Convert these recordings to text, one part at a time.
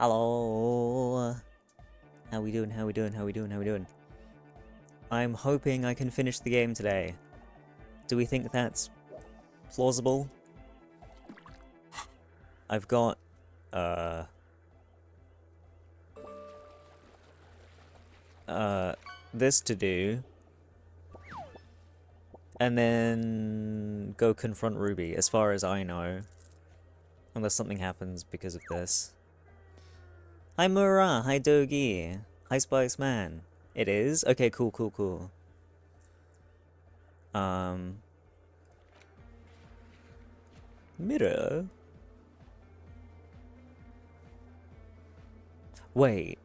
Hello. How we doing? How we doing? How we doing? How we doing? I'm hoping I can finish the game today. Do we think that's plausible? I've got this to do, and then go confront Ruby, as far as I know. Unless something happens because of this. Hi Mura, hi Dogi, hi Spice Man. It is? Okay, cool, cool, cool. Mirror? Wait.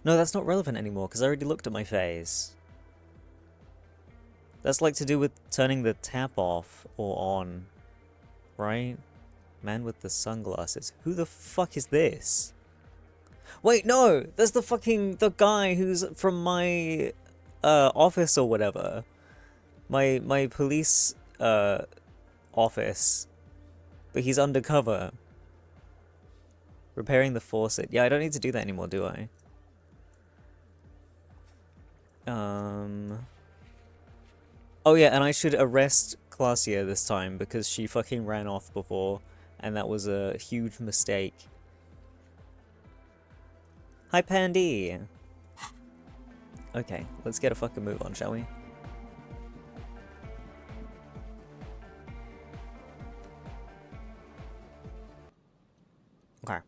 No, that's not relevant anymore, because I already looked at my face. That's like to do with turning the tap off or on, right? Man with the sunglasses. Who the fuck is this? Wait, no! That's the guy who's from my, office or whatever. My police, office. But he's undercover. Repairing the faucet. Yeah, I don't need to do that anymore, do I? Oh yeah, and I should arrest Claudia this time because she fucking ran off before, and that was a huge mistake. Hi, Pandy! Okay, let's get a fucking move on, shall we? Okay.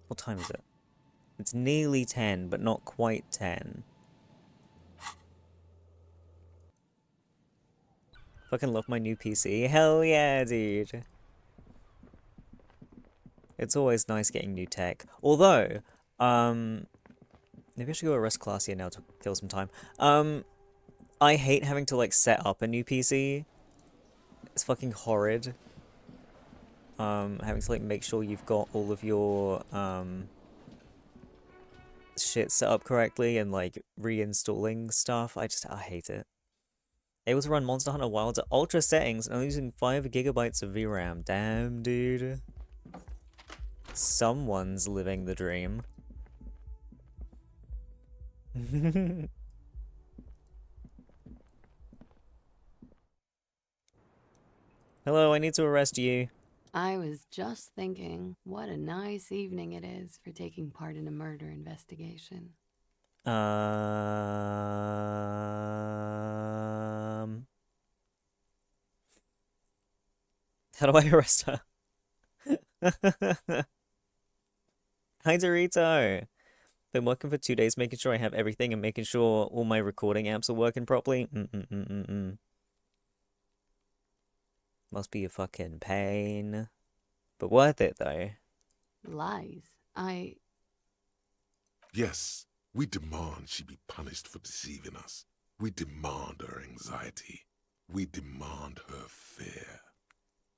What time is it? It's nearly 10, but not quite 10. Fucking love my new PC. Hell yeah, dude. It's always nice getting new tech. Although, maybe I should go arrest Claudia now to kill some time. I hate having to, like, set up a new PC. It's fucking horrid. Having to, like, make sure you've got all of your, shit set up correctly and, like, reinstalling stuff. I hate it. Able to run Monster Hunter Wilds at ultra settings and using 5 gigabytes of VRAM. Damn, dude. Someone's living the dream. Hello, I need to arrest you. I was just thinking, what a nice evening it is for taking part in a murder investigation. How do I arrest her? Hi, Dorito. Been working for 2 days, making sure I have everything and making sure all my recording apps are working properly. Must be a fucking pain. But worth it, though. Lies. Yes, we demand she be punished for deceiving us. We demand her anxiety. We demand her fear.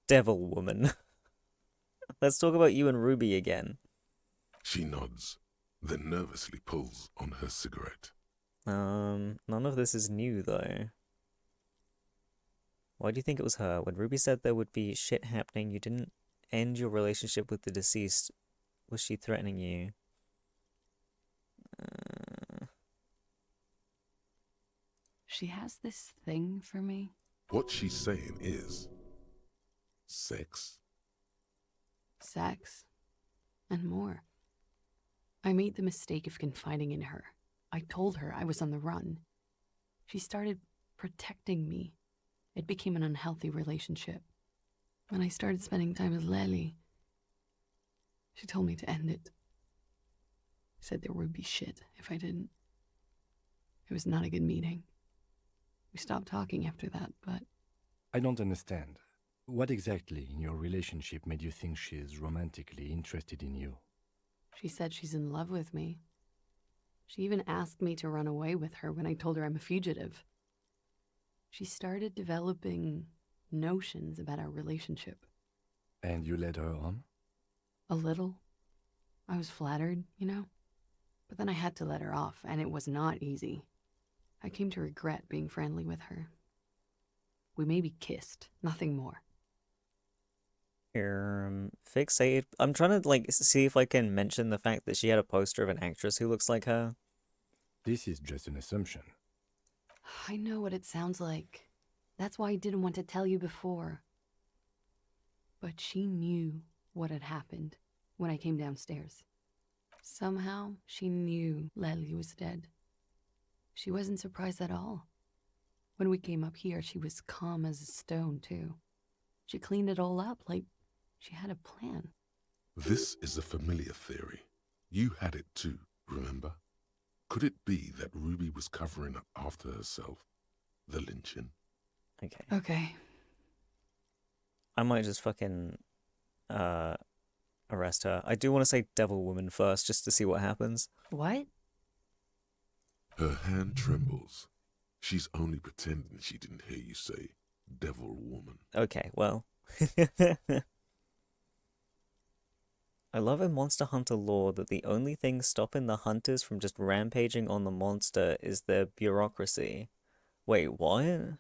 Devil woman. Let's talk about you and Ruby again. She nods, then nervously pulls on her cigarette. None of this is new, though. Why do you think it was her? When Ruby said there would be shit happening, you didn't end your relationship with the deceased. Was she threatening you? She has this thing for me. What she's saying is sex. Sex. And more. I made the mistake of confiding in her. I told her I was on the run. She started protecting me. It became an unhealthy relationship. When I started spending time with Lely, she told me to end it. Said there would be shit if I didn't. It was not a good meeting. We stopped talking after that, but... I don't understand. What exactly in your relationship made you think she's romantically interested in you? She said she's in love with me. She even asked me to run away with her when I told her I'm a fugitive. She started developing notions about our relationship. And you led her on? A little. I was flattered, you know? But then I had to let her off, and it was not easy. I came to regret being friendly with her. We maybe kissed, nothing more. Fixated. I'm trying to like see if I can mention the fact that she had a poster of an actress who looks like her. This is just an assumption. I know what it sounds like. That's why I didn't want to tell you before. But she knew what had happened when I came downstairs. Somehow, she knew Lely was dead. She wasn't surprised at all. When we came up here, she was calm as a stone, too. She cleaned it all up like she had a plan. This is a familiar theory. You had it too, remember? Could it be that Ruby was covering up after herself? The lynching? Okay. Okay. I might just fucking arrest her. I do want to say devil woman first, just to see what happens. What? Her hand trembles. She's only pretending she didn't hear you say devil woman. Okay, well. I love in Monster Hunter lore that the only thing stopping the hunters from just rampaging on the monster is their bureaucracy. Wait, what?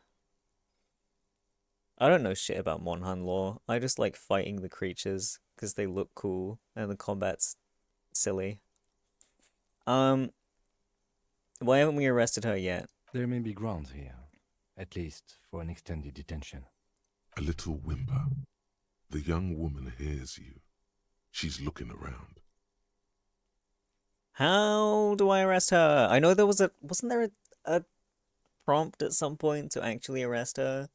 I don't know shit about Monhun lore. I just like fighting the creatures because they look cool and the combat's silly. Why haven't we arrested her yet? There may be grounds here, at least for an extended detention. A little whimper. The young woman hears you. She's looking around. How do I arrest her? I know there was wasn't there a prompt at some point to actually arrest her?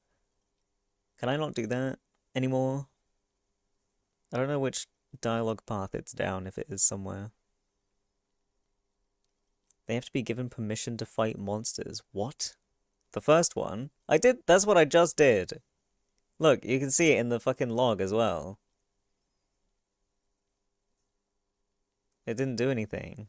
Can I not do that anymore? I don't know which dialogue path it's down, if it is somewhere. They have to be given permission to fight monsters. What? The first one? I did, that's what I just did. Look, you can see it in the fucking log as well. It didn't do anything.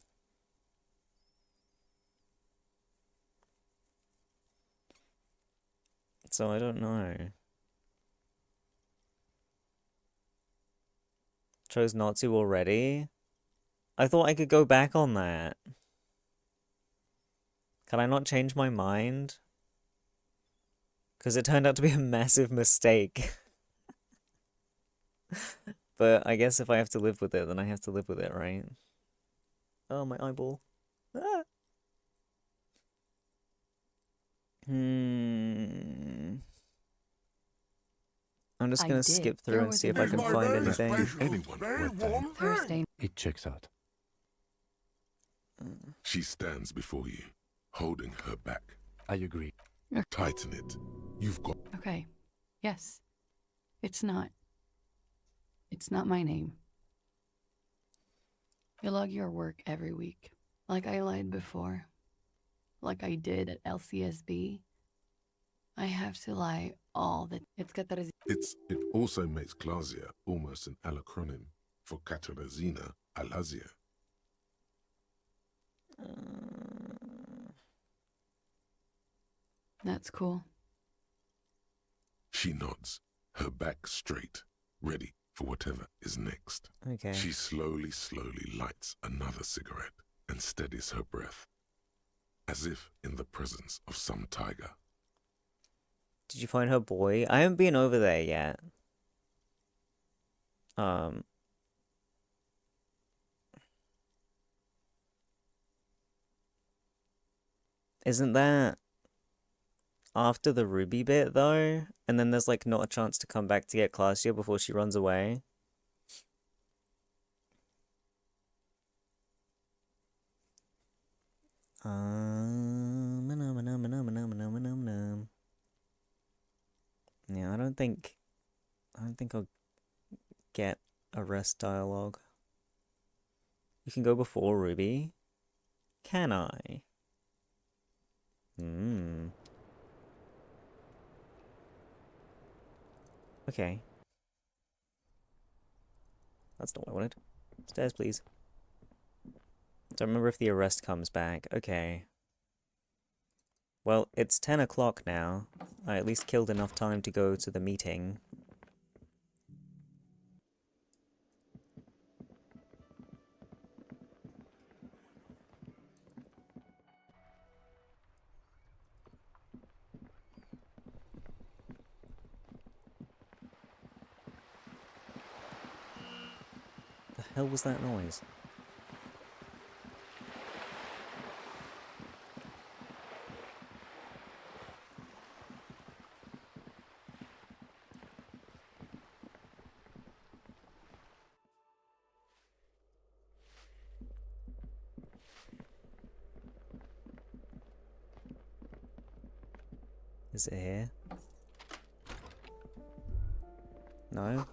So I don't know. Chose not to already? I thought I could go back on that. Can I not change my mind? Because it turned out to be a massive mistake. But I guess if I have to live with it, then I have to live with it, right? Oh, my eyeball. Ah. I'm just gonna skip through and see if I can find anything. If anyone went down, Thursday. It checks out. she stands before you, holding her back. I agree. Tighten it. You've got... Okay. Yes. It's not my name. You log your work every week. Like I lied before. Like I did at LCSB. I have to lie all the... It also makes Clausia almost an alacronym for Katarzyna Alazia. That's cool. She nods, her back straight, ready for whatever is next. Okay. She slowly lights another cigarette and steadies her breath, as if in the presence of some tiger. Did you find her boy? I haven't been over there yet. Isn't that after the Ruby bit, though? And then there's, like, not a chance to come back to get Claudia before she runs away? Yeah, I don't think I'll get a rest dialogue. You can go before Ruby? Can I? Okay. That's not what I wanted. Stairs, please. Don't remember if the arrest comes back. Okay. Well, it's 10 o'clock now. I at least killed enough time to go to the meeting. hell was that noise? Is it here? No?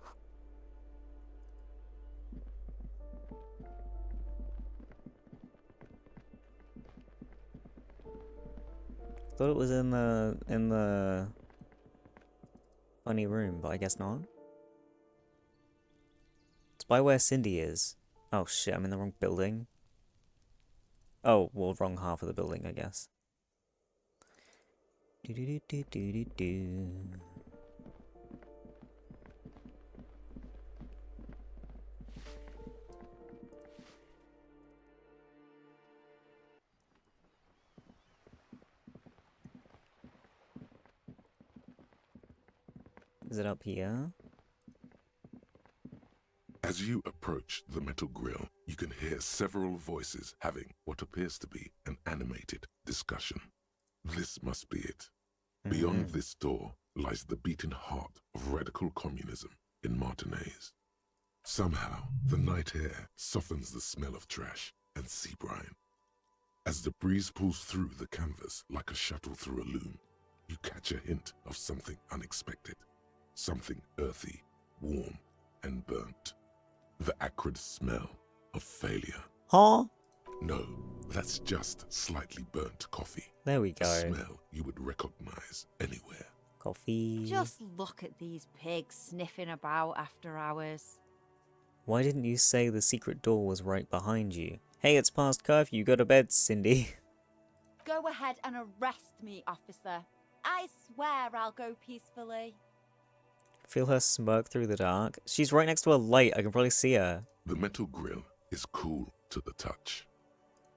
Thought it was in the funny room, but I guess not. It's by where Cindy is. Oh shit, I'm in the wrong building. Oh, well, wrong half of the building, I guess. Do do do do do do do. Is it up here? As you approach the metal grill, you can hear several voices having what appears to be an animated discussion. This must be it. Beyond this door lies the beating heart of radical communism in Martinez. Somehow, the night air softens the smell of trash and sea brine. As the breeze pulls through the canvas like a shuttle through a loom, you catch a hint of something unexpected, something earthy, warm, and burnt. The acrid smell of failure. Huh? No, that's just slightly burnt coffee. There we A go. smell you would recognize anywhere. Coffee. Just look at these pigs sniffing about after hours. Why didn't you say the secret door was right behind you? Hey, it's past curfew. Go to bed, Cindy. Go ahead and arrest me, officer. I swear I'll go peacefully. Feel her smirk through the dark. She's right next to a light. I can probably see her. The metal grill is cool to the touch.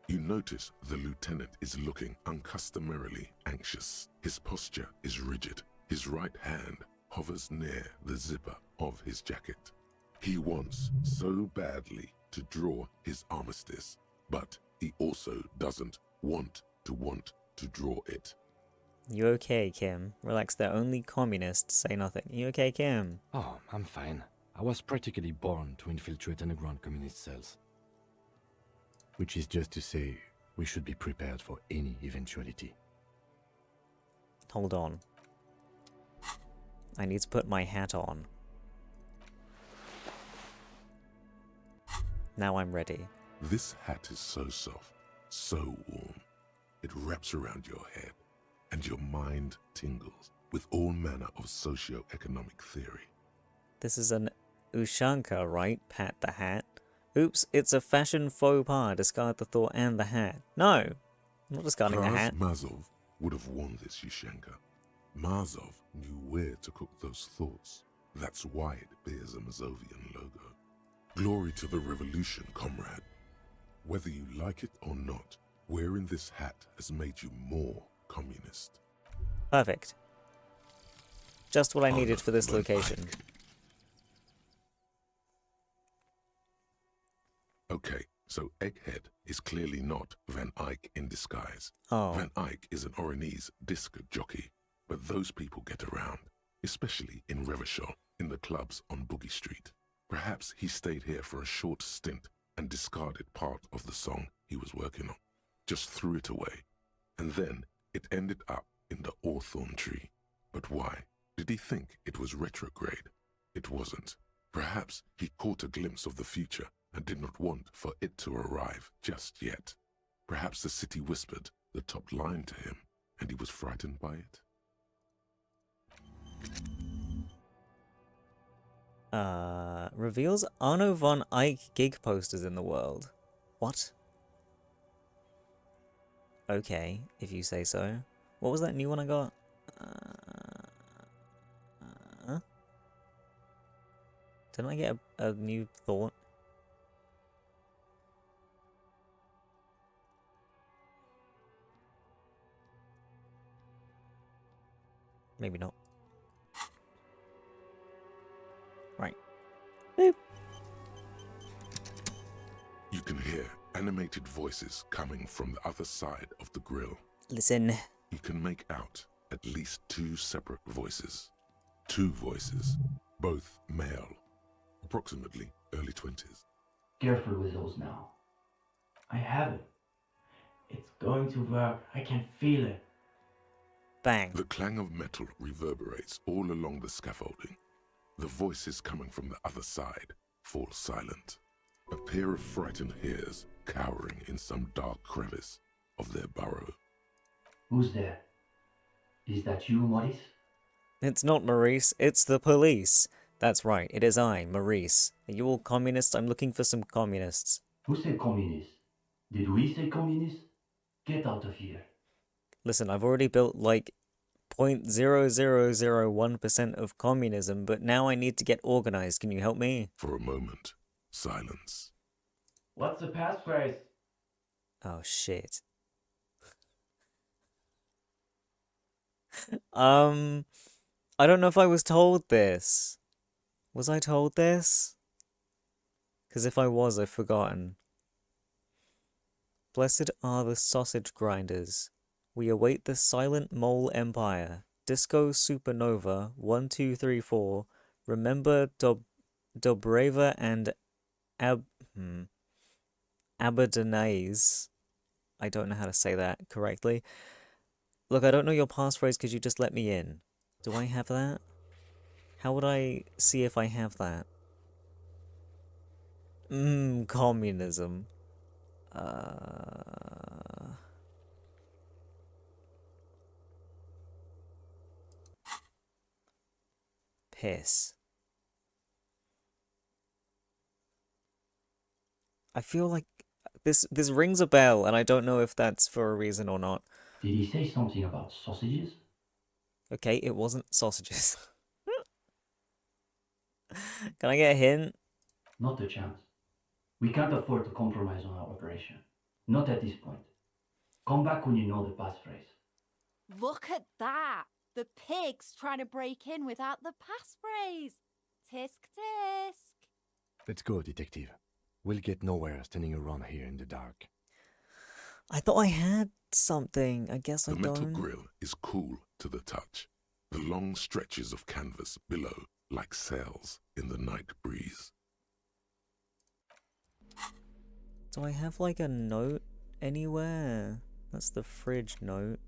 You notice the lieutenant is looking uncustomarily anxious. His posture is rigid. His right hand hovers near the zipper of his jacket. He wants so badly to draw his armistice, but he also doesn't want to draw it. You okay, Kim? Relax there. Only communists say nothing. You okay, Kim? Oh, I'm fine. I was practically born to infiltrate underground communist cells. Which is just to say, we should be prepared for any eventuality. Hold on. I need to put my hat on. Now I'm ready. This hat is so soft, so warm. It wraps around your head, and your mind tingles with all manner of socio-economic theory. This is an Ushanka, right? Pat the hat. Oops, it's a fashion faux pas. Discard the thought and the hat. No, I'm not discarding the hat. Mazov would have worn this Ushanka. Mazov knew where to cook those thoughts. That's why it bears a Mazovian logo. Glory to the revolution, comrade. Whether you like it or not, wearing this hat has made you more communist. Perfect. Just what I Honor needed for this Van location. Eyck. Okay, so Egghead is clearly not Van Eyck in disguise. Oh, Van Eyck is an Oranese disc jockey, but those people get around, especially in Revachol, in the clubs on Boogie Street. Perhaps he stayed here for a short stint and discarded part of the song he was working on, just threw it away, and then it ended up in the hawthorn tree. But why? Did he think it was retrograde? It wasn't. Perhaps he caught a glimpse of the future and did not want for it to arrive just yet. Perhaps the city whispered the top line to him, and he was frightened by it. Reveals Arno von Eyck gig posters in the world. What? Okay, if you say so. What was that new one I got? Didn't I get a new thought? Maybe not. Right. Boop. can hear animated voices coming from the other side of the grill. Listen. You can make out at least 2 separate voices. 2 voices, both male, approximately early 20s. Careful with those now. I have it. It's going to work. I can feel it. Bang. The clang of metal reverberates all along the scaffolding. The voices coming from the other side fall silent. A pair of frightened hares cowering in some dark crevice of their burrow. Who's there? Is that you, Maurice? It's not Maurice, it's the police. That's right, it is I, Maurice. Are you all communists? I'm looking for some communists. Who said communist? Did we say communist? Get out of here. Listen, I've already built like 0.0001% of communism, but now I need to get organized. Can you help me? For a moment, silence. What's the passphrase? Oh shit. I don't know if I was told this. Was I told this? Because if I was, I've forgotten. Blessed are the sausage grinders. We await the silent mole empire. Disco supernova 1, 2, 3, 4. Remember Dobreva and Abadanais. I don't know how to say that correctly. Look, I don't know your passphrase. Could you just let me in? Do I have that? How would I see if I have that? Communism. Piss. I feel like this rings a bell, and I don't know if that's for a reason or not. Did he say something about sausages? Okay, it wasn't sausages. Can I get a hint? Not a chance. We can't afford to compromise on our operation. Not at this point. Come back when you know the passphrase. Look at that! The pig's trying to break in without the passphrase. Tisk tisk. Let's go, detective. We'll get nowhere standing around here in the dark. I thought I had something. I guess I The metal don't. grill is cool to the touch. The long stretches of canvas billow like sails in the night breeze. Do I have like a note anywhere? That's the fridge note.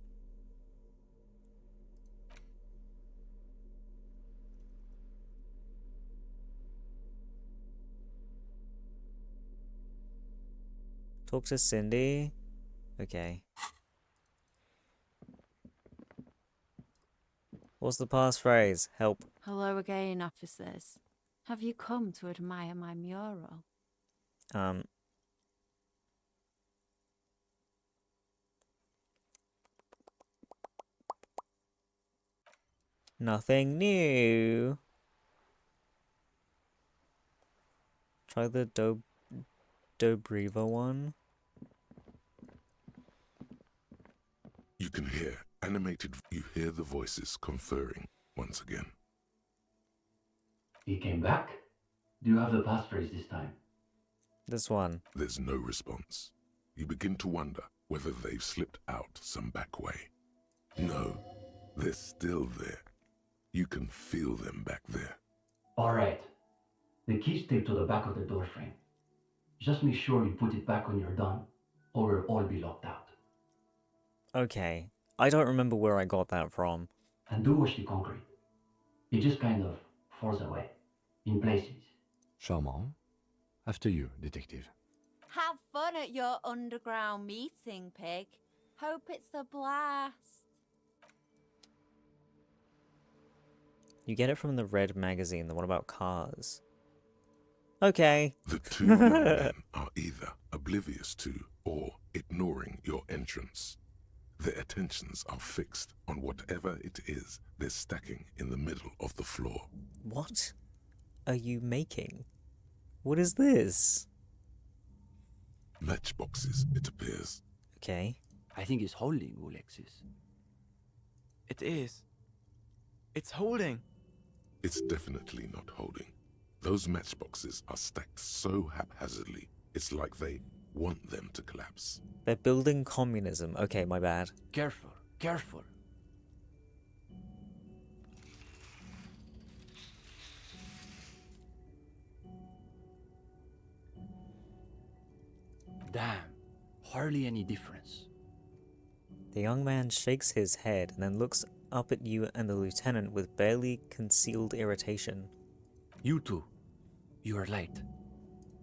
Talk to Cindy. Okay. What's the passphrase? Help. Hello again, officers. Have you come to admire my mural? Nothing new. Try the Dobreva one. You can hear animated. You hear the voices conferring once again. He came back? Do you have the passphrase this time? This one. There's no response. You begin to wonder whether they've slipped out some back way. No, they're still there. You can feel them back there. All right. The key's taped to the back of the door frame. Just make sure you put it back when you're done, or we'll all be locked out. Okay. I don't remember where I got that from. And do watch the concrete. It just kind of falls away, in places. Charmant. After you, detective. Have fun at your underground meeting, pig. Hope it's a blast. You get it from the Red magazine, the one about cars. Okay. The 2 young men are either oblivious to or ignoring your entrance. Their attentions are fixed on whatever it is they're stacking in the middle of the floor. What are you making? What is this? Matchboxes, it appears. Okay. I think it's holding, Alexis. It is. It's holding. It's definitely not holding. Those matchboxes are stacked so haphazardly, It's like they want them to collapse. They're building communism. Okay, my bad. Careful, careful. Damn, hardly any difference. The young man shakes his head and then looks up at you and the lieutenant with barely concealed irritation. You two, you are late.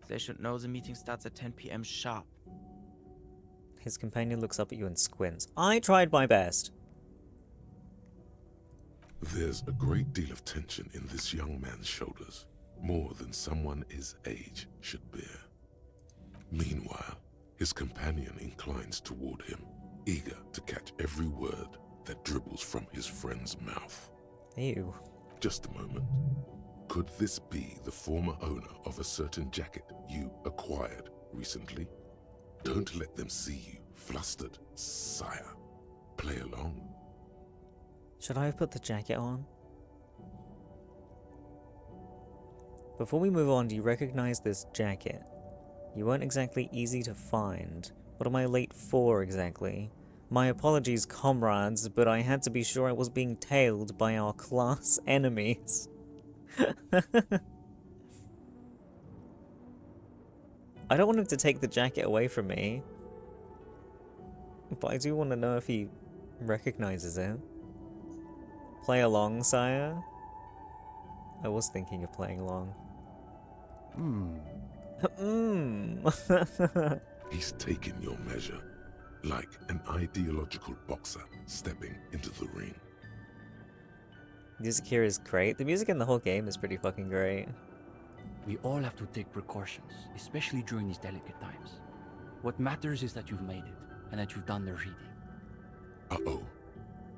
They should know the meeting starts at 10 p.m. sharp. His companion looks up at you and squints. I tried my best. There's a great deal of tension in this young man's shoulders, more than someone his age should bear. Meanwhile, his companion inclines toward him, eager to catch every word that dribbles from his friend's mouth. Ew. Just a moment. Could this be the former owner of a certain jacket you acquired recently? Don't let them see you flustered, sire. Play along. Should I have put the jacket on? Before we move on, do you recognize this jacket? You weren't exactly easy to find. What am I late for exactly? My apologies, comrades, but I had to be sure I was being tailed by our class enemies. I don't want him to take the jacket away from me, but I do want to know if he recognizes it. Play along, sire? I was thinking of playing along. He's taken your measure, like an ideological boxer stepping into the ring. Music here is great. The music in the whole game is pretty fucking great. We all have to take precautions, especially during these delicate times. What matters is that you've made it, and that you've done the reading. Uh-oh.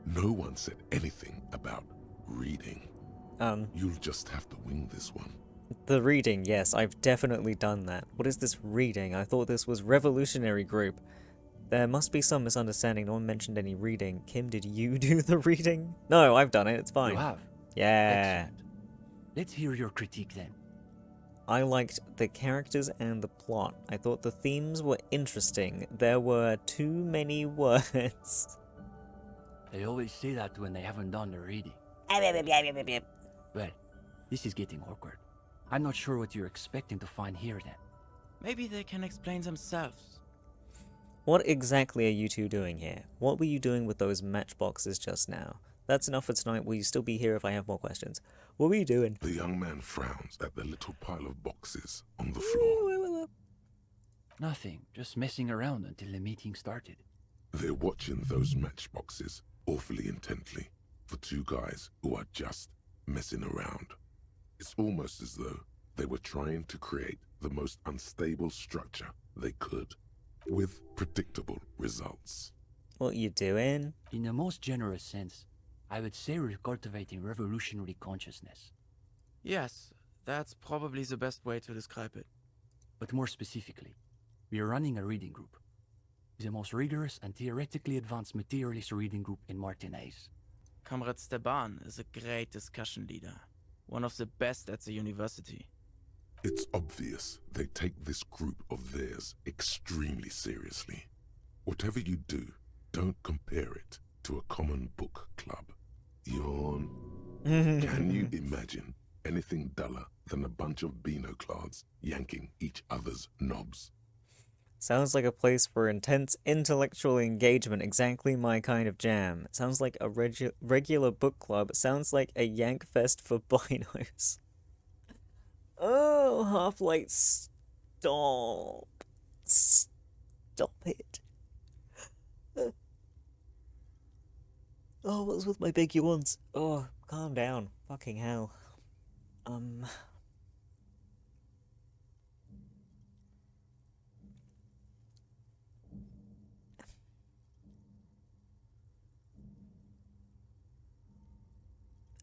No one said anything about reading. You'll just have to wing this one. The reading, yes, I've definitely done that. What is this reading? I thought this was revolutionary group. There must be some misunderstanding. No one mentioned any reading. Kim, did you do the reading? No, I've done it. It's fine. You have? Yeah. Excellent. Let's hear your critique then. I liked the characters and the plot. I thought the themes were interesting. There were too many words. They always say that when they haven't done the reading. Well, this is getting awkward. I'm not sure what you're expecting to find here then. Maybe they can explain themselves. What exactly are you two doing here? What were you doing with those matchboxes just now? That's enough for tonight. Will you still be here if I have more questions? What were you doing? The young man frowns at the little pile of boxes on the floor. Nothing, just messing around until the meeting started. They're watching those matchboxes awfully intently for two guys who are just messing around. It's almost as though they were trying to create the most unstable structure they could, with predictable results. What you doing? In the most generous sense, I would say we're cultivating revolutionary consciousness. Yes, that's probably the best way to describe it. But more specifically, we are running a reading group. The most rigorous and theoretically advanced materialist reading group in Martinaise. Comrade Steban is a great discussion leader. One of the best at the university. It's obvious they take this group of theirs extremely seriously. Whatever you do, don't compare it to a common book club. Yawn. Can you imagine anything duller than a bunch of Beano-clads yanking each other's knobs? Sounds like a place for intense intellectual engagement, exactly my kind of jam. Sounds like a regular book club. Sounds like a yank fest for binos. Oh, Half-Light, stop. Stop it. Oh, what's with my big yawns? Oh, calm down. Fucking hell.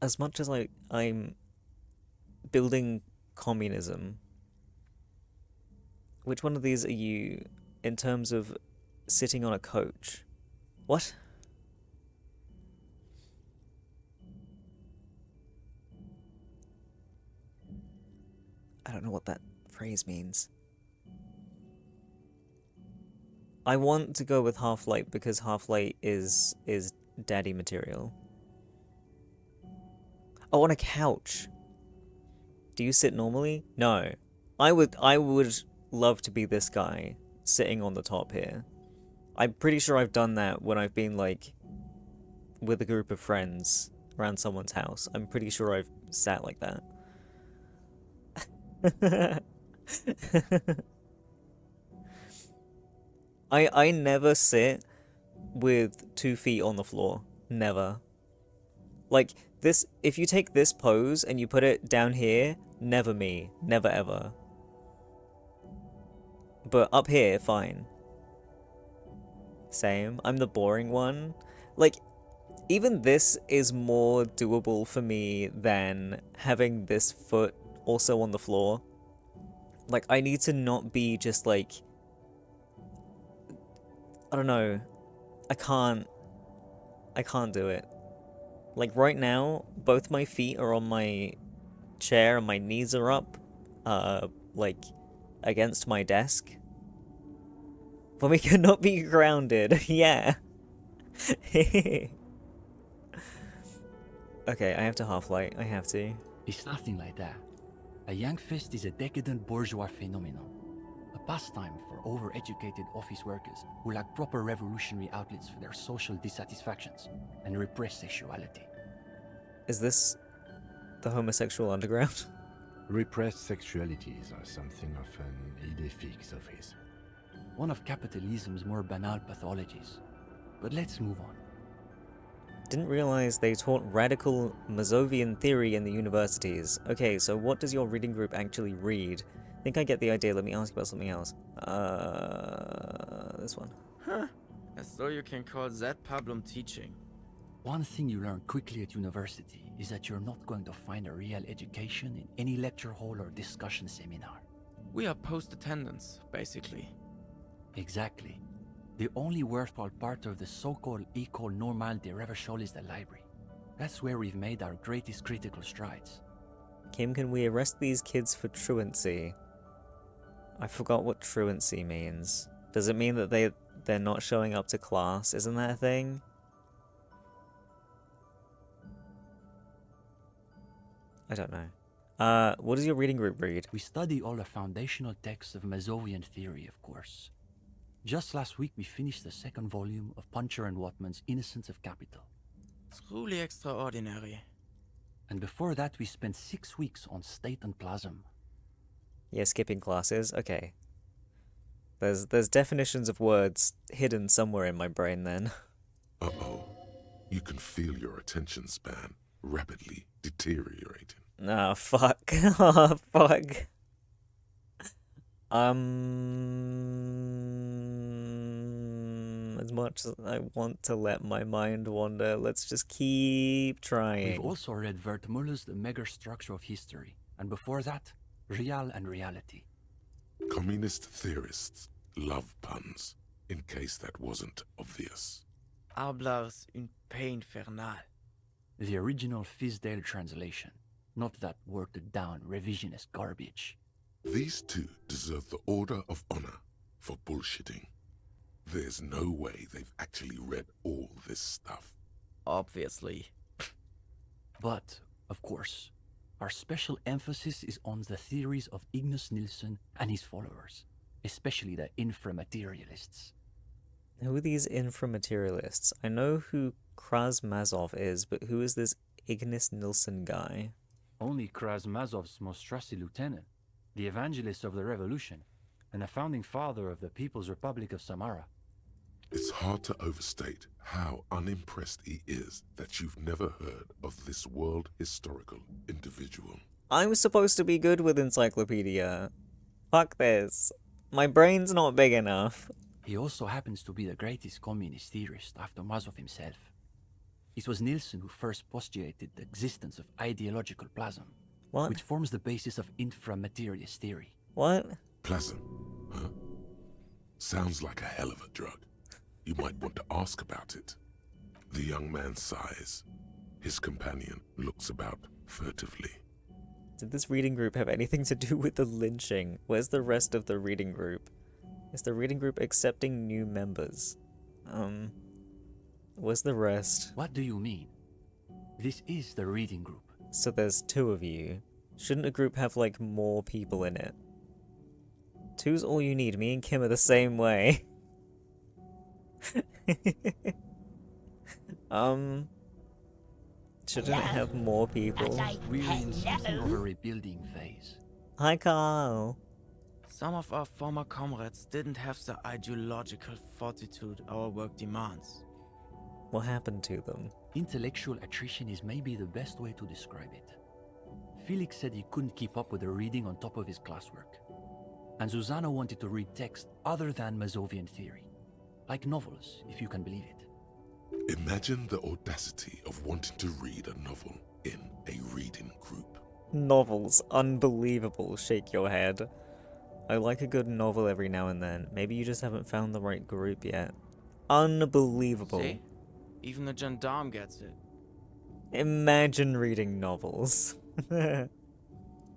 As much as I'm building communism, which one of these are you in terms of sitting on a coach? What? I don't know what that phrase means. I want to go with Half-Light because Half-Light is daddy material. Oh, on a couch. Do you sit normally? No. I would love to be this guy sitting on the top here. I'm pretty sure I've done that when I've been like with a group of friends around someone's house. I'm pretty sure I've sat like that. I never sit with 2 feet on the floor. Never. Like this, if you take this pose and you put it down here, never me. Never ever. But up here, fine. Same. I'm the boring one. Like, even this is more doable for me than having this foot also on the floor. Like, I need to not be just like... I don't know. I can't do it. Like, right now, both my feet are on my chair and my knees are up, like, against my desk. But we cannot be grounded. Yeah. Okay, I have to Half-Light. I have to. It's nothing like that. A young fist is a decadent bourgeois phenomenon. A pastime for overeducated office workers who lack proper revolutionary outlets for their social dissatisfactions and repressed sexuality. Is this the homosexual underground? Repressed sexualities are something of an idée fixe of his. One of capitalism's more banal pathologies. But let's move on. Didn't realize they taught radical Mazovian theory in the universities. Okay, so what does your reading group actually read? I think I get the idea. Let me ask you about something else. This one. Huh. As though you can call that problem teaching. One thing you learn quickly at university is that you're not going to find a real education in any lecture hall or discussion seminar. We are post-attendance, basically. Exactly. The only worthwhile part of the so-called École Normale de Reversol is the library. That's where we've made our greatest critical strides. Kim, can we arrest these kids for truancy? I forgot what truancy means. Does it mean that they're not showing up to class? Isn't that a thing? I don't know. What does your reading group read? We study all the foundational texts of Mazovian theory, of course. Just last week we finished the second volume of Puncher and Watman's Innocence of Capital. Truly extraordinary. And before that we spent 6 weeks on State and Plasm. Yeah, skipping classes. Okay. There's definitions of words hidden somewhere in my brain then. Uh-oh. You can feel your attention span rapidly deteriorating. Oh, fuck. Oh, fuck. As much as I want to let my mind wander, let's just keep trying. We've also read Wertmüller's The Megastructure of History, and before that, Real and Reality. Communist theorists love puns, in case that wasn't obvious. Hablars une pain infernale. The original Fisdale translation, not that watered-down revisionist garbage. These two deserve the Order of Honor for bullshitting. There's no way they've actually read all this stuff. Obviously. But, of course, our special emphasis is on the theories of Ignace Nilsson and his followers, especially the inframaterialists. Who are these inframaterialists? I know who Krasmazov is, but who is this Ignace Nilsson guy? Only Krasmazov's most trusted lieutenant, the evangelist of the revolution, and the founding father of the People's Republic of Samara. It's hard to overstate how unimpressed he is that you've never heard of this world historical individual. I'm supposed to be good with encyclopedia. Fuck this. My brain's not big enough. He also happens to be the greatest communist theorist after Mazov himself. It was Nilsson who first postulated the existence of ideological plasm, What? which forms the basis of inframaterialist theory. What? Plasm, huh? Sounds like a hell of a drug. You might want to ask about it. The young man sighs. His companion looks about furtively. Did this reading group have anything to do with the lynching? Where's the rest of the reading group? Is the reading group accepting new members? Where's the rest? What do you mean? This is the reading group. So there's 2 of you. Shouldn't a group have, like, more people in it? 2's all you need. Me and Kim are the same way. Shouldn't it have more people? We're in something of a rebuilding phase. Hi, Carl. Some of our former comrades didn't have the ideological fortitude our work demands. What happened to them? Intellectual attrition is maybe the best way to describe it. Felix said he couldn't keep up with the reading on top of his classwork. And Susanna wanted to read text other than Mazovian theory. Like novels, if you can believe it. Imagine the audacity of wanting to read a novel in a reading group. Novels. Unbelievable. Shake your head. I like a good novel every now and then. Maybe you just haven't found the right group yet. Unbelievable. See? Even the gendarme gets it. Imagine reading novels.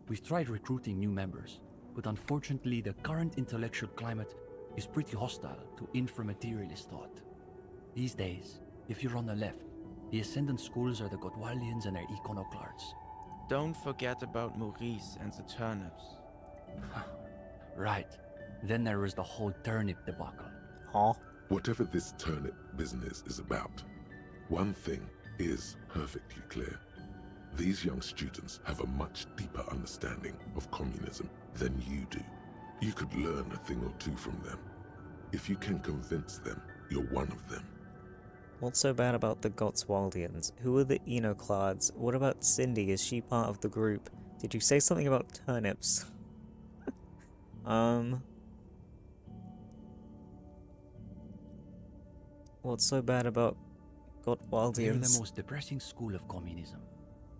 We've tried recruiting new members, but unfortunately the current intellectual climate is pretty hostile to inframaterialist thought. These days, if you're on the left, the ascendant schools are the Gotwaldians and their iconoclasts. Don't forget about Maurice and the turnips. Right. Then there was the whole turnip debacle. Huh? Whatever this turnip business is about, one thing is perfectly clear. These young students have a much deeper understanding of communism than you do. You could learn a thing or two from them. If you can convince them, you're one of them. What's so bad about the Gottswaldians? Who are the Enoclads? What about Cindy? Is she part of the group? Did you say something about turnips? What's so bad about They're Gottswaldians? the most depressing school of communism.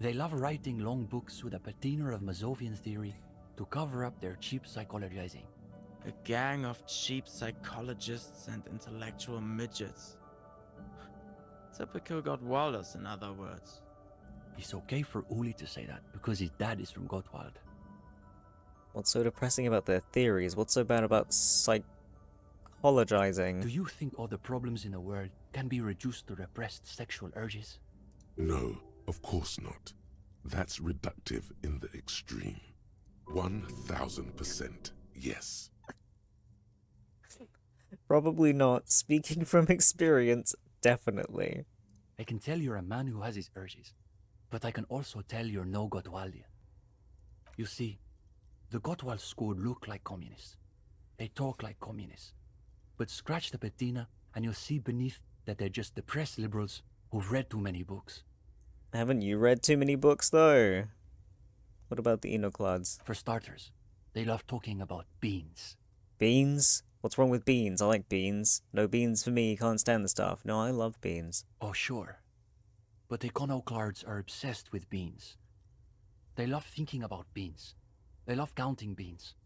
They love writing long books with a patina of Mazovian theory to cover up their cheap psychologizing. A gang of cheap psychologists and intellectual midgets. Typical Gottwalders, in other words. It's okay for Uli to say that because his dad is from Gottwald. What's so depressing about their theories? What's so bad about psychologizing? Do you think all the problems in the world can be reduced to repressed sexual urges? No, of course not. That's reductive in the extreme. 1000% yes. Probably not. Speaking from experience, definitely. I can tell you're a man who has his urges, but I can also tell you're no Gottwaldian. You see, the Gottwald school look like communists. They talk like communists. But scratch the patina and you'll see beneath that they're just depressed liberals who've read too many books. Haven't you read too many books, though? What about the Enoclads? For starters, they love talking about beans. Beans? What's wrong with beans? I like beans. No beans for me, can't stand the stuff. No, I love beans. Oh, sure. But iconoclasts are obsessed with beans. They love thinking about beans. They love counting beans.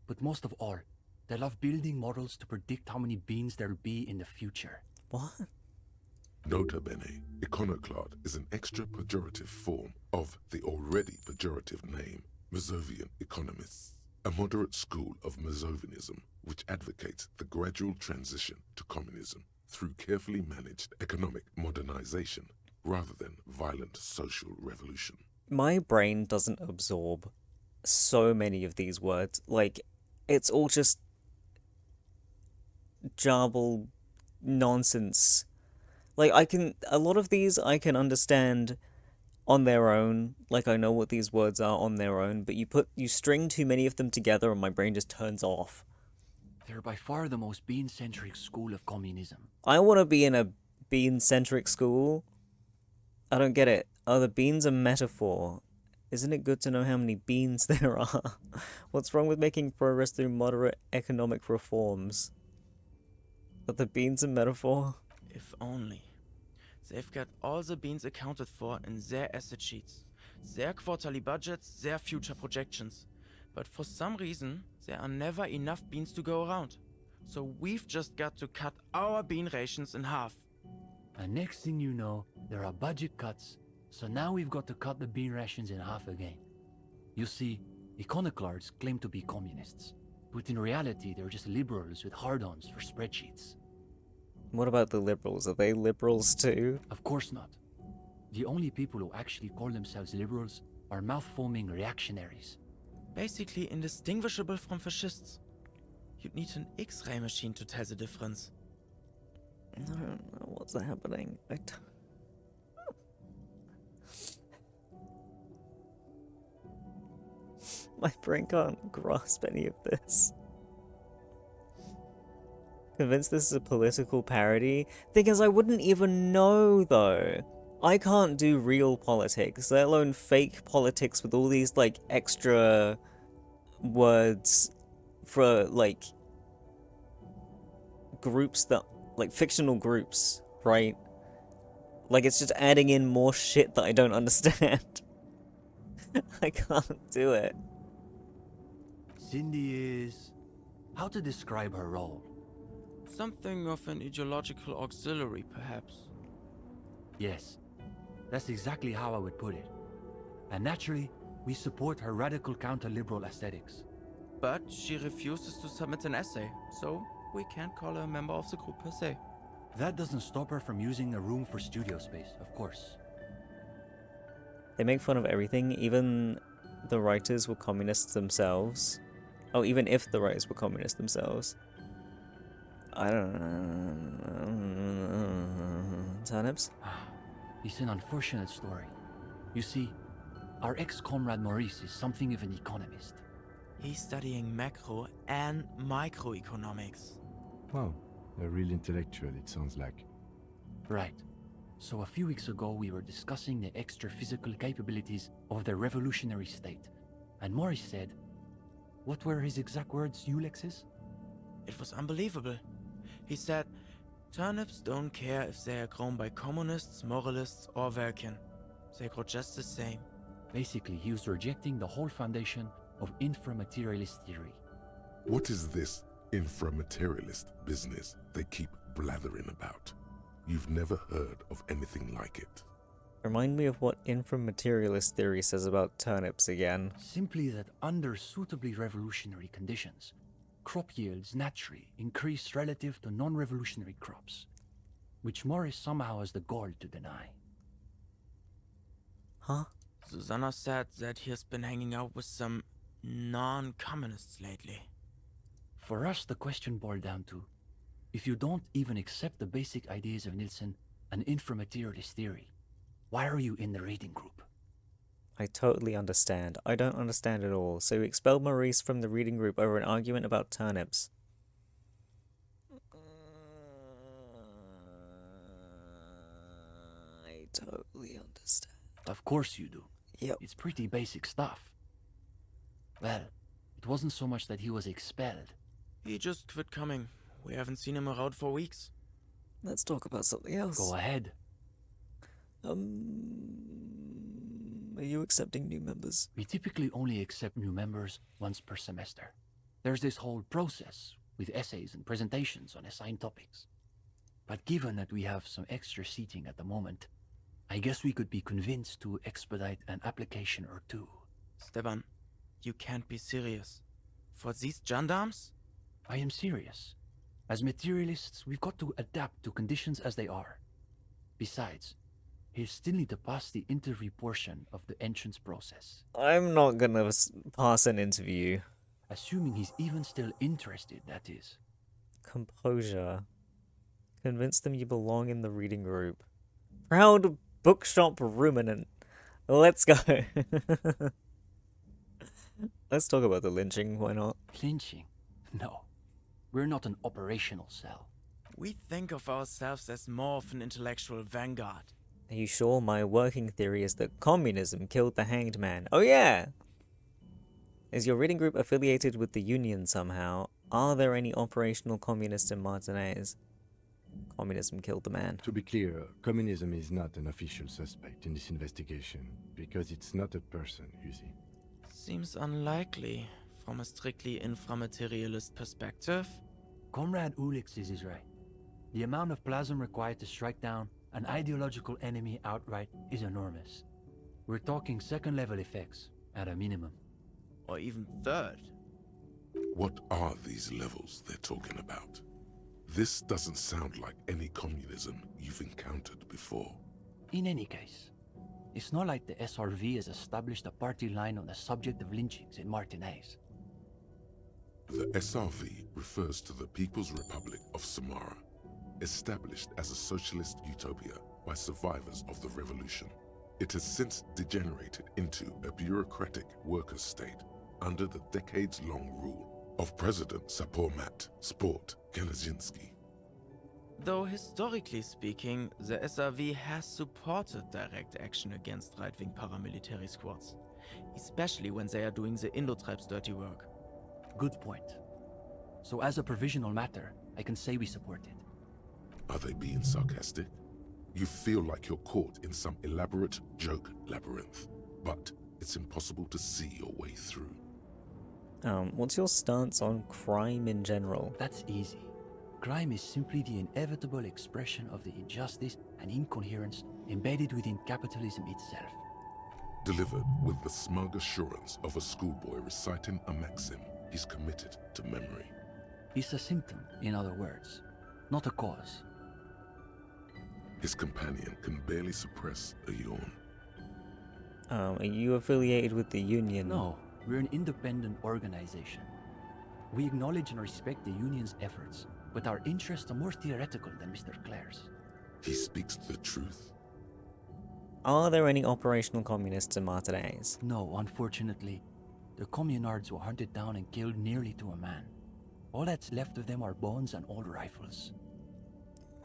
But most of all, they love building models to predict how many beans there'll be in the future. What? Nota bene, iconoclad is an extra pejorative form of the already pejorative name, Mazovian economists, a moderate school of Mazovianism which advocates the gradual transition to communism through carefully managed economic modernization rather than violent social revolution. My brain doesn't absorb so many of these words. Like, it's all just jarble nonsense. Like, a lot of these I can understand on their own. Like, I know what these words are on their own, but you string too many of them together and my brain just turns off. They're by far the most bean-centric school of communism. I want to be in a bean-centric school. I don't get it. Are the beans a metaphor? Isn't it good to know how many beans there are? What's wrong with making progress through moderate economic reforms? Are the beans a metaphor? If only. They've got all the beans accounted for in their asset sheets, their quarterly budgets, their future projections. But for some reason, there are never enough beans to go around. So we've just got to cut our bean rations in half. And next thing you know, there are budget cuts, so now we've got to cut the bean rations in half again. You see, iconoclasts claim to be communists, But in reality, they're just liberals with hard-ons for spreadsheets. What about the liberals? Are they liberals too? Of course not. The only people who actually call themselves liberals are mouth-foaming reactionaries. Basically indistinguishable from fascists. You'd need an X-ray machine to tell the difference. I don't know what's happening. My brain can't grasp any of this. Convinced this is a political parody? Thing is, I wouldn't even know, though. I can't do real politics, let alone fake politics with all these, like, extra words for, like, groups that, like, fictional groups, right? Like, it's just adding in more shit that I don't understand. I can't do it. Cindy is... how to describe her role? Something of an ideological auxiliary, perhaps. Yes, that's exactly how I would put it. And naturally, we support her radical counter-liberal aesthetics. But she refuses to submit an essay, so we can't call her a member of the group per se. That doesn't stop her from using a room for studio space, of course. They make fun of everything, even the writers were communists themselves. Oh, even if the writers were communists themselves. I don't know. Turnips? It's an unfortunate story. You see, our ex-comrade Maurice is something of an economist. He's studying macro and microeconomics. Wow, a real intellectual, it sounds like. Right. So a few weeks ago, we were discussing the extra physical capabilities of the revolutionary state. And Maurice said... what were his exact words, Ulex's? It was unbelievable. He said, turnips don't care if they are grown by communists, moralists, or Vulcan. They grow just the same. Basically, he was rejecting the whole foundation of inframaterialist theory. What is this inframaterialist business they keep blathering about? You've never heard of anything like it. Remind me of what inframaterialist theory says about turnips again. Simply that under suitably revolutionary conditions, crop yields naturally increase relative to non-revolutionary crops, which Morris somehow has the gall to deny. Huh? Susanna said that he has been hanging out with some non-communists lately. For us, the question boiled down to, if you don't even accept the basic ideas of Nielsen and inframaterialist theory, why are you in the reading group? I totally understand. I don't understand at all. So we expelled Maurice from the reading group over an argument about turnips. I totally understand. Of course you do. Yep. It's pretty basic stuff. Well, it wasn't so much that he was expelled. He just quit coming. We haven't seen him around for weeks. Let's talk about something else. Go ahead. Are you accepting new members? We typically only accept new members once per semester. There's this whole process with essays and presentations on assigned topics. But given that we have some extra seating at the moment, I guess we could be convinced to expedite an application or two. Steban, you can't be serious. For these gendarmes? I am serious. As materialists, we've got to adapt to conditions as they are. Besides, he'll still need to pass the interview portion of the entrance process. I'm not gonna pass an interview. Assuming he's even still interested, that is. Composure. Convince them you belong in the reading group. Proud bookshop ruminant. Let's go. Let's talk about the lynching, why not? Lynching? No. We're not an operational cell. We think of ourselves as more of an intellectual vanguard. Are you sure? My working theory is that communism killed the hanged man. Oh yeah! Is your reading group affiliated with the Union somehow? Are there any operational communists in Martinez? Communism killed the man. To be clear, communism is not an official suspect in this investigation, because it's not a person, you see. Seems unlikely, from a strictly inframaterialist perspective. Comrade Ulix is right. The amount of plasm required to strike down an ideological enemy outright is enormous. We're talking second-level effects, at a minimum. Or even third. What are these levels they're talking about? This doesn't sound like any communism you've encountered before. In any case, it's not like the SRV has established a party line on the subject of lynchings in Martinez. The SRV refers to the People's Republic of Samara, established as a socialist utopia by survivors of the revolution. It has since degenerated into a bureaucratic workers' state under the decades-long rule of President Sapormat Sport Kanazinski. Though historically speaking, the SRV has supported direct action against right-wing paramilitary squads, especially when they are doing the Indo-tribes' dirty work. Good point. So as a provisional matter, I can say we support it. Are they being sarcastic? You feel like you're caught in some elaborate joke labyrinth, but it's impossible to see your way through. What's your stance on crime in general? That's easy. Crime is simply the inevitable expression of the injustice and incoherence embedded within capitalism itself. Delivered with the smug assurance of a schoolboy reciting a maxim he's committed to memory. It's a symptom, in other words, not a cause. His companion can barely suppress a yawn. Are you affiliated with the union? No, we're an independent organization. We acknowledge and respect the union's efforts, but our interests are more theoretical than Mr. Clare's. He speaks the truth. Are there any operational communists in Martinez? No, unfortunately. The communards were hunted down and killed nearly to a man. All that's left of them are bones and old rifles.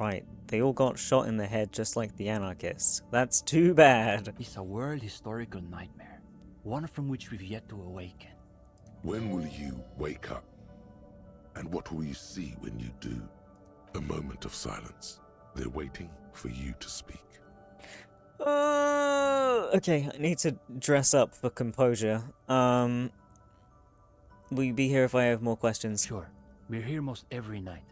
Right, they all got shot in the head just like the anarchists. That's too bad. It's a world historical nightmare, one from which we've yet to awaken. When will you wake up? And what will you see when you do? A moment of silence. They're waiting for you to speak. Okay, I need to dress up for composure. Will you be here if I have more questions? Sure, we're here most every night.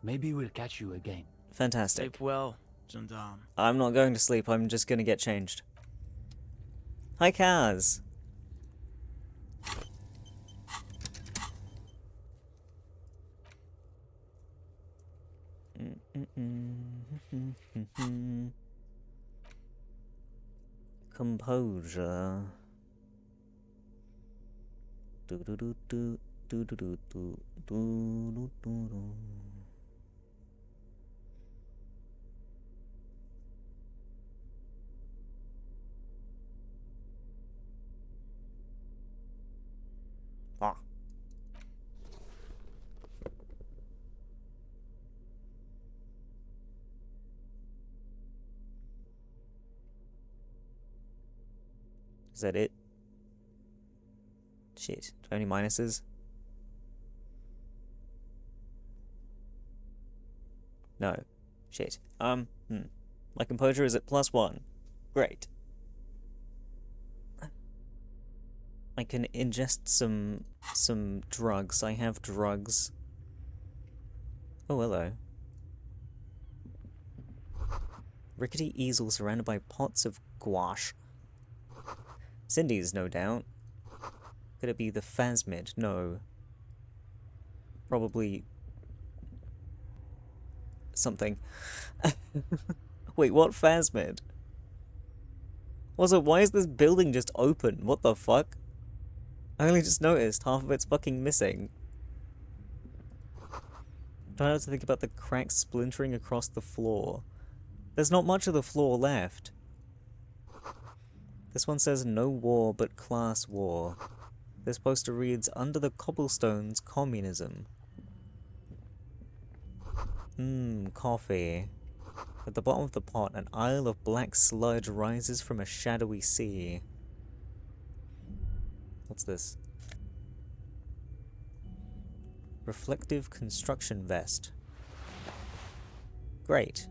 Maybe we'll catch you again. Fantastic. Sleep well, gendarme. I'm not going to sleep, I'm just gonna get changed. Hi, Kaz. Composure. Do do do do do do do do do do do. Ah. Is that it? Shit. Do I have any minuses? No. Shit. My composure is at +1. Great. I can ingest some drugs. I have drugs. Oh, hello. Rickety easel surrounded by pots of gouache. Cindy's, no doubt. Could it be the phasmid? No. Probably something. Wait, what phasmid? Also, why is this building just open? What the fuck? I only just noticed half of it's fucking missing. Try not to think about the cracks splintering across the floor. There's not much of the floor left. This one says no war but class war. This poster reads, under the cobblestones, communism. Coffee. At the bottom of the pot, an isle of black sludge rises from a shadowy sea. What's this? Reflective construction vest. Great.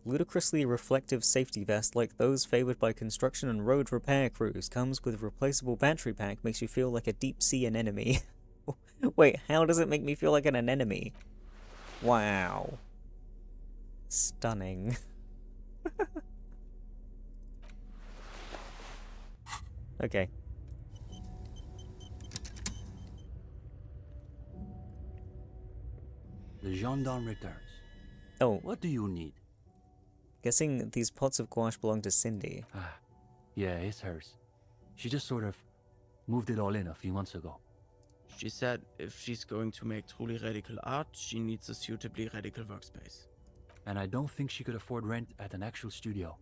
Ludicrously reflective safety vest like those favored by construction and road repair crews. Comes with replaceable battery pack, makes you feel like a deep sea anemone. Wait, how does it make me feel like an anemone? Wow. Stunning. Okay. The gendarme returns. Oh, What do you need? guessing these pots of gouache belong to Cindy. Ah, yeah, it's hers. She just sort of moved it all in a few months ago. She said if she's going to make truly radical art, she needs a suitably radical workspace. And I don't think she could afford rent at an actual studio.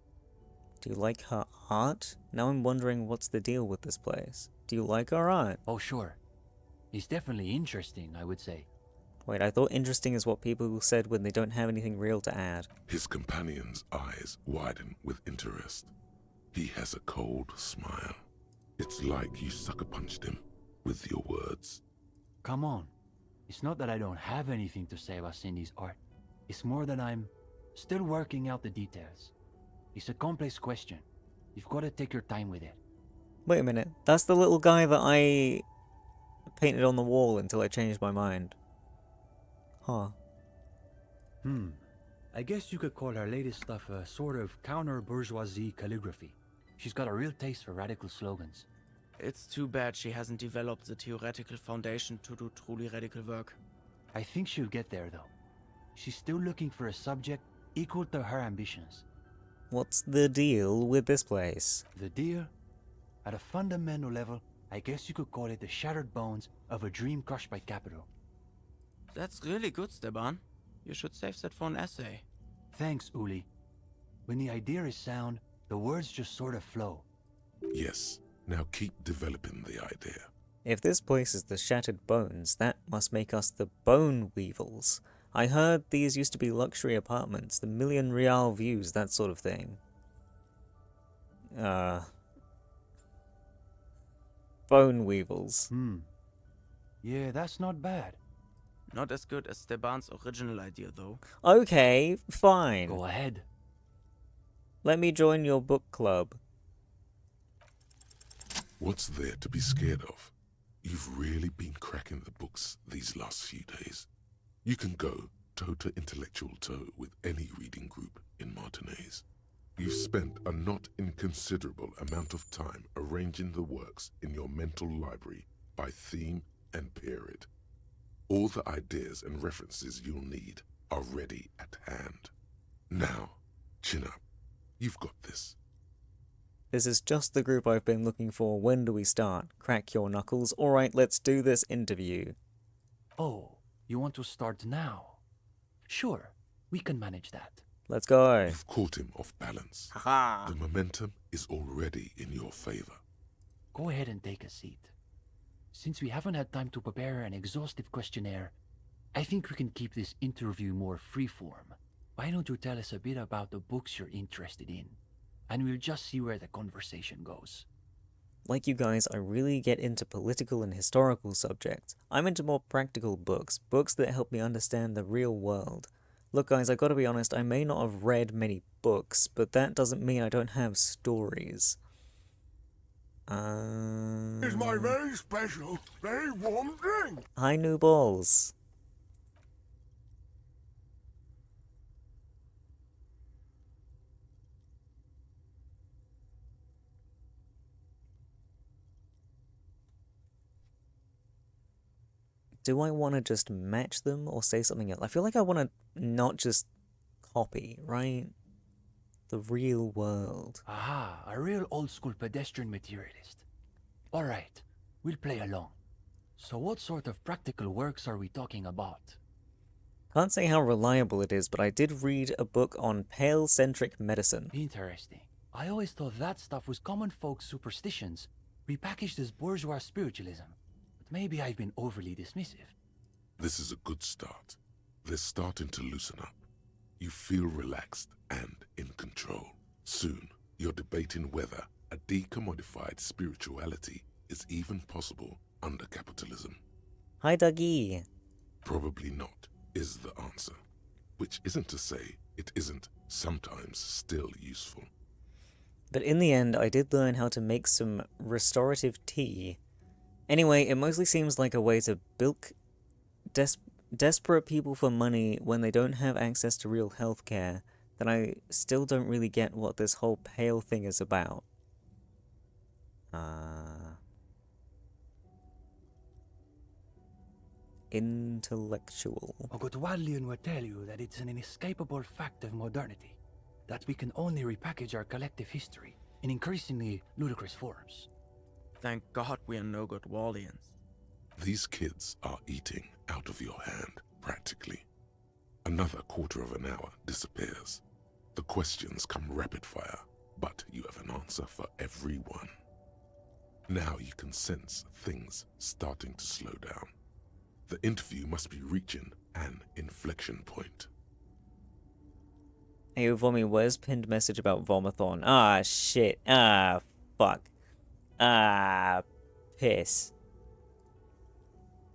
Do you like her art? Now I'm wondering what's the deal with this place. Do you like her art? Oh, sure. It's definitely interesting, I would say. Wait, I thought interesting is what people said when they don't have anything real to add. His companion's eyes widen with interest. He has a cold smile. It's like you sucker punched him with your words. Come on. It's not that I don't have anything to say about Cindy's art. It's more that I'm still working out the details. It's a complex question. You've got to take your time with it. Wait a minute, that's the little guy that I painted on the wall until I changed my mind. Huh. I guess you could call her latest stuff a sort of counter-bourgeoisie calligraphy. She's got a real taste for radical slogans. It's too bad she hasn't developed the theoretical foundation to do truly radical work. I think she'll get there, though. She's still looking for a subject equal to her ambitions. What's the deal with this place? The deal? At a fundamental level, I guess you could call it the shattered bones of a dream crushed by capital. That's really good, Steban. You should save that for an essay. Thanks, Uli. When the idea is sound, the words just sort of flow. Yes, now keep developing the idea. If this place is the Shattered Bones, that must make us the Bone Weevils. I heard these used to be luxury apartments, the million real views, that sort of thing. Bone Weevils. Yeah, that's not bad. Not as good as Steban's original idea, though. Okay, fine. Go ahead. Let me join your book club. What's there to be scared of? You've really been cracking the books these last few days. You can go toe to intellectual toe with any reading group in Martinez. You've spent a not inconsiderable amount of time arranging the works in your mental library by theme and period. All the ideas and references you'll need are ready at hand. Now, chin up. You've got this. This is just the group I've been looking for. When do we start? Crack your knuckles. Alright, let's do this interview. Oh, you want to start now? Sure, we can manage that. Let's go. You've caught him off balance. Haha. The momentum is already in your favor. Go ahead and take a seat. Since we haven't had time to prepare an exhaustive questionnaire, I think we can keep this interview more freeform. Why don't you tell us a bit about the books you're interested in? And we'll just see where the conversation goes. Like you guys, I really get into political and historical subjects. I'm into more practical books, books that help me understand the real world. Look guys, I gotta be honest, I may not have read many books, but that doesn't mean I don't have stories. It's my very special, very warm drink. Hi, new balls. Do I want to just match them or say something else? I feel like I want to not just copy, right? The real world. Aha, a real old-school pedestrian materialist. All right, we'll play along. So what sort of practical works are we talking about? Can't say how reliable it is, but I did read a book on pale-centric medicine. Interesting. I always thought that stuff was common folk superstitions, repackaged as bourgeois spiritualism. But maybe I've been overly dismissive. This is a good start. They're starting to loosen up. You feel relaxed and in control. Soon, you're debating whether a decommodified spirituality is even possible under capitalism. Hi, Dougie. Probably not, is the answer. Which isn't to say it isn't sometimes still useful. But in the end, I did learn how to make some restorative tea. Anyway, it mostly seems like a way to bilk desperate people for money when they don't have access to real healthcare. Then I still don't really get what this whole pale thing is about. Intellectual. Ogutwalian will tell you that it's an inescapable fact of modernity that we can only repackage our collective history in increasingly ludicrous forms. Thank God we are no good Wallians. These kids are eating out of your hand, practically. Another quarter of an hour disappears. The questions come rapid fire, but you have an answer for every one. Now you can sense things starting to slow down. The interview must be reaching an inflection point. Hey, Vomi, where's pinned message about Vomathon? Ah, shit. Ah, fuck. Ah, piss.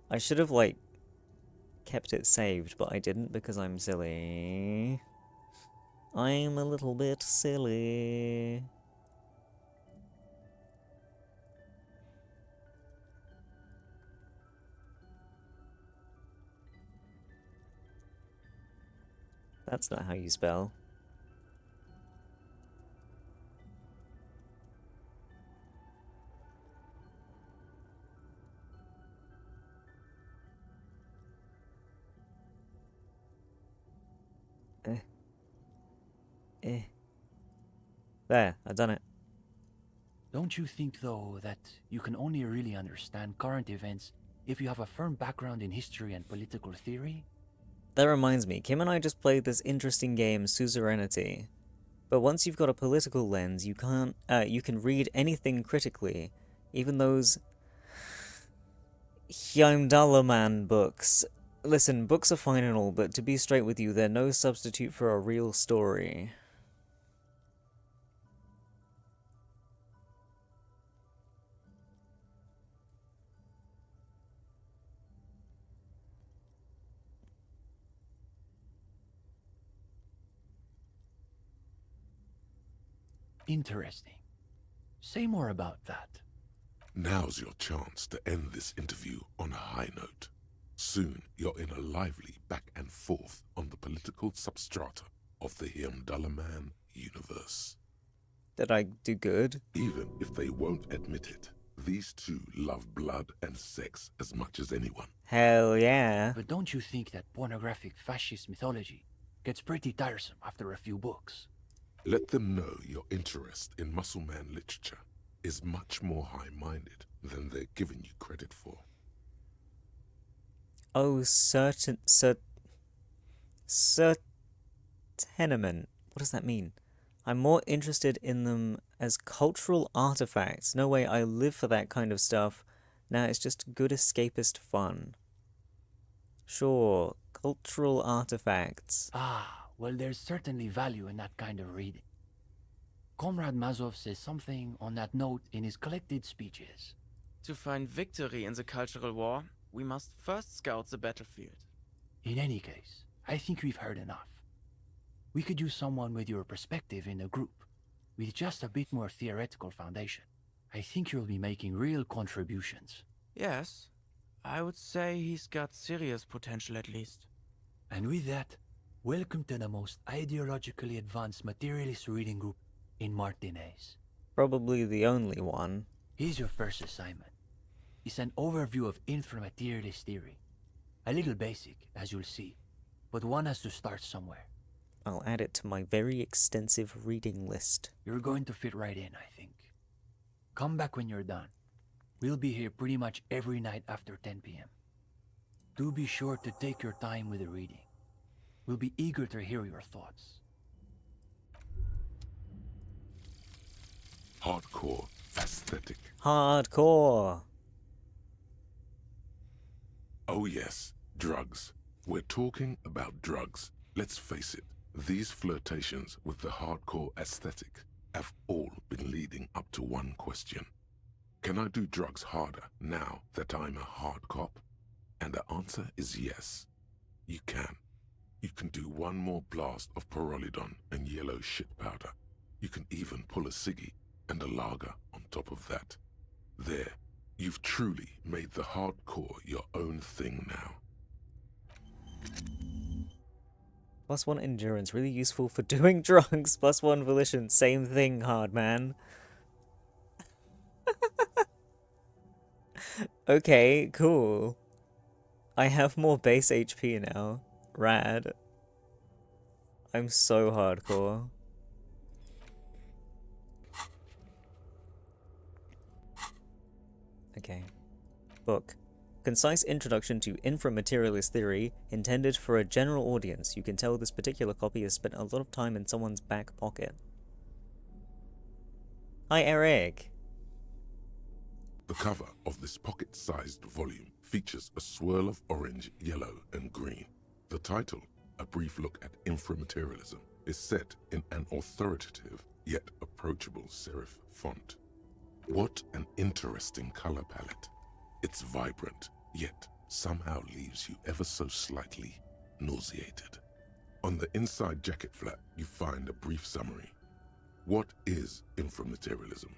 I should have, like, kept it saved, but I didn't because I'm silly. I'm a little bit silly. That's not how you spell. There, I've done it. Don't you think, though, that you can only really understand current events if you have a firm background in history and political theory? That reminds me, Kim and I just played this interesting game, Suzerainty. But once you've got a political lens, you can read anything critically, even those Hyamdalaman books. Listen, books are fine and all, but to be straight with you, they're no substitute for a real story. Interesting. Say more about that. Now's your chance to end this interview on a high note. Soon, you're in a lively back and forth on the political substrata of the Hyamdalaman universe. Did I do good? Even if they won't admit it, these two love blood and sex as much as anyone. Hell yeah. But don't you think that pornographic fascist mythology gets pretty tiresome after a few books? Let them know your interest in muscle man literature is much more high-minded than they're giving you credit for. Oh, tenement. What does that mean? I'm more interested in them as cultural artifacts. No way, I live for that kind of stuff. Now it's just good escapist fun. Sure, cultural artifacts. Ah, well, there's certainly value in that kind of reading. Comrade Mazov says something on that note in his collected speeches. To find victory in the cultural war, we must first scout the battlefield. In any case, I think we've heard enough. We could use someone with your perspective in the group, with just a bit more theoretical foundation. I think you'll be making real contributions. Yes, I would say he's got serious potential at least. And with that, welcome to the most ideologically advanced materialist reading group in Martinez. Probably the only one. Here's your first assignment. It's an overview of inframaterialist theory. A little basic, as you'll see, but one has to start somewhere. I'll add it to my very extensive reading list. You're going to fit right in, I think. Come back when you're done. We'll be here pretty much every night after 10 p.m. Do be sure to take your time with the reading. We'll be eager to hear your thoughts. Hardcore aesthetic. Hardcore. Oh yes, drugs. We're talking about drugs. Let's face it, these flirtations with the hardcore aesthetic have all been leading up to one question. Can I do drugs harder now that I'm a hard cop? And the answer is yes. You can. You can do one more blast of Pyrrolidon and yellow shit powder. You can even pull a ciggy and a lager on top of that. There, you've truly made the hardcore your own thing now. +1 endurance, really useful for doing drugs. +1 volition, same thing, hard man. Okay, cool. I have more base HP now. Rad. I'm so hardcore. Okay. Book. Concise introduction to inframaterialist theory intended for a general audience. You can tell this particular copy has spent a lot of time in someone's back pocket. Hi, Eric. The cover of this pocket-sized volume features a swirl of orange, yellow, and green. The title, A Brief Look at Inframaterialism, is set in an authoritative yet approachable serif font. What an interesting color palette. It's vibrant, yet somehow leaves you ever so slightly nauseated. On the inside jacket flap, you find a brief summary. What is inframaterialism?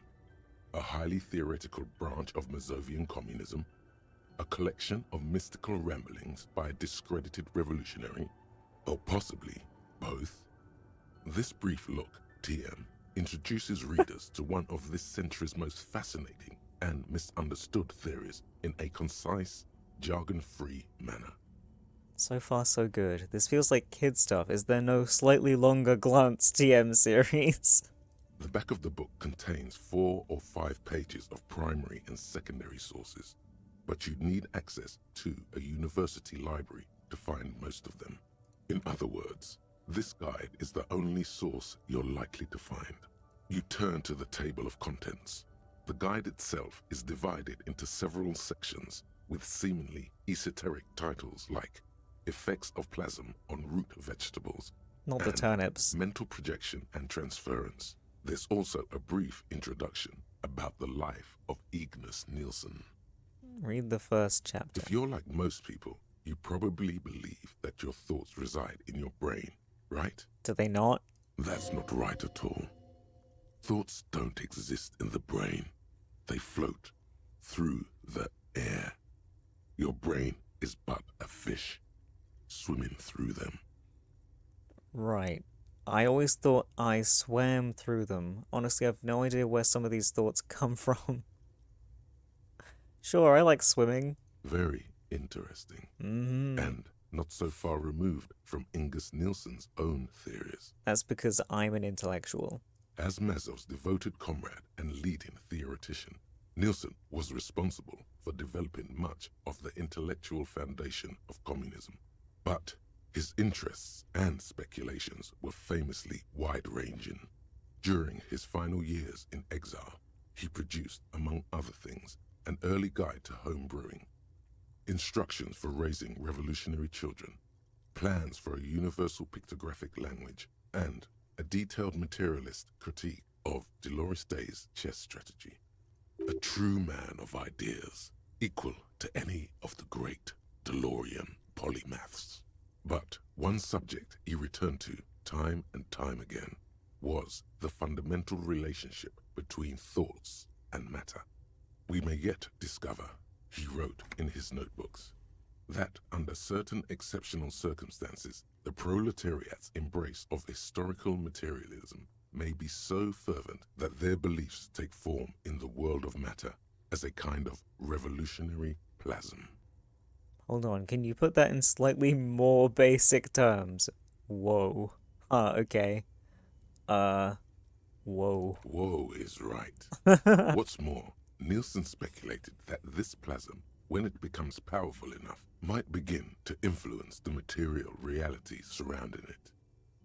A highly theoretical branch of Mazovian communism? A collection of mystical ramblings by a discredited revolutionary? Or possibly both? This brief look, TM, introduces readers to one of this century's most fascinating and misunderstood theories in a concise, jargon-free manner. So far, so good. This feels like kid stuff. Is there no slightly longer glance TM series? The back of the book contains 4 or 5 pages of primary and secondary sources, but you'd need access to a university library to find most of them. In other words, this guide is the only source you're likely to find. You turn to the table of contents. The guide itself is divided into several sections with seemingly esoteric titles like Effects of Plasm on Root Vegetables, Not the and turnips. Mental Projection and Transference. There's also a brief introduction about the life of Ignis Nielsen. Read the first chapter. If you're like most people, you probably believe that your thoughts reside in your brain, right? Do they not? That's not right at all. Thoughts don't exist in the brain. They float through the air. Your brain is but a fish swimming through them. Right. I always thought I swam through them. Honestly, I have no idea where some of these thoughts come from. Sure, I like swimming. Very interesting. Mm-hmm. And not so far removed from Ignis Nielsen's own theories. That's because I'm an intellectual. As Mazov's devoted comrade and leading theoretician, Nielsen was responsible for developing much of the intellectual foundation of communism. But his interests and speculations were famously wide-ranging. During his final years in exile, he produced, among other things, an early guide to home brewing, instructions for raising revolutionary children, plans for a universal pictographic language, and a detailed materialist critique of Dolores Day's chess strategy. A true man of ideas, equal to any of the great DeLorean polymaths. But one subject he returned to time and time again was the fundamental relationship between thoughts and matter. We may yet discover, he wrote in his notebooks, that under certain exceptional circumstances, the proletariat's embrace of historical materialism may be so fervent that their beliefs take form in the world of matter as a kind of revolutionary plasm. Hold on, can you put that in slightly more basic terms? Whoa. Okay. Whoa. Whoa is right. What's more, Nielsen speculated that this plasm, when it becomes powerful enough, might begin to influence the material reality surrounding it.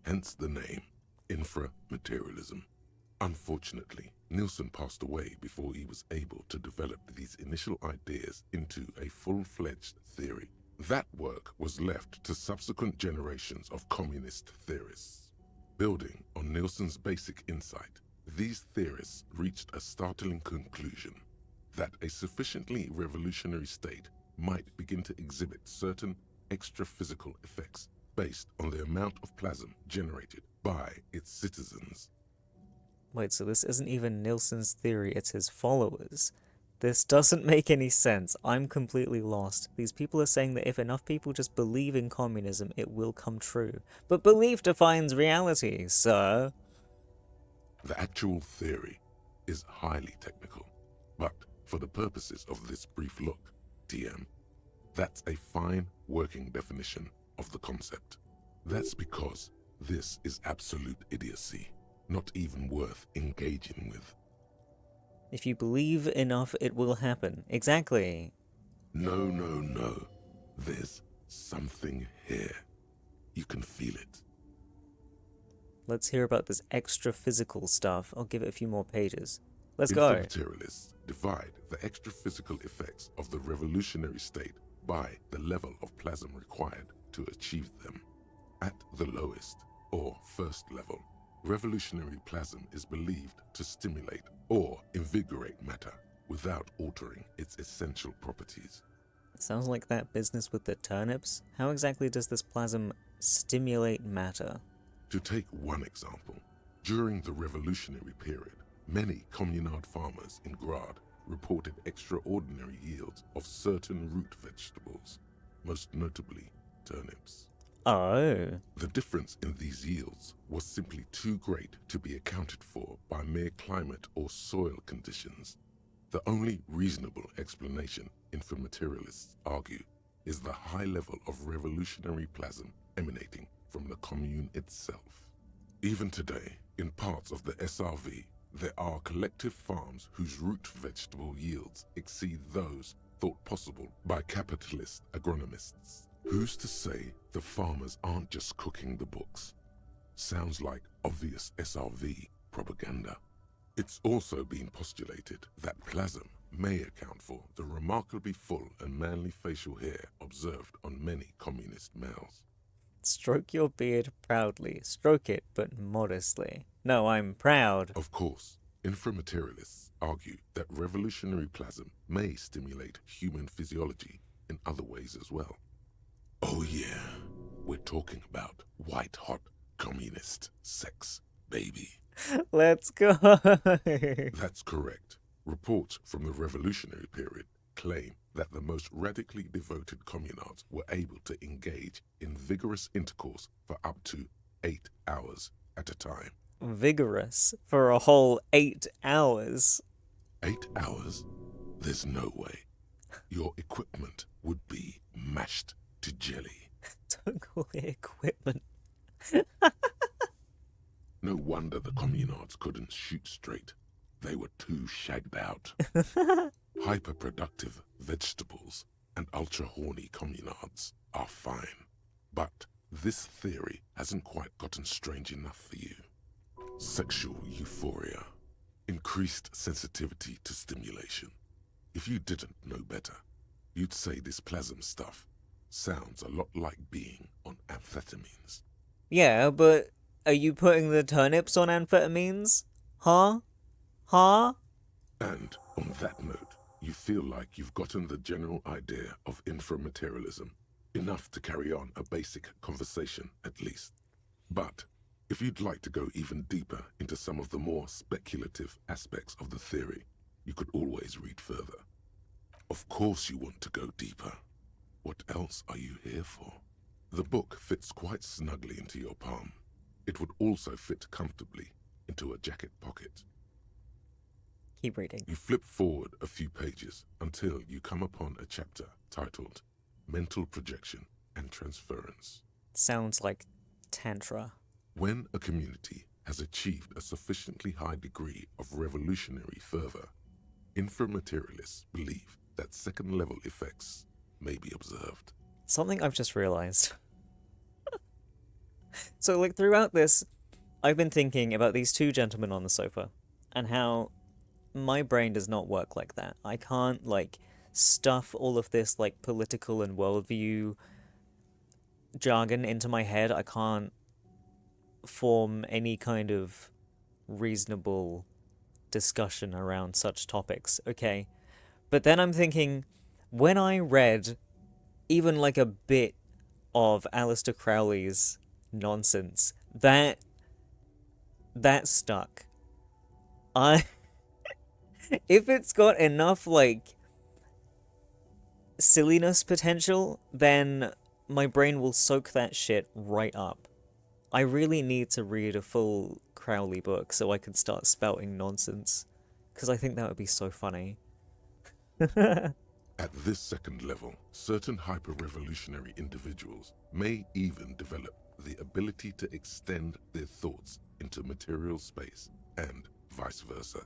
Hence the name, inframaterialism. Unfortunately, Nielsen passed away before he was able to develop these initial ideas into a full-fledged theory. That work was left to subsequent generations of communist theorists. Building on Nielsen's basic insight, these theorists reached a startling conclusion that a sufficiently revolutionary state might begin to exhibit certain extra-physical effects based on the amount of plasm generated by its citizens. Wait, so this isn't even Nielsen's theory, it's his followers. This doesn't make any sense. I'm completely lost. These people are saying that if enough people just believe in communism, it will come true. But belief defines reality, sir. The actual theory is highly technical, but For the purposes of this brief look, TM, that's a fine working definition of the concept. That's because this is absolute idiocy, not even worth engaging with. If you believe enough, it will happen. Exactly. No, no, no. There's something here. You can feel it. Let's hear about this extra physical stuff. I'll give it a few more pages. Let's go. Materialists divide the extra physical effects of the revolutionary state by the level of plasm required to achieve them. At the lowest, or first level, revolutionary plasm is believed to stimulate or invigorate matter without altering its essential properties. Sounds like that business with the turnips. How exactly does this plasm stimulate matter? To take one example, during the revolutionary period, many communard farmers in Grad reported extraordinary yields of certain root vegetables, most notably turnips. Oh. The difference in these yields was simply too great to be accounted for by mere climate or soil conditions. The only reasonable explanation, inframaterialists argue, is the high level of revolutionary plasm emanating from the commune itself. Even today, in parts of the SRV, there are collective farms whose root vegetable yields exceed those thought possible by capitalist agronomists. Who's to say the farmers aren't just cooking the books? Sounds like obvious SRV propaganda. It's also been postulated that plasm may account for the remarkably full and manly facial hair observed on many communist males. Stroke your beard proudly. Stroke it, but modestly. No, I'm proud. Of course, inframaterialists argue that revolutionary plasm may stimulate human physiology in other ways as well. Oh yeah, we're talking about white-hot communist sex, baby. Let's go. That's correct. Reports from the revolutionary period claim that the most radically devoted communards were able to engage in vigorous intercourse for up to 8 hours at a time. Vigorous for a whole 8 hours. 8 hours? There's no way. Your equipment would be mashed to jelly. Don't call it equipment. No wonder the communards couldn't shoot straight. They were too shagged out. Hyperproductive vegetables and ultra-horny communards are fine. But this theory hasn't quite gotten strange enough for you. Sexual euphoria. Increased sensitivity to stimulation. If you didn't know better, you'd say this plasm stuff sounds a lot like being on amphetamines. Yeah, but are you putting the turnips on amphetamines? Huh? Huh? And on that note, you feel like you've gotten the general idea of inframaterialism, enough to carry on a basic conversation at least. But if you'd like to go even deeper into some of the more speculative aspects of the theory, you could always read further. Of course you want to go deeper. What else are you here for? The book fits quite snugly into your palm. It would also fit comfortably into a jacket pocket. Keep reading. You flip forward a few pages until you come upon a chapter titled Mental Projection and Transference. Sounds like Tantra. When a community has achieved a sufficiently high degree of revolutionary fervor, inframaterialists believe that second-level effects may be observed. Something I've just realized. So, like, throughout this, I've been thinking about these two gentlemen on the sofa and how my brain does not work like that. I can't, like, stuff all of this, like, political and worldview jargon into my head. I can't form any kind of reasonable discussion around such topics, okay? But then I'm thinking, when I read even, like, a bit of Aleister Crowley's nonsense, that stuck. If it's got enough, like, silliness potential, then my brain will soak that shit right up. I really need to read a full Crowley book so I can start spouting nonsense, because I think that would be so funny. At this second level, certain hyper-revolutionary individuals may even develop the ability to extend their thoughts into material space, and vice versa.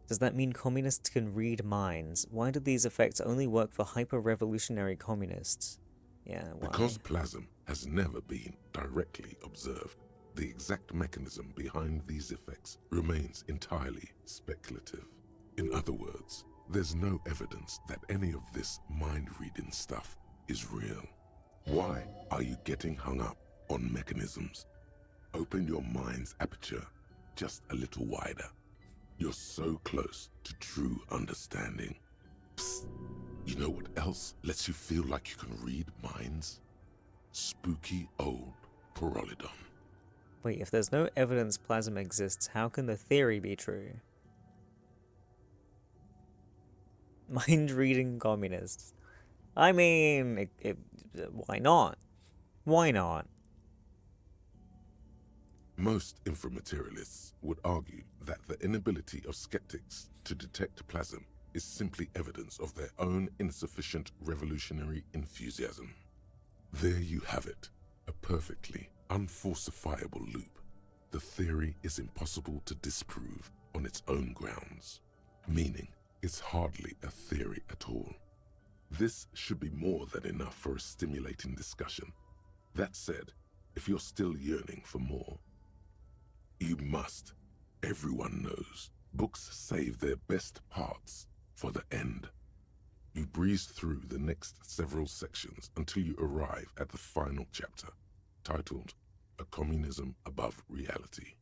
Does that mean communists can read minds? Why do these effects only work for hyper-revolutionary communists? Yeah, why? Because plasm has never been directly observed, the exact mechanism behind these effects remains entirely speculative. In other words, there's no evidence that any of this mind-reading stuff is real. Why are you getting hung up on mechanisms? Open your mind's aperture just a little wider. You're so close to true understanding. Psst. You know what else lets you feel like you can read minds? Spooky old Pyrrolidon. Wait, if there's no evidence plasm exists, how can the theory be true? Mind-reading communists. I mean, why not? Why not? Most inframaterialists would argue that the inability of skeptics to detect plasm is simply evidence of their own insufficient revolutionary enthusiasm. There you have it, a perfectly unfalsifiable loop. The theory is impossible to disprove on its own grounds, meaning it's hardly a theory at all. This should be more than enough for a stimulating discussion. That said, if you're still yearning for more, you must. Everyone knows books save their best parts for the end. You breeze through the next several sections until you arrive at the final chapter, titled A Communism Above Reality.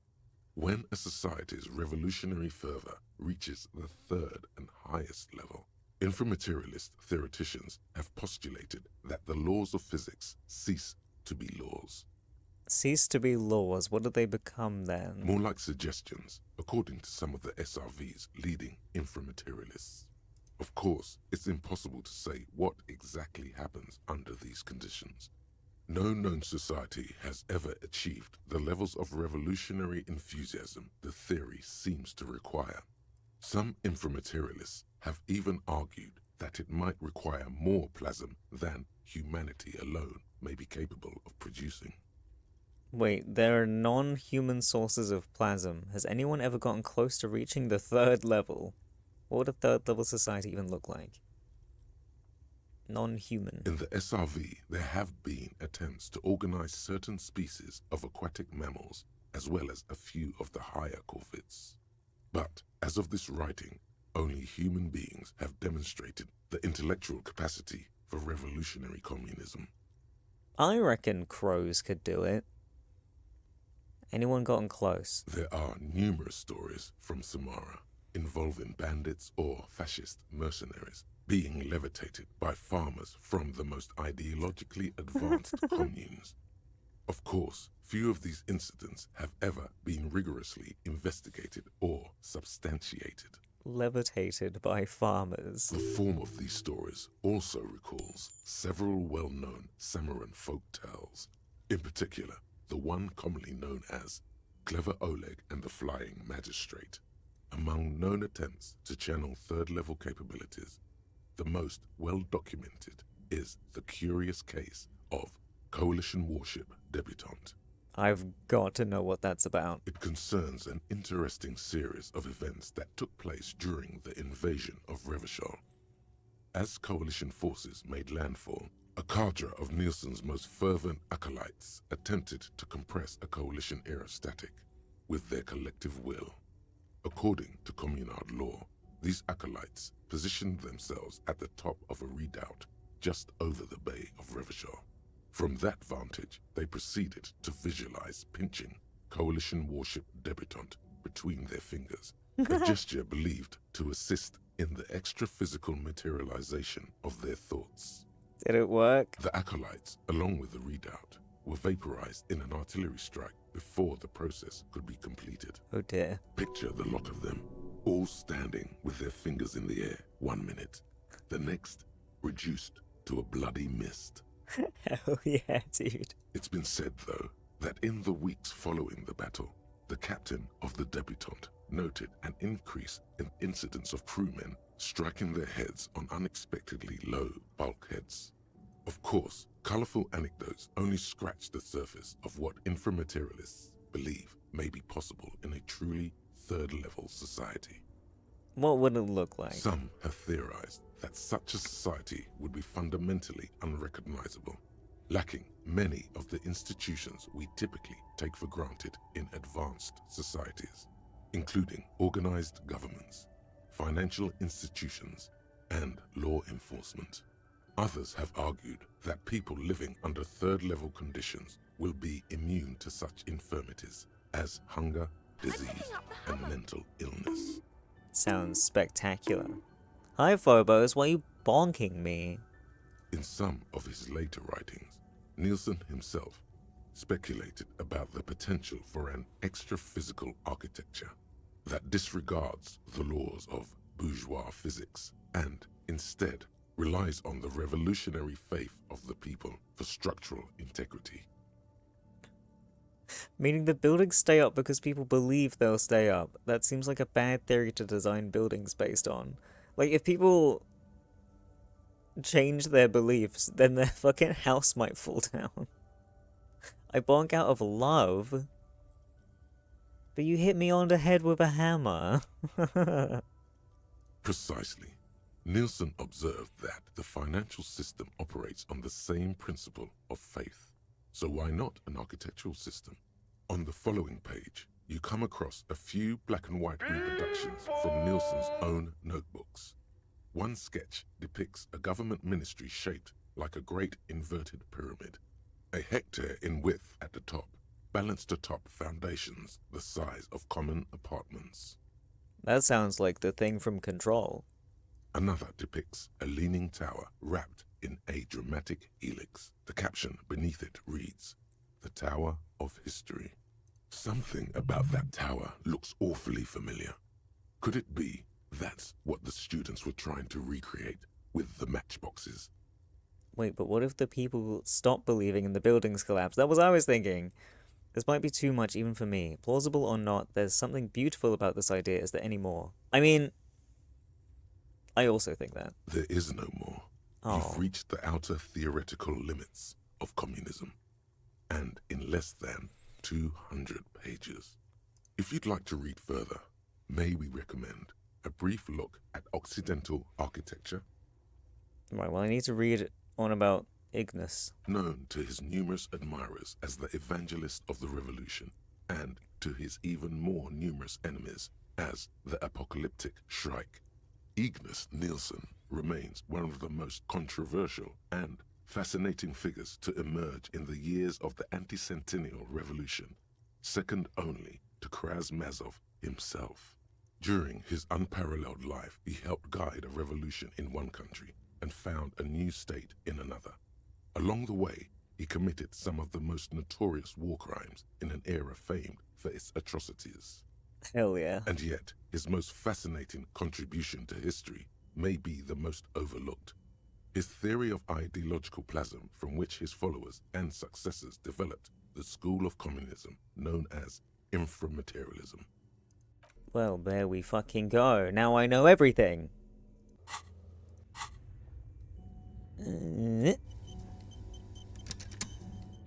When a society's revolutionary fervor reaches the third and highest level, inframaterialist theoreticians have postulated that the laws of physics cease to be laws. Cease to be laws, what do they become then? More like suggestions, according to some of the SRV's leading inframaterialists. Of course, it's impossible to say what exactly happens under these conditions. No known society has ever achieved the levels of revolutionary enthusiasm the theory seems to require. Some inframaterialists have even argued that it might require more plasm than humanity alone may be capable of producing. Wait, there are non-human sources of plasm. Has anyone ever gotten close to reaching the third level? What would a third level society even look like? Non-human. In the SRV, there have been attempts to organize certain species of aquatic mammals, as well as a few of the higher corvids. But, as of this writing, only human beings have demonstrated the intellectual capacity for revolutionary communism. I reckon crows could do it. Anyone gotten close? There are numerous stories from Samara involving bandits or fascist mercenaries being levitated by farmers from the most ideologically advanced communes. Of course, few of these incidents have ever been rigorously investigated or substantiated. Levitated by farmers. The form of these stories also recalls several well-known Samaran folk tales. In particular, the one commonly known as Clever Oleg and the Flying Magistrate. Among known attempts to channel third-level capabilities, the most well-documented is the curious case of Coalition warship Debutante. I've got to know what that's about. It concerns an interesting series of events that took place during the invasion of Revachol. As Coalition forces made landfall, a cadre of Nielsen's most fervent acolytes attempted to compress a Coalition aerostatic with their collective will. According to communard law, these acolytes positioned themselves at the top of a redoubt just over the bay of Revachol. From that vantage, they proceeded to visualize pinching Coalition warship Debutante between their fingers, a gesture believed to assist in the extra-physical materialization of their thoughts. Did it work? The acolytes, along with the redoubt, were vaporized in an artillery strike before the process could be completed. Oh dear. Picture the lot of them, all standing with their fingers in the air 1 minute, the next reduced to a bloody mist. Hell yeah, dude. It's been said, though, that in the weeks following the battle, the captain of the Debutante noted an increase in incidents of crewmen striking their heads on unexpectedly low bulkheads. Of course, colorful anecdotes only scratch the surface of what inframaterialists believe may be possible in a truly third-level society. What would it look like? Some have theorized that such a society would be fundamentally unrecognizable, lacking many of the institutions we typically take for granted in advanced societies, including organized governments, financial institutions, and law enforcement. Others have argued that people living under third-level conditions will be immune to such infirmities as hunger, disease, and mental illness. Sounds spectacular. Hi, Phobos, why are you bonking me? In some of his later writings, Nielsen himself speculated about the potential for an extra-physical architecture that disregards the laws of bourgeois physics and instead relies on the revolutionary faith of the people for structural integrity. Meaning the buildings stay up because people believe they'll stay up. That seems like a bad theory to design buildings based on. Like, if people change their beliefs, then their fucking house might fall down. I bonk out of love. But you hit me on the head with a hammer. Precisely. Nielsen observed that the financial system operates on the same principle of faith. So why not an architectural system? On the following page, you come across a few black and white reproductions from Nielsen's own notebooks. One sketch depicts a government ministry shaped like a great inverted pyramid. A hectare in width at the top, balanced atop foundations the size of common apartments. That sounds like the thing from Control. Another depicts a leaning tower wrapped in a dramatic helix. The caption beneath it reads, "The Tower of History." Something about that tower looks awfully familiar. Could it be that's what the students were trying to recreate with the matchboxes? Wait, but what if the people stop believing and the buildings collapse? That was what I was thinking. This might be too much even for me. Plausible or not, there's something beautiful about this idea. Is there any more? I mean, I also think that. There is no more. Oh. You've reached the outer theoretical limits of communism, and in less than 200 pages. If you'd like to read further, may we recommend a brief look at Occidental architecture? Right, well, I need to read on about Ignis. Known to his numerous admirers as the evangelist of the revolution, and to his even more numerous enemies as the apocalyptic Shrike, Ignis Nielsen remains one of the most controversial and fascinating figures to emerge in the years of the anti-centennial revolution, second only to Karamazov himself. During his unparalleled life, he helped guide a revolution in one country and found a new state in another. Along the way, he committed some of the most notorious war crimes in an era famed for its atrocities. Hell yeah. And yet, his most fascinating contribution to history may be the most overlooked. His theory of ideological plasm, from which his followers and successors developed the school of communism known as inframaterialism. Well, there we fucking go. Now I know everything.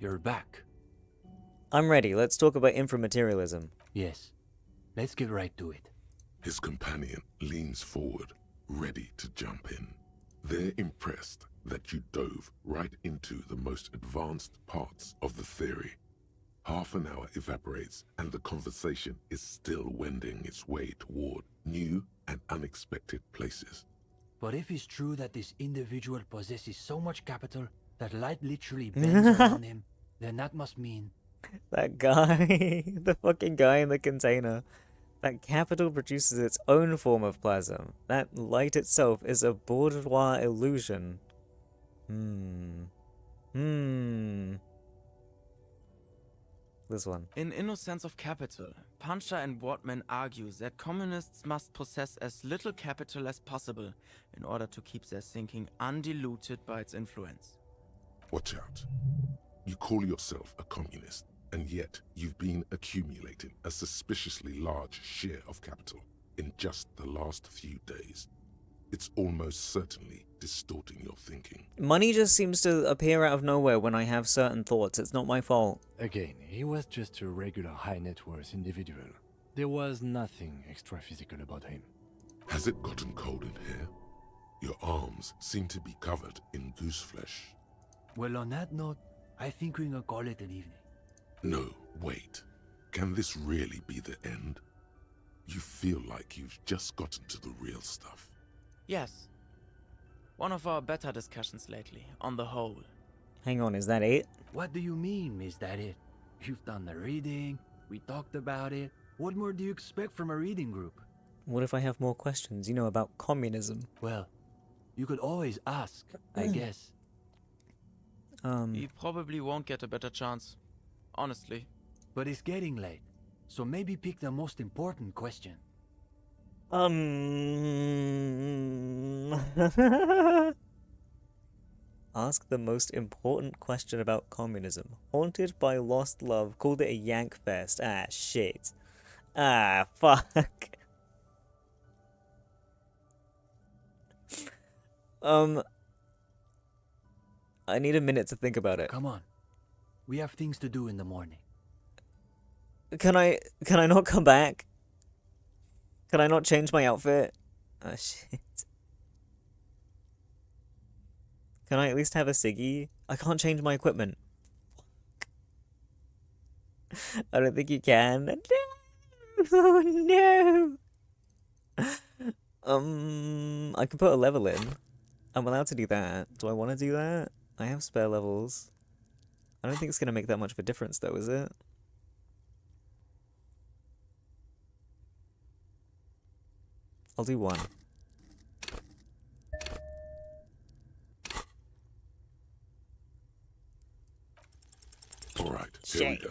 You're back. I'm ready. Let's talk about inframaterialism. Yes. Let's get right to it. His companion leans forward, ready to jump in. They're impressed that you dove right into the most advanced parts of the theory. Half an hour evaporates and the conversation is still wending its way toward new and unexpected places. But if it's true that this individual possesses so much capital that light literally bends around him, then that must mean... That guy, the fucking guy in the container. That capital produces its own form of plasm. That light itself is a bourgeois illusion. This one. In Innocence of Capital, Puncher and Wortman argues that communists must possess as little capital as possible in order to keep their thinking undiluted by its influence. Watch out. You call yourself a communist, And yet, you've been accumulating a suspiciously large share of capital in just the last few days. It's almost certainly distorting your thinking. Money just seems to appear out of nowhere when I have certain thoughts. It's not my fault. Again, he was just a regular high net worth individual. There was nothing extra physical about him. Has it gotten cold in here? Your arms seem to be covered in goose flesh. Well, on that note, I think we can call it an evening. No, wait. Can this really be the end? You feel like you've just gotten to the real stuff. Yes. One of our better discussions lately, on the whole. Hang on, is that it? What do you mean, is that it? You've done the reading, we talked about it. What more do you expect from a reading group? What if I have more questions, about communism? Well, you could always ask, I guess. We probably won't get a better chance. Honestly. But it's getting late, so maybe pick the most important question. Ask the most important question about communism. Haunted by lost love, called it a yank fest. Ah, shit. Ah, fuck. I need a minute to think about it. Come on. We have things to do in the morning. Can I not come back? Can I not change my outfit? Ah, shit. Can I at least have a ciggy? I can't change my equipment. I don't think you can. No! Oh, no! I can put a level in. I'm allowed to do that. Do I want to do that? I have spare levels. I don't think it's going to make that much of a difference, though, is it? I'll do one. All right, here we go.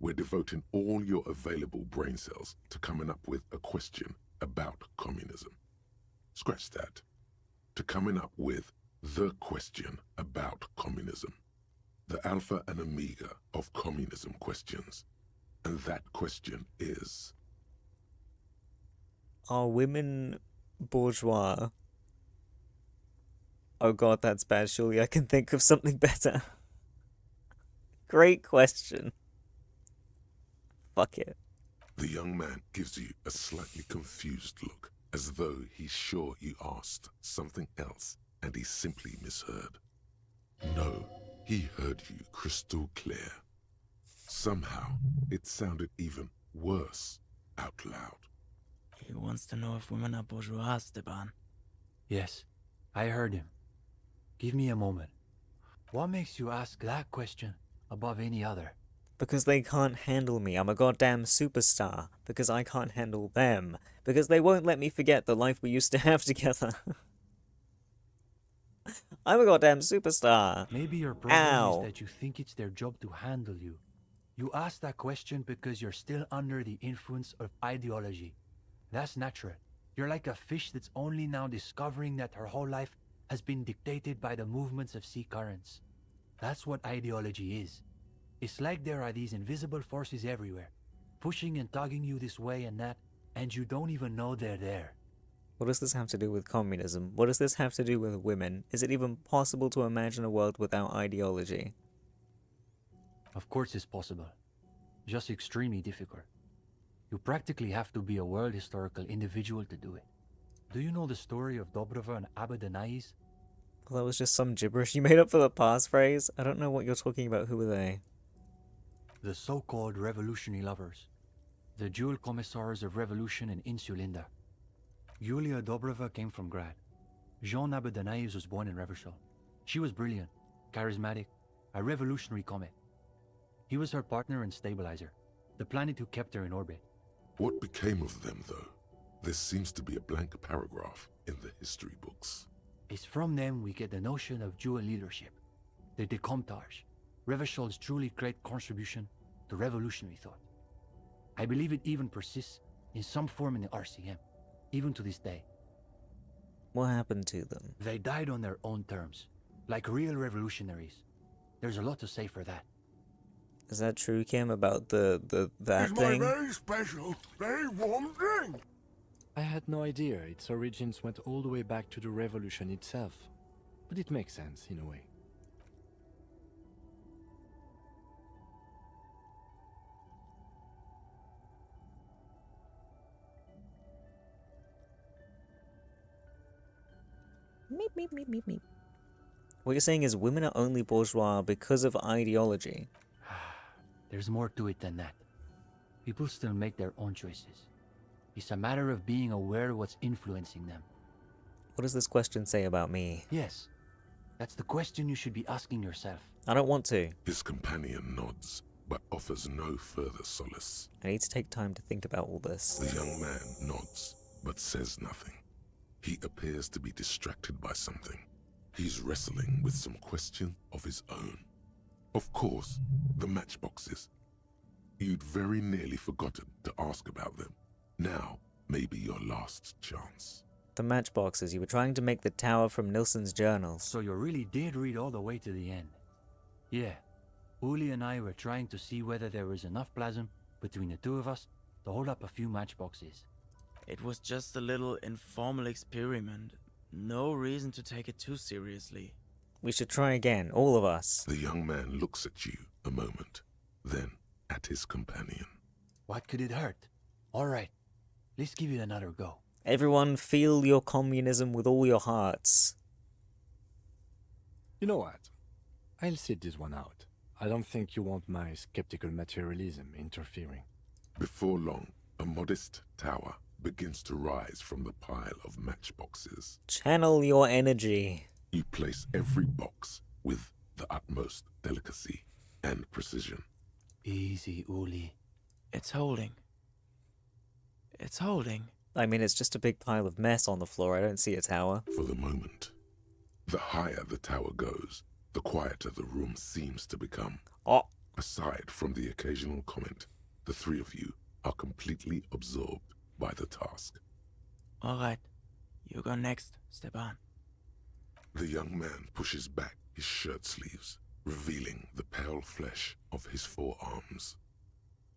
We're devoting all your available brain cells to coming up with a question about communism. Scratch that. To coming up with the question about communism. The alpha and omega of communism questions. And that question is... Are women bourgeois? Oh god, that's bad. Surely I can think of something better. Great question. Fuck it. The young man gives you a slightly confused look, as though he's sure you asked something else and he simply misheard. No, he heard you crystal clear. Somehow, it sounded even worse out loud. He wants to know if women are bourgeois, Esteban. Yes, I heard him. Give me a moment. What makes you ask that question above any other? Because they can't handle me. I'm a goddamn superstar. Because I can't handle them. Because they won't let me forget the life we used to have together. I'm a goddamn superstar. Maybe your problem Ow. is that you think it's their job to handle you. You ask that question because you're still under the influence of ideology. That's natural. You're like a fish that's only now discovering that her whole life has been dictated by the movements of sea currents. That's what ideology is. It's like there are these invisible forces everywhere, pushing and tugging you this way and that, and you don't even know they're there. What does this have to do with communism? What does this have to do with women? Is it even possible to imagine a world without ideology? Of course it's possible. Just extremely difficult. You practically have to be a world historical individual to do it. Do you know the story of Dobrova and Abadanais? Well, that was just some gibberish you made up for the passphrase. I don't know what you're talking about. Who are they? The so-called revolutionary lovers. The dual commissars of revolution in Insulinda. Yulia Dobrova came from Grad. Jean Abadanais was born in Revachol. She was brilliant, charismatic, a revolutionary comet. He was her partner and stabilizer, the planet who kept her in orbit. What became of them, though? There seems to be a blank paragraph in the history books. It's from them we get the notion of dual leadership, the Decomtage, Revachol's truly great contribution to revolutionary thought. I believe it even persists in some form in the RCM, even to this day. What happened to them? They died on their own terms, like real revolutionaries. There's a lot to say for that. Is that true, Kim, about that It's my thing? very special, very warm drink. I had no idea its origins went all the way back to the revolution itself. But it makes sense in a way. Meep, meep, meep, meep, meep. What you're saying is women are only bourgeois because of ideology. There's more to it than that. People still make their own choices. It's a matter of being aware of what's influencing them. What does this question say about me? Yes, that's the question you should be asking yourself. I don't want to. His companion nods, but offers no further solace. I need to take time to think about all this. The young man nods, but says nothing. He appears to be distracted by something. He's wrestling with some question of his own. Of course, the matchboxes. You'd very nearly forgotten to ask about them. Now may be your last chance. The matchboxes. You were trying to make the tower from Nilsson's journals. So you really did read all the way to the end. Yeah, Uli and I were trying to see whether there was enough plasm between the two of us to hold up a few matchboxes. It was just a little informal experiment. No reason to take it too seriously. We should try again, all of us. The young man looks at you a moment, then at his companion. What could it hurt? Alright, let's give it another go. Everyone feel your communism with all your hearts. You know what? I'll sit this one out. I don't think you want my skeptical materialism interfering. Before long, a modest tower begins to rise from the pile of matchboxes. Channel your energy. You place every box with the utmost delicacy and precision. Easy, Uli. It's holding. It's holding. I mean, it's just a big pile of mess on the floor. I don't see a tower. For the moment, the higher the tower goes, the quieter the room seems to become. Oh, Aside from the occasional comment, the three of you are completely absorbed by the task. Alright, you go next, Stepan. The young man pushes back his shirt sleeves, revealing the pale flesh of his forearms.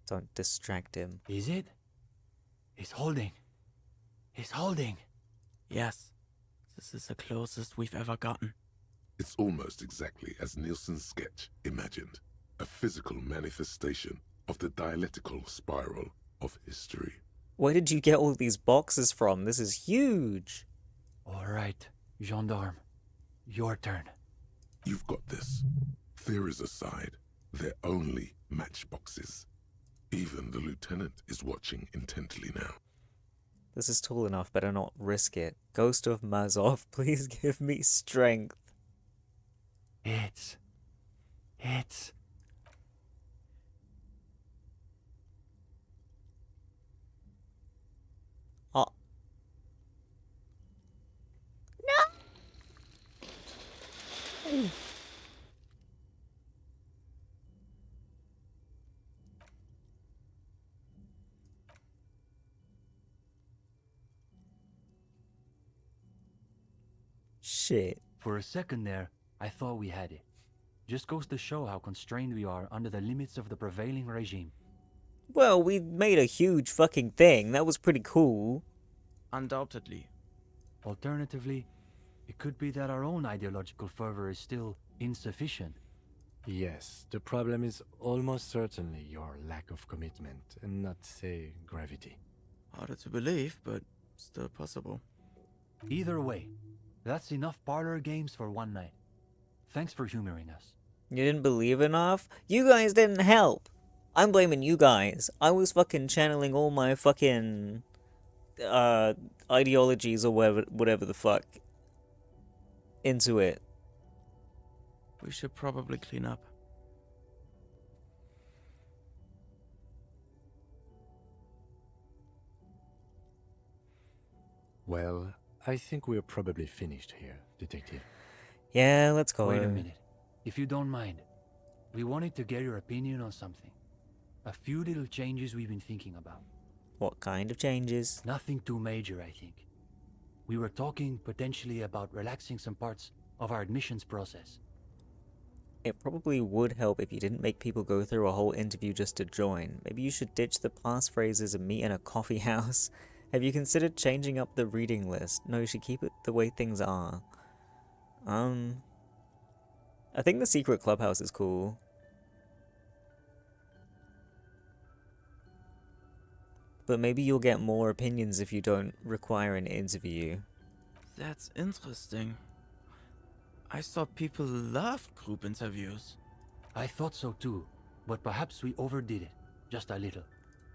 don't distract him. Is it? It's holding. It's holding. Yes, this is the closest we've ever gotten. It's almost exactly as Nilsson's sketch imagined, a physical manifestation of the dialectical spiral of history. Where did you get all these boxes from? This is huge. Alright, gendarme. Your turn. You've got this. Theories aside, they're only matchboxes. Even the lieutenant is watching intently now. This is tall enough, better not risk it. Ghost of Mazov, please give me strength. It's... Oh. No! Shit. For a second there, I thought we had it. Just goes to show how constrained we are under the limits of the prevailing regime. Well, we made a huge fucking thing. That was pretty cool. Undoubtedly. Alternatively, it could be that our own ideological fervor is still insufficient. Yes, the problem is almost certainly your lack of commitment, and not, say, gravity. Harder to believe, but still possible. Either way, that's enough parlor games for one night. Thanks for humoring us. You didn't believe enough? You guys didn't help. I'm blaming you guys. I was fucking channeling all my fucking ideologies or whatever the fuck into it. We should probably clean up. Well, I think we're probably finished here, Detective. Yeah, let's go. Wait a minute. If you don't mind, we wanted to get your opinion on something. A few little changes we've been thinking about. What kind of changes? Nothing too major, I think. We were talking potentially about relaxing some parts of our admissions process. It probably would help if you didn't make people go through a whole interview just to join. Maybe you should ditch the passphrases and meet in a coffee house. Have you considered changing up the reading list? No, you should keep it the way things are. I think the secret clubhouse is cool. But maybe you'll get more opinions if you don't require an interview. That's interesting. I saw people loved group interviews. I thought so too, but perhaps we overdid it, just a little.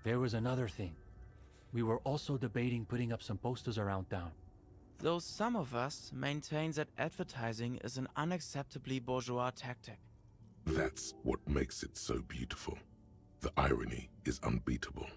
There was another thing. We were also debating putting up some posters around town. Though some of us maintain that advertising is an unacceptably bourgeois tactic. That's what makes it so beautiful. The irony is unbeatable.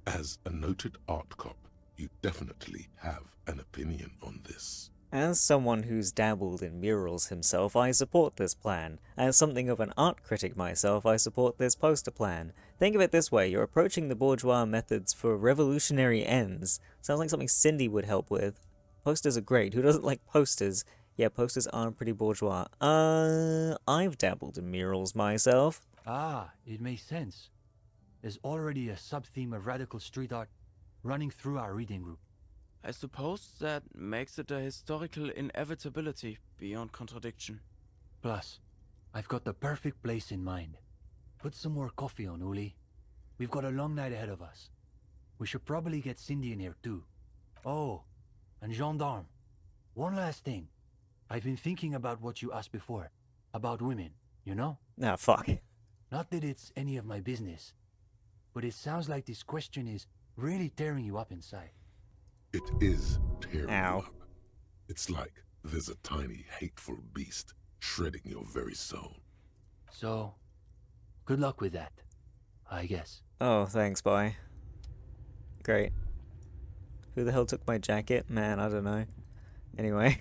As a noted art cop, you definitely have an opinion on this. As someone who's dabbled in murals himself, I support this plan. As something of an art critic myself, I support this poster plan. Think of it this way, you're approaching the bourgeois methods for revolutionary ends. Sounds like something Cindy would help with. Posters are great. Who doesn't like posters? Yeah, posters are pretty bourgeois. I've dabbled in murals myself. Ah, it makes sense. There's already a sub-theme of radical street art running through our reading group. I suppose that makes it a historical inevitability beyond contradiction. Plus, I've got the perfect place in mind. Put some more coffee on, Uli. We've got a long night ahead of us. We should probably get Cindy in here too. Oh, and Gendarme. One last thing. I've been thinking about what you asked before. About women, you know? Ah, fuck. Not that it's any of my business. But it sounds like this question is really tearing you up inside. It is tearing Ow. you up. It's like there's a tiny, hateful beast shredding your very soul. So, good luck with that, I guess. Oh, thanks, bye. Great. Who the hell took my jacket? Man, I don't know. Anyway.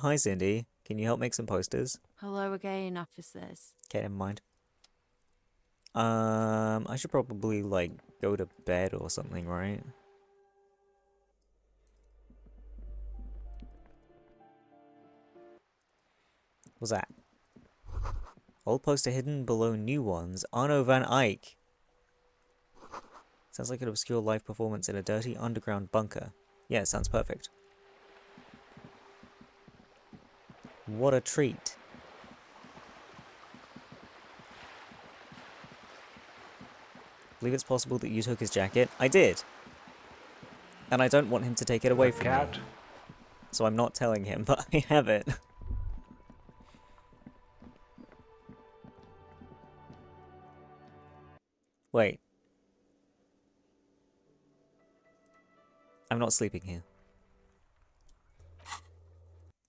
Hi, Cindy. Can you help make some posters? Hello again, officers. Okay, never mind. I should probably, like, go to bed or something, right? What's that? Old poster hidden below new ones. Arno van Eyck. Sounds like an obscure live performance in a dirty underground bunker. Yeah, it sounds perfect. What a treat. Believe it's possible that you took his jacket? I did. And I don't want him to take it away from me. So I'm not telling him, but I have it. Wait. I'm not sleeping here.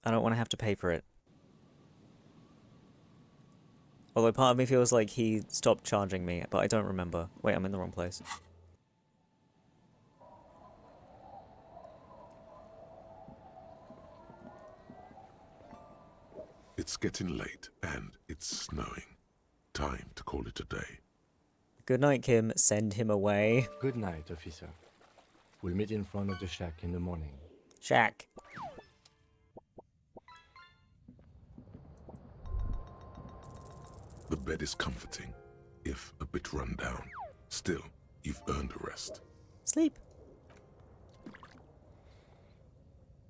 I don't want to have to pay for it. Although part of me feels like he stopped charging me, but I don't remember. Wait, I'm in the wrong place. It's getting late and it's snowing. Time to call it a day. Good night, Kim. Send him away. Good night, officer. We'll meet in front of the shack in the morning. Shack. The bed is comforting, if a bit run down. Still, you've earned a rest. Sleep.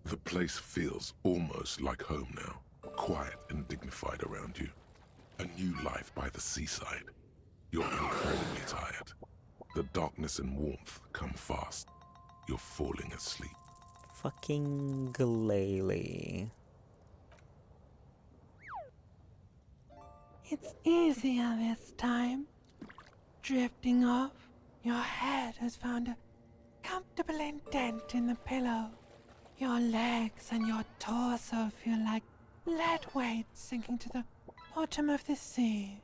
The place feels almost like home now. Quiet and dignified around you. A new life by the seaside. You're incredibly tired. The darkness and warmth come fast. You're falling asleep. Fucking glalie. It's easier this time. Drifting off, your head has found a comfortable indent in the pillow. Your legs and your torso feel like lead weights sinking to the bottom of the sea.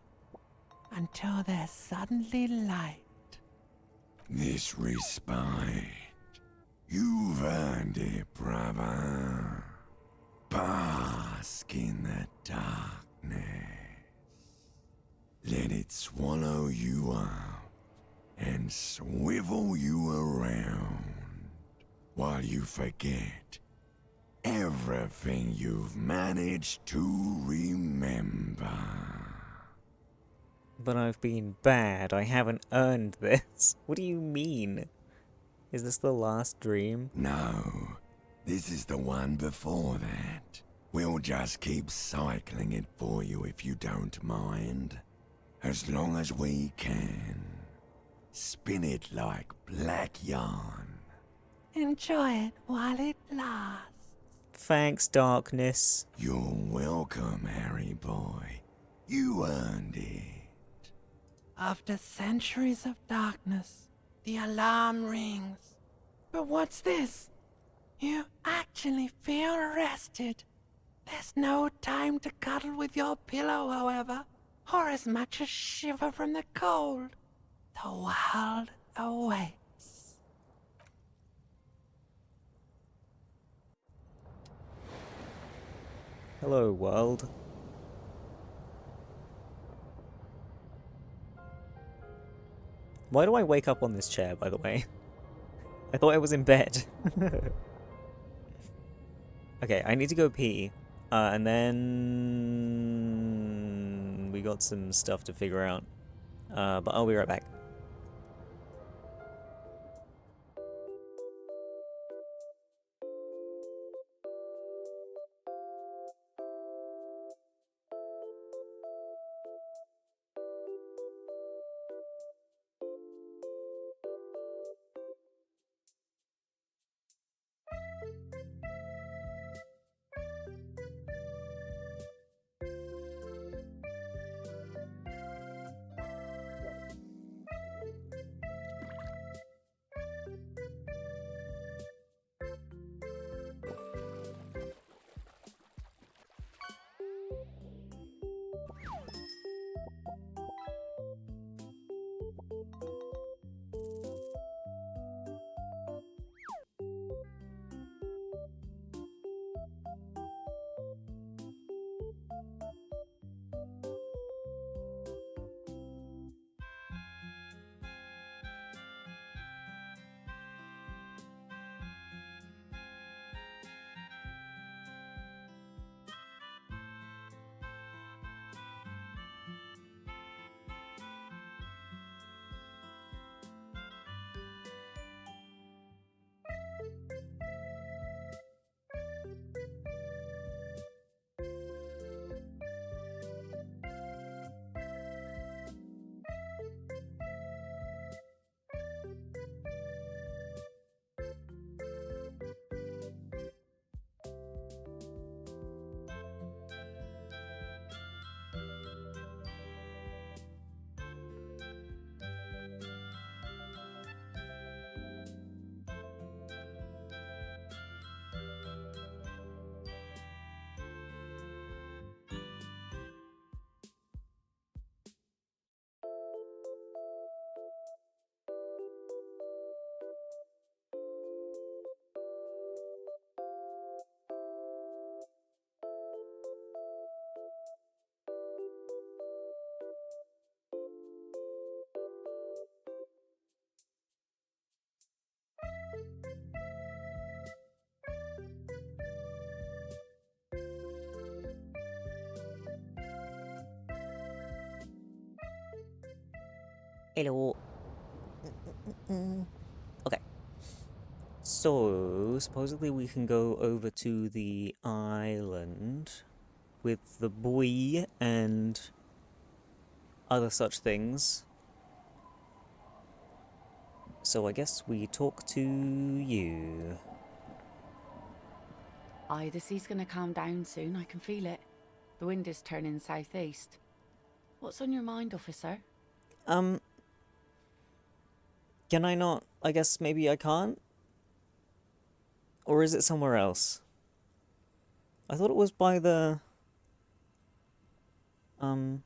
Until there's suddenly light. This respite. You've earned it, brother. Bask in the darkness. Let it swallow you up and swivel you around. while you forget everything you've managed to remember. But I've been bad. I haven't earned this. What do you mean? Is this the last dream? No, this is the one before that. We'll just keep cycling it for you if you don't mind. As long as we can. Spin it like black yarn. Enjoy it while it lasts. Thanks, darkness. You're welcome, Harry boy. You earned it. After centuries of darkness, the alarm rings. But what's this? You actually feel rested. There's no time to cuddle with your pillow, however, or as much as shiver from the cold. The world awaits. Hello, world. Why do I wake up on this chair, by the way? I thought I was in bed. Okay, I need to go pee. And then we got some stuff to figure out. But I'll be right back. Hello. Okay. So, supposedly we can go over to the island with the boy and other such things. So I guess we talk to you. Aye, the sea's gonna calm down soon, I can feel it. The wind is turning southeast. What's on your mind, officer? Can I not? I guess maybe I can't? Or is it somewhere else? I thought it was by the... the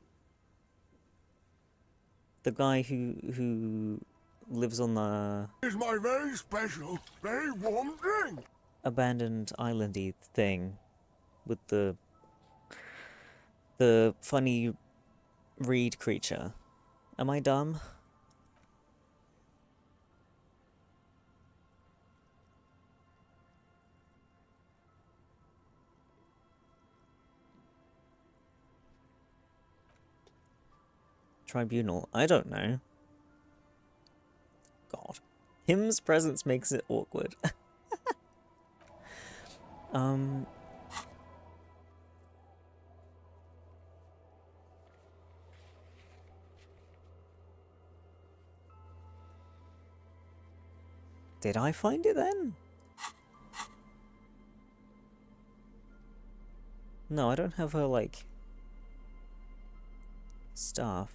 guy who lives on the... It's my very special, very warm drink. abandoned islandy thing. With the funny reed creature. Am I dumb? Tribunal. I don't know. God. Him's presence makes it awkward. Did I find it then? No, I don't have her, like, stuff.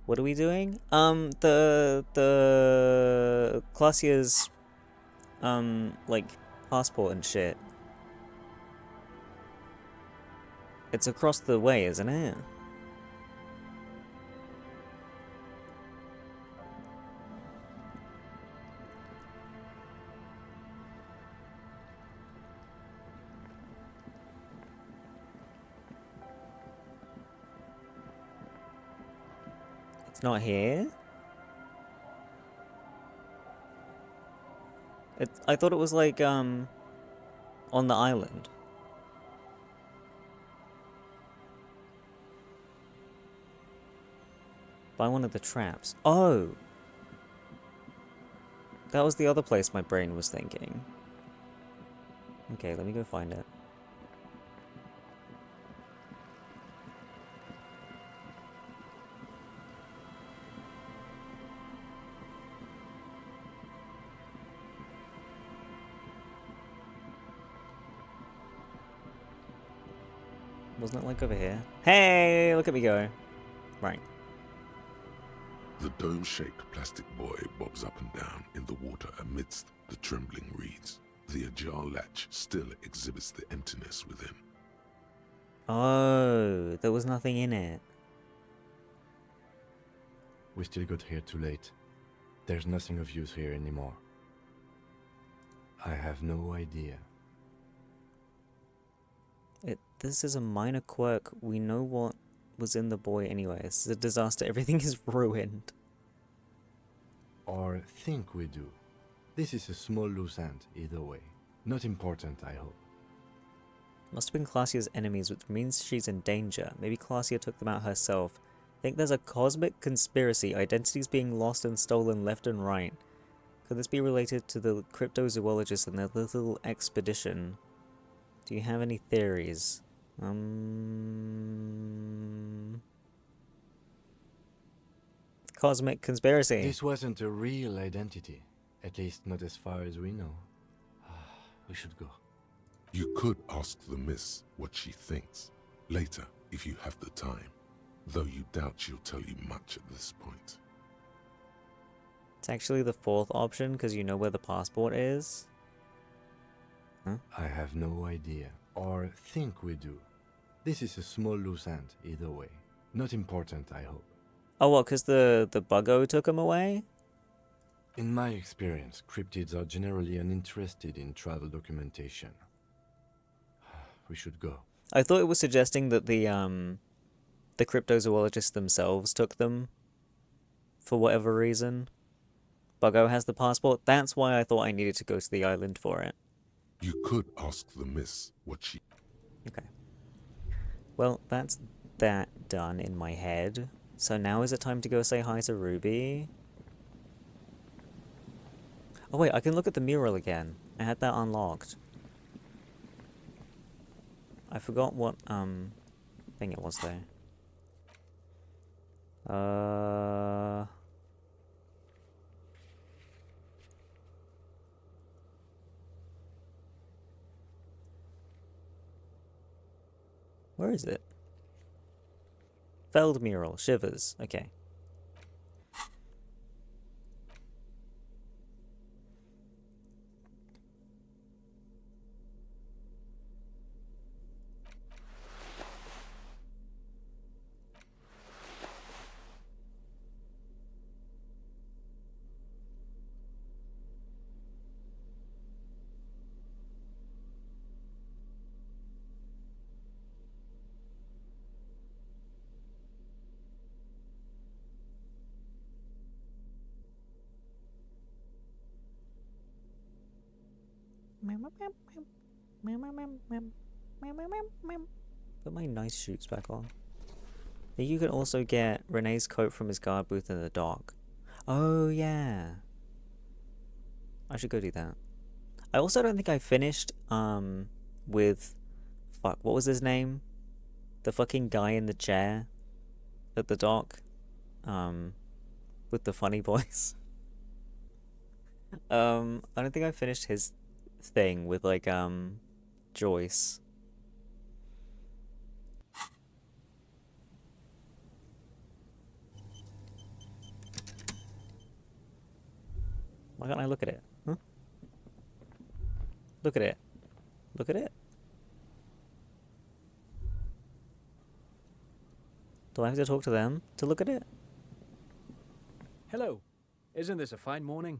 What are we doing? The Classia's, like, passport and shit. It's across the way, isn't it? It's not here? I thought it was like, on the island. By one of the traps. Oh! That was the other place my brain was thinking. Okay, let me go find it. Wasn't it like over here? Hey, look at me go. Right. The dome-shaped plastic boy bobs up and down in the water amidst the trembling reeds. The ajar latch still exhibits the emptiness within. Oh, there was nothing in it. We still got here too late. There's nothing of use here anymore. I have no idea. This is a minor quirk. We know what was in the boy anyway. This is a disaster. Everything is ruined. Or think we do. This is a small loose end, either way. Not important, I hope. Must have been Classia's enemies, which means she's in danger. Maybe Classia took them out herself. Think there's a cosmic conspiracy, identities being lost and stolen left and right. Could this be related to the cryptozoologists and their little expedition? Do you have any theories? Cosmic conspiracy. This wasn't a real identity. At least not as far as we know. We should go. You could ask the miss what she thinks. Later, if you have the time. Though you doubt she'll tell you much at this point. It's actually the fourth option, because you know where the passport is. Huh? I have no idea. Or think we do. This is a small loose end, either way. Not important, I hope. Oh, what, because the buggo took him away? In my experience, cryptids are generally uninterested in travel documentation. We should go. I thought it was suggesting that the cryptozoologists themselves took them for whatever reason. Buggo has the passport. That's why I thought I needed to go to the island for it. You could ask the miss what she... Okay. Well, that's that done in my head. So now is it time to go say hi to Ruby? Oh wait, I can look at the mural again. I had that unlocked. I forgot what, thing it was there. Where is it? Feld mural, shivers. Okay. Put my nice shoots back on. You can also get Renee's coat from his guard booth in the dock. Oh, yeah. I should go do that. I also don't think I finished, with... Fuck, what was his name? The fucking guy in the chair at the dock. With the funny voice. I don't think I finished his thing with, like, Joyce. Why can't I look at it? Huh? Look at it. Look at it. Do I have to talk to them to look at it? Hello. Isn't this a fine morning?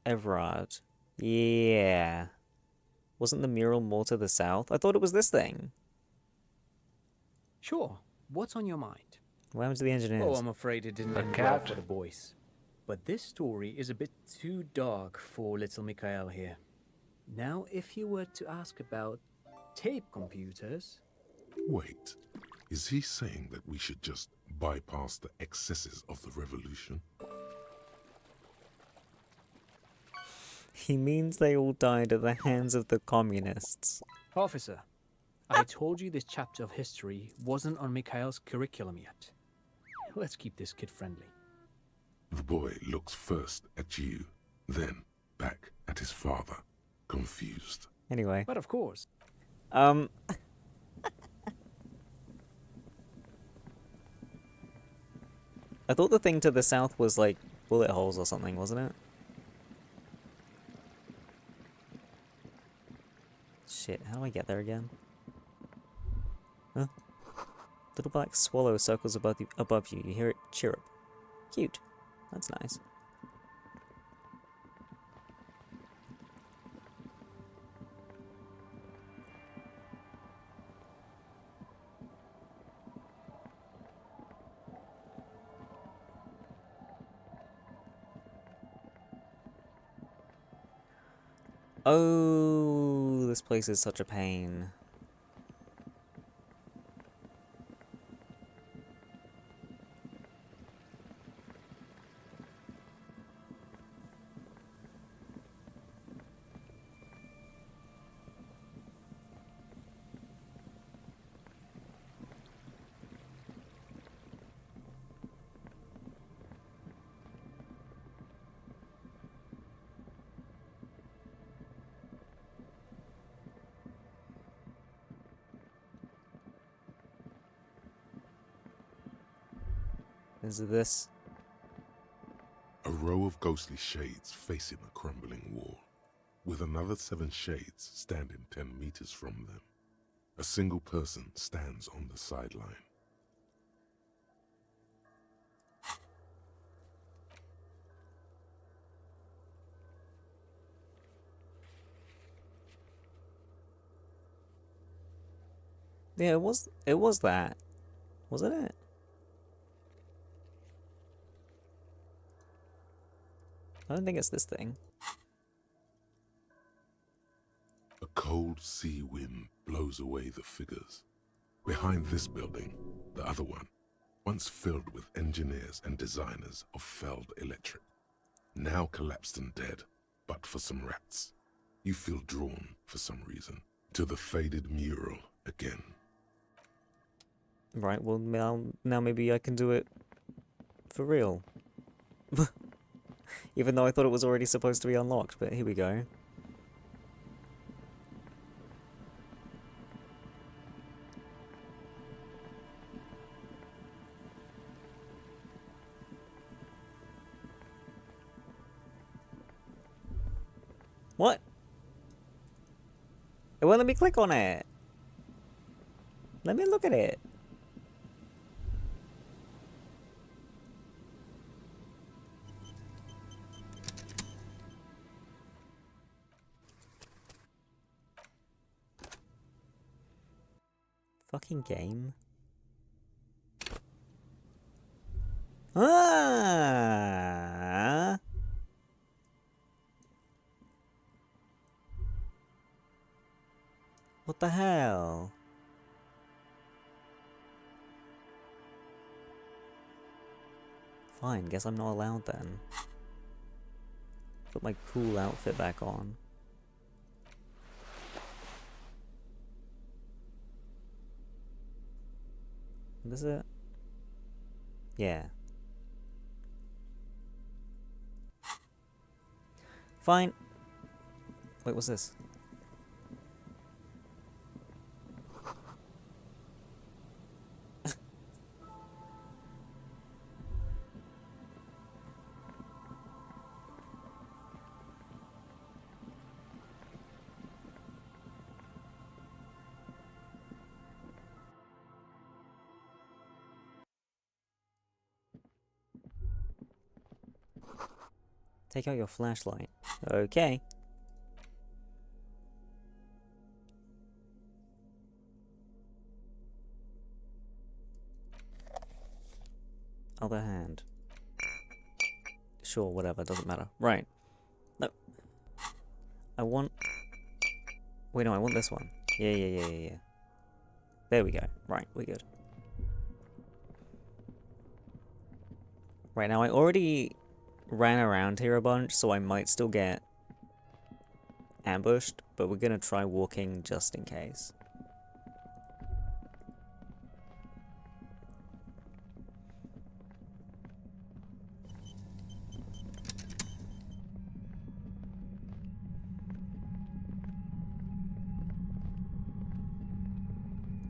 Everard. Yeah. Wasn't the mural more to the south? I thought it was this thing. Sure. What's on your mind? What happened to the engineers? Oh, I'm afraid it didn't end well for the boys. But this story is a bit too dark for little Mikhail here. Now, if you were to ask about tape computers... Wait, is he saying that we should just bypass the excesses of the revolution? He means they all died at the hands of the communists. Officer, I told you this chapter of history wasn't on Mikhail's curriculum yet. Let's keep this kid friendly. The boy looks first at you, then back at his father, confused. Anyway. But of course. I thought the thing to the south was like bullet holes or something, wasn't it? Shit, how do I get there again? Huh? Little black swallow circles above you. You hear it chirrup. Cute. That's nice. Oh, this place is such a pain. Is it this? A row of ghostly shades facing a crumbling wall, with another 7 shades standing 10 meters from them. A single person stands on the sideline. Yeah, it was that. Wasn't it? I don't think it's this thing. A cold sea wind blows away the figures. Behind this building, the other one, once filled with engineers and designers of Feld Electric, now collapsed and dead, but for some rats. You feel drawn, for some reason, to the faded mural again. Right, well now maybe I can do it for real. Even though I thought it was already supposed to be unlocked, but here we go. What? It won't let me click on it. Let me look at it. Fucking game. Ah! What the hell? Fine, guess I'm not allowed then. Put my cool outfit back on. What is it? Yeah. Fine. Wait, what's this? Take out your flashlight. Okay. Other hand. Sure, whatever, doesn't matter. Right. No. I want... Wait, no, I want this one. Yeah. There we go. Right, we're good. Right, now I already ran around here a bunch, so I might still get ambushed, but we're gonna try walking just in case.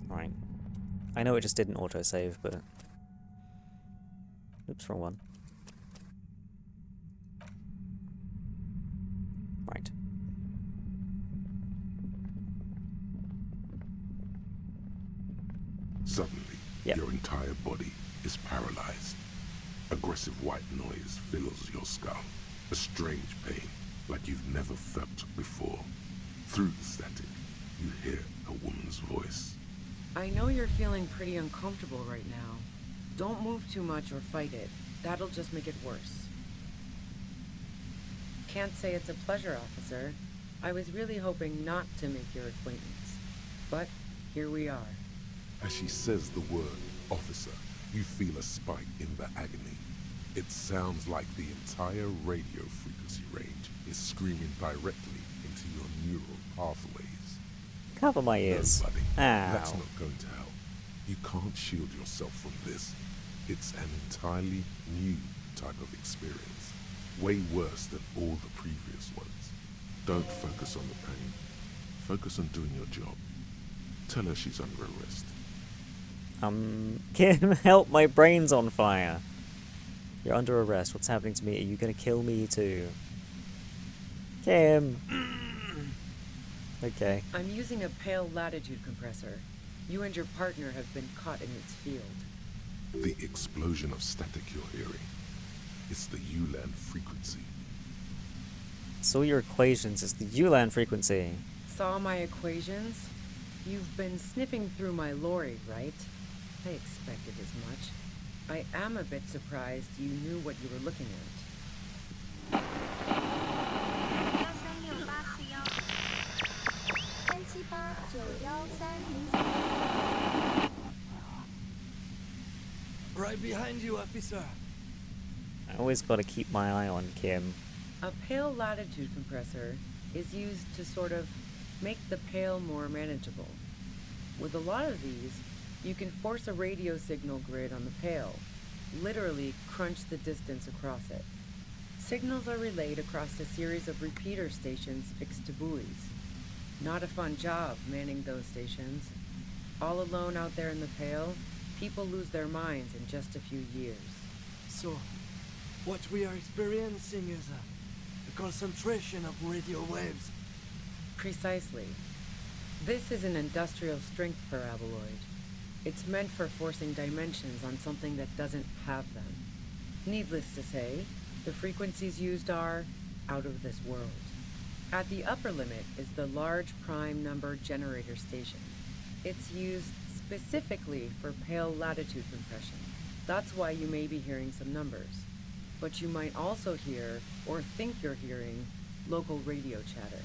Right. I know it just didn't autosave, but... Oops, wrong one. Right. Suddenly, Yep. your entire body is paralyzed. Aggressive white noise fills your skull. A strange pain, like you've never felt before. Through the static, you hear a woman's voice. I know you're feeling pretty uncomfortable right now. Don't move too much or fight it. That'll just make it worse. Can't say it's a pleasure, officer. I was really hoping not to make your acquaintance. But here we are. As she says the word officer, you feel a spike in the agony. It sounds like the entire radio frequency range is screaming directly into your neural pathways. Cover my ears. No, buddy, Ow. that's not going to help. You can't shield yourself from this. It's an entirely new type of experience. Way worse than all the previous ones. Don't focus on the pain. Focus on doing your job. Tell her she's under arrest. Kim, help, my brain's on fire. You're under arrest. What's happening to me? Are you gonna kill me too? Kim. Okay. I'm using a pale latitude compressor. You and your partner have been caught in its field. The explosion of static you're hearing. It's the ULAN frequency. Saw your equations. It's the ULAN frequency. Saw my equations? You've been sniffing through my lorry, right? I expected as much. I am a bit surprised you knew what you were looking at. Right behind you, officer. I always gotta keep my eye on Kim. A pale latitude compressor is used to sort of make the pale more manageable. With a lot of these, you can force a radio signal grid on the pale, literally crunch the distance across it. Signals are relayed across a series of repeater stations fixed to buoys. Not a fun job manning those stations. All alone out there in the pale, people lose their minds in just a few years. So, what we are experiencing is a concentration of radio waves. Precisely. This is an industrial strength paraboloid. It's meant for forcing dimensions on something that doesn't have them. Needless to say, the frequencies used are out of this world. At the upper limit is the large prime number generator station. It's used specifically for pale latitude compression. That's why you may be hearing some numbers. But you might also hear, or think you're hearing, local radio chatter.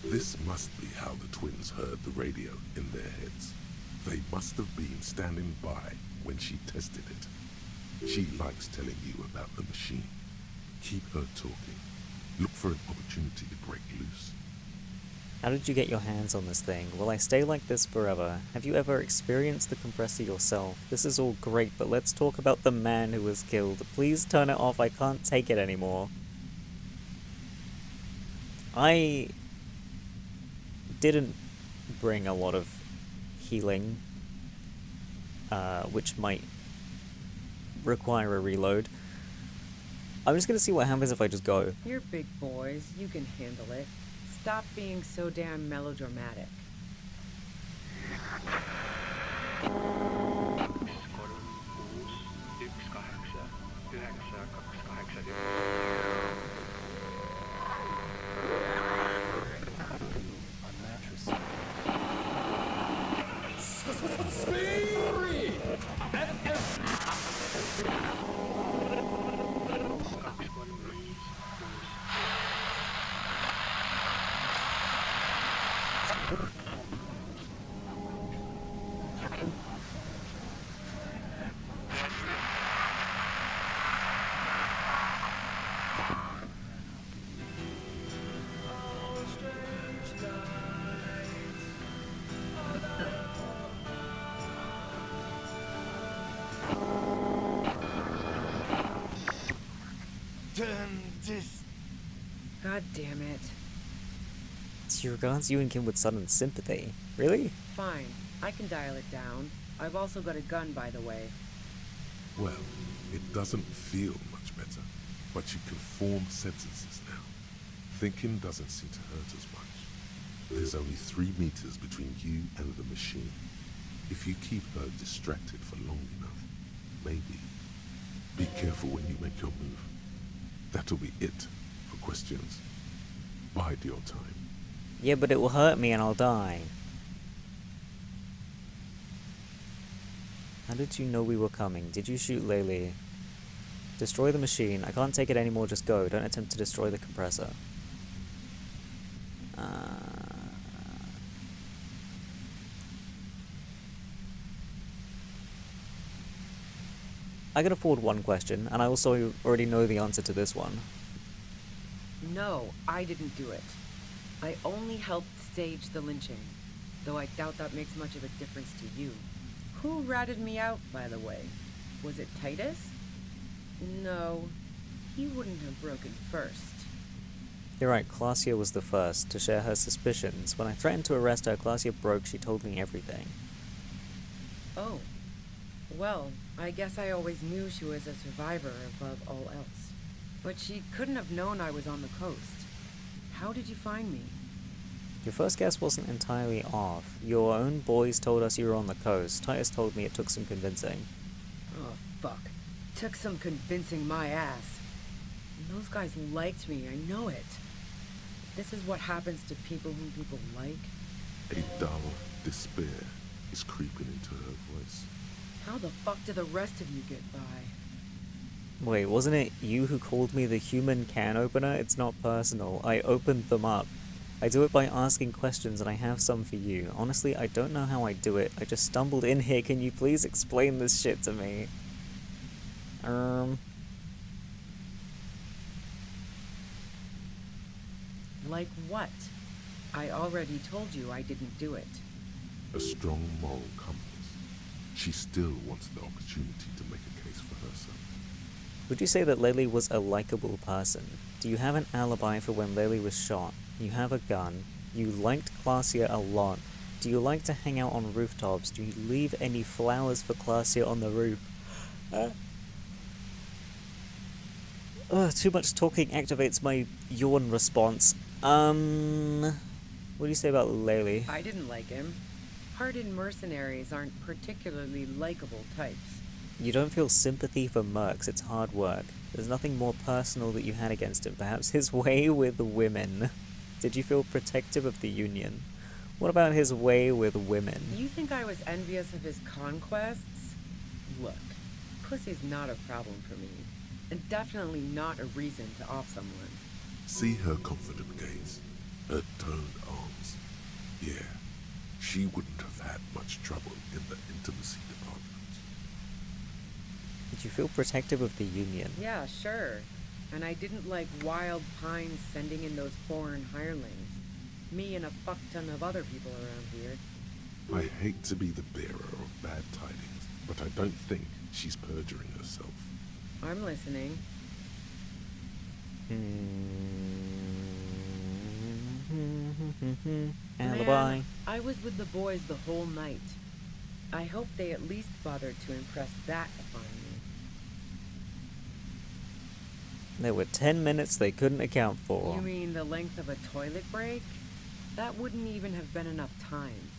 This must be how the twins heard the radio in their heads. They must have been standing by when she tested it. She likes telling you about the machine. Keep her talking. Look for an opportunity to break loose. How did you get your hands on this thing? Will I stay like this forever? Have you ever experienced the compressor yourself? This is all great, but let's talk about the man who was killed. Please turn it off. I can't take it anymore. I didn't bring a lot of healing, which might require a reload. I'm just gonna see what happens if I just go. You're big boys. You can handle it. Stop being so damn melodramatic. God damn it. She regards you and Kim with sudden sympathy. Really? Fine. I can dial it down. I've also got a gun, by the way. Well, it doesn't feel much better, but you can form sentences now. Thinking doesn't seem to hurt as much. There's only 3 meters between you and the machine. If you keep her distracted for long enough, maybe. Be careful when you make your move. That'll be it for questions. Bide your time. Yeah, but it will hurt me and I'll die. How did you know we were coming? Did you shoot Laylee? Destroy the machine. I can't take it anymore, just go. Don't attempt to destroy the compressor. I can afford one question, and I also already know the answer to this one. No, I didn't do it. I only helped stage the lynching, though I doubt that makes much of a difference to you. Who ratted me out, by the way? Was it Titus? No, he wouldn't have broken first. You're right, Claudia was the first to share her suspicions. When I threatened to arrest her, Claudia broke. She told me everything. Oh. Well, I guess I always knew she was a survivor above all else. But she couldn't have known I was on the coast. How did you find me? Your first guess wasn't entirely off. Your own boys told us you were on the coast. Titus told me it took some convincing. Oh, fuck. Took some convincing my ass. And those guys liked me, I know it. This is what happens to people whom people like. A dull despair is creeping into her voice. How the fuck did the rest of you get by? Wait, wasn't it you who called me the human can opener? It's not personal. I opened them up. I do it by asking questions, and I have some for you. Honestly, I don't know how I do it. I just stumbled in here. Can you please explain this shit to me? Like what? I already told you I didn't do it. A strong moral compass. She still wants the opportunity to make a case for herself. Would you say that Laylee was a likable person? Do you have an alibi for when Laylee was shot? You have a gun. You liked Claudia a lot. Do you like to hang out on rooftops? Do you leave any flowers for Claudia on the roof? Too much talking activates my yawn response. What do you say about Laylee? I didn't like him. Hardened mercenaries aren't particularly likable types. You don't feel sympathy for mercs, it's hard work. There's nothing more personal that you had against him, perhaps his way with women. Did you feel protective of the Union? What about his way with women? You think I was envious of his conquests? Look, pussy's not a problem for me, and definitely not a reason to off someone. See her confident gaze, her toned arm. she wouldn't have had much trouble in the intimacy department. Did you feel protective of the Union? Yeah, sure. And I didn't like Wild Pines sending in those foreign hirelings. Me and a fuck ton of other people around here. I hate to be the bearer of bad tidings, but I don't think she's perjuring herself. I'm listening. Alibi. Man, I was with the boys the whole night. I hope they at least bothered to impress that upon me. There were 10 minutes they couldn't account for. You mean the length of a toilet break? That wouldn't even have been enough time.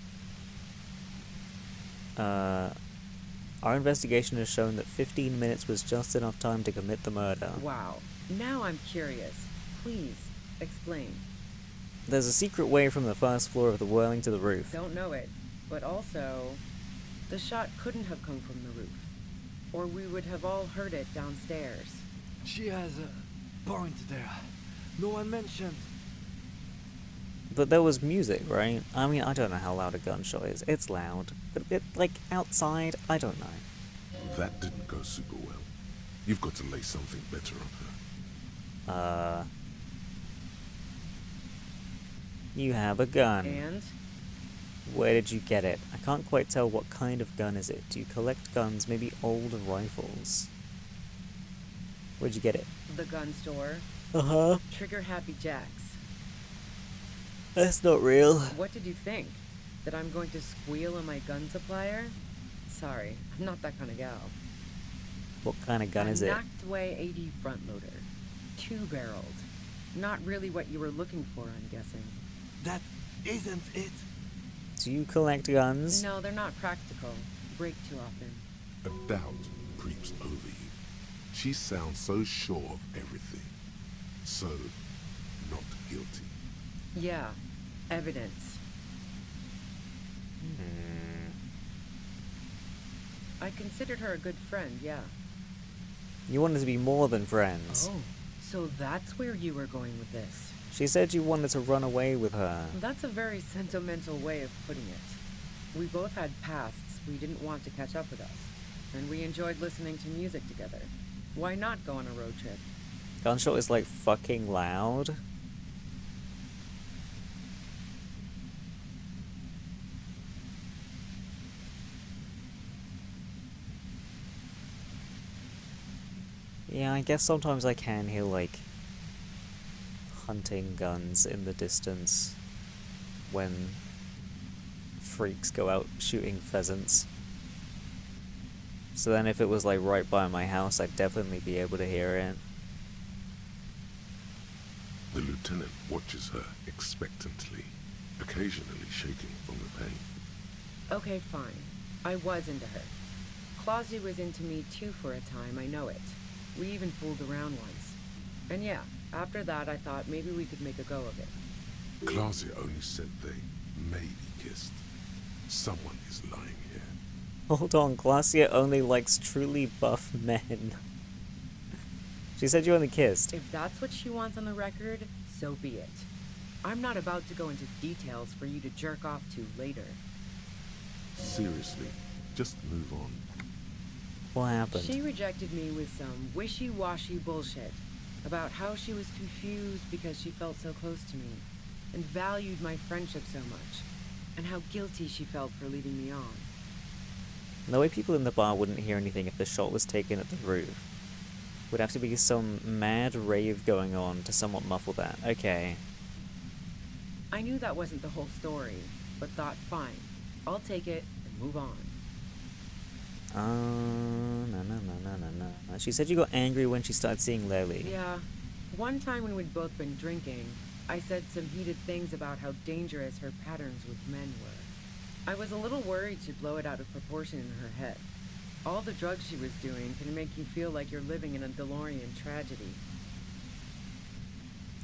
Our investigation has shown that 15 minutes was just enough time to commit the murder. Wow. Now I'm curious. Please, explain. There's a secret way from the first floor of the whirling to the roof. Don't know it. But also, the shot couldn't have come from the roof. Or we would have all heard it downstairs. She has a point there. No one mentioned. But there was music, right? I mean, I don't know how loud a gunshot is. It's loud. But like, outside, I don't know. That didn't go super well. You've got to lay something better on her. You have a gun. And? Where did you get it? I can't quite tell what kind of gun is it. Do you collect guns? Maybe old rifles? Where'd you get it? The gun store. Uh-huh. Trigger Happy Jacks. That's not real. What did you think? That I'm going to squeal on my gun supplier? Sorry, I'm not that kind of gal. What kind of gun is it? Nachtway 80 front loader. 2-barreled. Not really what you were looking for, I'm guessing. That isn't it. Do you collect guns? No, they're not practical. Break too often. A doubt creeps over you. She sounds so sure of everything. So, not guilty. Yeah, evidence. I considered her a good friend, yeah. You wanted to be more than friends. Oh, so that's where you were going with this. She said you wanted to run away with her. That's a very sentimental way of putting it. We both had pasts we didn't want to catch up with us, and we enjoyed listening to music together. Why not go on a road trip? Gunshot is like fucking loud. Yeah, I guess sometimes I can hear, like, hunting guns in the distance when freaks go out shooting pheasants. So then if it was, like, right by my house, I'd definitely be able to hear it. The lieutenant watches her expectantly, occasionally shaking from the pain. Okay, fine. I was into her. Clausy was into me too for a time, I know it. We even fooled around once. And yeah, after that I thought maybe we could make a go of it. Clausia only said they maybe kissed. Someone is lying here. Hold on, Glacia only likes truly buff men. She said you only kissed. If that's what she wants on the record, so be it. I'm not about to go into details for you to jerk off to later. Seriously, just move on. What happened? She rejected me with some wishy-washy bullshit about how she was confused because she felt so close to me and valued my friendship so much, and how guilty she felt for leading me on. The way people in the bar wouldn't hear anything if the shot was taken at the roof. Would have to be some mad rave going on to somewhat muffle that. Okay. I knew that wasn't the whole story, but thought, fine, I'll take it and move on. She said you got angry when she started seeing Lely. Yeah. One time when we'd both been drinking, I said some heated things about how dangerous her patterns with men were. I was a little worried she'd blow it out of proportion in her head. All the drugs she was doing can make you feel like you're living in a DeLorean tragedy.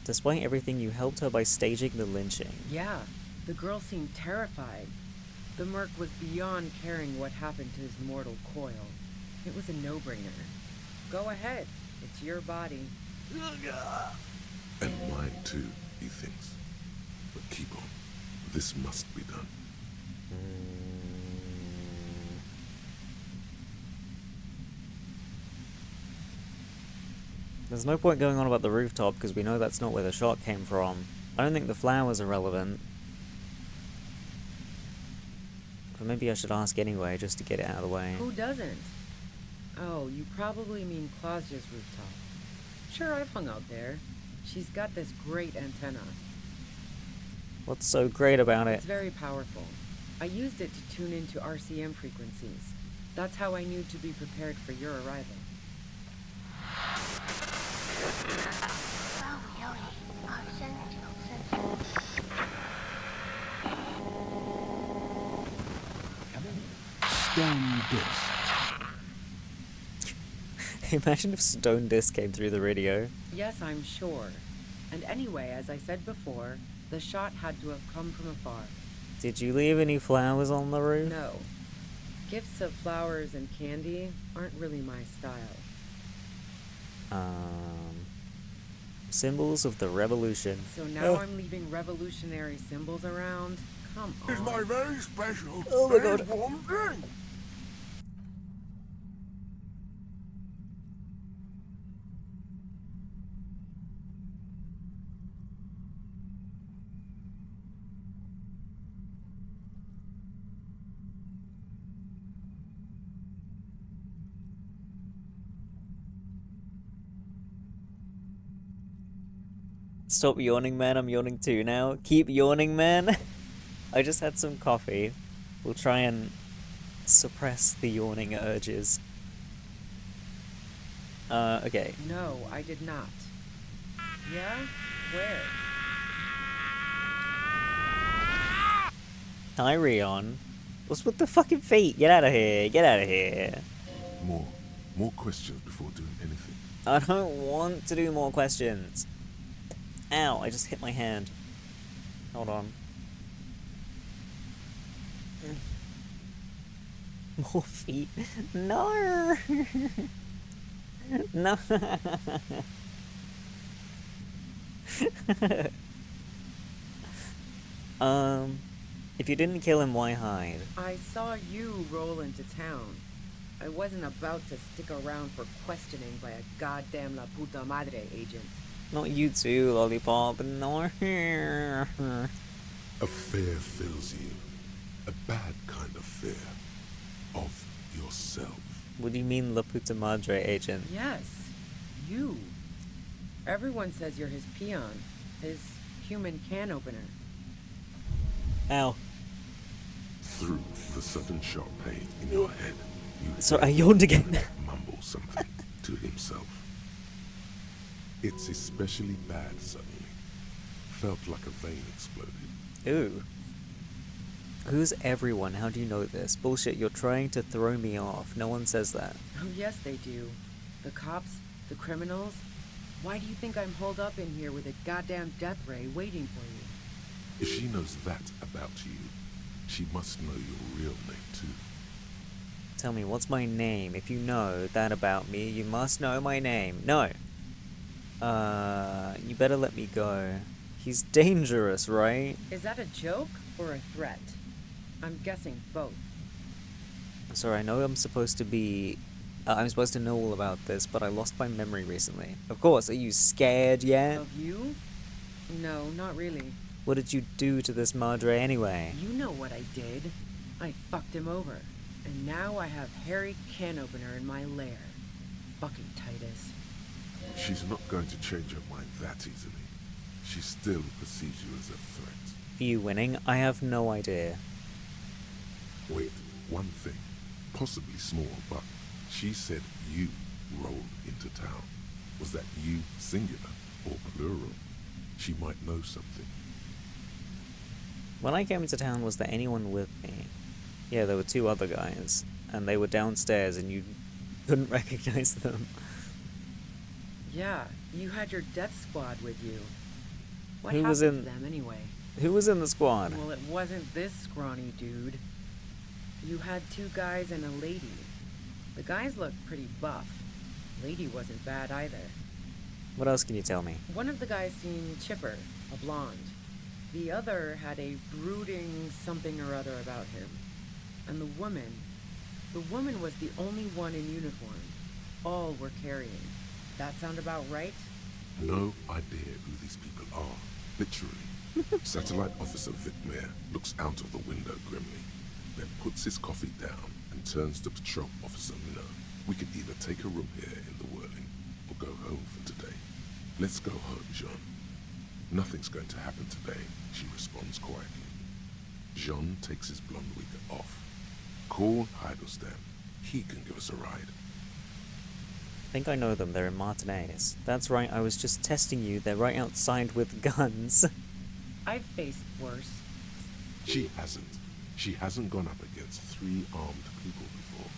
Despite everything, you helped her by staging the lynching. Yeah, the girl seemed terrified. The merc was beyond caring what happened to his mortal coil. It was a no-brainer. Go ahead. It's your body. And mine too, he thinks. But keep on. This must be done. There's no point going on about the rooftop because we know that's not where the shot came from. I don't think the flowers are relevant. But maybe I should ask anyway, just to get it out of the way. Who doesn't? Oh, you probably mean Claudia's rooftop. Sure, I've hung out there. She's got this great antenna. What's so great about it? It's very powerful. I used it to tune into RCM frequencies. That's how I knew to be prepared for your arrival. Stone disc. Imagine if Stone Disc came through the radio. Yes, I'm sure. And anyway, as I said before, the shot had to have come from afar. Did you leave any flowers on the roof? No. Gifts of flowers and candy aren't really my style. Symbols of the revolution. So now I'm leaving revolutionary symbols around? Come on. It's my very special. Oh my God. one thing. Stop yawning, man. I'm yawning too now. Keep yawning, man. I just had some coffee. We'll try and suppress the yawning urges. Okay. No, I did not. Yeah? Where? Hi, Rion. What's with the fucking feet? Get out of here. Get out of here. More questions before doing anything. I don't want to do more questions. Ow, I just hit my hand. Hold on. More feet? No! No! If you didn't kill him, why hide? I saw you roll into town. I wasn't about to stick around for questioning by a goddamn La Puta Madre agent. Not you too, Lollipop. No. A fear fills you. A bad kind of fear. Of yourself. What do you mean, La Puta Madre agent? Yes, you. Everyone says you're his peon, his human can opener. Ow. Through the sudden sharp pain in your head, you Sorry, I yawned again. mumble something to himself. It's especially bad suddenly. Felt like a vein exploded. Ooh. Who's everyone? How do you know this? Bullshit, you're trying to throw me off. No one says that. Oh, yes, they do. The cops, the criminals. Why do you think I'm holed up in here with a goddamn death ray waiting for you? If she knows that about you, she must know your real name too. Tell me, what's my name? If you know that about me, you must know my name. No. You better let me go. He's dangerous, right? Is that a joke or a threat? I'm guessing both. I'm sorry, I know I'm supposed to be... I'm supposed to know all about this, but I lost my memory recently. Of course, are you scared yet? Of you? No, not really. What did you do to this Madre anyway? You know what I did. I fucked him over. And now I have Harry Can Opener in my lair. Fucking Titus. She's not going to change her mind that easily. She still perceives you as a threat. Are you winning? I have no idea. Wait, one thing. Possibly small, but she said you rolled into town. Was that you singular or plural? She might know something. When I came into town, was there anyone with me? Yeah, there were two other guys, and they were downstairs and you couldn't recognize them. Yeah, you had your death squad with you. What Who happened was to in- them anyway? Who was in the squad? Well, it wasn't this scrawny dude. You had two guys and a lady. The guys looked pretty buff. Lady wasn't bad either. What else can you tell me? One of the guys seemed chipper, a blonde. The other had a brooding something or other about him. And the woman was the only one in uniform. All were carrying. That sound about right? No idea who these people are. Literally. Satellite Officer Vicmere looks out of the window grimly, then puts his coffee down and turns to Patrol Officer Minnow. We could either take a room here in the Whirling or go home for today. Let's go home, Jean. Nothing's going to happen today, she responds quietly. Jean takes his blonde wig off. Call Heidelstein. He can give us a ride. I think I know them. They're in Martinez. That's right, I was just testing you. They're right outside with guns. I've faced worse. She hasn't. She hasn't gone up against 3 armed people before,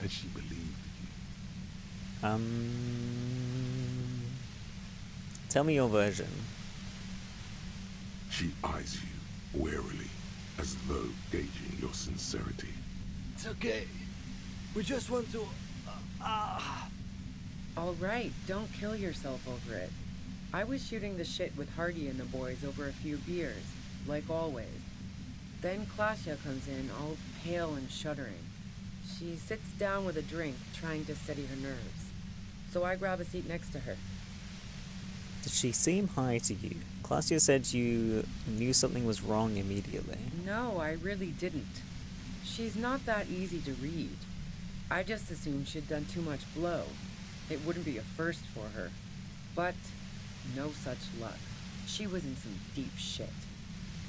and she believed you. Tell me your version. She eyes you warily, as though gauging your sincerity. It's okay. We just want to... All right, don't kill yourself over it. I was shooting the shit with Hardy and the boys over a few beers, like always. Then Klasia comes in, all pale and shuddering. She sits down with a drink, trying to steady her nerves. So I grab a seat next to her. Did she seem high to you? Klasia said you knew something was wrong immediately. No, I really didn't. She's not that easy to read. I just assumed she'd done too much blow. It wouldn't be a first for her. But no such luck. She was in some deep shit.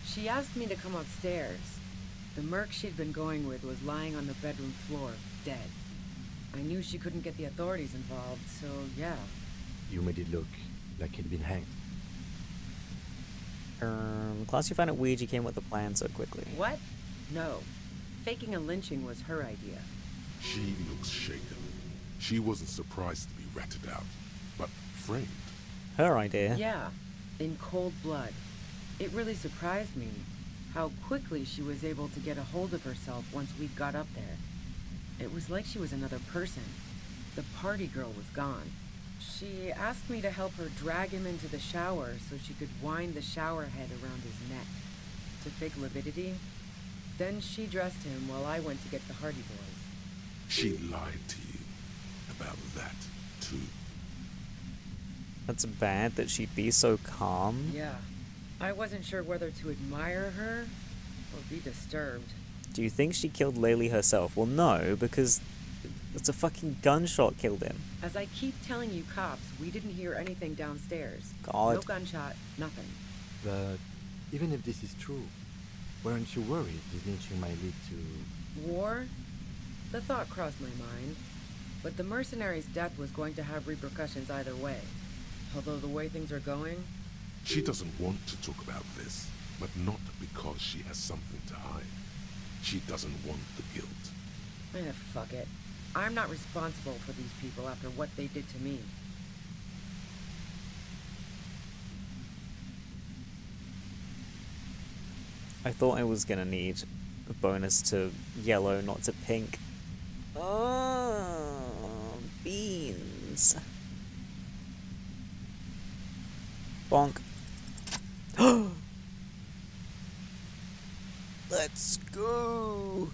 She asked me to come upstairs. The merc she'd been going with was lying on the bedroom floor, dead. I knew she couldn't get the authorities involved, so yeah. You made it look like he'd been hanged. Klasia found out Ouija came with the plan so quickly. What? No. Faking a lynching was her idea. She looks shaken. She wasn't surprised to be ratted out, but framed. Her idea? Yeah, in cold blood. It really surprised me how quickly she was able to get a hold of herself once we got up there. It was like she was another person. The party girl was gone. She asked me to help her drag him into the shower so she could wind the shower head around his neck to fake lividity. Then she dressed him while I went to get the Hardy Boys. She lied to you about that, too. That's bad that she'd be so calm. Yeah. I wasn't sure whether to admire her or be disturbed. Do you think she killed Laylee herself? Well, no, because it's a fucking gunshot killed him. As I keep telling you cops, we didn't hear anything downstairs. God. No gunshot, nothing. But even if this is true, weren't you worried this lynching might lead to... War? The thought crossed my mind. But the mercenary's death was going to have repercussions either way. Although the way things are going... She doesn't want to talk about this, but not because she has something to hide. She doesn't want the guilt. Fuck it. I'm not responsible for these people after what they did to me. I thought I was gonna need a bonus to yellow, not to pink. Oh, beans. Bonk. Let's go.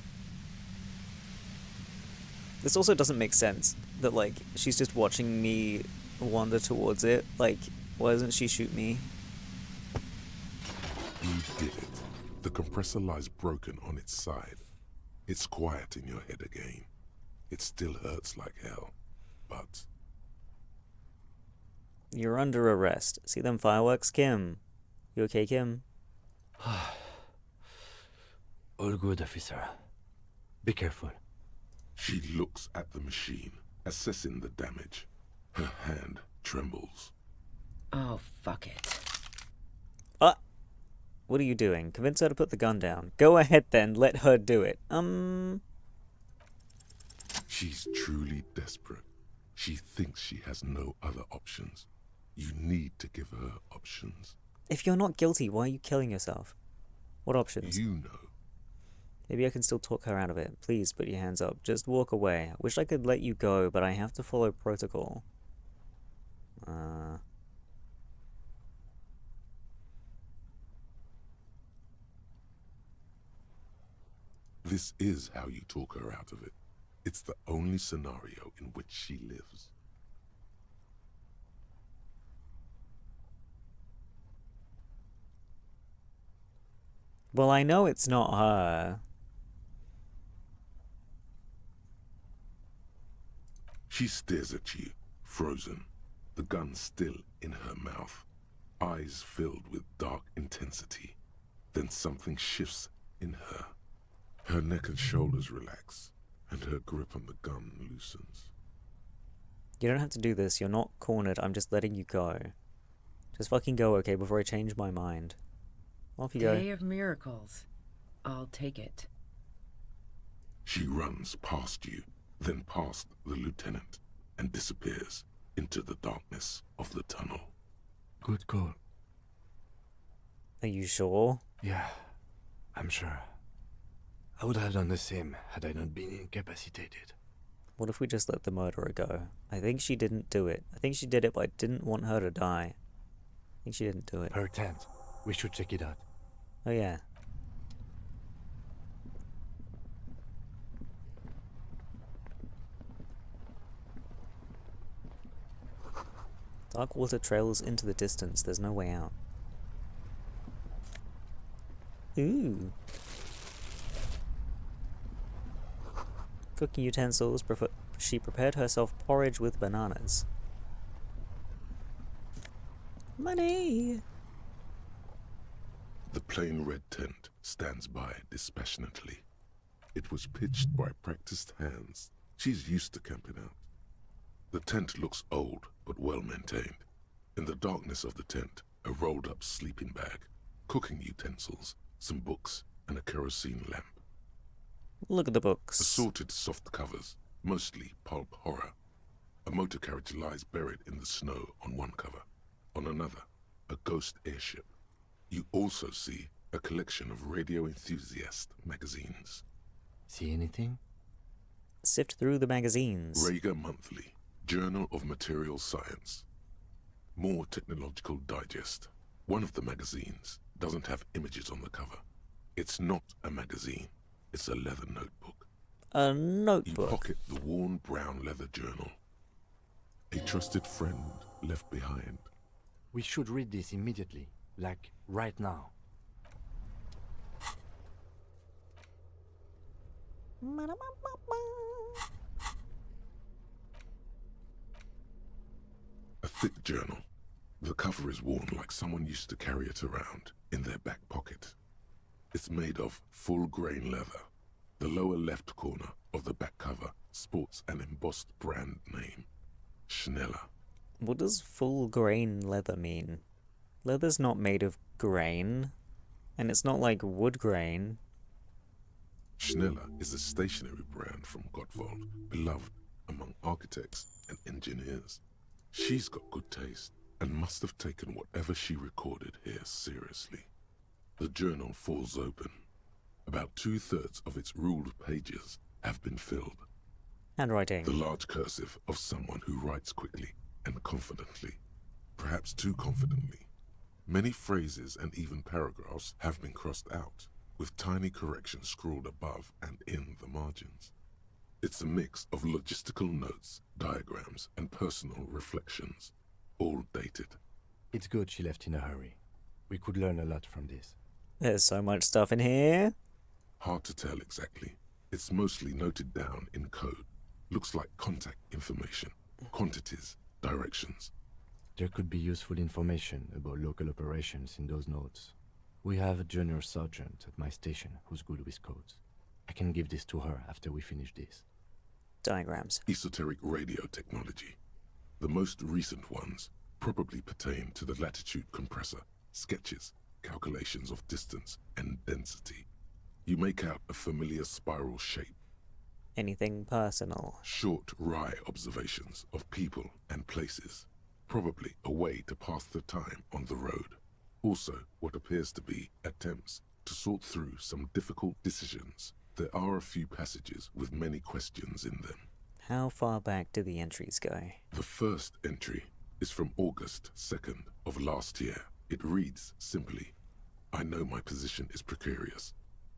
This also doesn't make sense that, like, she's just watching me wander towards it. Like, why doesn't she shoot me? You did it. The compressor lies broken on its side. It's quiet in your head again. It still hurts like hell, but... You're under arrest. See them fireworks, Kim? You okay, Kim? All good, officer. Be careful. She looks at the machine, assessing the damage. Her hand trembles. Oh, fuck it. What are you doing? Convince her to put the gun down. Go ahead then, let her do it. She's truly desperate. She thinks she has no other options. You need to give her options. If you're not guilty, why are you killing yourself? What options? You know. Maybe I can still talk her out of it. Please put your hands up. Just walk away. I wish I could let you go, but I have to follow protocol. This is how you talk her out of it. It's the only scenario in which she lives. Well, I know it's not her. She stares at you, frozen, the gun still in her mouth, eyes filled with dark intensity. Then something shifts in her. Her neck and shoulders relax, and her grip on the gun loosens. You don't have to do this. You're not cornered. I'm just letting you go. Just fucking go, okay, before I change my mind. Off you go. Day of miracles. I'll take it. She runs past you, then past the lieutenant, and disappears into the darkness of the tunnel. Good call. Are you sure? Yeah, I'm sure. I would have done the same had I not been incapacitated. What if we just let the murderer go? I think she didn't do it. I think she did it, but I didn't want her to die. I think she didn't do it. Her tent. We should check it out. Oh, yeah. Dark water trails into the distance. There's no way out. Ooh. Cooking utensils. She prepared herself porridge with bananas. Money! The plain red tent stands by dispassionately. It was pitched by practiced hands. She's used to camping out. The tent looks old, but well maintained. In the darkness of the tent, a rolled up sleeping bag, cooking utensils, some books, and a kerosene lamp. Look at the books. Assorted soft covers, mostly pulp horror. A motor carriage lies buried in the snow on one cover. On another, a ghost airship. You also see a collection of radio enthusiast magazines. See anything? Sift through the magazines. Rager Monthly, Journal of Material Science. More Technological Digest. One of the magazines doesn't have images on the cover. It's not a magazine. It's a leather notebook. A notebook? You pocket the worn brown leather journal. A trusted friend left behind. We should read this immediately. Like, right now. A thick journal. The cover is worn like someone used to carry it around in their back pocket. It's made of full-grain leather. The lower left corner of the back cover sports an embossed brand name, Schneller. What does full grain leather mean? Leather's not made of grain, and it's not like wood grain. Schneller is a stationery brand from Gottwald, beloved among architects and engineers. She's got good taste and must have taken whatever she recorded here seriously. The journal falls open. About 2/3 of its ruled pages have been filled. Handwriting. The large cursive of someone who writes quickly and confidently, perhaps too confidently. Many phrases and even paragraphs have been crossed out, with tiny corrections scrawled above and in the margins. It's a mix of logistical notes, diagrams, and personal reflections, all dated. It's good she left in a hurry. We could learn a lot from this. There's so much stuff in here. Hard to tell exactly. It's mostly noted down in code. Looks like contact information, quantities, directions. There could be useful information about local operations in those notes. We have a junior sergeant at my station who's good with codes. I can give this to her after we finish this. Diagrams. Esoteric radio technology. The most recent ones probably pertain to the latitude compressor, sketches, calculations of distance and density. You make out a familiar spiral shape. Anything personal? Short, wry observations of people and places. Probably a way to pass the time on the road. Also, what appears to be attempts to sort through some difficult decisions. There are a few passages with many questions in them. How far back do the entries go? The first entry is from August 2nd of last year. It reads simply, I know my position is precarious.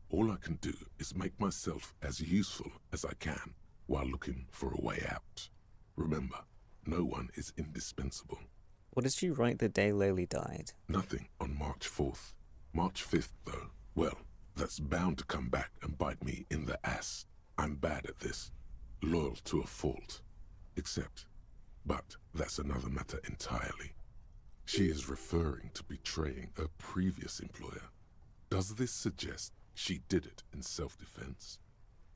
All I can do is make myself as useful as I can while looking for a way out. Remember, no one is indispensable. What did she write the day Lily died? Nothing on March 4th. March 5th, though, Well, that's bound to come back and bite me in the ass. I'm bad at this. Loyal to a fault. But that's another matter entirely. She is referring to betraying her previous employer. Does this suggest she did it in self-defense?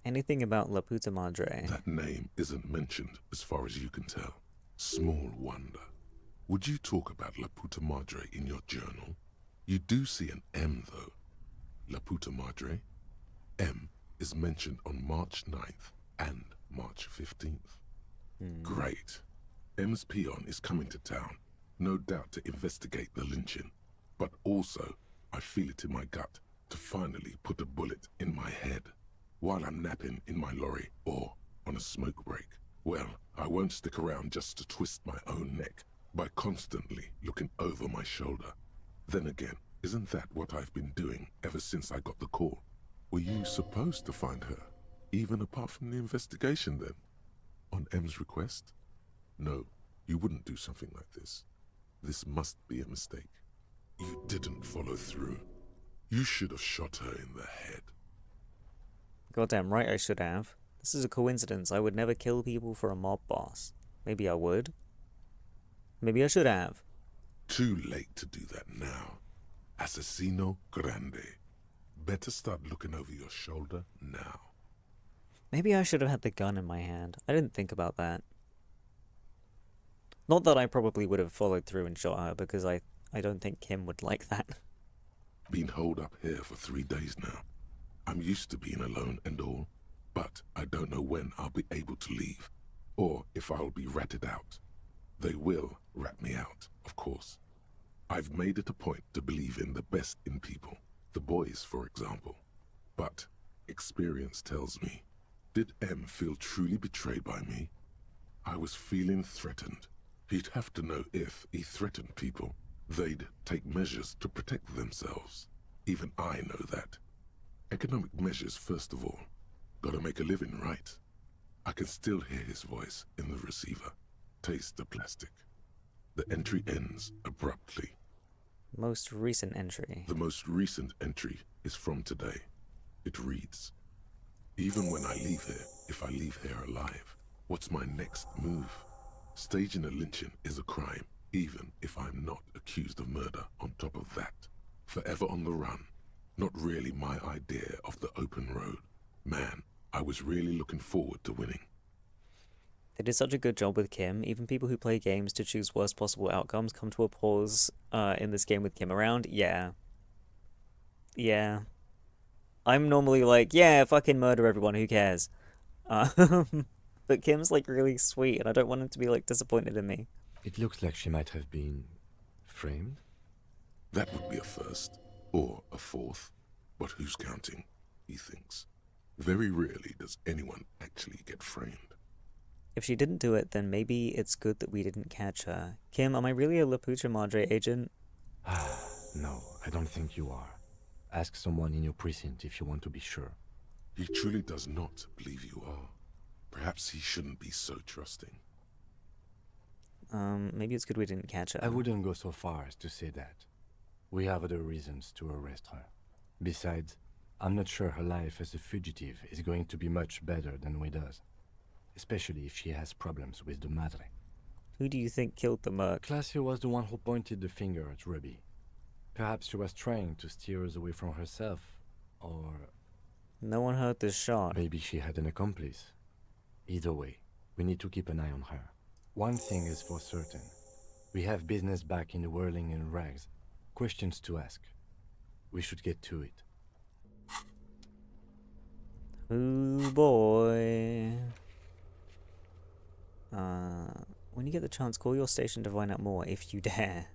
Anything about La Puta Madre? That name isn't mentioned as far as you can tell. Small wonder. Would you talk about La Puta Madre in your journal? You do see an M though. La Puta Madre. M is mentioned on March 9th and March 15th. Great. M's peon is coming to town, no doubt to investigate the lynching, but also, I feel it in my gut to finally put a bullet in my head while I'm napping in my lorry or on a smoke break. Well, I won't stick around just to twist my own neck by constantly looking over my shoulder. Then again, isn't that what I've been doing ever since I got the call? Were you supposed to find her, even apart from the investigation then? On M's request? No, you wouldn't do something like this. This must be a mistake. You didn't follow through. You should have shot her in the head. Goddamn right I should have. This is a coincidence. I would never kill people for a mob boss. Maybe I would. Maybe I should have. Too late to do that now. Asesino grande. Better start looking over your shoulder now. Maybe I should have had the gun in my hand. I didn't think about that. Not that I probably would have followed through and shot her, because I don't think Kim would like that. Been holed up here for 3 days now. I'm used to being alone and all, but I don't know when I'll be able to leave, or if I'll be ratted out. They will rat me out, of course. I've made it a point to believe in the best in people, the boys, for example. But experience tells me, did M feel truly betrayed by me? I was feeling threatened. He'd have to know if he threatened people, they'd take measures to protect themselves. Even I know that. Economic measures first of all. Gotta make a living, right? I can still hear his voice in the receiver. Taste the plastic. The entry ends abruptly. Most recent entry. The most recent entry is from today. It reads, even when I leave here, if I leave here alive, what's my next move? Staging a lynching is a crime, even if I'm not accused of murder on top of that. Forever on the run. Not really my idea of the open road. Man, I was really looking forward to winning. They did such a good job with Kim. Even people who play games to choose worst possible outcomes come to a pause in this game with Kim around. Yeah. Yeah. I'm normally like, yeah, fucking murder everyone, who cares? But Kim's like really sweet, and I don't want him to be like disappointed in me. It looks like she might have been framed. That would be a first, or a fourth. But who's counting, he thinks. Very rarely does anyone actually get framed. If she didn't do it, then maybe it's good that we didn't catch her. Kim, am I really a La Puta Madre agent? No, I don't think you are. Ask someone in your precinct if you want to be sure. He truly does not believe you are. Perhaps he shouldn't be so trusting. Maybe it's good we didn't catch her. I wouldn't go so far as to say that. We have other reasons to arrest her. Besides, I'm not sure her life as a fugitive is going to be much better than we does. Especially if she has problems with the Madre. Who do you think killed the merc? Classio was the one who pointed the finger at Ruby. Perhaps she was trying to steer us away from herself, or... No one heard this shot. Maybe she had an accomplice. Either way, we need to keep an eye on her. One thing is for certain. We have business back in the whirling and rags. Questions to ask. We should get to it. Ooh boy. When you get the chance, call your station to find out more, if you dare.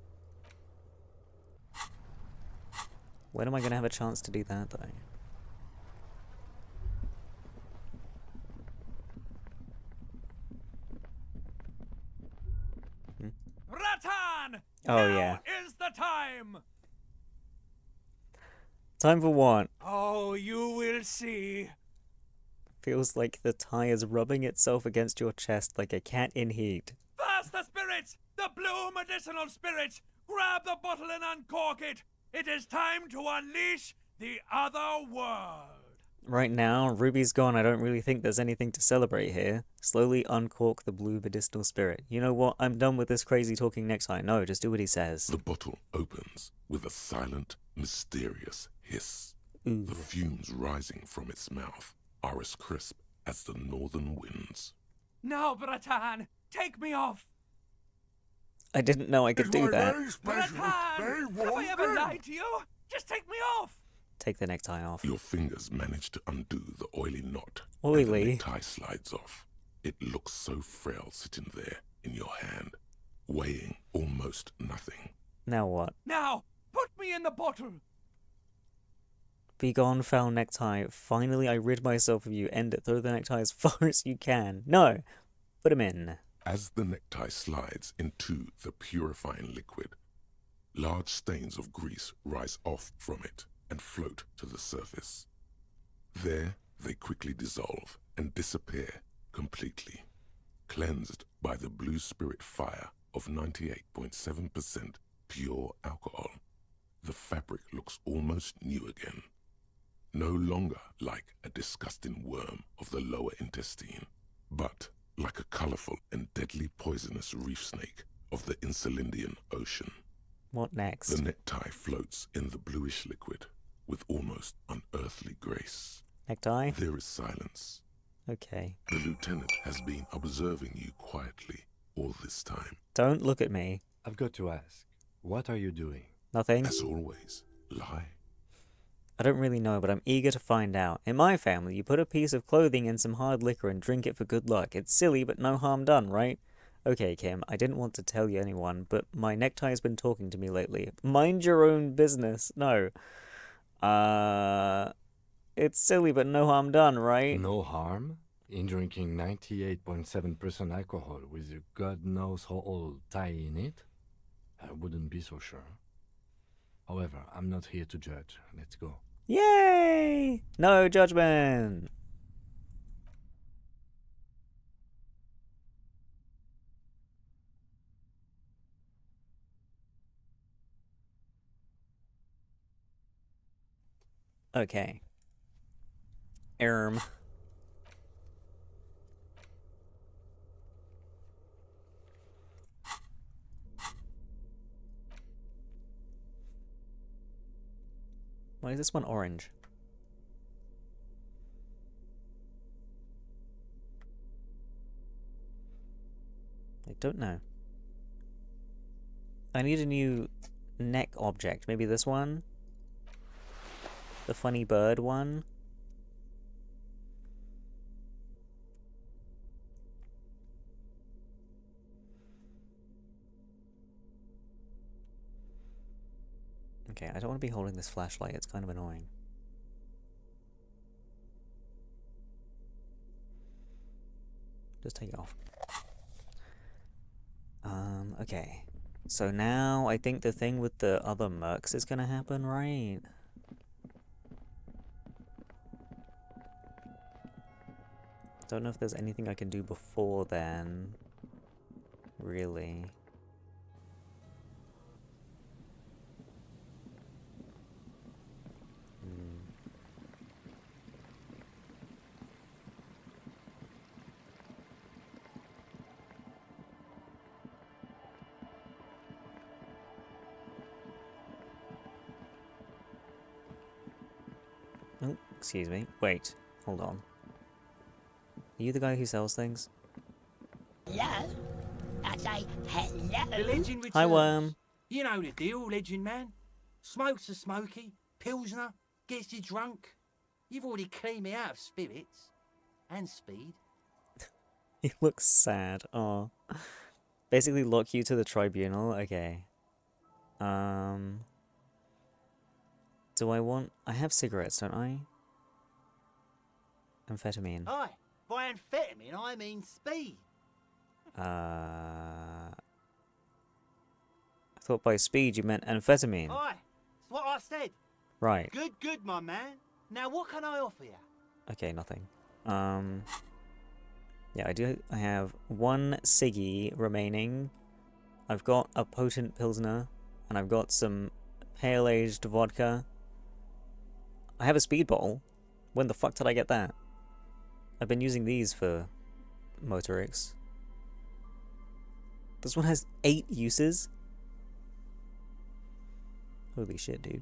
When am I going to have a chance to do that, though? Ratan! Oh, now yeah. is the time! Time for what? Oh, you will see. Feels like the tie is rubbing itself against your chest like a cat in heat. First the spirits! The blue medicinal spirits! Grab the bottle and uncork it! It is time to unleash The other world. Right now, Ruby's gone. I don't really think there's anything to celebrate here. Slowly uncork the blue medicinal spirit. You know what? I'm done with this crazy talking necktie. No, just do what he says. The bottle opens with a silent, mysterious hiss. Ooh. The fumes rising from its mouth are as crisp as the northern winds. No, Bratan, take me off. I didn't know I could do that. Bratan, have I ever lied to you? Just take me off. Take the necktie off. Your fingers manage to undo the oily knot. Oily? And the necktie slides off. It looks so frail sitting there in your hand, weighing almost nothing. Now what? Now, put me in the bottle. Be gone, foul necktie. Finally, I rid myself of you. End it. Throw the necktie as far as you can. No. Put him in. As the necktie slides into the purifying liquid, large stains of grease rise off from it and float to the surface. There, they quickly dissolve and disappear completely, cleansed by the blue spirit fire of 98.7% pure alcohol. The fabric looks almost new again, no longer like a disgusting worm of the lower intestine, but like a colorful and deadly poisonous reef snake of the Insulindian Ocean. What next? The necktie floats in the bluish liquid with almost unearthly grace. Necktie? There is silence. Okay. The lieutenant has been observing you quietly all this time. Don't look at me. I've got to ask, what are you doing? Nothing. As always, lie. I don't really know, but I'm eager to find out. In my family, you put a piece of clothing in some hard liquor and drink it for good luck. It's silly, but no harm done, right? Okay, Kim, I didn't want to tell you anyone, but my necktie has been talking to me lately. Mind your own business. No. It's silly, but no harm done, right? No harm in drinking 98.7% alcohol with a God knows how old tie in it? I wouldn't be so sure. However, I'm not here to judge. Let's go. Yay! No judgment! Okay. Why is this one orange? I don't know. I need a new neck object. Maybe this one? The funny bird one? Okay, I don't want to be holding this flashlight. It's kind of annoying. Just take it off. Okay. So now I think the thing with the other mercs is gonna happen, right? Don't know if there's anything I can do before then. Really. Oh, excuse me. Wait, hold on. Are you the guy who sells things? Hello? I say hello. The legend returns. Hi, Worm. You know the deal, legend man. Smokes a smoky, pilsner, gets you drunk. You've already cleaned me out of spirits. And speed. He looks sad. Oh. Basically lock you to the tribunal? Okay. Do I want... I have cigarettes, don't I? Amphetamine. Aye, by amphetamine I mean speed. I thought by speed you meant amphetamine. Aye, that's what I said. Right. Good, good, my man. Now what can I offer you? Okay, nothing. Yeah, I have one ciggy remaining. I've got a potent pilsner, and I've got some pale-aged vodka. I have a speed bottle. When the fuck did I get that? I've been using these for motorics. This one has 8 uses? Holy shit, dude.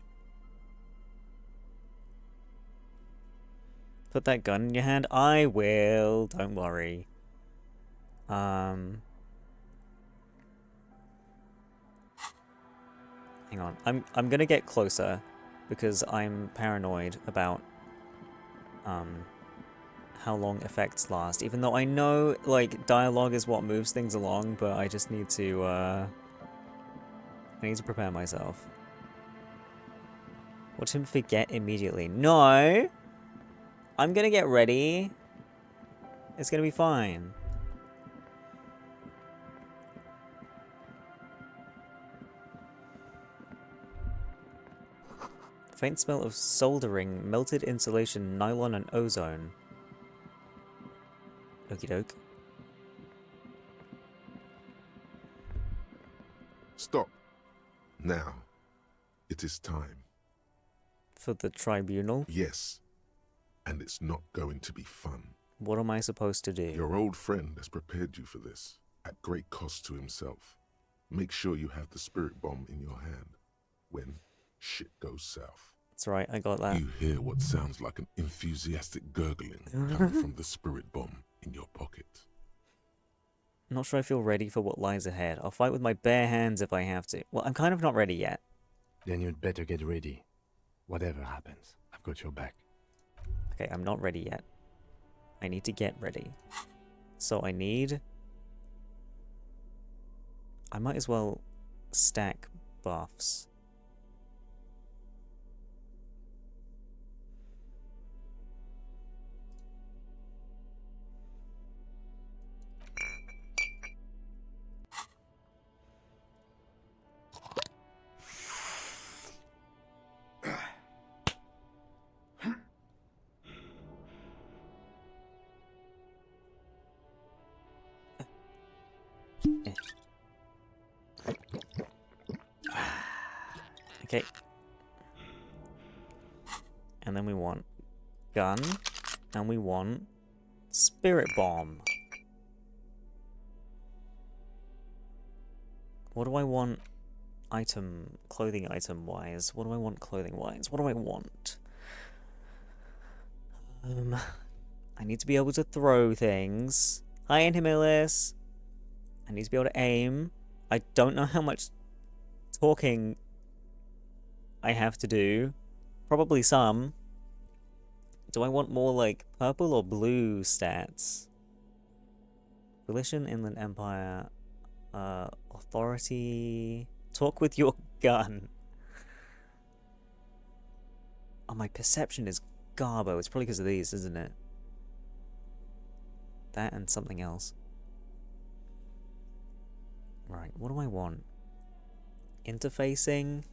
Put that gun in your hand? I will. Don't worry. Hang on. I'm gonna get closer because I'm paranoid about how long effects last. Even though I know like dialogue is what moves things along, but I just need to I need to prepare myself. Watch him forget immediately. No! I'm gonna get ready. It's gonna be fine. Faint smell of soldering, melted insulation, nylon, and ozone. Okie doke. Stop. Now. It is time. For the tribunal? Yes. And it's not going to be fun. What am I supposed to do? Your old friend has prepared you for this, at great cost to himself. Make sure you have the spirit bomb in your hand when shit goes south. That's right, I got that. You hear what sounds like an enthusiastic gurgling coming from the spirit bomb in your pocket. Not sure I feel ready for what lies ahead. I'll fight with my bare hands if I have to. Well, I'm kind of not ready yet. Then you'd better get ready. Whatever happens, I've got your back. Okay, I'm not ready yet. I need to get ready. So I need... I might as well stack buffs. Okay. And then we want gun, and we want spirit bomb. What do I want clothing item wise? What do I want clothing wise? What do I want? I need to be able to throw things. Hi, Antimillis. I need to be able to aim. I don't know how much talking I have to do. Probably some. Do I want more like purple or blue stats? Volition, Inland Empire, authority. Talk with your gun. Oh, my perception is garbo. It's probably because of these, isn't it? That and something else. Right, what do I want? Interfacing?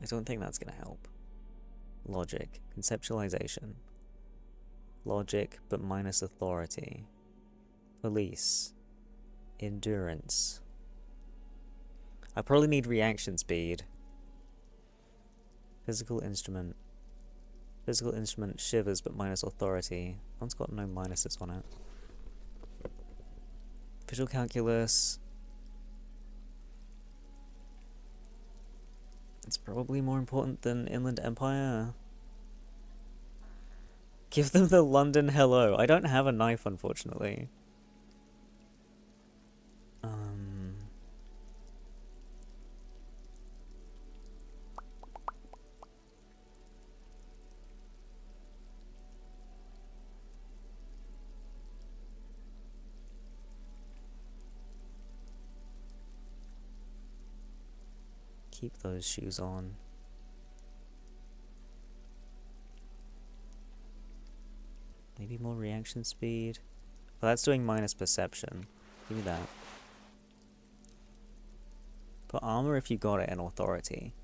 I don't think that's going to help. Logic. Conceptualization. Logic, but minus authority. Police. Endurance. I probably need reaction speed. Physical instrument. Physical instrument shivers, but minus authority. One's got no minuses on it. Visual calculus. It's probably more important than Inland Empire. Give them the London hello. I don't have a knife, unfortunately. Keep those shoes on. Maybe more reaction speed. Well, that's doing minus perception. Give me that. Put armor if you got it and authority.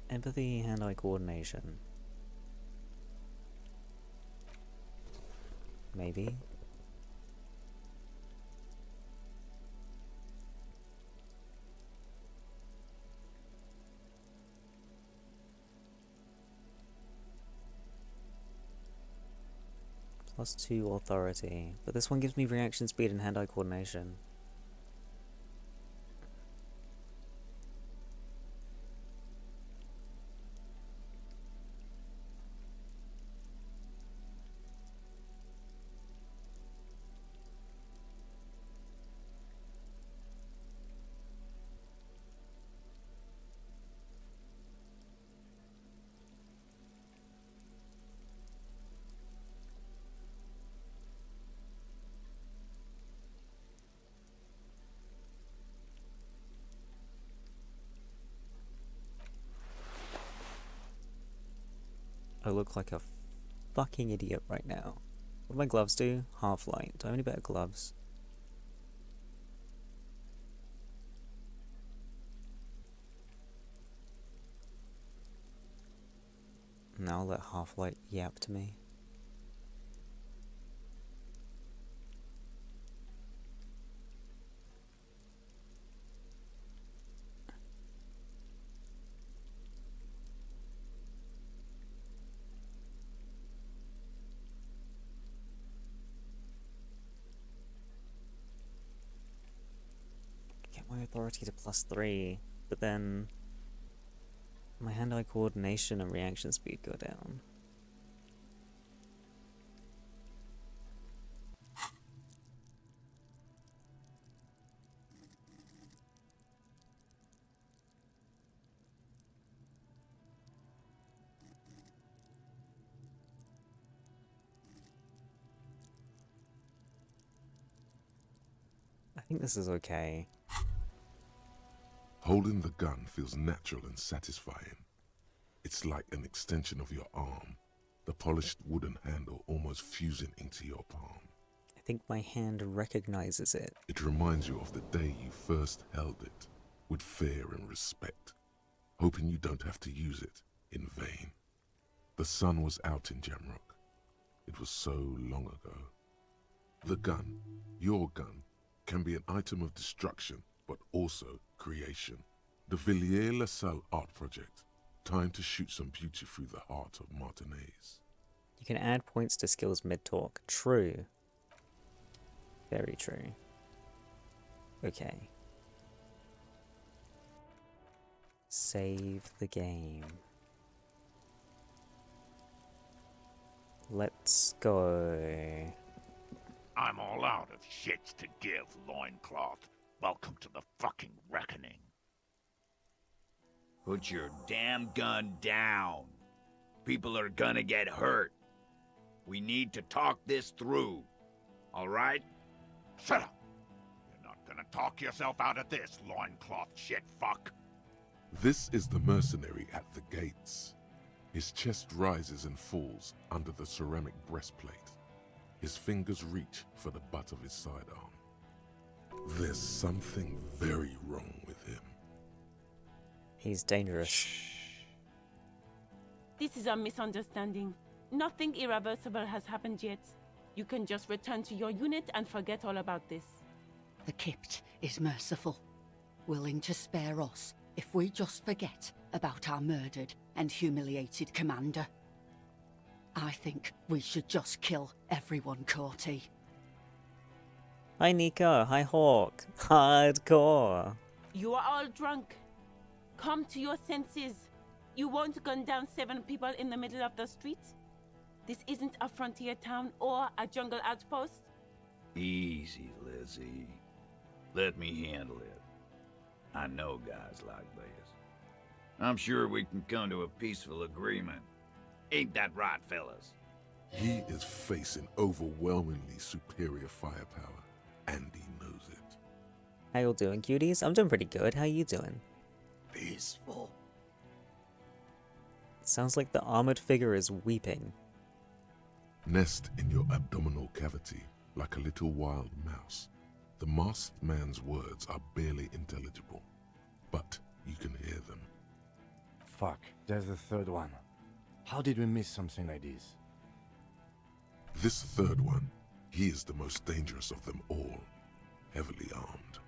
Empathy, hand-eye coordination. Maybe. +2 authority. But this one gives me reaction speed and hand-eye coordination. I look like a fucking idiot right now. What do my gloves do? Half light. Do I have any better gloves? Now let half light yap to me. Get my authority to +3, but then my hand-eye coordination and reaction speed go down. I think this is okay. Holding the gun feels natural and satisfying. It's like an extension of your arm, the polished wooden handle almost fusing into your palm. I think my hand recognizes it. It reminds you of the day you first held it, with fear and respect, hoping you don't have to use it in vain. The sun was out in Jamrock. It was so long ago. The gun, your gun, can be an item of destruction, but also creation. The Villiers-LaSalle art project. Time to shoot some beauty through the heart of Martinez. You can add points to skills mid-talk. True. Very true. Okay. Save the game. Let's go. I'm all out of shits to give, Loincloth. Welcome to the fucking reckoning. Put your damn gun down. People are gonna get hurt. We need to talk this through. All right? Shut up! You're not gonna talk yourself out of this, Loincloth shit fuck. This is the mercenary at the gates. His chest rises and falls under the ceramic breastplate. His fingers reach for the butt of his sidearm. There's something very wrong with him. He's dangerous. This is a misunderstanding. Nothing irreversible has happened yet. You can just return to your unit and forget all about this. The Kypt is merciful, willing to spare us if we just forget about our murdered and humiliated commander. I think we should just kill everyone, Corty. Hi Nico, hi Hawk. Hardcore. You are all drunk. Come to your senses. You won't gun down 7 people in the middle of the street. This isn't a frontier town or a jungle outpost. Easy, Lizzie. Let me handle it. I know guys like this. I'm sure we can come to a peaceful agreement. Ain't that right, fellas? He is facing overwhelmingly superior firepower, and he knows it. How you doing, cuties? I'm doing pretty good. How you doing? Peaceful. Sounds like the armored figure is weeping. Nest in your abdominal cavity like a little wild mouse. The masked man's words are barely intelligible, but you can hear them. Fuck, there's the third one. How did we miss something like this? This third one He is the most dangerous of them all, heavily armed.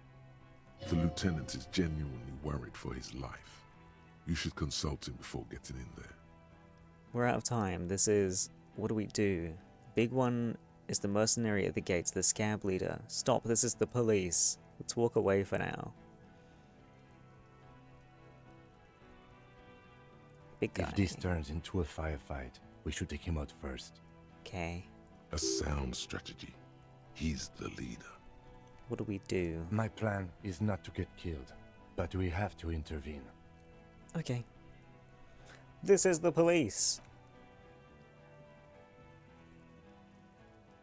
The lieutenant is genuinely worried for his life. You should consult him before getting in there. We're out of time. This is... What do we do? Big one is the mercenary at the gates, the scab leader. Stop, this is the police. Let's walk away for now. Big guy. If this turns into a firefight, we should take him out first. Okay. A sound strategy. He's the leader. What do we do? My plan is not to get killed, but we have to intervene. Okay. This is the police.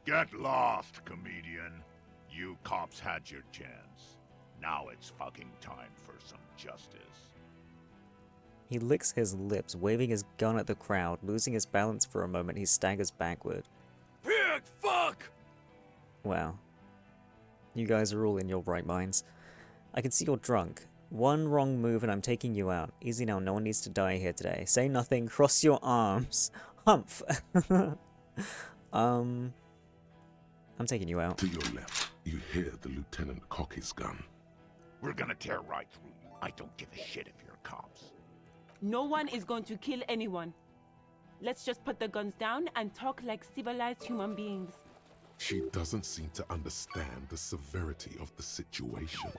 Get lost, comedian. You cops had your chance. Now it's fucking time for some justice. He licks his lips, waving his gun at the crowd. Losing his balance for a moment, he staggers backward. Pig fuck! Wow. You guys are all in your right minds. I can see you're drunk. One wrong move and I'm taking you out. Easy now, no one needs to die here today. Say nothing, cross your arms. Humph. I'm taking you out. To your left, you hear the lieutenant cock his gun. We're gonna tear right through you. I don't give a shit if you're cops. No one is going to kill anyone. Let's just put the guns down and talk like civilized human beings. She doesn't seem to understand the severity of the situation.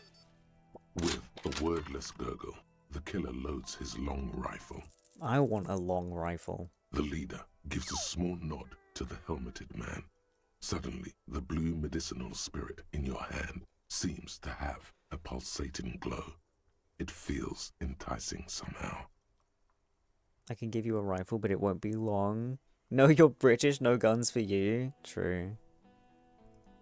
With a wordless gurgle, the killer loads his long rifle. I want a long rifle. The leader gives a small nod to the helmeted man. Suddenly, the blue medicinal spirit in your hand seems to have a pulsating glow. It feels enticing somehow. I can give you a rifle, but it won't be long. No, you're British, no guns for you. True.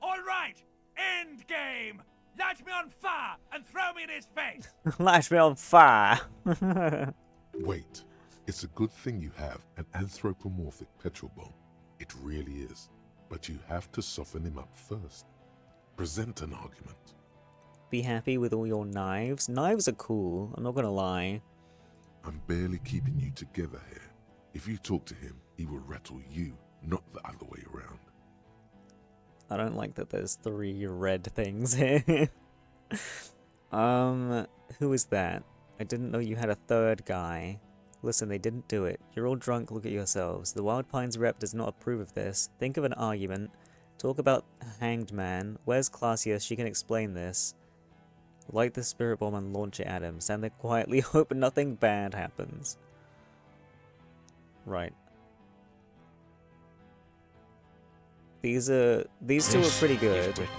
All right, end game. Light me on fire and throw me in his face. Light me on fire. Wait, it's a good thing you have an anthropomorphic petrol bomb. It really is. But you have to soften him up first. Present an argument. Be happy with all your knives. Knives are cool, I'm not gonna lie. I'm barely keeping you together here. If you talk to him, he will rattle you, not the other way around. I don't like that there's 3 red things here. Who is that? I didn't know you had a third guy. Listen, they didn't do it. You're all drunk, look at yourselves. The Wild Pines rep does not approve of this. Think of an argument. Talk about Hanged Man. Where's Clausia? She can explain this. Light the spirit bomb and launch it at him. Stand there quietly, hope nothing bad happens. Right. These two are pretty good. Britain,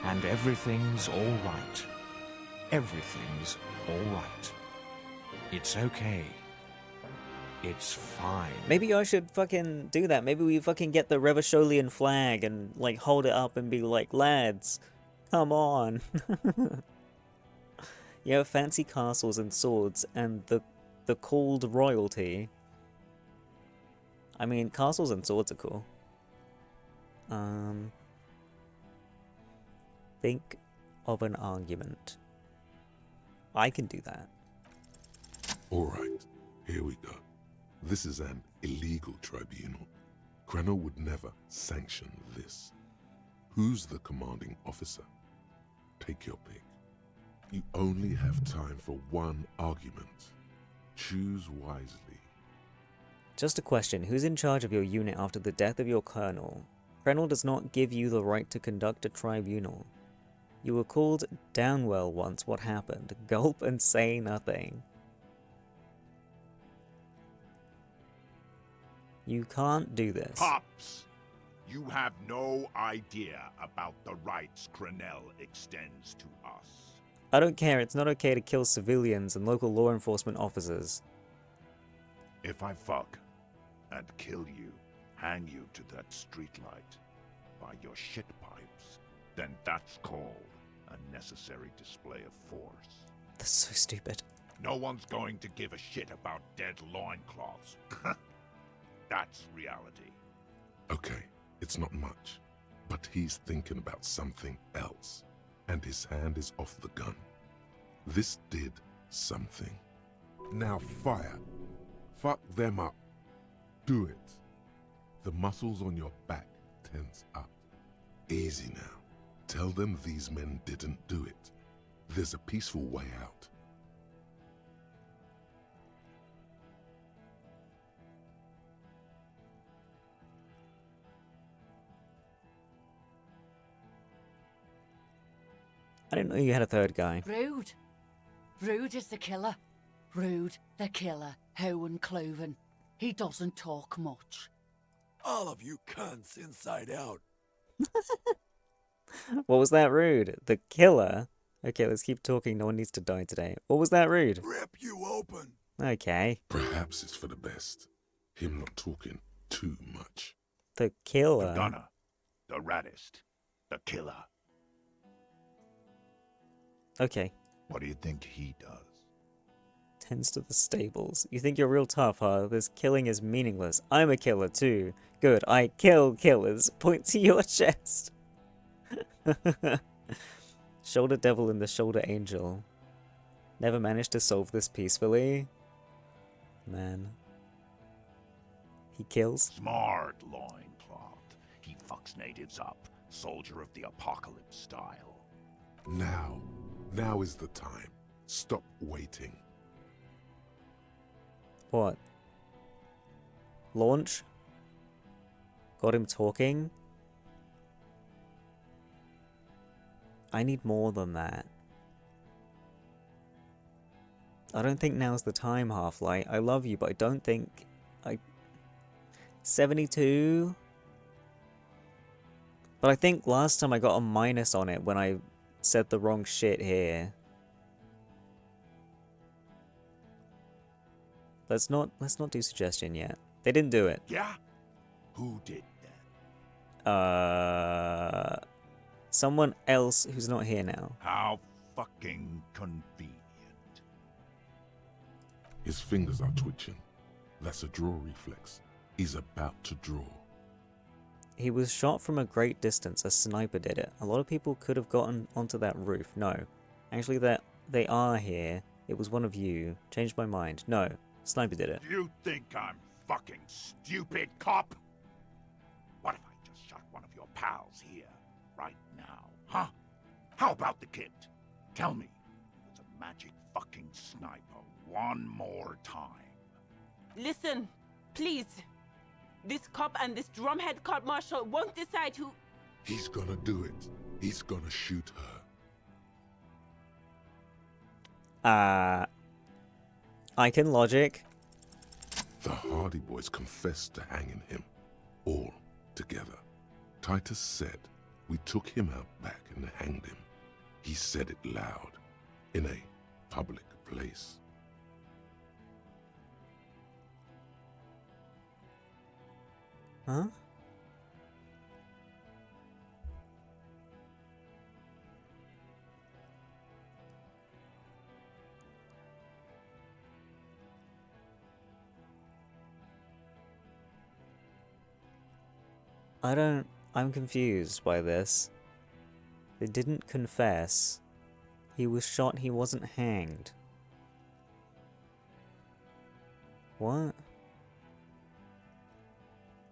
and everything's all right. Everything's all right. It's okay. It's fine. Maybe I should fucking do that. Maybe we fucking get the Revacholian flag and like hold it up and be like, lads, come on. You have fancy castles and swords and the cold royalty. I mean, castles and swords are cool. Think of an argument. I can do that. Alright, here we go. This is an illegal tribunal. Krenner would never sanction this. Who's the commanding officer? Take your pick. You only have time for one argument. Choose wisely. Just a question. Who's in charge of your unit after the death of your colonel? Krenner does not give you the right to conduct a tribunal. You were called Downwell once. What happened? Gulp and say nothing. You can't do this. Pops, you have no idea about the rights Crenell extends to us. I don't care. It's not okay to kill civilians and local law enforcement officers. If I fuck and kill you, hang you to that streetlight by your shit pipes, then that's called a necessary display of force. That's so stupid. No one's going to give a shit about dead loincloths. That's reality. Okay, it's not much, but he's thinking about something else, and his hand is off the gun. This did something. Now fire. Fuck them up. Do it. The muscles on your back tense up. Easy now. Tell them these men didn't do it. There's a peaceful way out. I didn't know you had a third guy. Rude. Rude is the killer. Rude, the killer. Owen Cloven. He doesn't talk much. All of you cunts inside out. What was that, Rude? The killer? Okay, let's keep talking. No one needs to die today. What was that, Rude? Rip you open. Okay. Perhaps it's for the best. Him not talking too much. The killer? The gunner. The raddest. The killer. Okay. What do you think he does? Tends to the stables. You think you're real tough, huh? This killing is meaningless. I'm a killer too. Good, I kill killers. Point to your chest. Shoulder devil and the shoulder angel. Never managed to solve this peacefully. Man. He kills? Smart loincloth. He fucks natives up. Soldier of the apocalypse style. Now is the time. Stop waiting. What? Launch? Got him talking? I need more than that. I don't think now's the time, Half-Light. I love you, but I don't think... 72? But I think last time I got a minus on it when I said the wrong shit here. Let's not do suggestion yet. They didn't do it. Yeah? Who did that? Someone else who's not here now. How fucking convenient. His fingers are twitching. That's a draw reflex. He's about to draw. He was shot from a great distance. A sniper did it. A lot of people could have gotten onto that roof. No. Actually, they are here. It was one of you. Changed my mind. No. Sniper did it. Do you think I'm fucking stupid, cop? What if I just shot one of your pals here, right now, huh? How about the kid? Tell me, it's a magic fucking sniper one more time. Listen, please. This cop and this drumhead cop marshal won't decide who... He's gonna do it. He's gonna shoot her. I can logic. The Hardy Boys confessed to hanging him. All together. Titus said we took him out back and hanged him. He said it loud. In a public place. Huh? I'm confused by this. They didn't confess. He was shot, he wasn't hanged. What?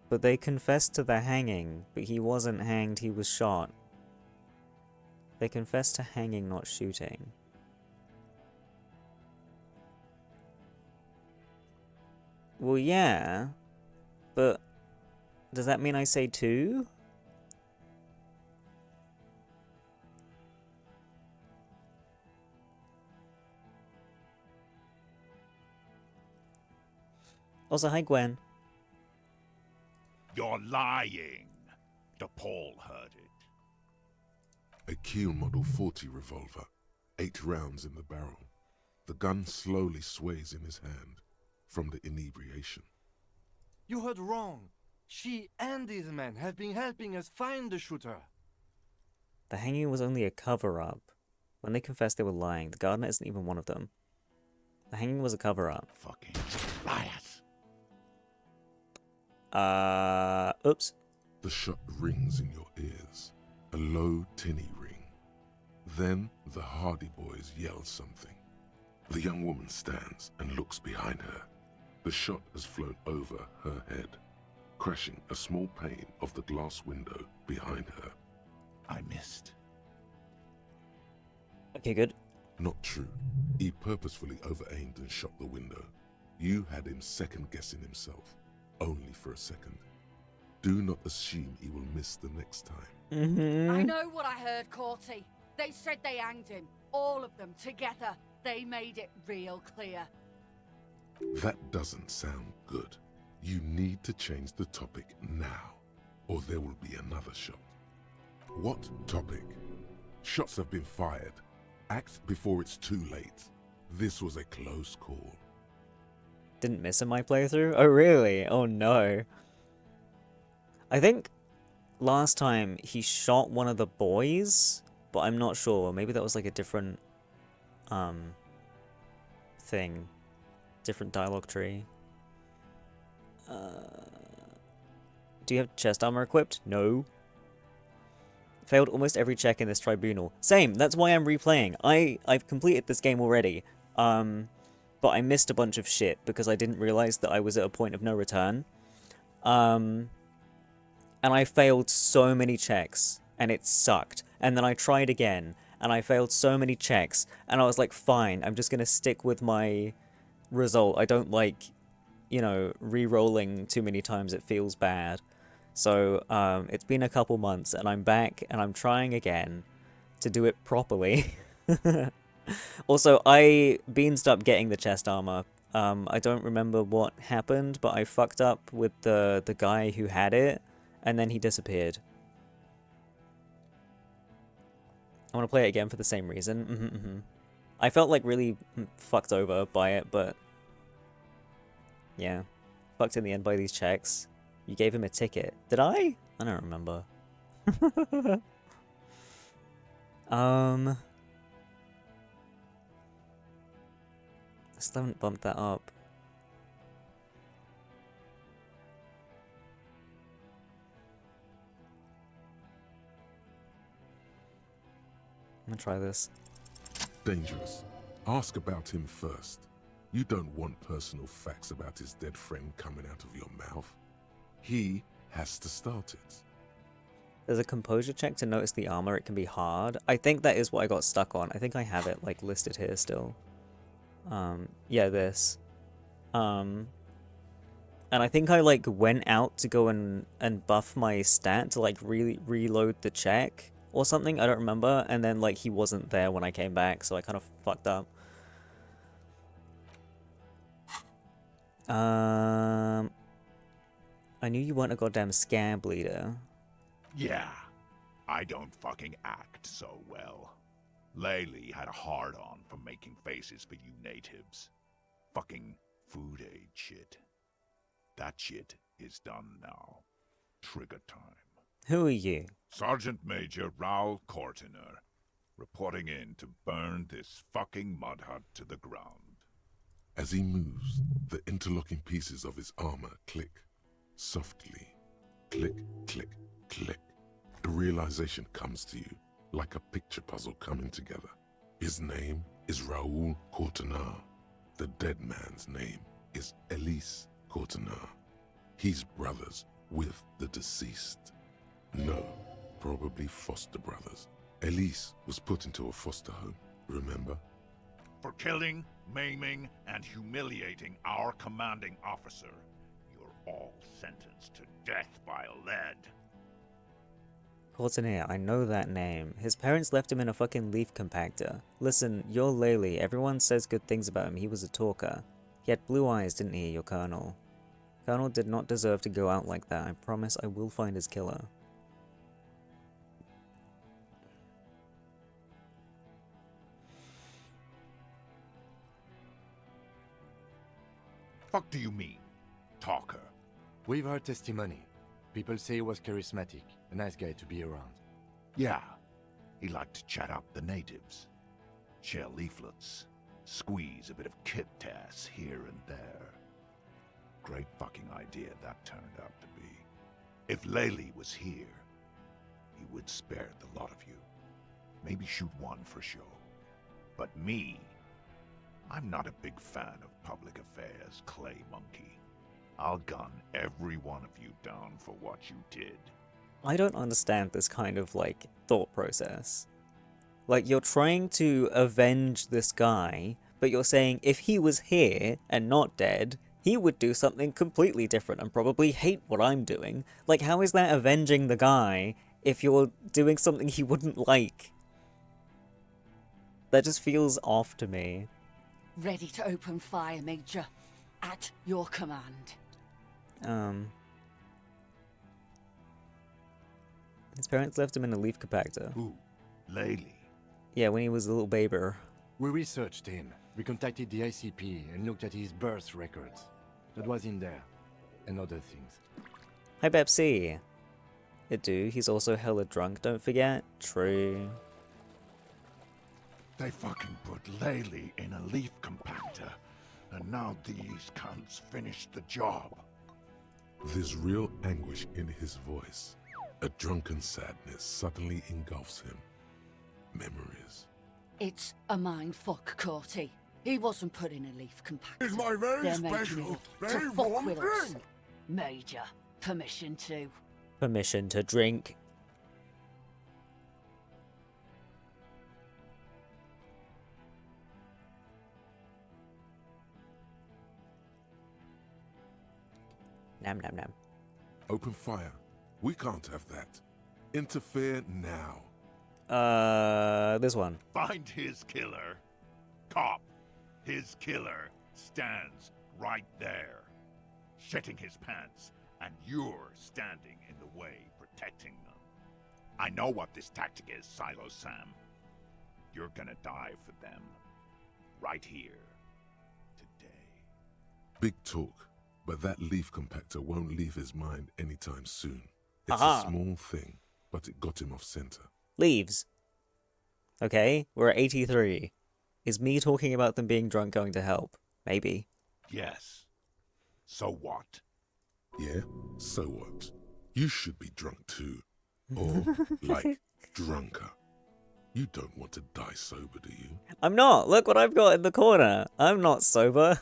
But they confessed to the hanging, but he wasn't hanged, he was shot. They confessed to hanging, not shooting. Well, yeah, but does that mean I say 2? Also, hi Gwen. You're lying. DePaul heard it. A Kiel Model 40 revolver. 8 rounds in the barrel. The gun slowly sways in his hand from the inebriation. You heard wrong. She and these men have been helping us find the shooter. The hanging was only a cover-up. When they confessed they were lying, the gardener isn't even one of them. The hanging was a cover-up. Fucking liars. Oops. The shot rings in your ears. A low, tinny ring. Then the Hardy Boys yell something. The young woman stands and looks behind her. The shot has flown over her head, crashing a small pane of the glass window behind her. I missed. Okay, good. Not true. He purposefully over-aimed and shot the window. You had him second-guessing himself, only for a second. Do not assume he will miss the next time. I know what I heard, Corty. They said they hanged him. All of them together. They made it real clear. That doesn't sound good. You need to change the topic now, or there will be another shot. What topic? Shots have been fired. Act before it's too late. This was a close call. Didn't miss in my playthrough? Oh, really? Oh, no. I think last time he shot one of the boys, but I'm not sure. Maybe that was like a different thing. Different dialogue tree. Do you have chest armor equipped? No. Failed almost every check in this tribunal. Same, that's why I'm replaying. I've completed this game already. But I missed a bunch of shit because I didn't realize that I was at a point of no return. And I failed so many checks, and it sucked. And then I tried again, and I failed so many checks, and I was like, fine, I'm just gonna stick with my result. I don't like, you know, re-rolling too many times. It feels bad. So, it's been a couple months, and I'm back, and I'm trying again to do it properly. Also, I beansed up getting the chest armor. I don't remember what happened, but I fucked up with the guy who had it, and then he disappeared. I want to play it again for the same reason. I felt like really fucked over by it, but yeah, fucked in the end by these checks. You gave him a ticket. Did I? I don't remember. I still haven't bumped that up. I'm gonna try this. Dangerous. Ask about him first. You don't want personal facts about his dead friend coming out of your mouth. He has to start it. There's a composure check to notice the armor. It can be hard. I think that is what I got stuck on. I think I have it like listed here still. Yeah, this. And I think I like went out to go and buff my stat to like really reload the check or something. I don't remember. And then like he wasn't there when I came back, so I kind of fucked up. I knew you weren't a goddamn scab leader. Yeah, I don't fucking act so well. Laylee had a hard-on for making faces for you natives. Fucking food aid shit. That shit is done now. Trigger time. Who are you? Sergeant Major Raoul Cortiner, reporting in to burn this fucking mud hut to the ground. As he moves, the interlocking pieces of his armor click. Softly. Click, click, click. The realization comes to you, like a picture puzzle coming together. His name is Raoul Cortiner. The dead man's name is Elise Cortiner. He's brothers with the deceased. No, probably foster brothers. Elise was put into a foster home, remember? For killing, maiming, and humiliating our commanding officer, you're all sentenced to death by lead. Cortiner, I know that name. His parents left him in a fucking leaf compactor. Listen, you're Laylee. Everyone says good things about him. He was a talker. He had blue eyes, didn't he, your colonel? Colonel did not deserve to go out like that. I promise I will find his killer. Fuck do you mean, talker? We've heard testimony. People say he was charismatic, a nice guy to be around. Yeah, he liked to chat up the natives. Share leaflets, squeeze a bit of kip-tass here and there. Great fucking idea that turned out to be. If Laylee was here, he would spare the lot of you. Maybe shoot one for show. But me, I'm not a big fan of public affairs, clay monkey. I'll gun every one of you down for what you did. I don't understand this kind of, like, thought process. Like, you're trying to avenge this guy, but you're saying if he was here and not dead, he would do something completely different and probably hate what I'm doing. Like, how is that avenging the guy if you're doing something he wouldn't like? That just feels off to me. Ready to open fire, Major. At your command. His parents left him in a leaf compactor. Who? Laylee? Yeah, when he was a little baby. We researched him. We contacted the ICP and looked at his birth records. That was in there. And other things. Hi, Pepsi. It do. He's also hella drunk, don't forget. True. They fucking put Laylee in a leaf compactor, and now these cunts finished the job. There's real anguish in his voice. A drunken sadness suddenly engulfs him. Memories. It's a mind fuck, Corty. He wasn't put in a leaf compactor. It's my very They're making special, it very to fuck warm with us. drink. Major, permission to. Permission to drink. Nam nam nam. Open fire. We can't have that. Interfere now. This one. Find his killer. Cop, his killer stands right there, shitting his pants, and you're standing in the way, protecting them. I know what this tactic is, Silo Sam. You're gonna die for them. Right here. Today. Big talk, but that leaf compactor won't leave his mind anytime soon. It's Aha. a small thing, but it got him off center. Leaves. Okay, we're at 83. Is me talking about them being drunk going to help? Maybe. Yes. So what? Yeah? So what? You should be drunk too. Or, like, drunker. You don't want to die sober, do you? I'm not! Look what I've got in the corner! I'm not sober!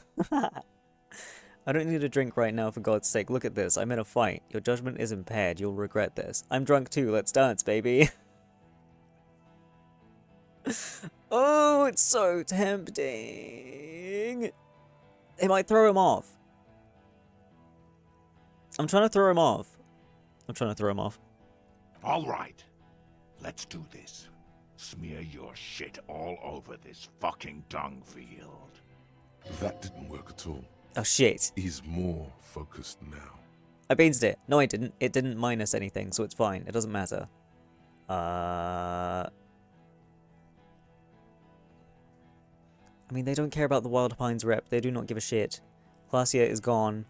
I don't need a drink right now, for God's sake. Look at this. I'm in a fight. Your judgment is impaired. You'll regret this. I'm drunk too. Let's dance, baby. Oh, it's so tempting. It might throw him off. I'm trying to throw him off. All right. Let's do this. Smear your shit all over this fucking dung field. That didn't work at all. Oh, shit. He's more focused now. I beansed it. No, I didn't. It didn't minus anything, so it's fine. It doesn't matter. I mean, they don't care about the Wild Pines rep. They do not give a shit. Glacier is gone.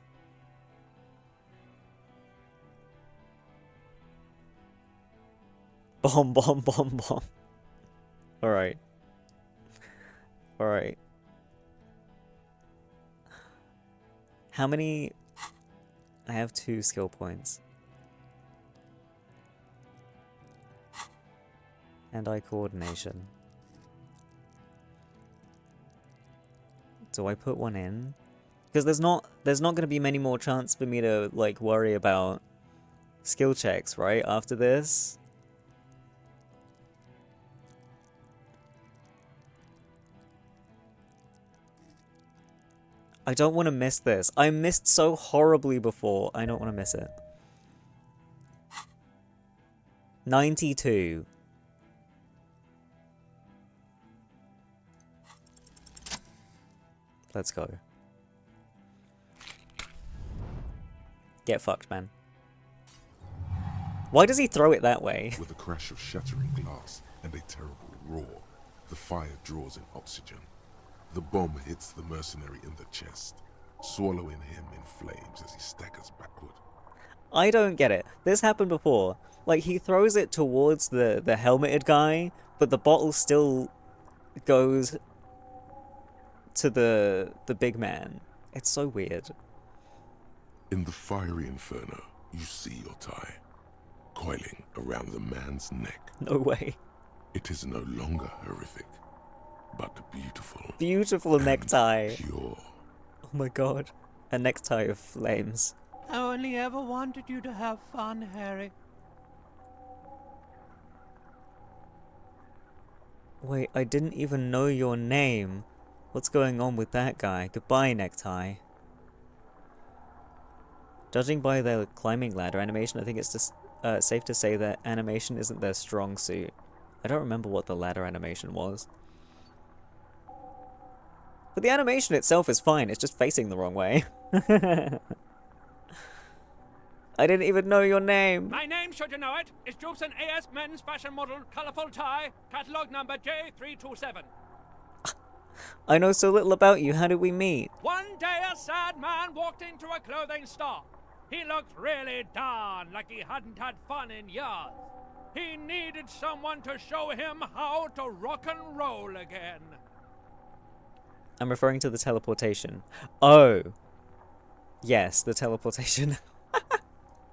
Bomb, bomb, bomb, bomb. Alright. Alright. How many... I have 2 skill points. Hand-eye coordination. Do I put one in? Because there's not going to be many more chance for me to, like, worry about skill checks, right, after this? I don't want to miss this. I missed so horribly before. I don't want to miss it. 92. Let's go. Get fucked, man. Why does he throw it that way? With a crash of shattering glass and a terrible roar, the fire draws in oxygen. The bomb hits the mercenary in the chest, swallowing him in flames as he staggers backward. I don't get it. This happened before. Like, he throws it towards the helmeted guy, but the bottle still goes to the big man. It's so weird. In the fiery inferno, you see your tie, coiling around the man's neck. No way. It is no longer horrific, but beautiful. Beautiful necktie. Pure. Oh my god. A necktie of flames. I only ever wanted you to have fun, Harry. Wait, I didn't even know your name. What's going on with that guy? Goodbye, Necktie. Judging by their climbing ladder animation, I think it's just safe to say that animation isn't their strong suit. I don't remember what the ladder animation was. But the animation itself is fine, it's just facing the wrong way. I didn't even know your name. My name, should you know it, is Jobson AS Men's Fashion Model, Colourful Tie, Catalogue number J327. I know so little about you, how did we meet? One day a sad man walked into a clothing store. He looked really darn like he hadn't had fun in years. He needed someone to show him how to rock and roll again. I'm referring to the teleportation. Oh. Yes, the teleportation.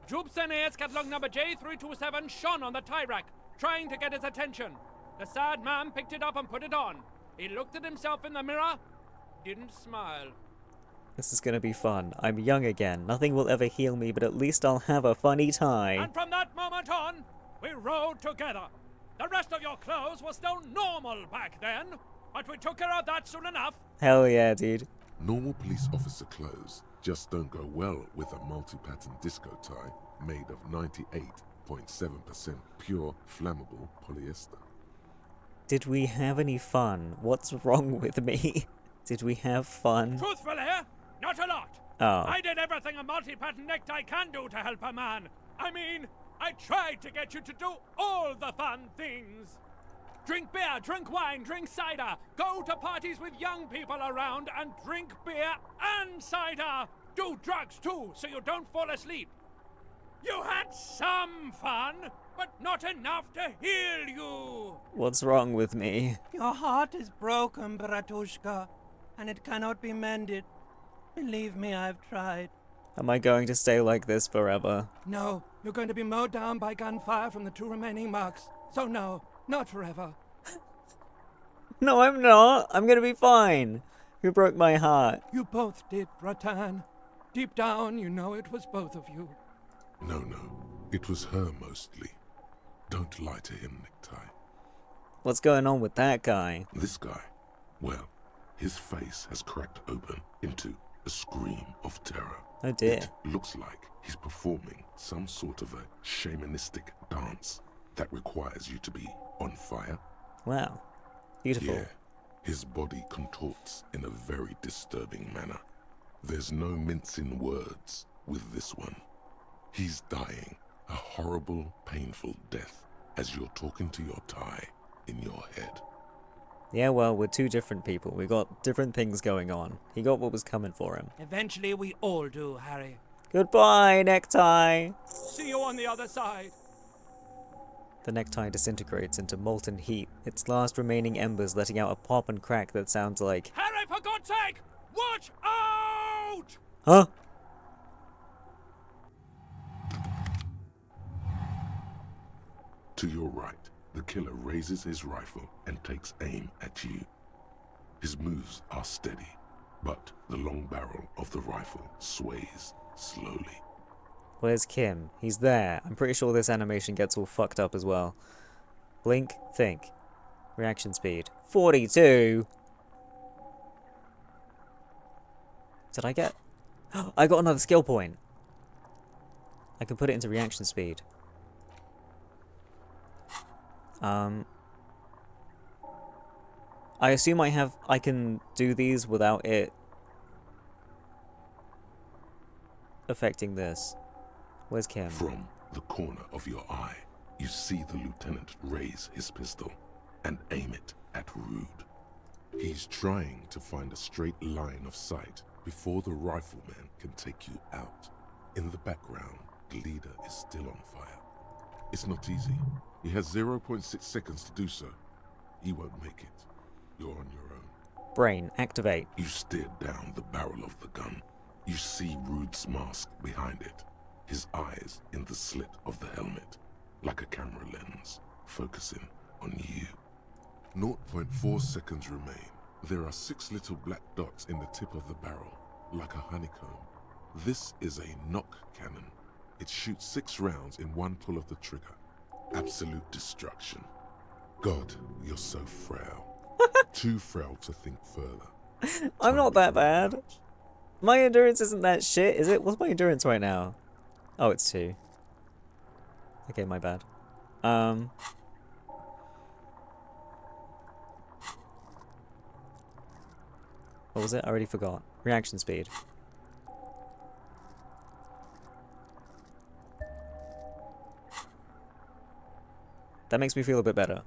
Jobson AS Catalogue number J327 shone on the tie rack, trying to get his attention. The sad man picked it up and put it on. He looked at himself in the mirror, didn't smile. This is gonna be fun. I'm young again. Nothing will ever heal me, but at least I'll have a funny time. And from that moment on, we rode together. The rest of your clothes were still normal back then, but we took care of that soon enough. Hell yeah, dude. Normal police officer clothes just don't go well with a multi-pattern disco tie made of 98.7% pure flammable polyester. Did we have any fun? What's wrong with me? Did we have fun? Truthfully, not a lot. Oh. I did everything a multi-pattern necktie can do to help a man. I mean, I tried to get you to do all the fun things. Drink beer, drink wine, drink cider. Go to parties with young people around and drink beer and cider. Do drugs too, so you don't fall asleep. You had some fun, but not enough to heal you. What's wrong with me? Your heart is broken, Bratushka, and it cannot be mended. Believe me, I've tried. Am I going to stay like this forever? No, you're going to be mowed down by gunfire from the 2 remaining marks. So no, not forever. No, I'm not. I'm gonna be fine. Who broke my heart? You both did, Bratan. Deep down, you know it was both of you. No, it was her mostly. Don't lie to him, Necktie. What's going on with that guy? This guy, well, his face has cracked open into a scream of terror. Oh dear. It looks like he's performing some sort of a shamanistic dance that requires you to be on fire. Wow. Beautiful. Yeah, his body contorts in a very disturbing manner. There's no mincing words with this one. He's dying a horrible, painful death as you're talking to your tie in your head. Yeah, well, we're two different people. We got different things going on. He got what was coming for him. Eventually, we all do, Harry. Goodbye, necktie! See you on the other side. The necktie disintegrates into molten heat, its last remaining embers letting out a pop and crack that sounds like... Harry, for God's sake! Watch out! Huh? To your right, the killer raises his rifle and takes aim at you. His moves are steady, but the long barrel of the rifle sways slowly. Where's Kim? He's there. I'm pretty sure this animation gets all fucked up as well. Blink, think. Reaction speed. 42! Did I get... I got another skill point! I can put it into reaction speed. I assume I can do these without it affecting this. Where's Kim? From the corner of your eye, you see the lieutenant raise his pistol and aim it at Rude. He's trying to find a straight line of sight before the rifleman can take you out. In the background, the leader is still on fire. It's not easy. He has 0.6 seconds to do so. He won't make it. You're on your own. Brain, activate. You stare down the barrel of the gun. You see Rude's mask behind it. His eyes in the slit of the helmet, like a camera lens, focusing on you. 0.4 seconds remain. There are 6 little black dots in the tip of the barrel, like a honeycomb. This is a knock cannon. It shoots 6 rounds in one pull of the trigger. Absolute destruction. God, you're so frail. Too frail to think further. I'm not that bad. My endurance isn't that shit, is it? What's my endurance right now? Oh, it's 2. Okay, my bad. What was it? I already forgot. Reaction speed. That makes me feel a bit better.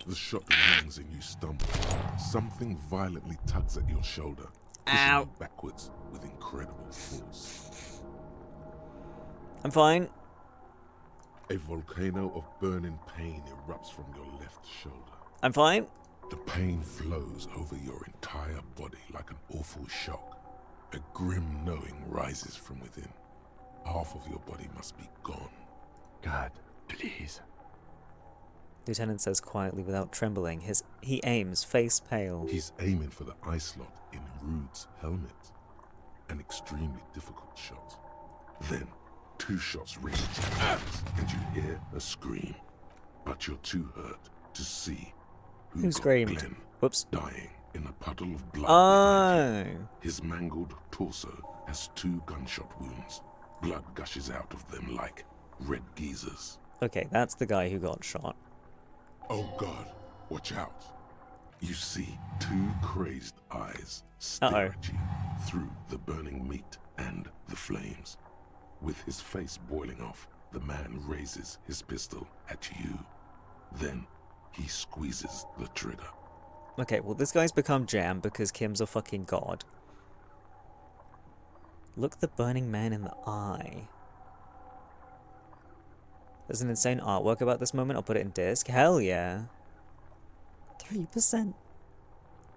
The shot rings and you stumble. Something violently tugs at your shoulder, pushing you backwards with incredible force. I'm fine. A volcano of burning pain erupts from your left shoulder. I'm fine. The pain flows over your entire body like an awful shock. A grim knowing rises from within. Half of your body must be gone. God, please. Lieutenant says quietly without trembling. He aims, face pale. He's aiming for the eye slot in Rude's helmet. An extremely difficult shot. Then, 2 shots ring and you hear a scream. But you're too hurt to see who screamed. Glenn Whoops. Dying in a puddle of blood. Oh. His mangled torso has 2 gunshot wounds. Blood gushes out of them like red geysers. Okay, that's the guy who got shot. Oh God, watch out. You see 2 crazed eyes stare at you through the burning meat and the flames. With his face boiling off, the man raises his pistol at you. Then he squeezes the trigger. Okay, well this guy's become jam because Kim's a fucking god. Look the burning man in the eye. There's an insane artwork about this moment. I'll put it in disc. Hell yeah. 3%.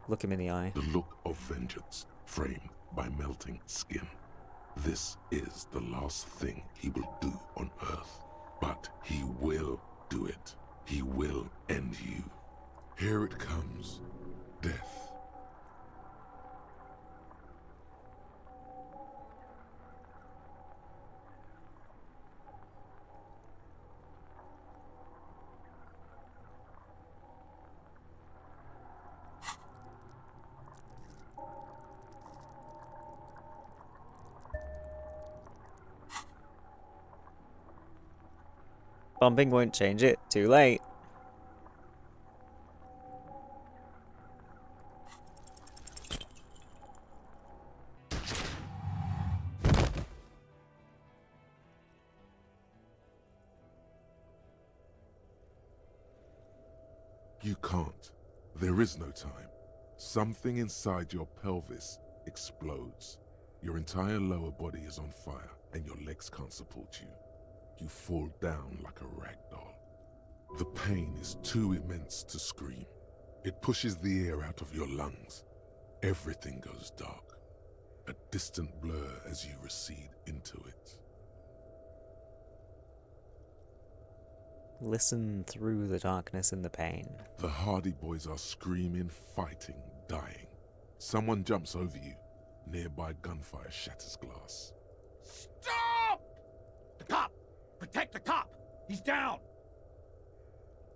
Look him in the eye. The look of vengeance, framed by melting skin. This is the last thing he will do on Earth. But he will do it. He will end you. Here it comes. Death. Bumping won't change it. Too late. You can't. There is no time. Something inside your pelvis explodes. Your entire lower body is on fire, and your legs can't support you. You fall down like a rag doll. The pain is too immense to scream. It pushes the air out of your lungs. Everything goes dark. A distant blur as you recede into it. Listen through the darkness and the pain. The Hardy Boys are screaming, fighting, dying. Someone jumps over you. Nearby gunfire shatters glass. Stop! The cop! Protect the cop! He's down!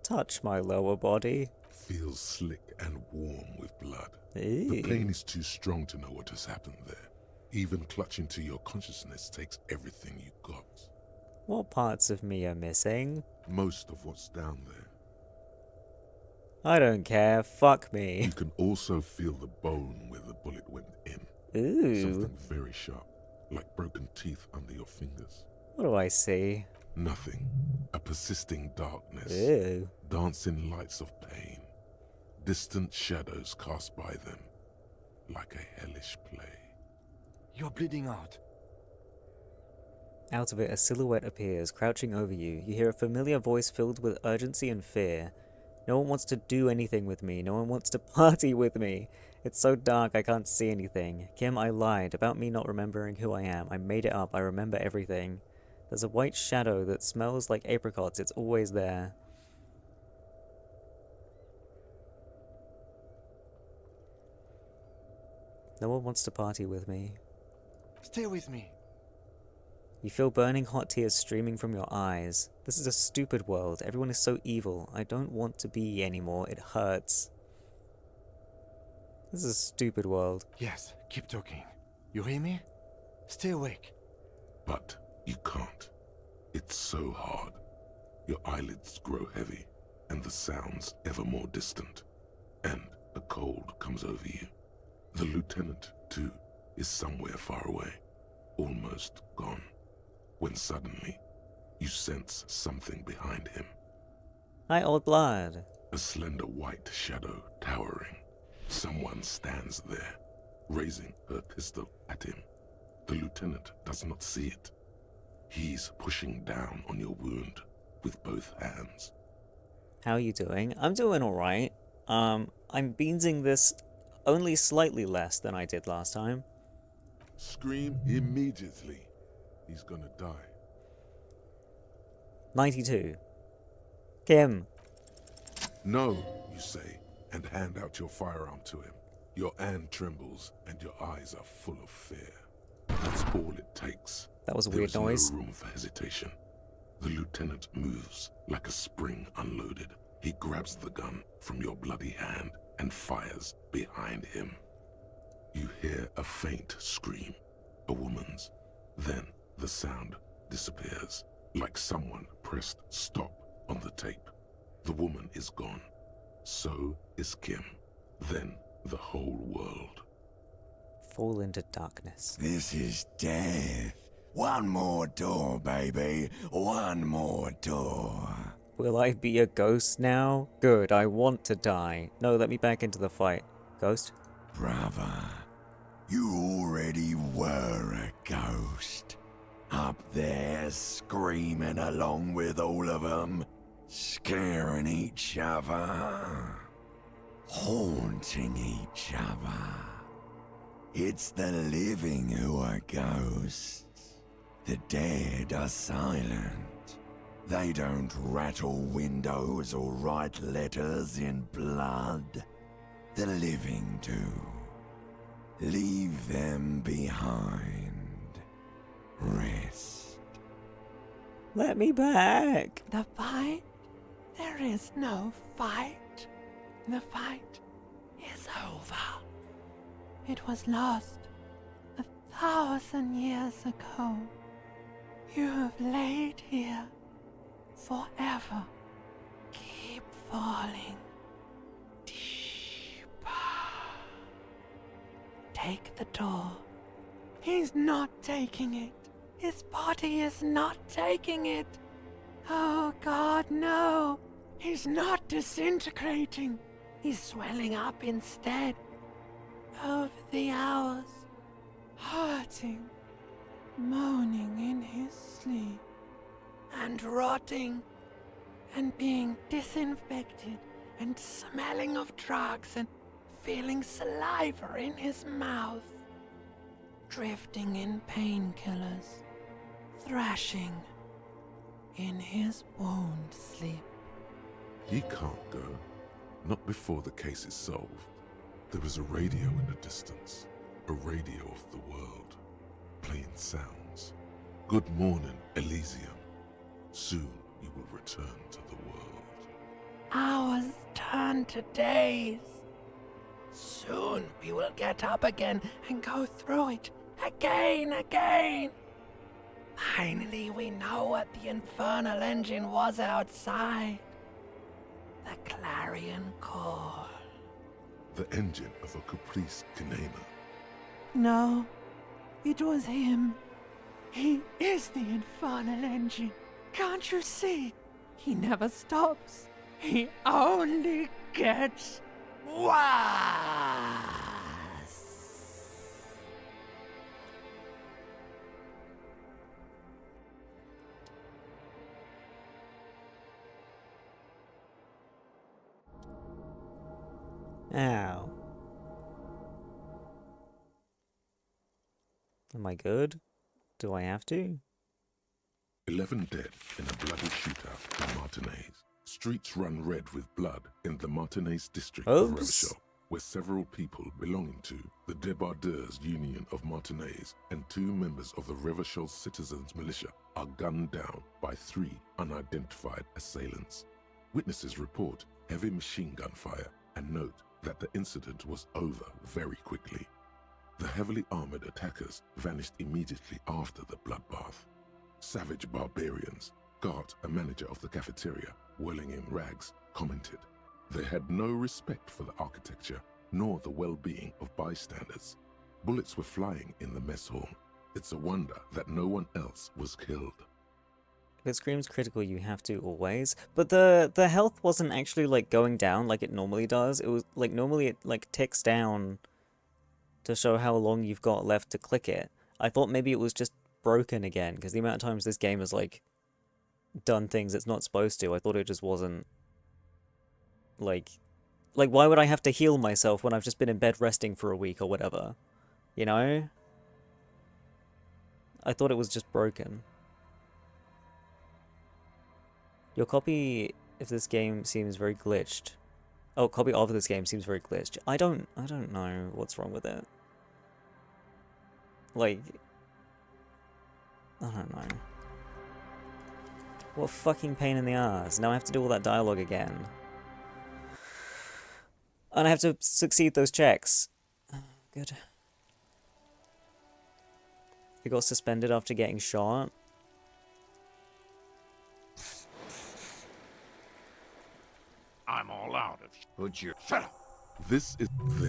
Touch my lower body. Feels slick and warm with blood. Ew. The pain is too strong to know what has happened there. Even clutching to your consciousness takes everything you got. What parts of me are missing? Most of what's down there. I don't care. Fuck me. You can also feel the bone where the bullet went in. Ooh. Something very sharp, like broken teeth under your fingers. What do I see? Nothing. A persisting darkness. Ew. Dancing lights of pain. Distant shadows cast by them. Like a hellish play. You're bleeding out. Out of it, a silhouette appears, crouching over you. You hear a familiar voice filled with urgency and fear. No one wants to do anything with me. No one wants to party with me. It's so dark I can't see anything. Kim, I lied about me not remembering who I am. I made it up. I remember everything. There's a white shadow that smells like apricots. It's always there. No one wants to party with me. Stay with me. You feel burning hot tears streaming from your eyes. This is a stupid world. Everyone is so evil. I don't want to be anymore. It hurts. This is a stupid world. Yes, keep talking. You hear me? Stay awake. But you can't. It's so hard. Your eyelids grow heavy, and the sounds ever more distant. And a cold comes over you. The lieutenant, too, is somewhere far away, almost gone. When suddenly, you sense something behind him. Hi, old blood. A slender white shadow towering. Someone stands there, raising her pistol at him. The lieutenant does not see it. He's pushing down on your wound with both hands. How are you doing? I'm doing alright. I'm beansing this only slightly less than I did last time. Scream immediately. He's gonna die. 92. Kim. No, you say, and hand out your firearm to him. Your hand trembles, and your eyes are full of fear. That's all it takes. That was a weird noise. No room for hesitation. The lieutenant moves like a spring unloaded. He grabs the gun from your bloody hand and fires behind him. You hear a faint scream, a woman's. Then the sound disappears, like someone pressed stop on the tape. The woman is gone. So is Kim. Then the whole world. Fall into darkness. This is death. One more door, baby. One more door. Will I be a ghost now? Good, I want to die. No, let me back into the fight. Ghost? Brother, you already were a ghost. Up there screaming along with all of them. Scaring each other. Haunting each other. It's the living who are ghosts. The dead are silent. They don't rattle windows or write letters in blood. The living do. Leave them behind. Rest. Let me back. The fight? There is no fight. The fight is over. It was lost 1,000 years ago. You have laid here forever. Keep falling deeper. Take the door. He's not taking it. His body is not taking it. Oh God, no. He's not disintegrating. He's swelling up instead. Over the hours, hurting, moaning in his sleep, and rotting, and being disinfected, and smelling of drugs, and feeling saliva in his mouth, drifting in painkillers, thrashing in his wound sleep. He can't go. Not before the case is solved. There is a radio in the distance. A radio of the world. Playing sounds. Good morning, Elysium. Soon you will return to the world. Hours turn to days. Soon we will get up again and go through it again. Finally we know what the infernal engine was outside. The clarion call. The engine of a Caprice Kinema. No, it was him. He is the infernal engine. Can't you see? He never stops. He only gets worse. Ow. Am I good? Do I have to? 11 dead in a bloody shootout in Martinez. Streets run red with blood in the Martinez district of Oops. Revachol. where several people belonging to the Debardeurs Union of Martinez and 2 members of the Revachol Citizens Militia are gunned down by 3 unidentified assailants. Witnesses report heavy machine gun fire and note that the incident was over very quickly. The heavily armored attackers vanished immediately after the bloodbath. Savage barbarians, Gart, a manager of the cafeteria, whirling in rags, commented, "They had no respect for the architecture nor the well-being of bystanders. Bullets were flying in the mess hall. It's a wonder that no one else was killed." If it screams critical, you have to always. But the health wasn't actually like going down like it normally does. It was like normally it like ticks down to show how long you've got left to click it. I thought maybe it was just broken again, because the amount of times this game has like done things it's not supposed to. I thought it just wasn't like why would I have to heal myself when I've just been in bed resting for a week or whatever? You know? I thought it was just broken. Your copy of this game seems very glitched. Oh, copy of this game seems very glitched. I don't know what's wrong with it. Like, I don't know. What a fucking pain in the ass. Now I have to do all that dialogue again. And I have to succeed those checks. Oh, good. He got suspended after getting shot. I'm all out of put your shut up. There's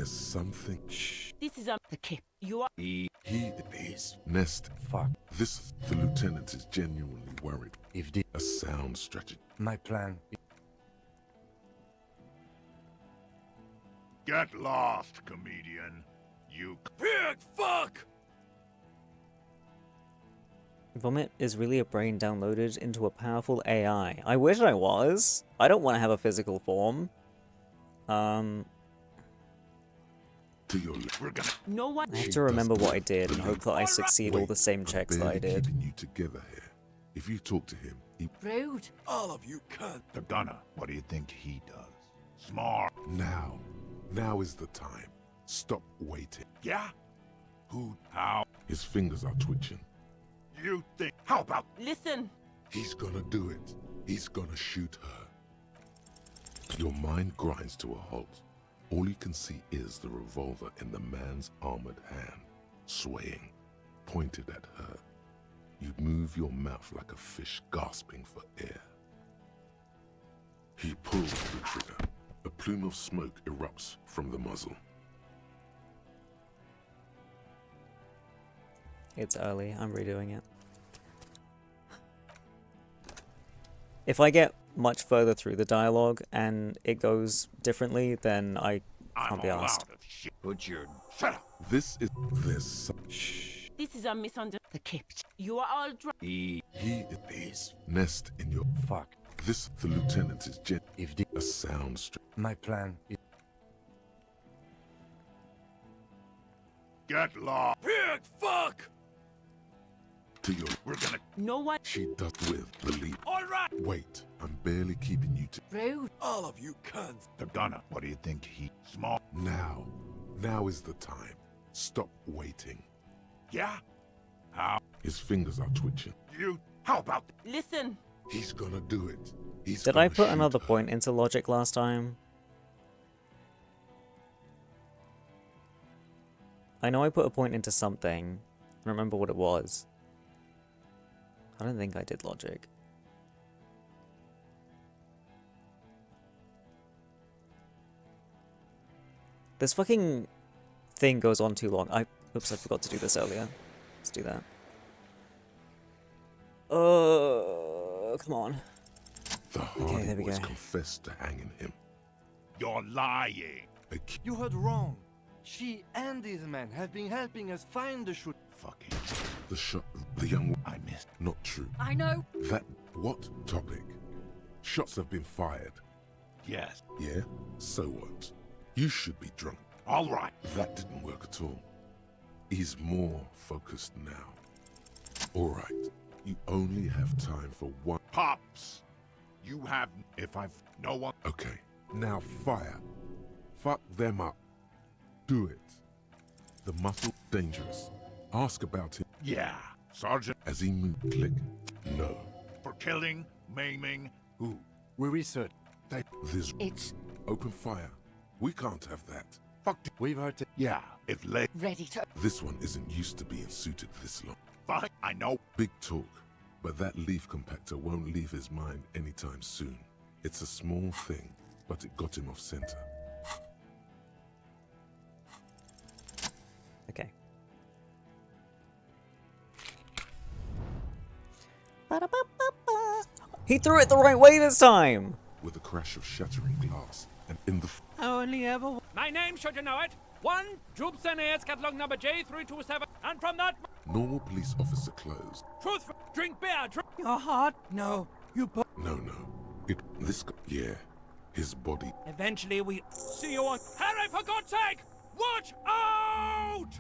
something. Shh. This is a... The kip. You are... He is Nest. Fuck. The lieutenant is genuinely worried. If the... A sound strategy. My plan... Get lost, comedian. You pig fuck! Vomit is really a brain downloaded into a powerful AI. I wish I was. I don't want to have a physical form. To your left. We're gonna... No one... I have to remember what I did and hope that I succeed all the same checks that I did. Keeping you together here. If you talk to him, he... Rude. All of you cunt. The gunner. What do you think he does? Smart. Now is the time. Stop waiting. Yeah? Who? How? His fingers are twitching. You think... How about... Listen. He's gonna do it. He's gonna shoot her. Your mind grinds to a halt. All you can see is the revolver in the man's armored hand, swaying, pointed at her. You move your mouth like a fish gasping for air. He pulls the trigger. A plume of smoke erupts from the muzzle. It's early. I'm redoing it. If I get much further through the dialogue and it goes differently, then I can't be asked. Put your... Shut up! There's Shh. This is a misunderstanding. The kipped. You are all drunk. He is Nest in your... Fuck. The lieutenant is If the... A sound My plan is... Get lost! Pig fuck! To your... We're gonna... No one... She does with the leap. All right! Wait, I'm barely keeping you to... Rude. All of you cunts. The gunner. What do you think he... Small. Now is the time. Stop waiting. Yeah? How? His fingers are twitching. You... How about... Listen. He's gonna do it. Did I put another point into logic last time? I know I put a point into something. I don't remember what it was. I don't think I did logic. This fucking thing goes on too long. Oops, I forgot to do this earlier. Let's do that. Come on. The Hardy boys confessed to hanging him. You're lying. You heard wrong. She and these men have been helping us find the shoot. Fucking... The shot... The young... I missed. Not true. I know. That... What topic? Shots have been fired. Yes. Yeah? So what? You should be drunk. All right. That didn't work at all. He's more focused now. All right. You only have time for one... Pops! You have... If I've... No one... Okay. Now fire. Fuck them up. Do it. The muscle dangerous. Ask about him. Yeah, Sergeant. As he moved, click. No. For killing, maiming, who? We research. This. It's Open fire. We can't have that. Fuck. We've heard it. Yeah, if leg. ready to. This one isn't used to being suited this long. Fine, I know. Big talk, but that leaf compactor won't leave his mind anytime soon. It's a small thing, but it got him off center. Okay. He threw it the right way this time! With a crash of shattering glass, and in the I only ever. My name, should you know it? 1 Jubson Airs, catalog number J327, and from that... normal police officer closed. Truth, drink beer, drink... Your heart? No. You. No. Yeah. His body. Eventually we. See you on... Harry, for God's sake! Watch out!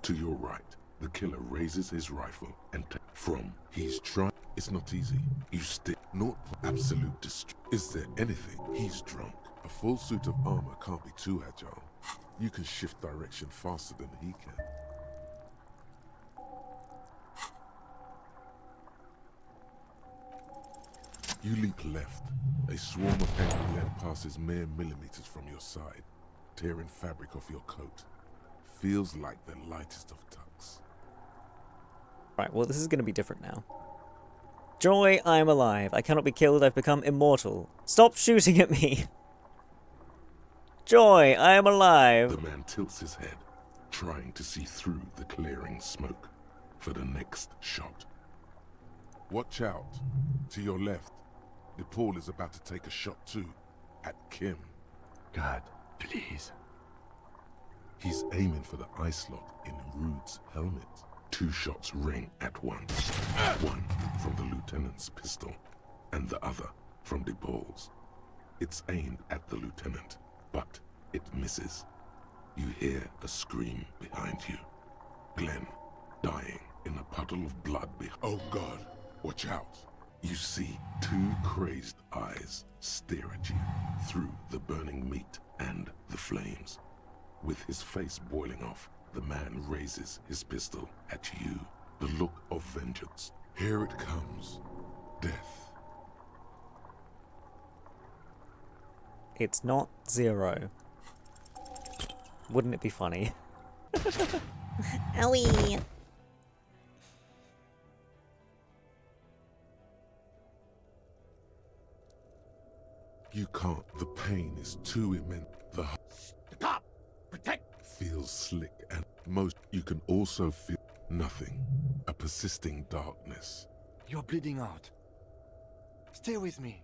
To your right, the killer raises his rifle and from. He's trying. It's not easy. You stick. Not absolute Is there anything? He's drunk. A full suit of armor can't be too agile. You can shift direction faster than he can. You leap left. A swarm of angry lead passes mere millimeters from your side, tearing fabric off your coat. Feels like the lightest of tucks. Right, well, this is going to be different now. Joy, I am alive. I cannot be killed. I've become immortal. Stop shooting at me. Joy, I am alive. The man tilts his head, trying to see through the clearing smoke for the next shot. Watch out. To your left. DePaul is about to take a shot too. At Kim. God, please. He's aiming for the eye slot in Rude's helmet. 2 shots ring at once. One from the lieutenant's pistol, and the other from DePaul's. It's aimed at the lieutenant, but it misses. You hear a scream behind you. Glenn, dying in a puddle of blood Oh God, watch out. You see 2 crazed eyes stare at you through the burning meat and the flames. With his face boiling off, the man raises his pistol at you. The look of vengeance. Here it comes. Death. It's not 0. Wouldn't it be funny? Owie. You can't. The pain is too immense. The Stop! Protect! Feels slick and most. You can also feel nothing. A persisting darkness. You're bleeding out. Stay with me.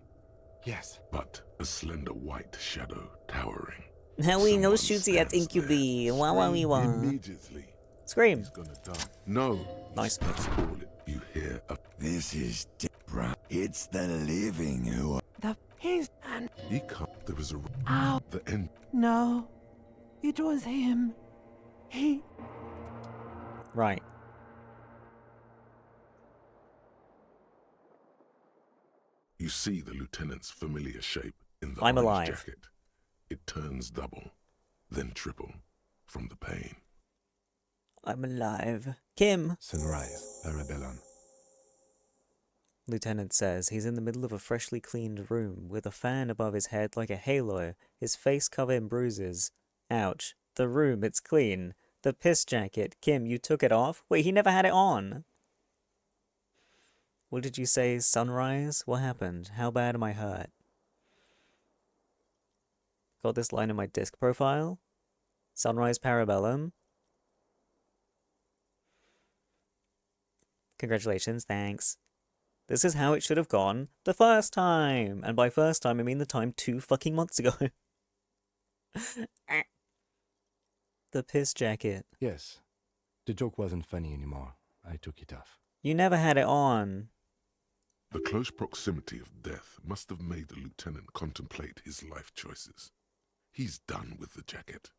Yes. But a slender white shadow towering. Howie, no shooty at Incubi. Wah wah wee wah. Immediately. Scream. He's gonna die. No. Nice. That's all you hear. This is Debra. It's the living who are. He's. And. He can't. There was a. Ow. The end. No. It was him. He. Right. You see the lieutenant's familiar shape in the I'm orange alive. jacket. It turns double, then triple from the pain. I'm alive. Kim. Sunrise, Parabellum. Lieutenant says he's in the middle of a freshly cleaned room with a fan above his head like a halo, his face covered in bruises. Ouch. The room, it's clean. The piss jacket. Kim, you took it off? Wait, he never had it on. What did you say, sunrise? What happened? How bad am I hurt? Got this line in my disc profile? Sunrise Parabellum? Congratulations, thanks. This is how it should have gone the first time. And by first time, I mean the time 2 fucking months ago. The piss jacket. Yes. The joke wasn't funny anymore. I took it off. You never had it on. The close proximity of death must have made the lieutenant contemplate his life choices. He's done with the jacket.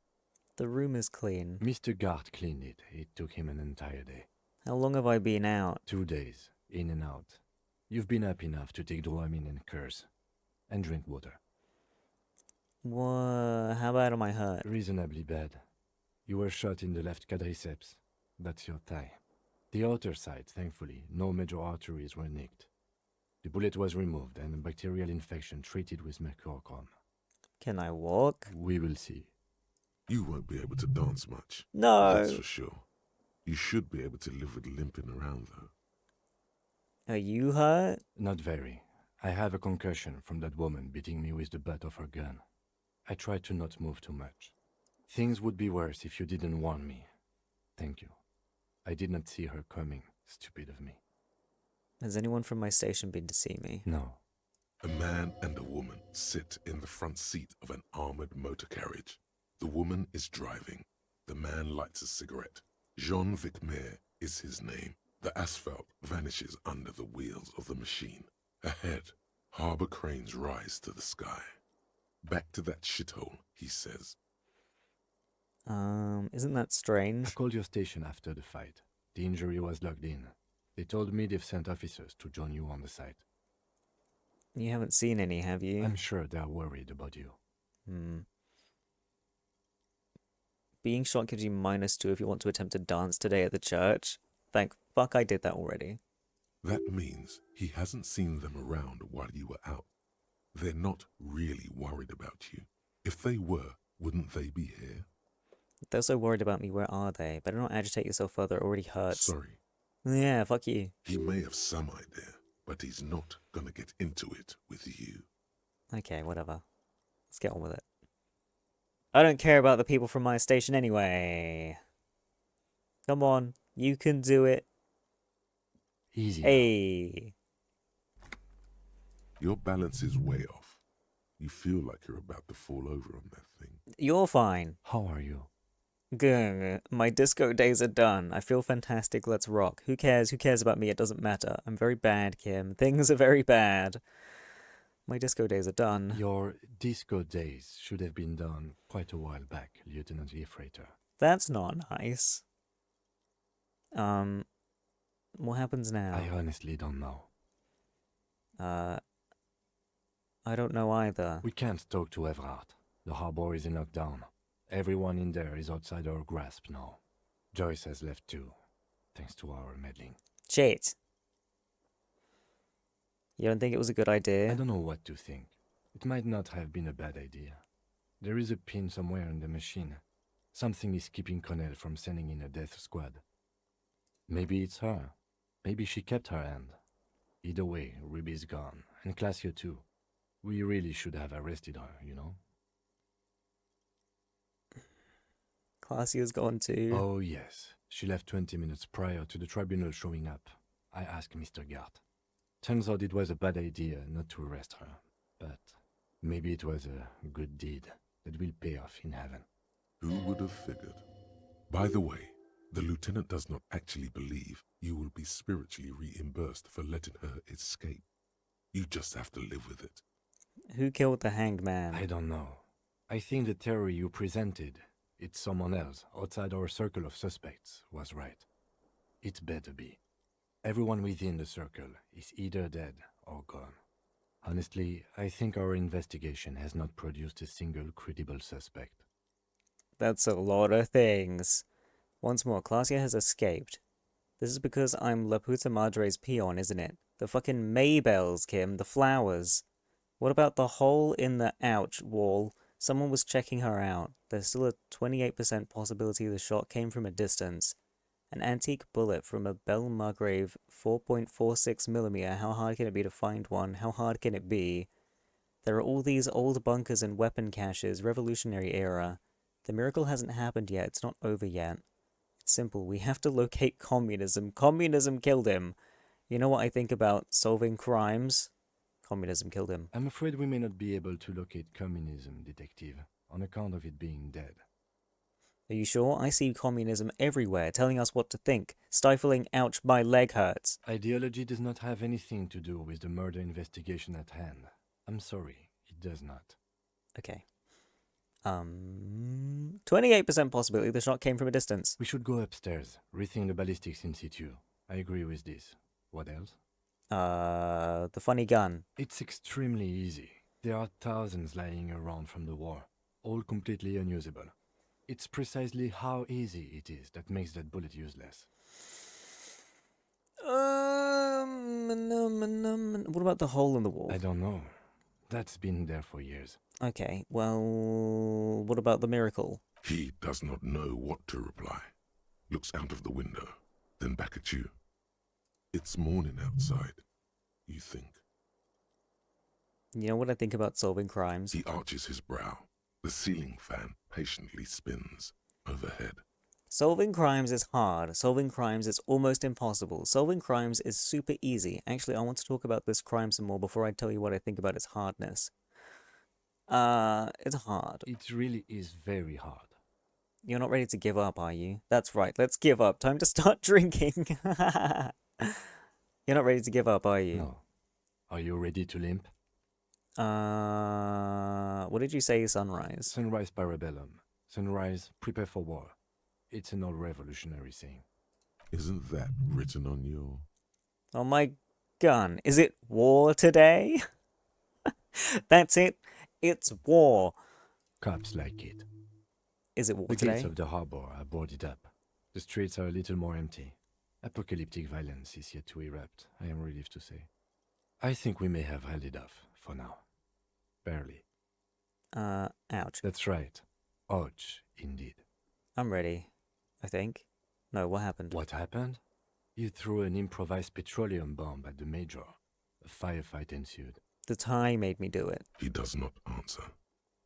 The room is clean. Mr. Gart cleaned it. It took him an entire day. How long have I been out? 2 days, in and out. You've been up enough to take Dramamine and curse. And drink water. What? How bad am I hurt? Reasonably bad. You were shot in the left quadriceps. That's your thigh. The outer side, thankfully, no major arteries were nicked. The bullet was removed and a bacterial infection treated with mercurochrome. Can I walk? We will see. You won't be able to dance much. No. That's for sure. You should be able to live with limping around, though. Are you hurt? Not very. I have a concussion from that woman beating me with the butt of her gun. I tried to not move too much. Things would be worse if you didn't warn me. Thank you. I did not see her coming. Stupid of me. Has anyone from my station been to see me? No. A man and a woman sit in the front seat of an armored motor carriage. The woman is driving. The man lights a cigarette. Jean Vicmer is his name. The asphalt vanishes under the wheels of the machine. Ahead, harbor cranes rise to the sky. Back to that shithole, he says. Isn't that strange? I called your station after the fight. The injury was logged in. They told me they've sent officers to join you on the site. You haven't seen any, have you? I'm sure they're worried about you. Being shot gives you -2 if you want to attempt to dance today at the church. Thank fuck I did that already. That means he hasn't seen them around while you were out. They're not really worried about you. If they were, wouldn't they be here? If they're so worried about me, where are they? Better not agitate yourself further, it already hurts. Sorry. Yeah, fuck you. He may have some idea, but he's not gonna get into it with you. Okay, whatever. Let's get on with it. I don't care about the people from my station anyway. Come on, you can do it. Easy. Hey. Your balance is way off. You feel like you're about to fall over on that thing. You're fine. How are you? Good. My disco days are done. I feel fantastic. Let's rock. Who cares? Who cares about me? It doesn't matter. I'm very bad, Kim. Things are very bad. My disco days are done. Your disco days should have been done quite a while back, Lieutenant Freighter. That's not nice. What happens now? I honestly don't know. I don't know either. We can't talk to Everard. The harbor is in lockdown. Everyone in there is outside our grasp now. Joyce has left too, thanks to our meddling. Shit. You don't think it was a good idea? I don't know what to think. It might not have been a bad idea. There is a pin somewhere in the machine. Something is keeping Connell from sending in a death squad. Maybe it's her. Maybe she kept her hand. Either way, Ruby's gone, and Classio too. We really should have arrested her, you know? Classio's gone too. Oh, yes. She left 20 minutes prior to the tribunal showing up. I asked Mr. Gart. Turns out it was a bad idea not to arrest her, but maybe it was a good deed that will pay off in heaven. Who would have figured? By the way, the lieutenant does not actually believe you will be spiritually reimbursed for letting her escape. You just have to live with it. Who killed the hanged man? I don't know. I think the theory you presented, it's someone else outside our circle of suspects, was right. It better be. Everyone within the circle is either dead or gone. Honestly, I think our investigation has not produced a single credible suspect. That's a lot of things. Once more, Claudia has escaped. This is because I'm La Puta Madre's peon, isn't it? The fucking Maybells, Kim, the flowers. What about the hole in the ouch wall? Someone was checking her out. There's still a 28% possibility the shot came from a distance. An antique bullet from a Belle Margrave 4.46mm. How hard can it be to find one? How hard can it be? There are all these old bunkers and weapon caches, Revolutionary era. The miracle hasn't happened yet. It's not over yet. It's simple. We have to locate communism. Communism killed him. You know what I think about solving crimes? Communism killed him. I'm afraid we may not be able to locate communism, Detective, on account of it being dead. Are you sure? I see communism everywhere, telling us what to think. Stifling, ouch, my leg hurts. Ideology does not have anything to do with the murder investigation at hand. I'm sorry, it does not. Okay. 28% possibility the shot came from a distance. We should go upstairs, rethink the ballistics in situ. I agree with this. What else? The funny gun. It's extremely easy. There are thousands lying around from the war, all completely unusable. It's precisely how easy it is that makes that bullet useless. What about the hole in the wall? I don't know. That's been there for years. Okay, well, what about the miracle? He does not know what to reply. Looks out of the window, then back at you. It's morning outside, you think. You know what I think about solving crimes? He arches his brow. The ceiling fan patiently spins overhead. Solving crimes is hard. Solving crimes is almost impossible. Solving crimes is super easy. Actually, I want to talk about this crime some more before I tell you what I think about its hardness. It's hard. It really is very hard. You're not ready to give up, are you? That's right, let's give up. Time to start drinking. You're not ready to give up, are you? No. Are you ready to limp? What did you say, sunrise? Sunrise parabellum. Sunrise, prepare for war. It's an old revolutionary saying. Isn't that written on your... Oh my gun. Is it war today? That's it. It's war. Cops like it. Is it war the today? gates of the harbor are boarded up. The streets are a little more empty. Apocalyptic violence is yet to erupt, I am relieved to say. I think we may have held it off, for now. Barely. Ouch. That's right. Ouch, indeed. I'm ready, I think. No, what happened? What happened? You threw an improvised petroleum bomb at the Major. A firefight ensued. The tie made me do it. He does not answer,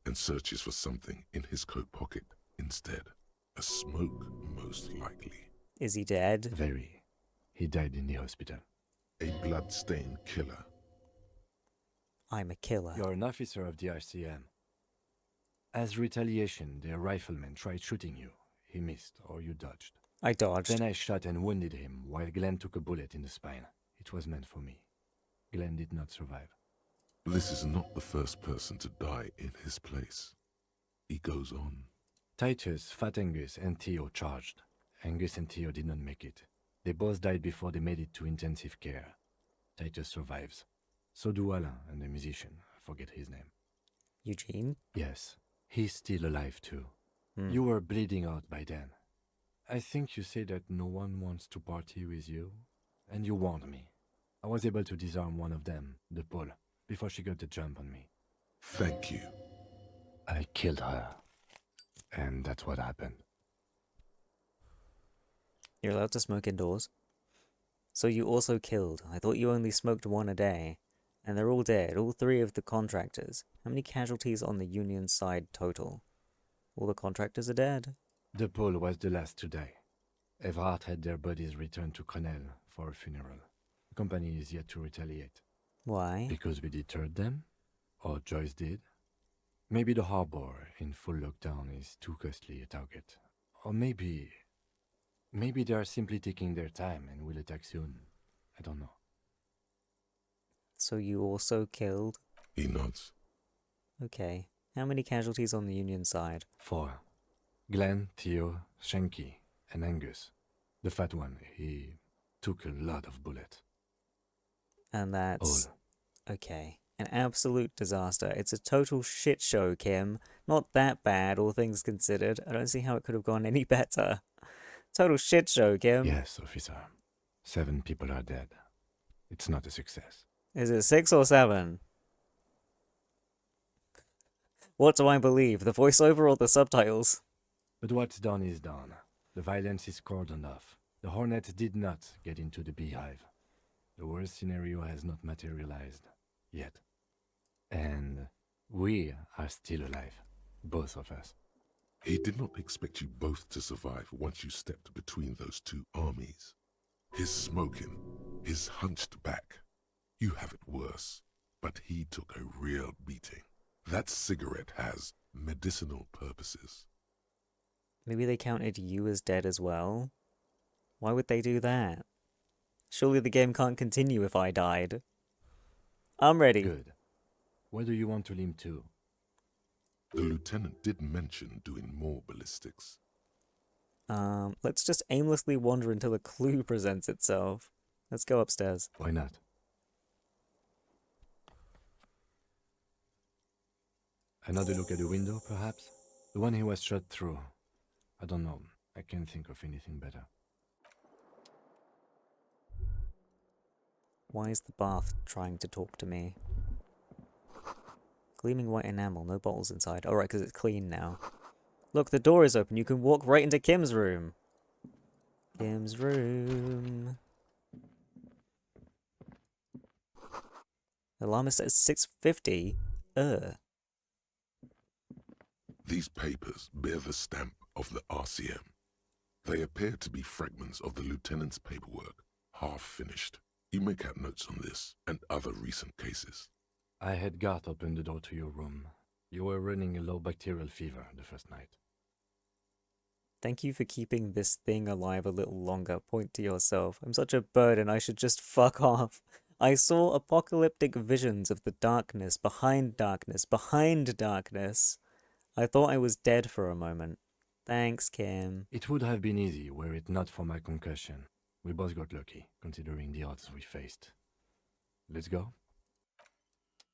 and searches for something in his coat pocket instead. A smoke, most likely. Is he dead? Very. He died in the hospital. A blood-stained killer. I'm a killer. You're an officer of the RCM. As retaliation, their rifleman tried shooting you. He missed, or you dodged. I dodged. Then I shot and wounded him, while Glenn took a bullet in the spine. It was meant for me. Glenn did not survive. This is not the first person to die in his place. He goes on. Titus, Fat Angus, and Theo charged. Angus and Theo did not make it. They both died before they made it to intensive care. Titus survives. So do Alain and the musician. I forget his name. Eugene? Yes. He's still alive too. You were bleeding out by then. I think you say that no one wants to party with you. And you warned me. I was able to disarm one of them, the Pole, before she got the jump on me. Thank you. I killed her. And that's what happened. You're allowed to smoke indoors. So you also killed. I thought you only smoked one a day. And they're all dead, all three of the contractors. How many casualties on the Union side total? All the contractors are dead. The Pole was the last to die. Evrard had their bodies returned to Crenel for a funeral. The company is yet to retaliate. Why? Because we deterred them? Or Joyce did? Maybe the harbor in full lockdown is too costly a target. Or maybe they are simply taking their time and will attack soon. I don't know. So you also killed? He nods. Okay. How many casualties on the Union side? 4. Glenn, Theo, Shanky, and Angus. The fat one, he took a lot of bullets. And that's... All. Okay. An absolute disaster. It's a total shit show, Kim. Not that bad, all things considered. I don't see how it could have gone any better. Total shit show, Kim. Yes, officer. 7 people are dead. It's not a success. Is it 6 or 7? What do I believe? The voiceover or the subtitles? But what's done is done. The violence is cordoned off. The Hornet did not get into the beehive. The worst scenario has not materialized. Yet. And we are still alive. Both of us. He did not expect you both to survive once you stepped between those two armies. His smoking, his hunched back. You have it worse, but he took a real beating. That cigarette has medicinal purposes. Maybe they counted you as dead as well? Why would they do that? Surely the game can't continue if I died. I'm ready. Good. Where do you want to limp to? The lieutenant did mention doing more ballistics. Let's just aimlessly wander until a clue presents itself. Let's go upstairs. Why not? Another look at the window, perhaps? The one he was shot through. I don't know. I can't think of anything better. Why is the bath trying to talk to me? Gleaming white enamel, no bottles inside. Alright, because it's clean now. Look, the door is open. You can walk right into Kim's room. Kim's room. Alarm is set 6:50. These papers bear the stamp of the RCM. They appear to be fragments of the lieutenant's paperwork, half finished. You make out notes on this and other recent cases. I had Gart open the door to your room. You were running a low bacterial fever the first night. Thank you for keeping this thing alive a little longer. Point to yourself. I'm such a burden. I should just fuck off. I saw apocalyptic visions of the darkness, behind darkness, behind darkness. I thought I was dead for a moment. Thanks, Kim. It would have been easy were it not for my concussion. We both got lucky, considering the odds we faced. Let's go?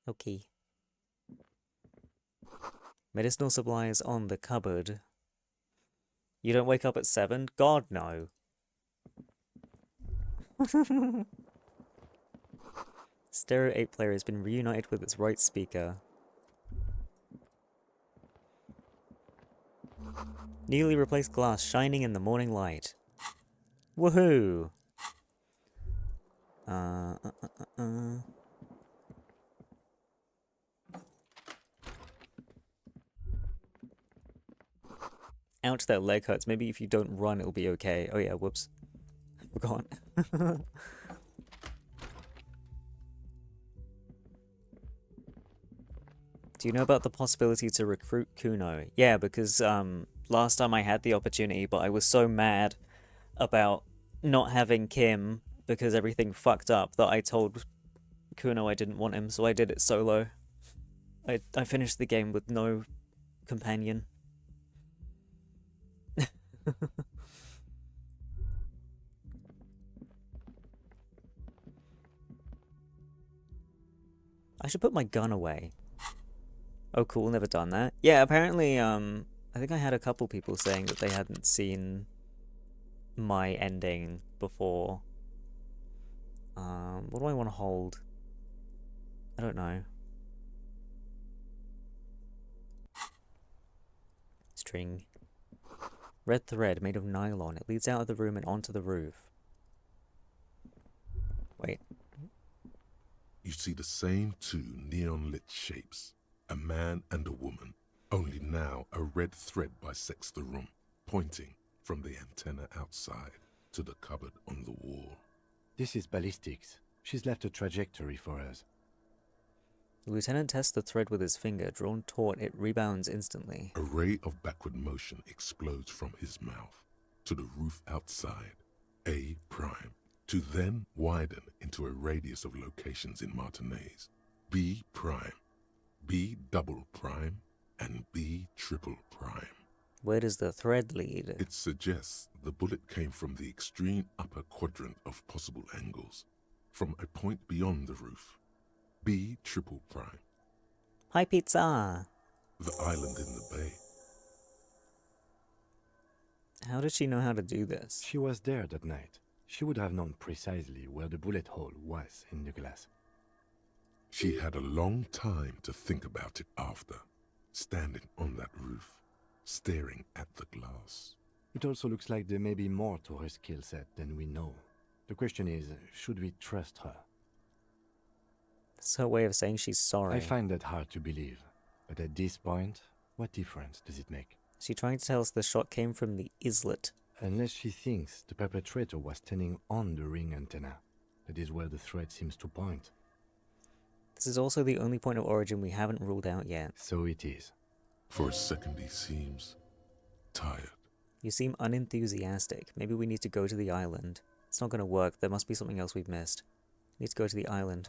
Okay. Medicinal supplies on the cupboard. You don't wake up at 7? God, no. Stereo 8 player has been reunited with its right speaker. Newly replaced glass shining in the morning light. Woohoo! Ouch, that leg hurts. Maybe if you don't run, it'll be okay. Oh yeah, whoops. I forgot. Do you know about the possibility to recruit Kuno? Yeah, because last time I had the opportunity, but I was so mad about not having Kim because everything fucked up that I told Kuno I didn't want him, so I did it solo. I finished the game with no companion. I should put my gun away. Oh cool, never done that. Yeah, apparently, I think I had a couple people saying that they hadn't seen my ending before. What do I want to hold? I don't know. String. Red thread made of nylon. It leads out of the room and onto the roof. Wait. You see the same two neon-lit shapes, a man and a woman, only now a red thread bisects the room, pointing from the antenna outside to the cupboard on the wall. This is ballistics. She's left a trajectory for us. The lieutenant tests the thread with his finger. Drawn taut, it rebounds instantly. A ray of backward motion explodes from his mouth to the roof outside, A prime, to then widen into a radius of locations in Martinez, B prime, B double prime, and B triple prime. Where does the thread lead? It suggests the bullet came from the extreme upper quadrant of possible angles, from a point beyond the roof, B triple prime. Hi, pizza! The island in the bay. How did she know how to do this? She was there that night. She would have known precisely where the bullet hole was in the glass. She had a long time to think about it after, standing on that roof, staring at the glass. It also looks like there may be more to her skill set than we know. The question is, should we trust her? It's her way of saying she's sorry. I find that hard to believe. But at this point, what difference does it make? Is she trying to tell us the shot came from the islet? Unless she thinks the perpetrator was standing on the ring antenna. That is where the thread seems to point. This is also the only point of origin we haven't ruled out yet. So it is. For a second he seems tired. You seem unenthusiastic. Maybe we need to go to the island. It's not going to work. There must be something else we've missed. We need to go to the island.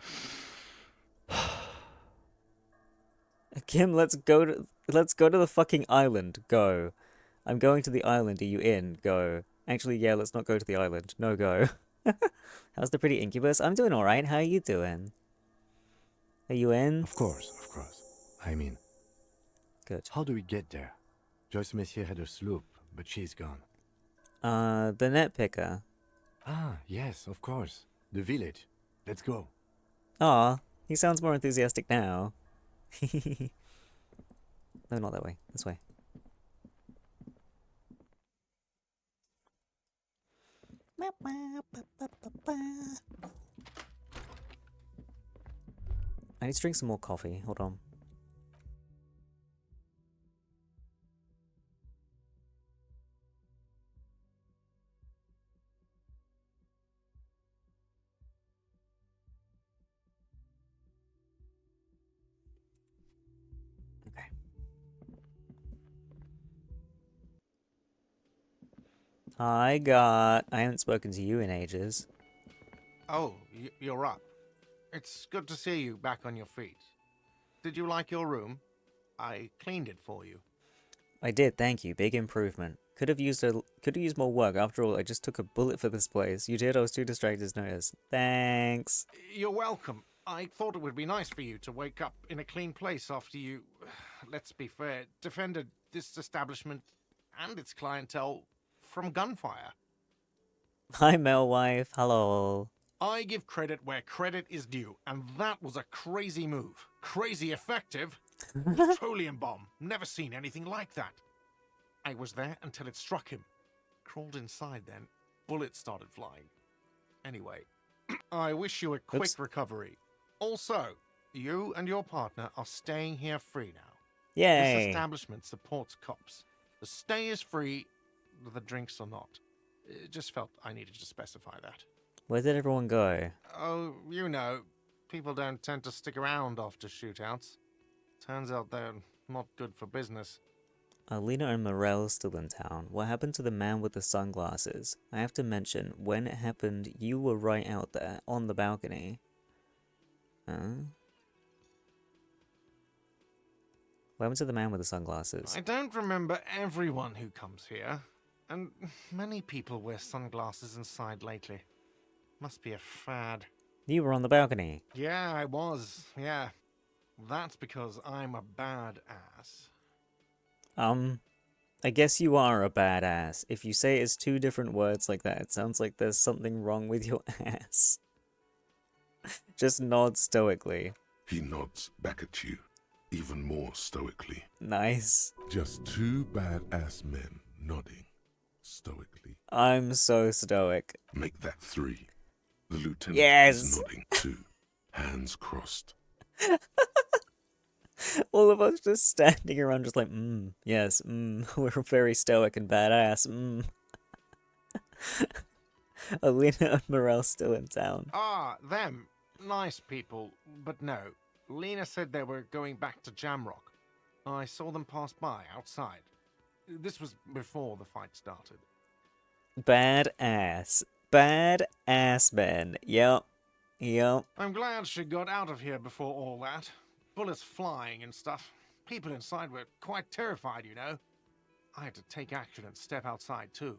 Kim, let's go to the fucking island. Go. I'm going to the island. Are you in? Go. Actually, yeah, let's not go to the island. No, go. How's the pretty incubus? I'm doing alright. How are you doing? Are you in? Of course. I'm in. Good. How do we get there? Joyce Messier had a sloop, but she's gone. The net picker. Ah, yes, of course. The village. Let's go. Aw, he sounds more enthusiastic now. No, not that way. This way. I need to drink some more coffee. Hold on. Okay. Hi, God. I haven't spoken to you in ages. Oh, you're up. It's good to see you back on your feet. Did you like your room? I cleaned it for you. I did, thank you. Big improvement. Could have used more work. After all, I just took a bullet for this place. You did. I was too distracted to notice. Thanks. You're welcome. I thought it would be nice for you to wake up in a clean place after you, let's be fair, defended this establishment and its clientele from gunfire. Hi, Melwife. Hello. I give credit where credit is due, and that was a crazy move. Crazy effective. Petroleum bomb. Never seen anything like that. I was there until it struck him. Crawled inside then. Bullets started flying. Anyway, I wish you a quick recovery. Also, you and your partner are staying here free now. Yay. This establishment supports cops. The stay is free, the drinks are not. Just felt I needed to specify that. Where did everyone go? Oh, you know, people don't tend to stick around after shootouts. Turns out they're not good for business. Lena and Morel still in town. What happened to the man with the sunglasses? I have to mention, when it happened, you were right out there, on the balcony. What happened to the man with the sunglasses? I don't remember everyone who comes here, and many people wear sunglasses inside lately. Must be a fad. You were on the balcony. Yeah, I was, yeah. That's because I'm a badass. I guess you are a badass. If you say it's two different words like that, it sounds like there's something wrong with your ass. Just nod stoically. He nods back at you, even more stoically. Nice. Just two badass men nodding stoically. I'm so stoic. Make that three. The lieutenant is nodding too, hands crossed. All of us just standing around just like, yes, we're very stoic and badass, Alina and Morel still in town. Ah, them. Nice people, but no. Lena said they were going back to Jamrock. I saw them pass by outside. This was before the fight started. Badass. Badass men. Yep. I'm glad she got out of here before all that. Bullets flying and stuff. People inside were quite terrified, you know. I had to take action and step outside too.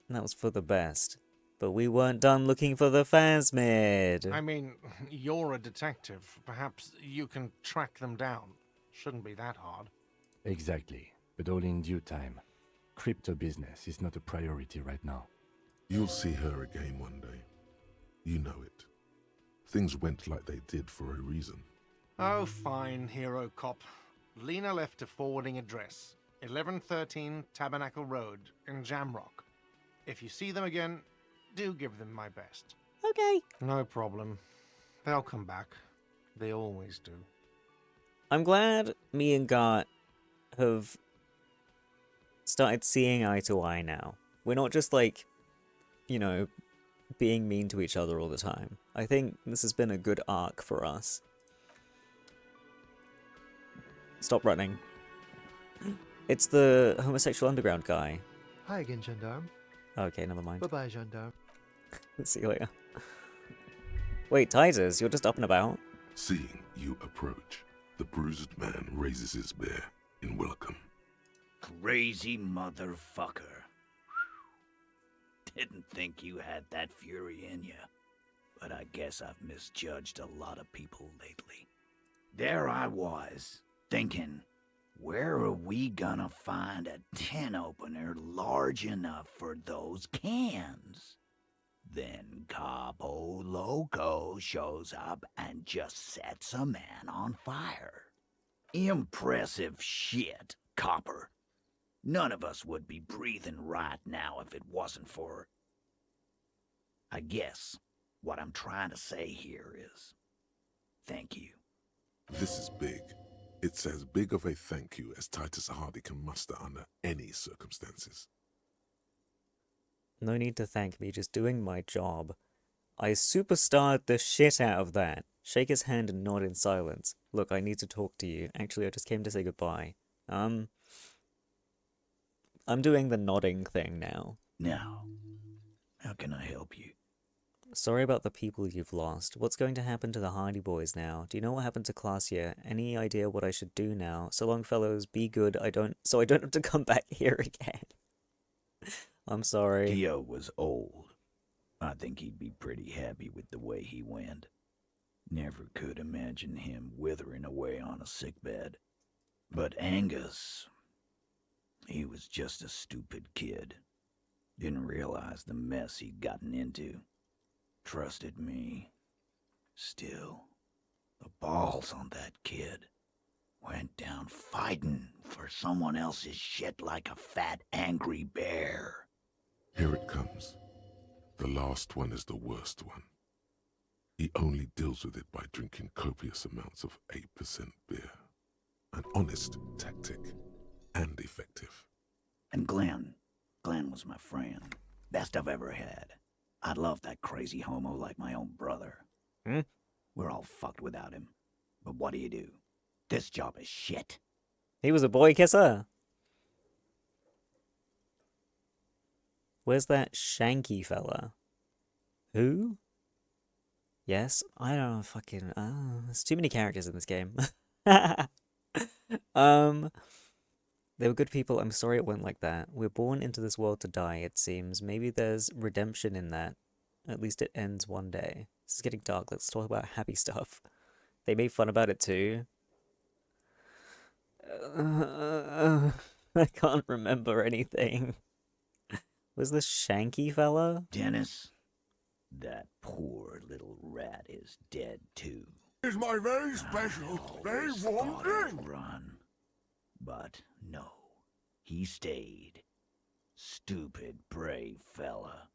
That was for the best. But we weren't done looking for the phasmid. I mean, you're a detective. Perhaps you can track them down. Shouldn't be that hard. Exactly, but all in due time. Crypto business is not a priority right now. You'll see her again one day. You know it. Things went like they did for a reason. Oh, fine, hero cop. Lena left a forwarding address. 1113 Tabernacle Road in Jamrock. If you see them again, do give them my best. Okay. No problem. They'll come back. They always do. I'm glad me and Gart have started seeing eye to eye now. We're not just like, you know, being mean to each other all the time. I think this has been a good arc for us. Stop running. It's the homosexual underground guy. Hi again, gendarme. Okay, never mind. Bye-bye, gendarme. See you later. Wait, Titus, you're just up and about? Seeing you approach, the bruised man raises his bear in welcome. Crazy motherfucker. Didn't think you had that fury in you, but I guess I've misjudged a lot of people lately. There I was, thinking, Where are we gonna find a tin opener large enough for those cans? Then Capo Loco shows up and just sets a man on fire. Impressive shit, Copper. None of us would be breathing right now if it wasn't for... I guess what I'm trying to say here is, thank you. This is big. It's as big of a thank you as Titus Hardy can muster under any circumstances. No need to thank me, just doing my job. I superstarred the shit out of that. Shake his hand and nod in silence. Look, I need to talk to you. Actually, I just came to say goodbye. I'm doing the nodding thing now. Now, how can I help you? Sorry about the people you've lost. What's going to happen to the Hardy Boys now? Do you know what happened to Clausia? Any idea what I should do now? So long, fellows. Be good. So I don't have to come back here again. I'm sorry. Dio was old. I think he'd be pretty happy with the way he went. Never could imagine him withering away on a sickbed. But Angus, he was just a stupid kid. Didn't realize the mess he'd gotten into. Trusted me. Still, the balls on that kid. Went down fighting for someone else's shit like a fat, angry bear. Here it comes. The last one is the worst one. He only deals with it by drinking copious amounts of 8% beer. An honest tactic, and effective. And Glenn was my friend. Best I've ever had. I'd love that crazy homo like my own brother. We're all fucked without him. But what do? This job is shit. He was a boy kisser. Where's that Shanky fella? Who? Yes, I don't know, fucking... there's too many characters in this game. They were good people. I'm sorry it went like that. We're born into this world to die, it seems. Maybe there's redemption in that. At least it ends one day. This is getting dark. Let's talk about happy stuff. They made fun about it too. I can't remember anything. Was this Shanky fella? Dennis, that poor little rat is dead too. It's my very special, very warm drink. Run. But no, he stayed. Stupid, brave fella.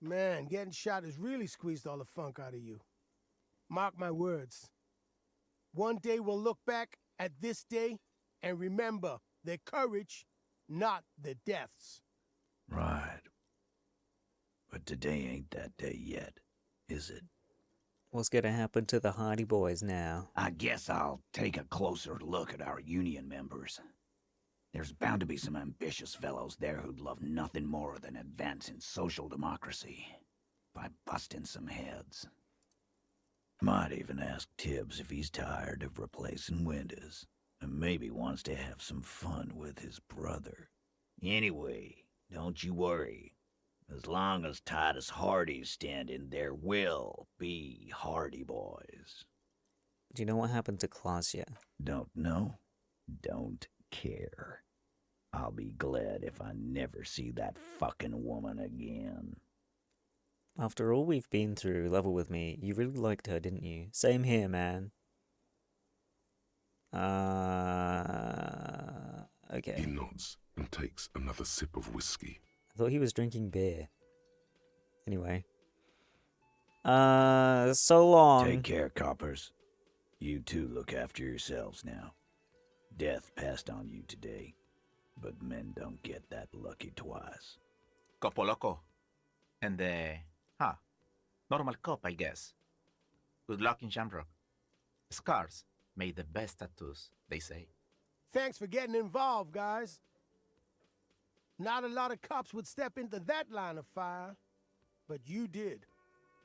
Man, getting shot has really squeezed all the funk out of you. Mark my words. One day we'll look back at this day and remember their courage, not their deaths. Right. But today ain't that day yet, is it? What's gonna happen to the Hardy Boys now? I guess I'll take a closer look at our union members. There's bound to be some ambitious fellows there who'd love nothing more than advancing social democracy by busting some heads. Might even ask Tibbs if he's tired of replacing Winters, and maybe wants to have some fun with his brother. Anyway, don't you worry. As long as Titus Hardy's standing, there will be Hardy Boys. Do you know what happened to Clausia? Don't know. Don't care. I'll be glad if I never see that fucking woman again. After all we've been through, level with me, you really liked her, didn't you? Same here, man. Okay. He nods and takes another sip of whiskey. I thought he was drinking beer. Anyway. So long. Take care, coppers. You two look after yourselves now. Death passed on you today, but men don't get that lucky twice. Copo Loco. And normal cop, I guess. Good luck in Shamrock. Scars made the best tattoos, they say. Thanks for getting involved, guys. Not a lot of cops would step into that line of fire, but you did.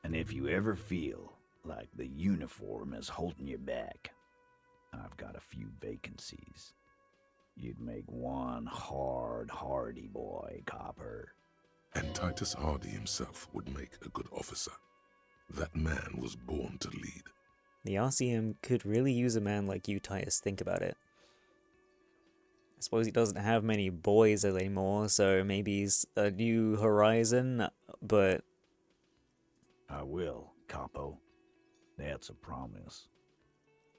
And if you ever feel like the uniform is holding you back, I've got a few vacancies. You'd make one hardy boy, Copper. And Titus Hardy himself would make a good officer. That man was born to lead. The RCM could really use a man like you, Titus. Think about it. I suppose he doesn't have many boys anymore, so maybe he's a new horizon, but... I will, Capo. That's a promise.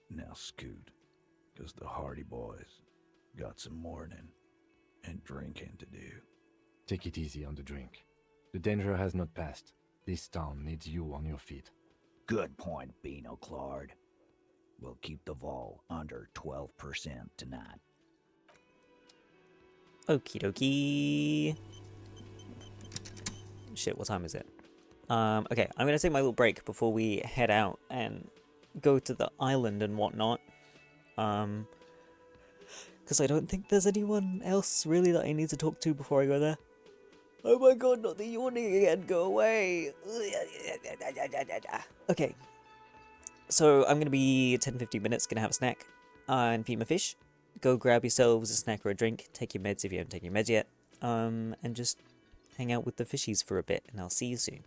Now scoot, 'cause the Hardy boys got some mourning and drinking to do. Take it easy on the drink. The danger has not passed. This town needs you on your feet. Good point, Beano Claude. We'll keep the vol under 12% tonight. Okie dokie. Shit, what time is it? Okay, I'm gonna take my little break before we head out and go to the island and whatnot. Because I don't think there's anyone else really that I need to talk to before I go there. Oh my god, not the yawning again, go away! Okay, so I'm gonna be 10-15 minutes, gonna have a snack and feed my fish. Go grab yourselves a snack or a drink, take your meds if you haven't taken your meds yet, and just hang out with the fishies for a bit, and I'll see you soon.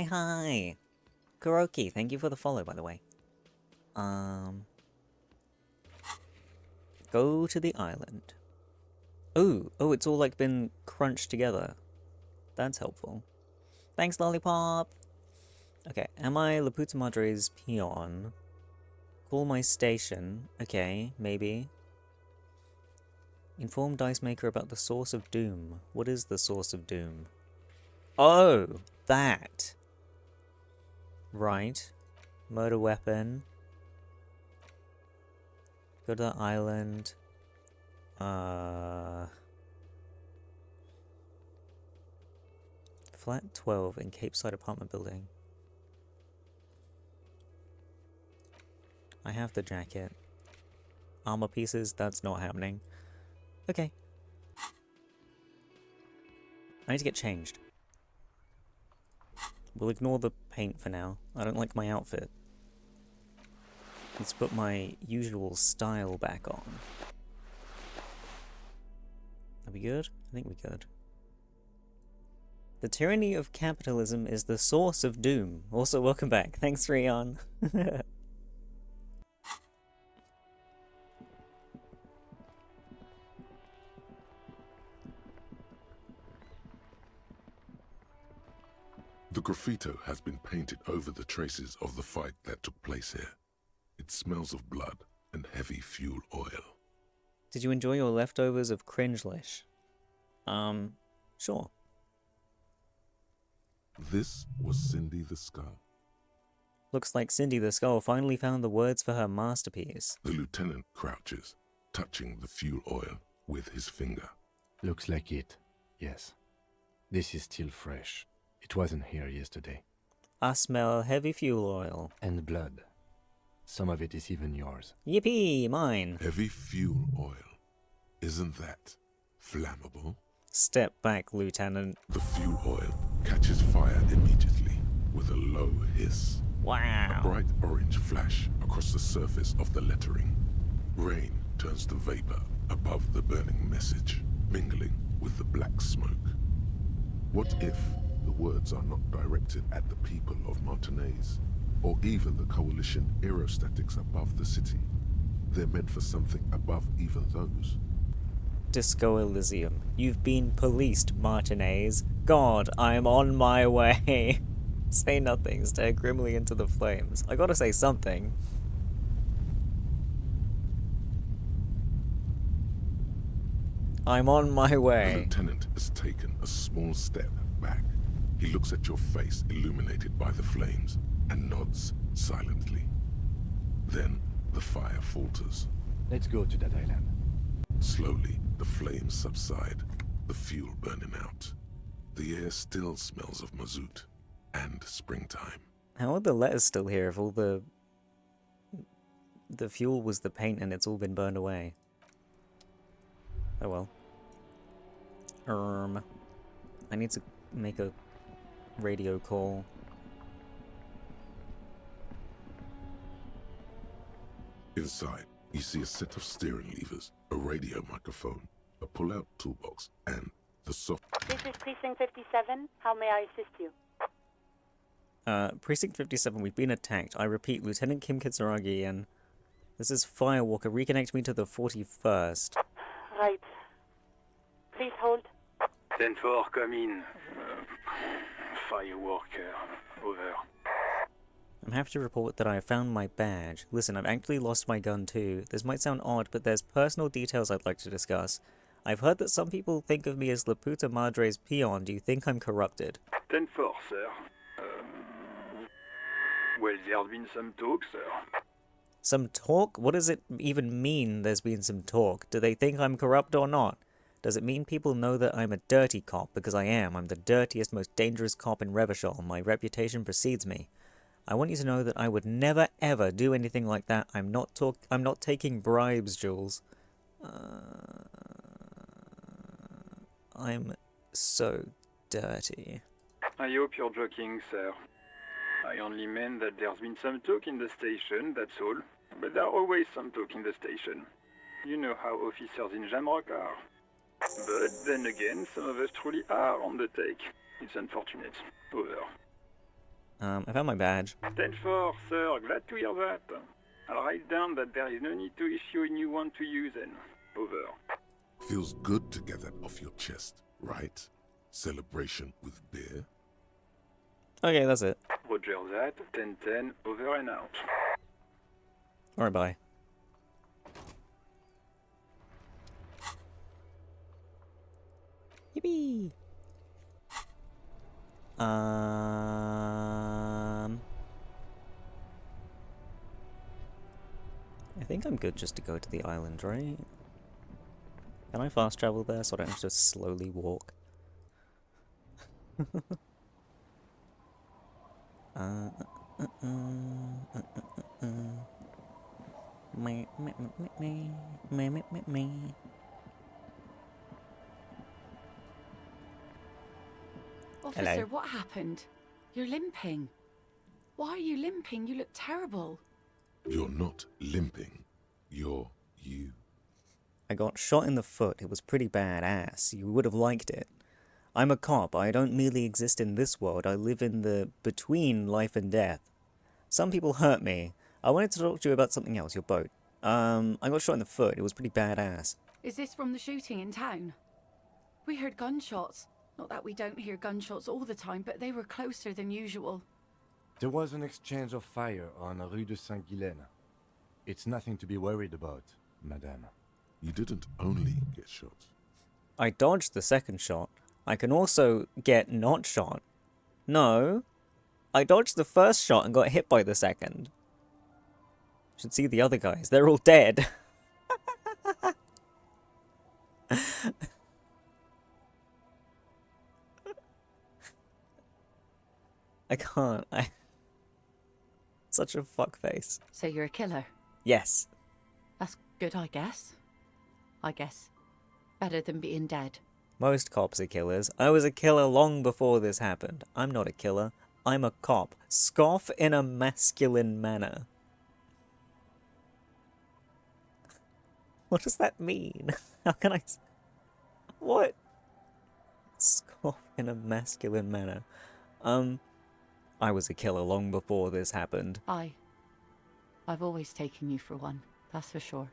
Hi. Kuroki, thank you for the follow, by the way. Go to the island. Oh, it's all like been crunched together. That's helpful. Thanks, Lollipop! Okay, am I Laputa Madre's peon? Call my station. Okay, maybe. Inform Dice Maker about the source of doom. What is the source of doom? Oh, that. Right. Murder weapon. Go to the island. Flat 12 in Capeside apartment building. I have the jacket. Armor pieces, that's not happening. Okay. I need to get changed. We'll ignore the paint for now. I don't like my outfit. Let's put my usual style back on. Are we good? I think we're good. The tyranny of capitalism is the source of doom. Also, welcome back. Thanks, Rion. The graffito has been painted over the traces of the fight that took place here. It smells of blood and heavy fuel oil. Did you enjoy your leftovers of Cringelish? Sure. This was Cindy the Skull. Looks like Cindy the Skull finally found the words for her masterpiece. The lieutenant crouches, touching the fuel oil with his finger. Looks like it, yes. This is still fresh. It wasn't here yesterday. I smell heavy fuel oil. And blood. Some of it is even yours. Yippee, mine. Heavy fuel oil. Isn't that flammable? Step back, Lieutenant. The fuel oil catches fire immediately with a low hiss. Wow. A bright orange flash across the surface of the lettering. Rain turns to vapor above the burning message, mingling with the black smoke. What if the words are not directed at the people of Martinez, or even the coalition aerostatics above the city? They're meant for something above even those. Disco Elysium. You've been policed, Martinez. God, I'm on my way. Say nothing, stare grimly into the flames. I gotta say something. I'm on my way. The lieutenant has taken a small step back. He looks at your face illuminated by the flames and nods silently. Then the fire falters. Let's go to that island. Slowly, the flames subside, the fuel burning out. The air still smells of mazout and springtime. How are the letters still here if all the fuel was the paint and it's all been burned away? Oh well. I need to make a radio call. Inside, you see a set of steering levers, a radio microphone, a pull-out toolbox, and the soft... This is Precinct 57. How may I assist you? Precinct 57, we've been attacked. I repeat, Lieutenant Kim Kitsuragi and... This is Firewalker. Reconnect me to the 41st. Right. Please hold. 10-4, come in. Firewalker, over. I'm happy to report that I have found my badge. Listen, I've actually lost my gun too. This might sound odd, but there's personal details I'd like to discuss. I've heard that some people think of me as Laputa Madre's peon. Do you think I'm corrupted? 10-4, sir. Well, there's been some talk, sir. Some talk? What does it even mean there's been some talk? Do they think I'm corrupt or not? Does it mean people know that I'm a dirty cop? Because I am. I'm the dirtiest, most dangerous cop in Revachol. My reputation precedes me. I want you to know that I would never, ever do anything like that. I'm not taking bribes, Jules. I'm so dirty. I hope you're joking, sir. I only mean that there's been some talk in the station, that's all. But there are always some talk in the station. You know how officers in Jamrock are. But then again, some of us truly are on the take. It's unfortunate. Over. I found my badge. 10-4, sir. Glad to hear that. I'll write down that there is no need to issue a new one to you then. Over. Feels good to get that off your chest, right? Celebration with beer? Okay, that's it. Roger that. 10-10. Over and out. Alright, bye. Yippee! I think I'm good just to go to the island, right? Can I fast travel there so I don't have to slowly walk? Officer, Hello. what happened? You're limping. Why are you limping? You look terrible. You're not limping. You're you. I got shot in the foot. It was pretty badass. You would have liked it. I'm a cop. I don't merely exist in this world. I live in the between life and death. Some people hurt me. I wanted to talk to you about something else, your boat. I got shot in the foot. It was pretty badass. Is this from the shooting in town? We heard gunshots. Not that we don't hear gunshots all the time, but they were closer than usual. There was an exchange of fire on Rue de Saint-Guylaine. It's nothing to be worried about, madame. You didn't only get shot. I dodged the second shot. I can also get not shot. No. I dodged the first shot and got hit by the second. Should see the other guys. They're all dead. I can't. Such a fuckface. So you're a killer? Yes. That's good, I guess. Better than being dead. Most cops are killers. I was a killer long before this happened. I'm not a killer. I'm a cop. Scoff in a masculine manner. What does that mean? How can I... What? Scoff in a masculine manner. I was a killer long before this happened. I've always taken you for one, that's for sure.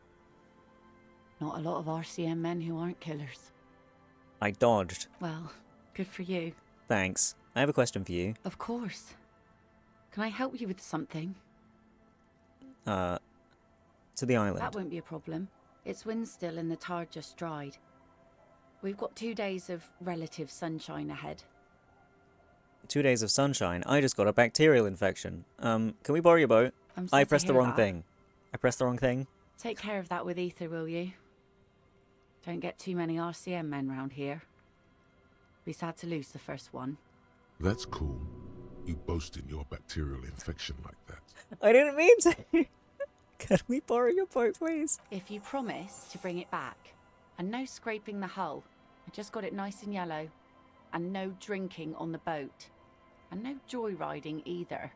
Not a lot of RCM men who aren't killers. I dodged. Well, good for you. Thanks. I have a question for you. Of course. Can I help you with something? To the island. That won't be a problem. It's wind still and the tide just dried. We've got 2 days of relative sunshine ahead. 2 days of sunshine. I just got a bacterial infection. Can we borrow your boat? I pressed the wrong thing. I pressed the wrong thing. Take care of that with ether, will you? Don't get too many RCM men round here. Be sad to lose the first one. That's cool. You boasting your bacterial infection like that. I didn't mean to. Can we borrow your boat, please? If you promise to bring it back, and no scraping the hull, I just got it nice and yellow, and no drinking on the boat, and no joyriding either.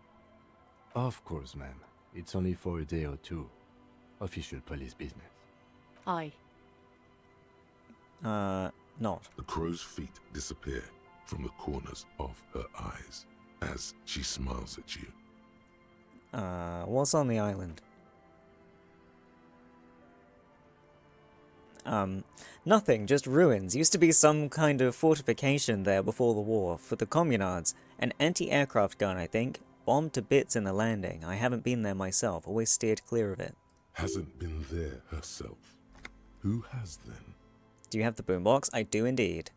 Of course, ma'am. It's only for a day or two. Official police business. Aye. Not. The crow's feet disappear from the corners of her eyes as she smiles at you. What's on the island? Nothing, just ruins. Used to be some kind of fortification there before the war, for the communards. An anti-aircraft gun, I think. Bombed to bits in the landing. I haven't been there myself, always steered clear of it. Hasn't been there herself. Who has then? Do you have the boombox? I do indeed.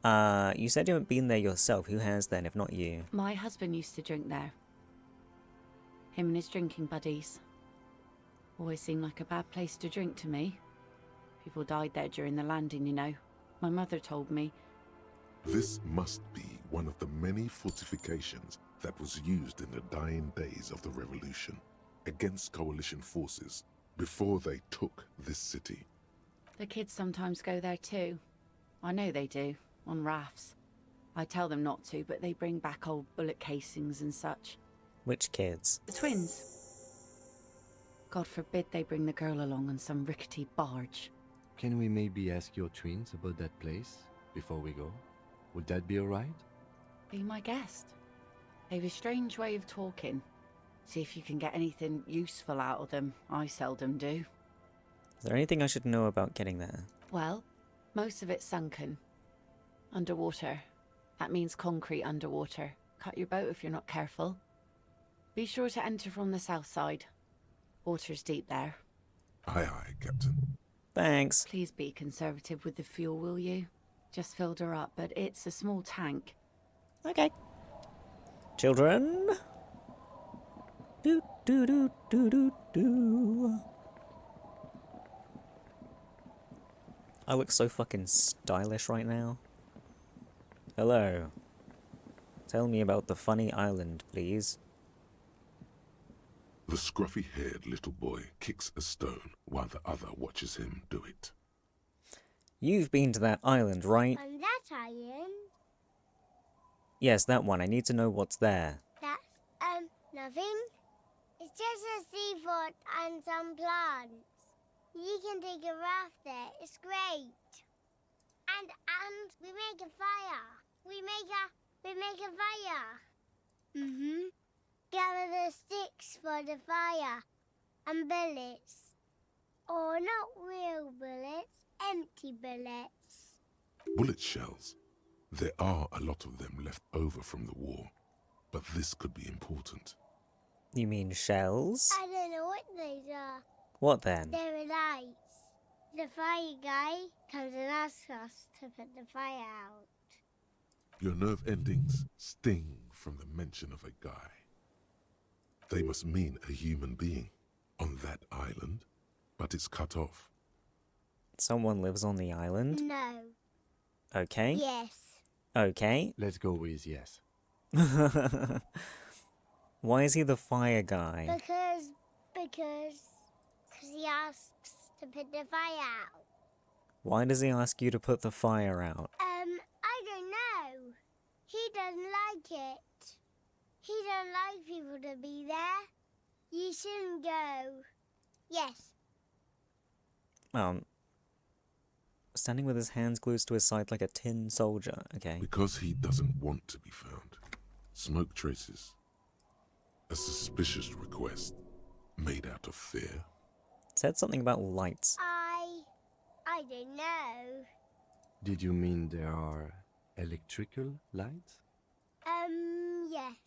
You said you haven't been there yourself. Who has then, if not you? My husband used to drink there. Him and his drinking buddies. Always seemed like a bad place to drink to me. People died there during the landing, you know. My mother told me. This must be one of the many fortifications that was used in the dying days of the revolution against coalition forces before they took this city. The kids sometimes go there too. I know they do, on rafts. I tell them not to, but they bring back old bullet casings and such. Which kids? The twins. God forbid they bring the girl along on some rickety barge. Can we maybe ask your twins about that place before we go? Would that be alright? Be my guest. They've a strange way of talking. See if you can get anything useful out of them. I seldom do. Is there anything I should know about getting there? Well, most of it's sunken. Underwater. That means concrete underwater. Cut your boat if you're not careful. Be sure to enter from the south side. Water's deep there. Aye, aye, Captain. Thanks. Please be conservative with the fuel, will you? Just filled her up, but it's a small tank. Okay. Children. Do do do do do do. I look so fucking stylish right now. Hello. Tell me about the funny island, please. The scruffy-haired little boy kicks a stone while the other watches him do it. You've been to that island, right? On that island? Yes, that one. I need to know what's there. That's, nothing. It's just a seafort and some plants. You can take a raft there. It's great. And we make a fire. We make a fire. Mm-hmm. Gather the sticks for the fire. And bullets. Or not real bullets, empty bullets. Bullet shells. There are a lot of them left over from the war, but this could be important. You mean shells? I don't know what these are. What then? They're lights. The fire guy comes and asks us to put the fire out. Your nerve endings sting from the mention of a guy. They must mean a human being on that island, but it's cut off. Someone lives on the island? No. Okay. Yes. Okay. Let's go with yes. Why is he the fire guy? Because he asks to put the fire out. Why does he ask you to put the fire out? I don't know. He doesn't like it. He doesn't like people to be there. You shouldn't go. Yes. Standing with his hands glued to his side like a tin soldier, okay. Because he doesn't want to be found. Smoke traces. A suspicious request. Made out of fear. Said something about lights. I don't know. Did you mean there are electrical lights? Yes.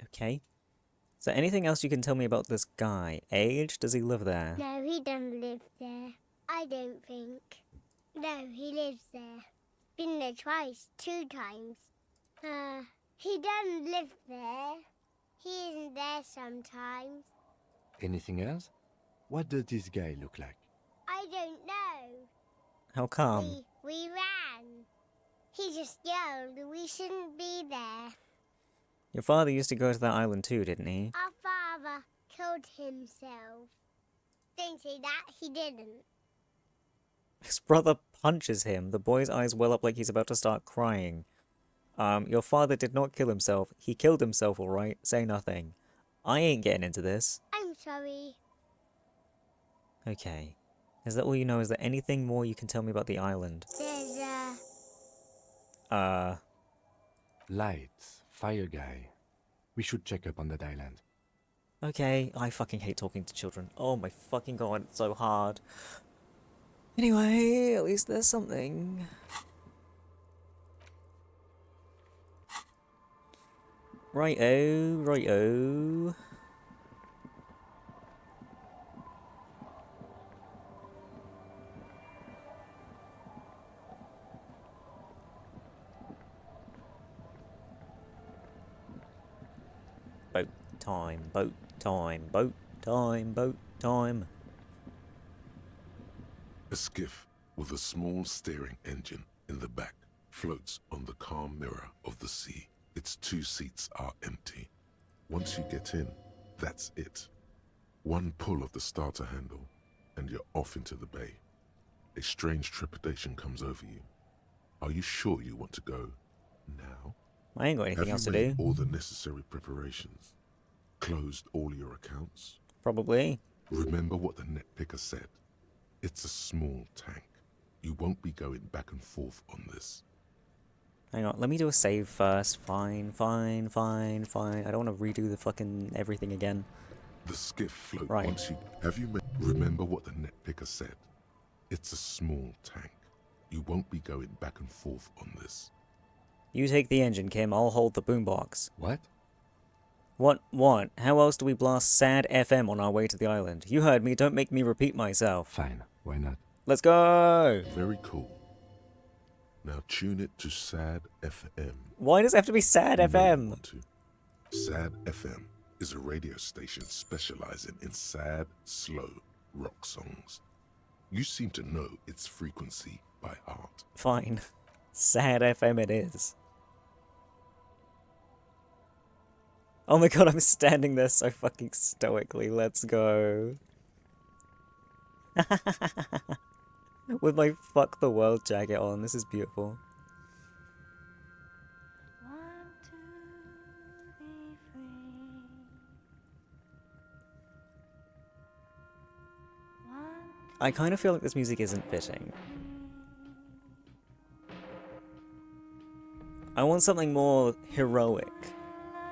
Okay. Is there anything else you can tell me about this guy? Age? Does he live there? No, he doesn't live there. I don't think. No, he lives there. Been there twice, 2 times. He doesn't live there. He isn't there sometimes. Anything else? What does this guy look like? I don't know. How come? We ran. He just yelled we shouldn't be there. Your father used to go to that island too, didn't he? Our father killed himself. Don't say that, he didn't. His brother punches him. The boy's eyes well up like he's about to start crying. Your father did not kill himself. He killed himself, alright? Say nothing. I ain't getting into this. I'm sorry. Okay. Is that all you know? Is there anything more you can tell me about the island? There's Lights. Fire guy. We should check up on that island. Okay, I fucking hate talking to children. Oh my fucking god, it's so hard. Anyway, at least there's something. Righto, righto. Boat time, boat time, boat time, boat time. A skiff with a small steering engine in the back floats on the calm mirror of the sea. Its 2 seats are empty. Once you get in, that's it. One pull of the starter handle, and you're off into the bay. A strange trepidation comes over you. Are you sure you want to go now? I ain't got anything else to do. All the necessary preparations? Closed all your accounts? Probably. Remember what the net picker said. It's a small tank. You won't be going back and forth on this. Hang on, let me do a save first. Fine. I don't want to redo the fucking everything again. The skiff float Right. once you... Have you... Remember what the net picker said. It's a small tank. You won't be going back and forth on this. You take the engine, Kim. I'll hold the boombox. What? What? How else do we blast sad FM on our way to the island? You heard me. Don't make me repeat myself. Fine. Why not? Let's go! Very cool. Now tune it to Sad FM. Why does it have to be sad FM? Sad FM is a radio station specializing in sad, slow rock songs. You seem to know its frequency by heart. Fine. Sad FM it is. Oh my god, I'm standing there so fucking stoically. Let's go. With my fuck the world jacket on. This is beautiful. I kind of feel like this music isn't fitting. I want something more heroic.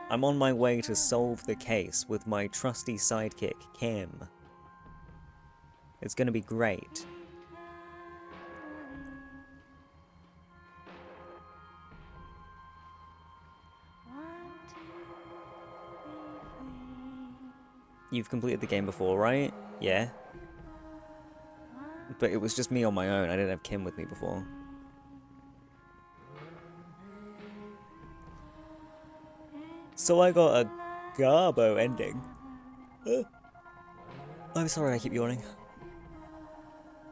I'm on my way to solve the case with my trusty sidekick, Kim. It's gonna be great. You've completed the game before, right? Yeah. But it was just me on my own. I didn't have Kim with me before. So I got a Garbo ending. I'm sorry I keep yawning.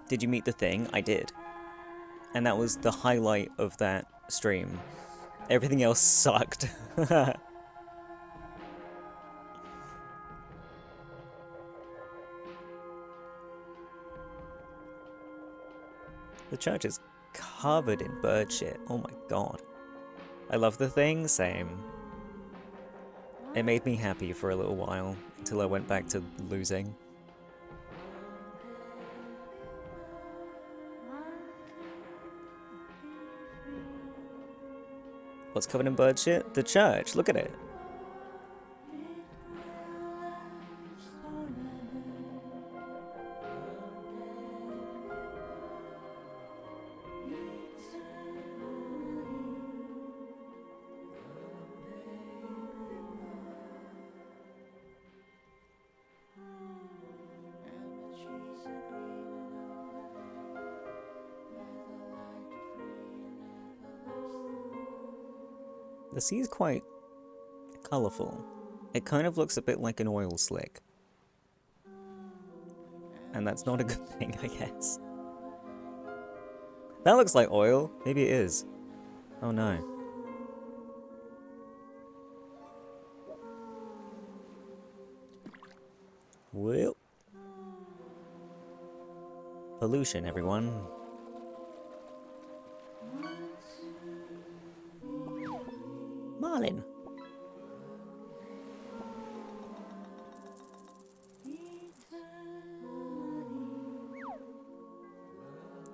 Did you meet the thing? I did. And that was the highlight of that stream. Everything else sucked. The church is covered in bird shit. Oh my god. I love the thing, same. It made me happy for a little while, until I went back to losing. What's covered in bird shit? The church, look at it. The sea is quite colourful. It kind of looks a bit like an oil slick. And that's not a good thing, I guess. That looks like oil. Maybe it is. Oh no. Well. Pollution, everyone. Marlin.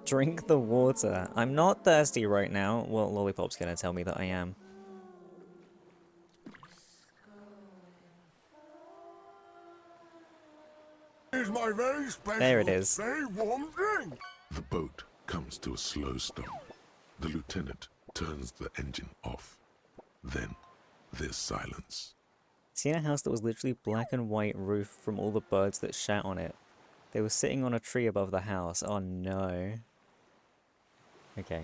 Drink the water. I'm not thirsty right now. Well, Lollipop's gonna tell me that I am. Here's my very special There it is. very warm drink. The boat comes to a slow stop. The lieutenant turns the engine off. Then there's silence. Seen a house that was literally black and white roof from all the birds that shat on it. They were sitting on a tree above the house. Oh no. Okay,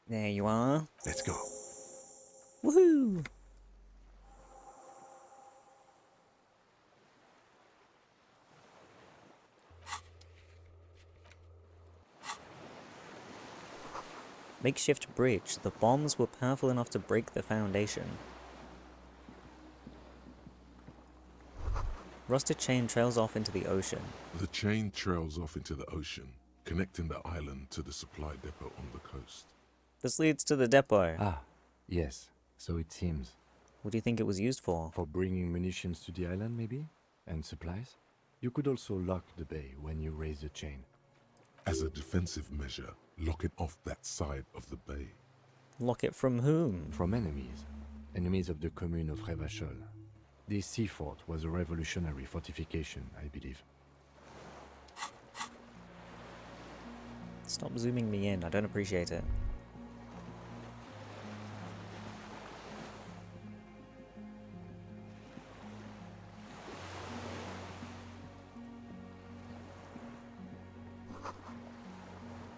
there you are. Let's go. Woohoo! Makeshift bridge. The bombs were powerful enough to break the foundation. Rusted chain trails off into the ocean. The chain trails off into the ocean, connecting the island to the supply depot on the coast. This leads to the depot. Ah, yes, so it seems. What do you think it was used for? For bringing munitions to the island, maybe? And supplies? You could also lock the bay when you raise the chain. As a defensive measure, lock it off that side of the bay. Lock it from whom? From enemies. Enemies of the commune of Revachol. This sea fort was a revolutionary fortification, I believe. Stop zooming me in, I don't appreciate it.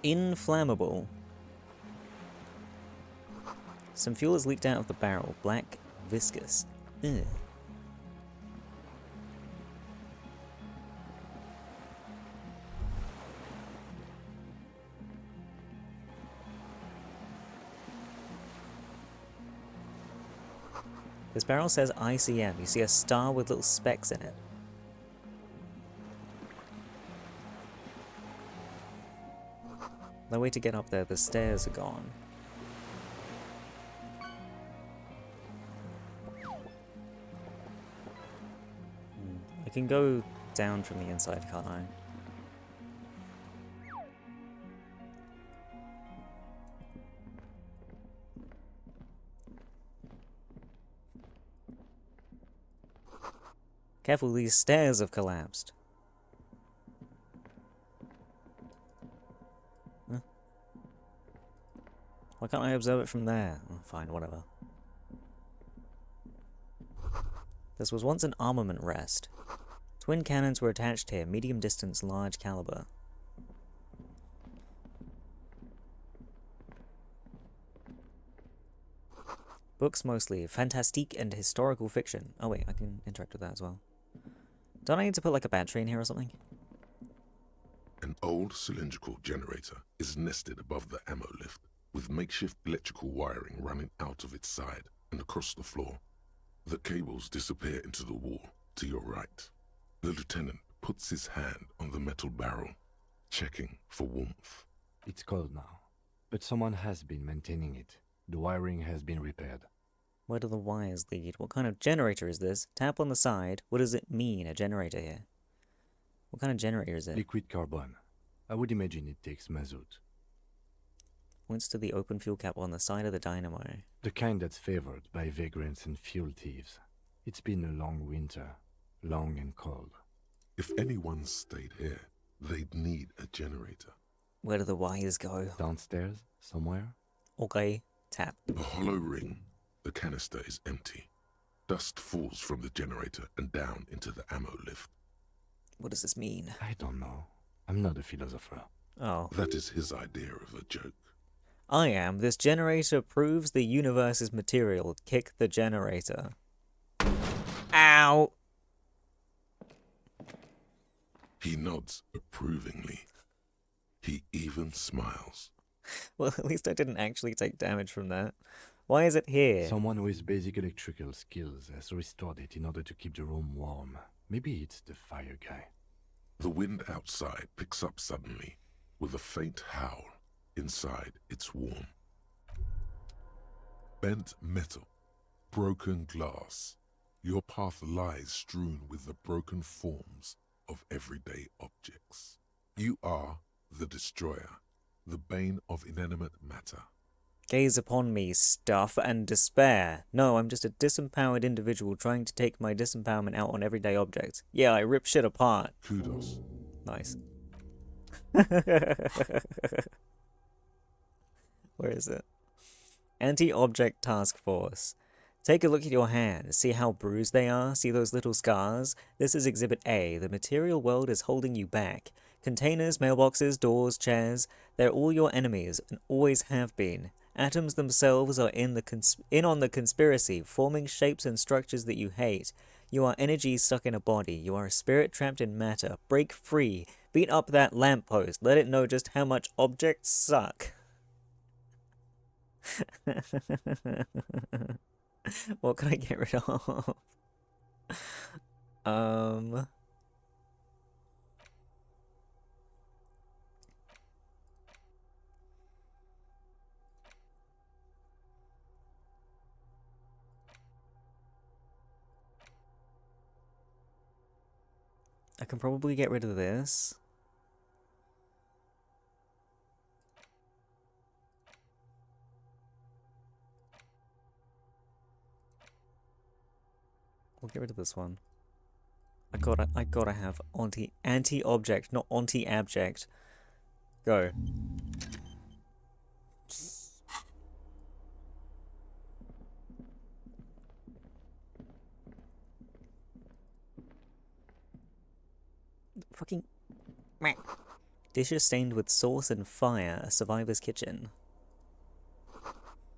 Inflammable. Some fuel has leaked out of the barrel. Black, viscous. Ugh. This barrel says ICM. You see a star with little specks in it. No way to get up there. The stairs are gone. I can go down from the inside, can't I? Careful, these stairs have collapsed. Huh? Why can't I observe it from there? Oh, fine, whatever. This was once an armament rest. Twin cannons were attached here, medium distance, large caliber. Books mostly, fantastique and historical fiction. Oh wait, I can interact with that as well. Don't I need to put like a battery in here or something? An old cylindrical generator is nested above the ammo lift, with makeshift electrical wiring running out of its side and across the floor. The cables disappear into the wall to your right. The lieutenant puts his hand on the metal barrel, checking for warmth. It's cold now, but someone has been maintaining it. The wiring has been repaired. Where do the wires lead? What kind of generator is this? Tap on the side. What does it mean, a generator here? What kind of generator is it? Liquid carbon. I would imagine it takes mazout. Points to the open fuel cap on the side of the dynamo. The kind that's favored by vagrants and fuel thieves. It's been a long winter. Long and cold. If anyone stayed here, they'd need a generator. Where do the wires go? Downstairs, somewhere? Okay, tap. A hollow ring. The canister is empty. Dust falls from the generator and down into the ammo lift. What does this mean? I don't know. I'm not a philosopher. Oh. That is his idea of a joke. I am. This generator proves the universe's material. Kick the generator. Ow! He nods approvingly. He even smiles. Well, at least I didn't actually take damage from that. Why is it here? Someone with basic electrical skills has restored it in order to keep the room warm. Maybe it's the fire guy. The wind outside picks up suddenly, with a faint howl. Inside, it's warm. Bent metal, broken glass. Your path lies strewn with the broken forms of everyday objects. You are the destroyer, the bane of inanimate matter. Gaze upon me, stuff and despair. No, I'm just a disempowered individual trying to take my disempowerment out on everyday objects. Yeah, I rip shit apart. Kudos. Nice. Where is it? Anti-Object Task Force. Take a look at your hands. See how bruised they are? See those little scars? This is Exhibit A. The material world is holding you back. Containers, mailboxes, doors, chairs, they're all your enemies and always have been. Atoms themselves are in on the conspiracy, forming shapes and structures that you hate. You are energy stuck in a body. You are a spirit trapped in matter. Break free. Beat up that lamppost. Let it know just how much objects suck. What can I get rid of? I can probably get rid of this. We'll get rid of this one. I gotta have anti-object, not anti-abject. Go. Fucking dishes stained with sauce and fire, a survivor's kitchen.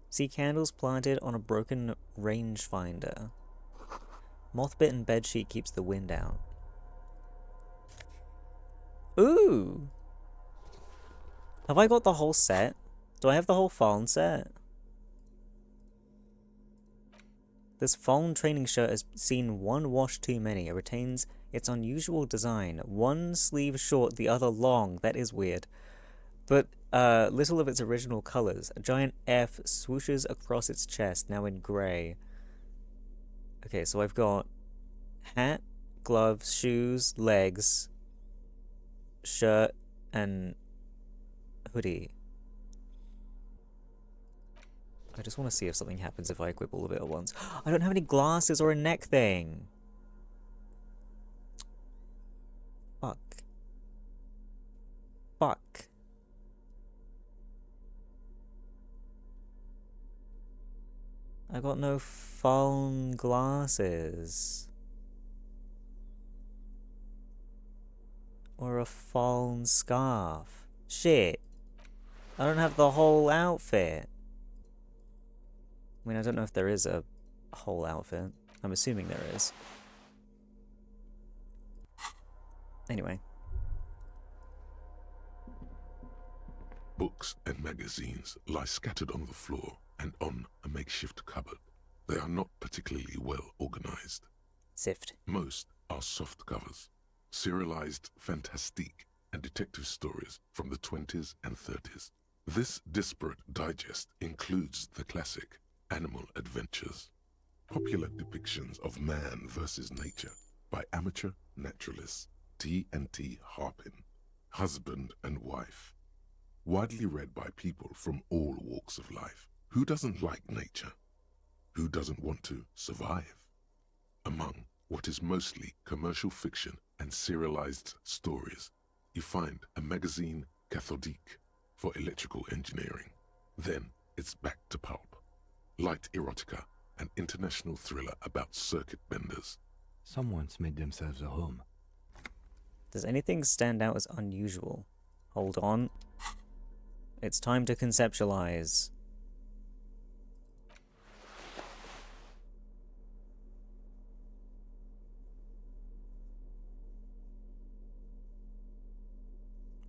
See candles planted on a broken rangefinder. Moth-bitten bedsheet keeps the wind out. Ooh! Have I got the whole set? Do I have the whole phone set? This phone training shirt has seen one wash too many. It retains its unusual design. One sleeve short, the other long. That is weird. But little of its original colors. A giant F swooshes across its chest, now in grey. Okay, so I've got hat, gloves, shoes, legs, shirt, and hoodie. I just want to see if something happens if I equip all of it at once. I don't have any glasses or a neck thing. Fuck. Fuck. I got no phone glasses. Or a phone scarf. Shit. I don't have the whole outfit. I mean, I don't know if there is a whole outfit. I'm assuming there is. Anyway. Books and magazines lie scattered on the floor and on a makeshift cupboard. They are not particularly well organized. Sift. Most are soft covers, serialized fantastique and detective stories from the 20s and 30s. This disparate digest includes the classic Animal Adventures, popular depictions of man versus nature by amateur naturalists T&T Harpin, husband and wife, widely read by people from all walks of life. Who doesn't like nature? Who doesn't want to survive? Among what is mostly commercial fiction and serialized stories, you find a magazine cathodique for electrical engineering. Then it's back to pulp. Light erotica, an international thriller about circuit benders. Someone's made themselves a home. Does anything stand out as unusual? Hold on. It's time to conceptualize.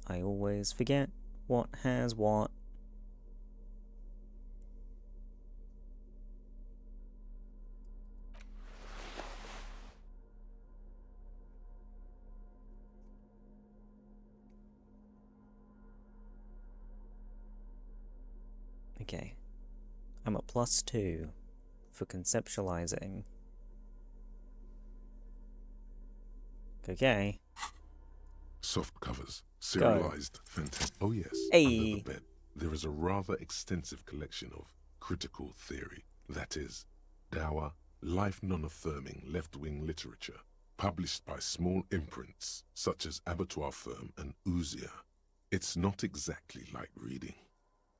I always forget what has what. Okay. I'm at +2 for conceptualizing. Okay. Soft covers, serialized fantasy. Oh yes, hey. Under the bed, there is a rather extensive collection of critical theory, that is, dour, life non-affirming left-wing literature, published by small imprints such as Abattoir Firm and Elysium. It's not exactly light reading.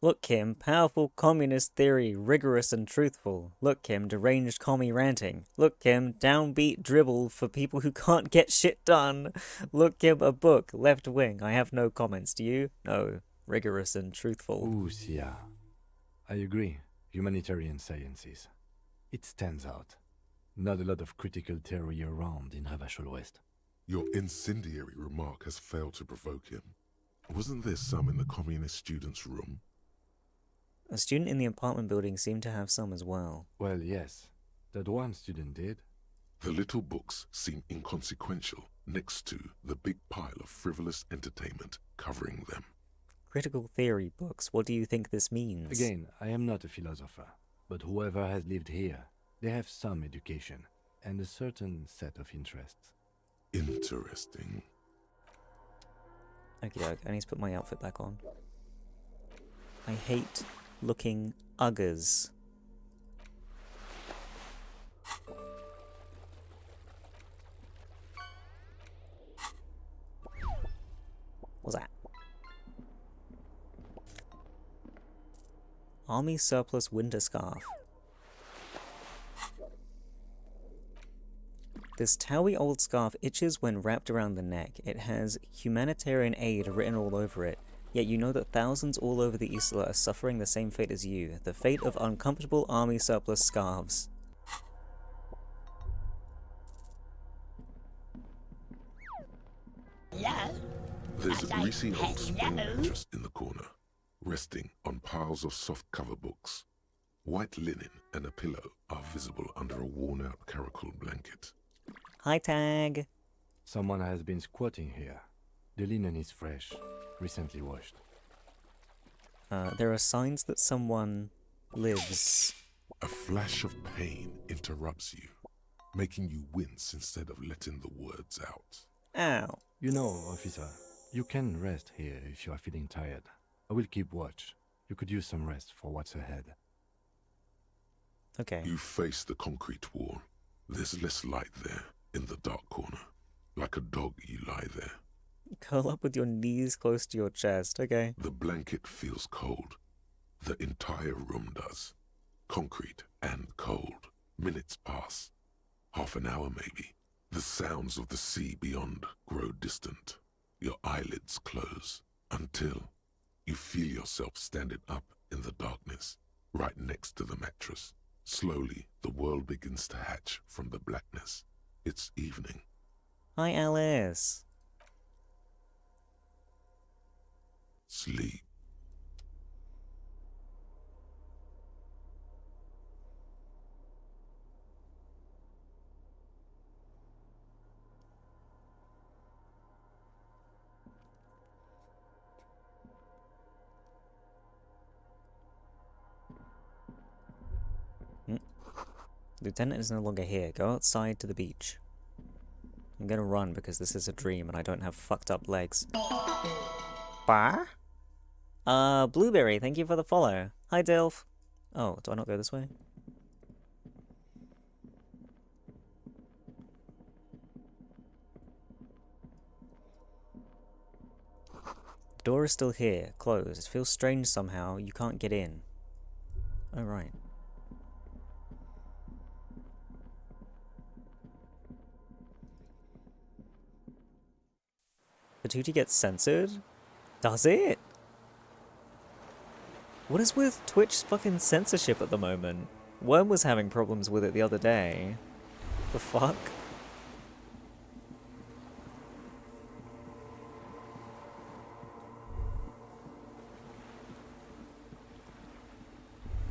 Look, Kim, powerful communist theory, rigorous and truthful. Look, Kim, deranged commie ranting. Look, Kim, downbeat dribble for people who can't get shit done. Look, Kim, a book, left wing. I have no comments. Do you? No. Rigorous and truthful. Ooh, yeah. I agree. Humanitarian sciences. It stands out. Not a lot of critical theory around in Ravachol West. Your incendiary remark has failed to provoke him. Wasn't there some in the communist student's room? A student in the apartment building seemed to have some as well. Well, yes. That one student did. The little books seem inconsequential next to the big pile of frivolous entertainment covering them. Critical theory books, what do you think this means? Again, I am not a philosopher, but whoever has lived here, they have some education and a certain set of interests. Interesting. Okay, I need to put my outfit back on. I hate looking uggers. What's that? Army surplus winter scarf. This towy old scarf itches when wrapped around the neck. It has humanitarian aid written all over it. Yet you know that thousands all over the Isla are suffering the same fate as you. The fate of uncomfortable army surplus scarves. There's a greasy old spring mattress in the corner, resting on piles of soft cover books. White linen and a pillow are visible under a worn-out caracal blanket. Hi, Tag. Someone has been squatting here. The linen is fresh, recently washed. There are signs that someone lives. A flash of pain interrupts you, making you wince instead of letting the words out. Ow. You know, officer, you can rest here if you are feeling tired. I will keep watch. You could use some rest for what's ahead. Okay. You face the concrete wall. There's less light there, in the dark corner. Like a dog, you lie there. Curl up with your knees close to your chest, okay? The blanket feels cold. The entire room does. Concrete and cold. Minutes pass. Half an hour maybe. The sounds of the sea beyond grow distant. Your eyelids close until you feel yourself standing up in the darkness, right next to the mattress. Slowly, the world begins to hatch from the blackness. It's evening. Hi, Alice. Sleep. Lieutenant is no longer here. Go outside to the beach. I'm gonna run because this is a dream and I don't have fucked up legs. Bah? Blueberry, thank you for the follow. Hi, Dilf. Oh, do I not go this way? The door is still here, closed. It feels strange somehow. You can't get in. Oh, right. The Tutti gets censored? Does it? What is with Twitch's fucking censorship at the moment? Worm was having problems with it the other day. The fuck?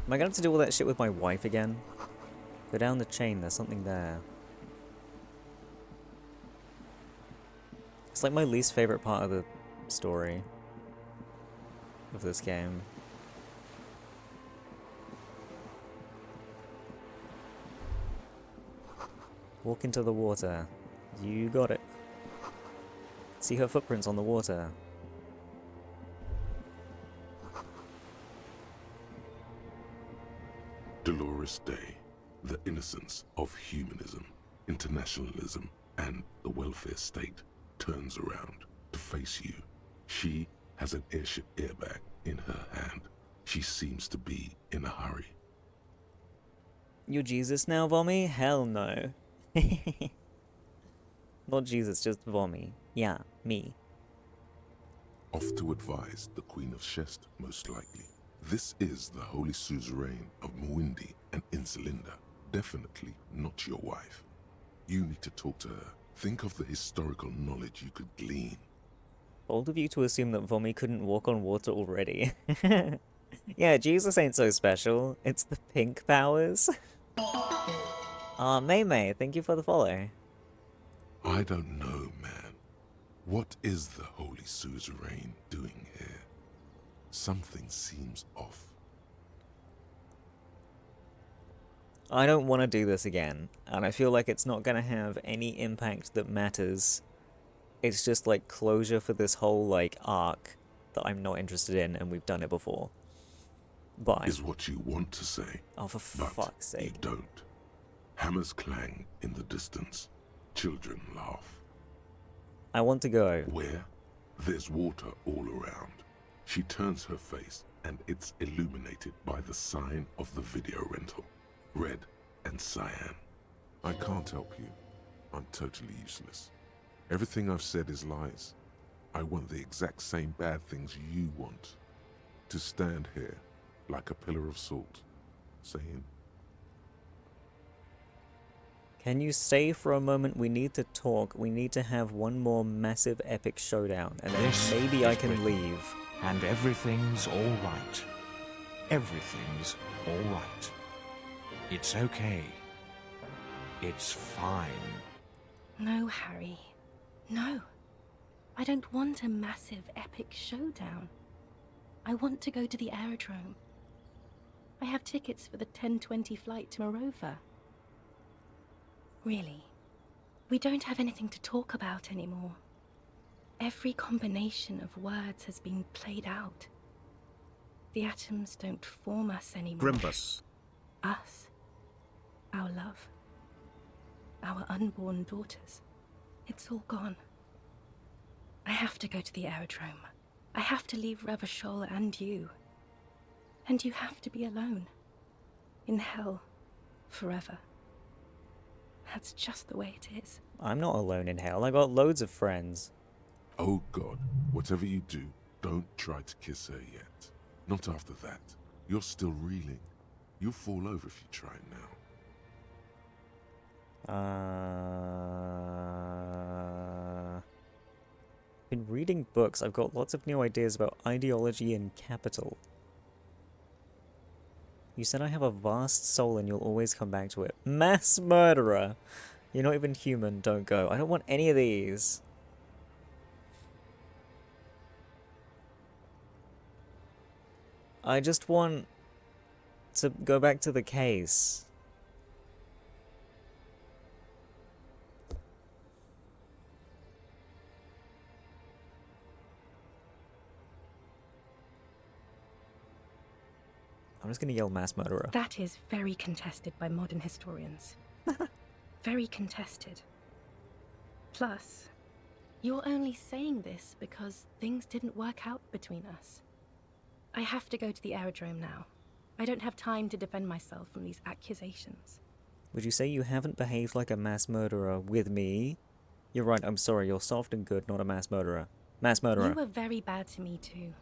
Am I gonna have to do all that shit with my wife again? Go down the chain, there's something there. It's like my least favorite part of the story of this game. Walk into the water. You got it. See her footprints on the water. Dolores Day, the innocence of humanism, internationalism, and the welfare state turns around to face you. She has an airship airbag in her hand. She seems to be in a hurry. You're Jesus now, Vommy? Hell no. Not Jesus, just Vommy. Yeah, me. Off to advise the Queen of Shest, most likely. This is the Holy Suzerain of Muindi and Insulinda. Definitely not your wife. You need to talk to her. Think of the historical knowledge you could glean. Bold of you to assume that Vommy couldn't walk on water already. Yeah, Jesus ain't so special. It's the pink powers. May, thank you for the follow. I don't know, man. What is the Holy Suzerain doing here? Something seems off. I don't want to do this again, and I feel like it's not going to have any impact that matters. It's just like closure for this whole like arc that I'm not interested in, and we've done it before. Bye. Is what you want to say. Oh, for but fuck's sake. You don't. Hammers clang in the distance. Children laugh. I want to go. Where? There's water all around. She turns her face, and it's illuminated by the sign of the video rental. Red and cyan. I can't help you. I'm totally useless. Everything I've said is lies. I want the exact same bad things you want. To stand here like a pillar of salt, saying, Can you stay for a moment? We need to talk. We need to have one more massive epic showdown, and then maybe I can leave. And everything's all right. Everything's all right. It's okay. It's fine. No, Harry. No. I don't want a massive epic showdown. I want to go to the aerodrome. I have tickets for the 10:20 flight to Morova. Really, we don't have anything to talk about anymore. Every combination of words has been played out. The atoms don't form us anymore. Grimbus. Us. Our love. Our unborn daughters. It's all gone. I have to go to the aerodrome. I have to leave Revachol and you. And you have to be alone. In hell. Forever. That's just the way it is. I'm not alone in hell. I got loads of friends. oh God, whatever you do, don't try to kiss her yet. Not after that. You're still reeling. You'll fall over if you try now. Been reading books. I've got lots of new ideas about ideology and capital. You said I have a vast soul and you'll always come back to it. Mass murderer! You're not even human, don't go. I don't want any of these. I just want to go back to the case. I'm just gonna yell mass murderer. That is very contested by modern historians. Very contested. Plus, you're only saying this because things didn't work out between us. I have to go to the aerodrome now. I don't have time to defend myself from these accusations. Would you say you haven't behaved like a mass murderer with me? You're right, I'm sorry, you're soft and good, not a mass murderer. Mass murderer. You were very bad to me too.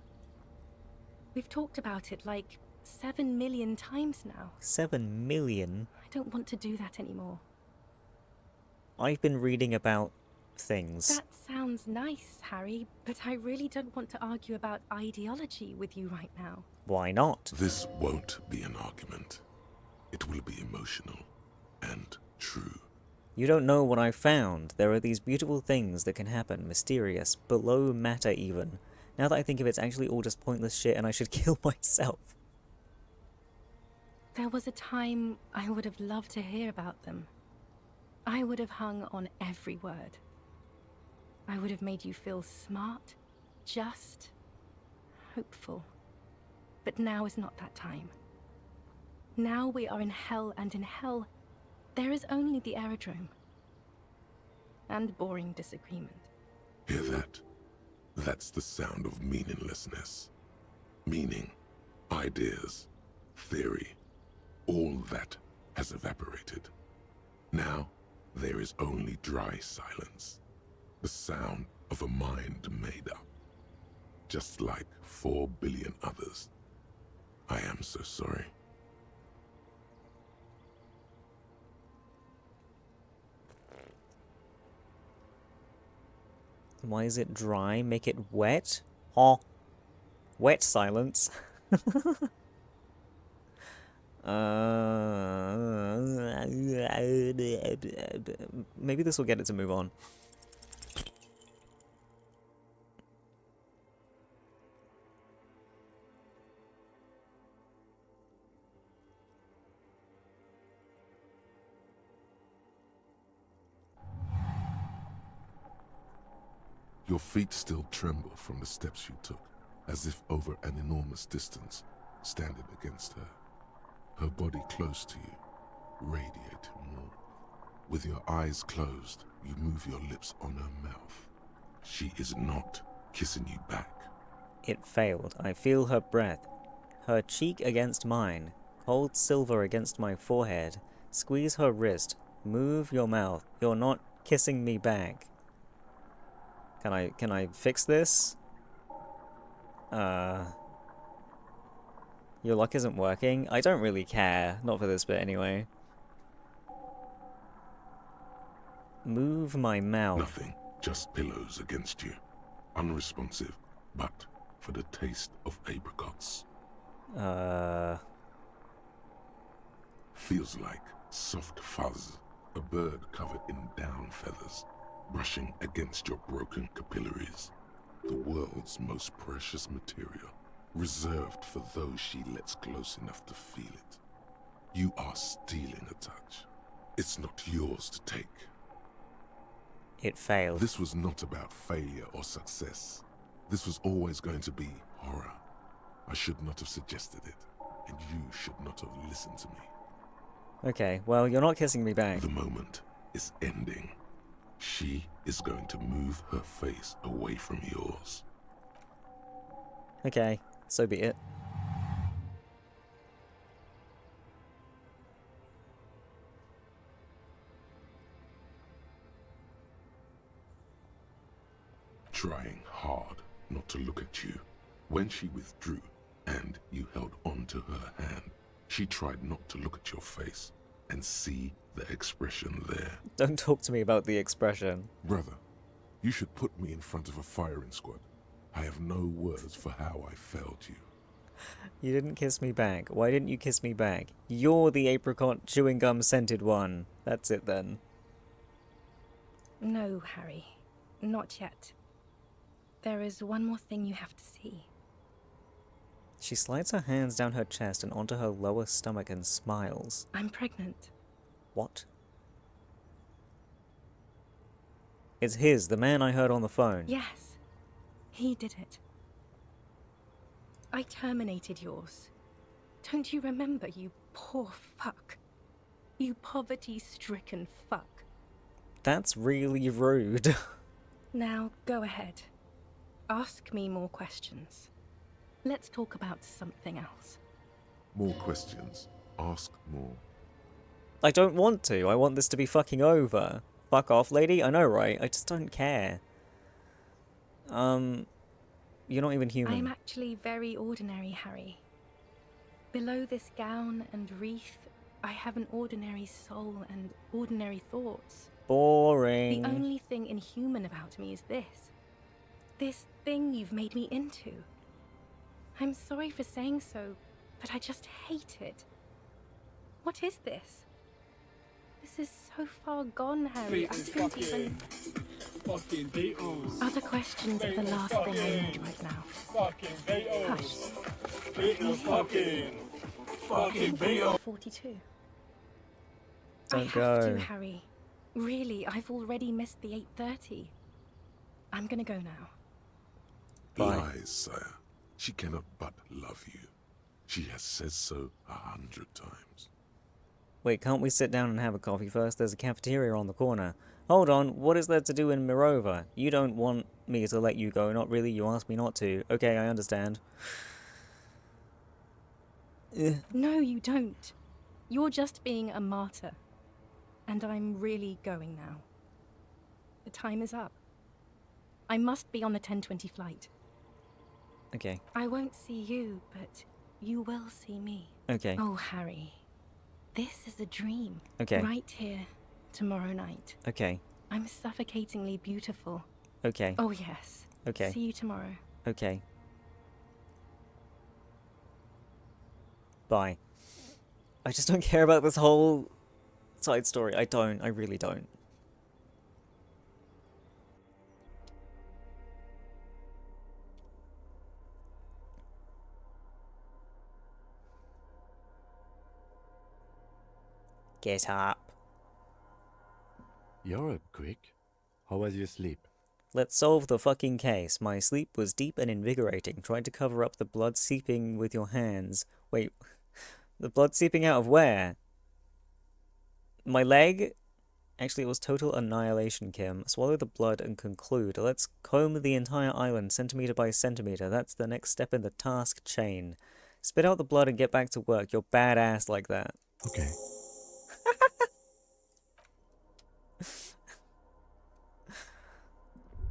We've talked about it like 7 million times now. 7 million? I don't want to do that anymore. I've been reading about things. That sounds nice, Harry, but I really don't want to argue about ideology with you right now. Why not? This won't be an argument. It will be emotional and true. You don't know what I found. There are these beautiful things that can happen, mysterious, below matter even. Now that I think of it, it's actually all just pointless shit and I should kill myself. There was a time I would have loved to hear about them. I would have hung on every word. I would have made you feel smart, just, hopeful. But now is not that time. Now we are in hell, and in hell, there is only the aerodrome. And boring disagreement. Hear that? That's the sound of meaninglessness. Meaning, ideas, theory, all that has evaporated. Now, there is only dry silence. The sound of a mind made up. Just like 4 billion others. I am so sorry. Why is it dry? Make it wet? Huh? Wet silence. Maybe this will get it to move on. Your feet still tremble from the steps you took, as if over an enormous distance, standing against her. Her body close to you, radiating warmth. With your eyes closed, you move your lips on her mouth. She is not kissing you back. It failed. I feel her breath. Her cheek against mine. Cold silver against my forehead. Squeeze her wrist. Move your mouth. You're not kissing me back. Can I fix this? Your luck isn't working? I don't really care. Not for this bit anyway. Move my mouth. Nothing. Just pillows against you. Unresponsive, but for the taste of apricots. Feels like soft fuzz. A bird covered in down feathers, brushing against your broken capillaries. The world's most precious material, reserved for those she lets close enough to feel it. You are stealing a touch. It's not yours to take. It failed. This was not about failure or success. This was always going to be horror. I should not have suggested it, and you should not have listened to me. Okay, well, you're not kissing me back. The moment is ending. She is going to move her face away from yours. Okay, so be it. Trying hard not to look at you. When she withdrew and you held on to her hand, she tried not to look at your face and see the expression there. Don't talk to me about the expression. Brother, you should put me in front of a firing squad. I have no words for how I failed you. You didn't kiss me back. Why didn't you kiss me back? You're the apricot chewing gum scented one. That's it then. No, Harry. Not yet. There is one more thing you have to see. She slides her hands down her chest and onto her lower stomach and smiles. I'm pregnant. What? It's his, the man I heard on the phone. Yes. He did it. I terminated yours. Don't you remember, you poor fuck? You poverty-stricken fuck. That's really rude. Now, go ahead. Ask me more questions. Let's talk about something else. More questions. Ask more. I don't want to. I want this to be fucking over. Fuck off, lady. I know, right? I just don't care. You're not even human. I'm actually very ordinary, Harry. Below this gown and wreath, I have an ordinary soul and ordinary thoughts. Boring. The only thing inhuman about me is this. This thing you've made me into. I'm sorry for saying so, but I just hate it. What is this? This is so far gone, Harry. I couldn't even... Fucking Beatles. Other questions are the last thing I need right now. Fucking Beatles. Hush. Beatles fucking Beatles. 42. Don't I have go. to, Harry. Really, I've already missed the 8:30. I'm gonna go now. Lies, sire. She cannot but love you. She has said so 100 times. Wait, can't we sit down and have a coffee first? There's a cafeteria on the corner. Hold on, what is there to do in Mirova? You don't want me to let you go, not really, you asked me not to. Okay, I understand. No, you don't. You're just being a martyr. And I'm really going now. The time is up. I must be on the 10:20 flight. Okay. I won't see you, but you will see me. Okay. Oh, Harry. This is a dream. Okay. Right here, tomorrow night. Okay. I'm suffocatingly beautiful. Okay. Oh, yes. Okay. See you tomorrow. Okay. Bye. I just don't care about this whole side story. I don't. I really don't. Get up. You're up quick. How was your sleep? Let's solve the fucking case. My sleep was deep and invigorating. Tried to cover up the blood seeping with your hands. Wait, the blood seeping out of where? My leg? Actually, it was total annihilation, Kim. Swallow the blood and conclude. Let's comb the entire island, centimeter by centimeter. That's the next step in the task chain. Spit out the blood and get back to work. You're badass like that. Okay.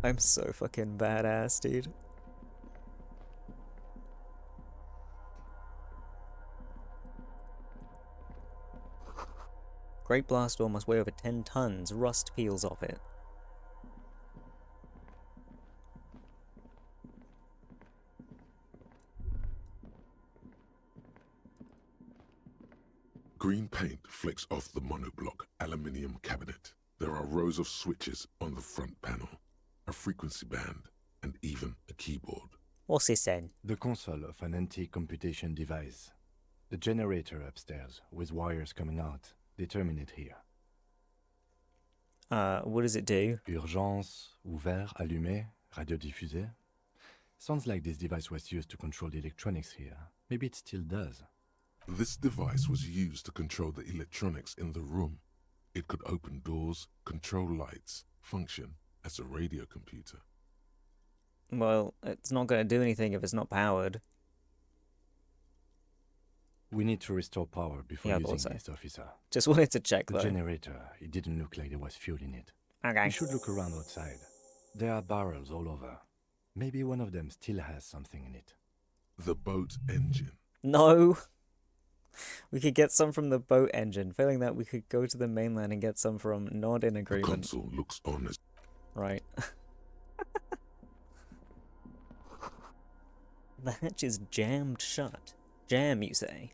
I'm so fucking badass, dude. Great blast door must weigh over 10 tons. Rust peels off it. Green paint flicks off the monoblock aluminium cabinet. There are rows of switches on the front panel, a frequency band, and even a keyboard. What's this then? The console of an anti-computation device. The generator upstairs, with wires coming out. Determine it here. What does it do? Urgence, ouvert, allumé, radiodiffusé. Sounds like this device was used to control the electronics here. Maybe it still does. This device was used to control the electronics in the room. It could open doors, control lights, function as a radio computer. Well, it's not going to do anything if it's not powered. We need to restore power before using this, officer. Just wanted to check, the though. Generator, it didn't look like there was fuel in it. Okay. We should look around outside. There are barrels all over. Maybe one of them still has something in it. The boat engine. No! We could get some from the boat engine. Failing that, we could go to the mainland and get some from Not in Agreement. The console looks on as... Right. The hatch is jammed shut. Jam, you say?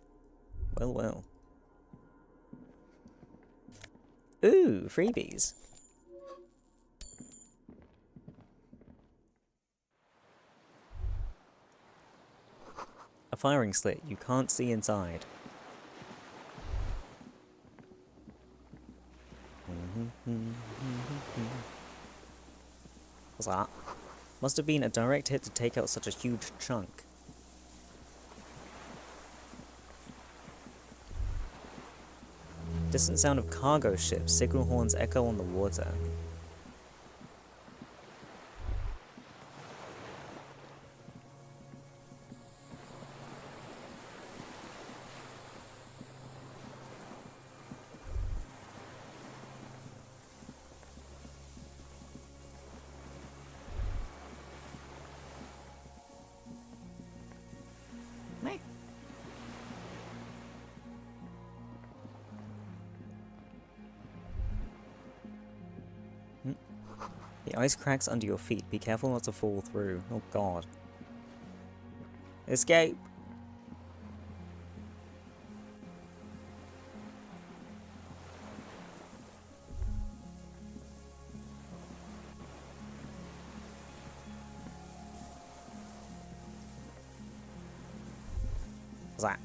Well, well. Ooh, freebies. A firing slit. You can't see inside. What's that? Must have been a direct hit to take out such a huge chunk. Distant sound of cargo ships. Signal horns echo on the water. The ice cracks under your feet. Be careful not to fall through. Oh god. Escape! What's that?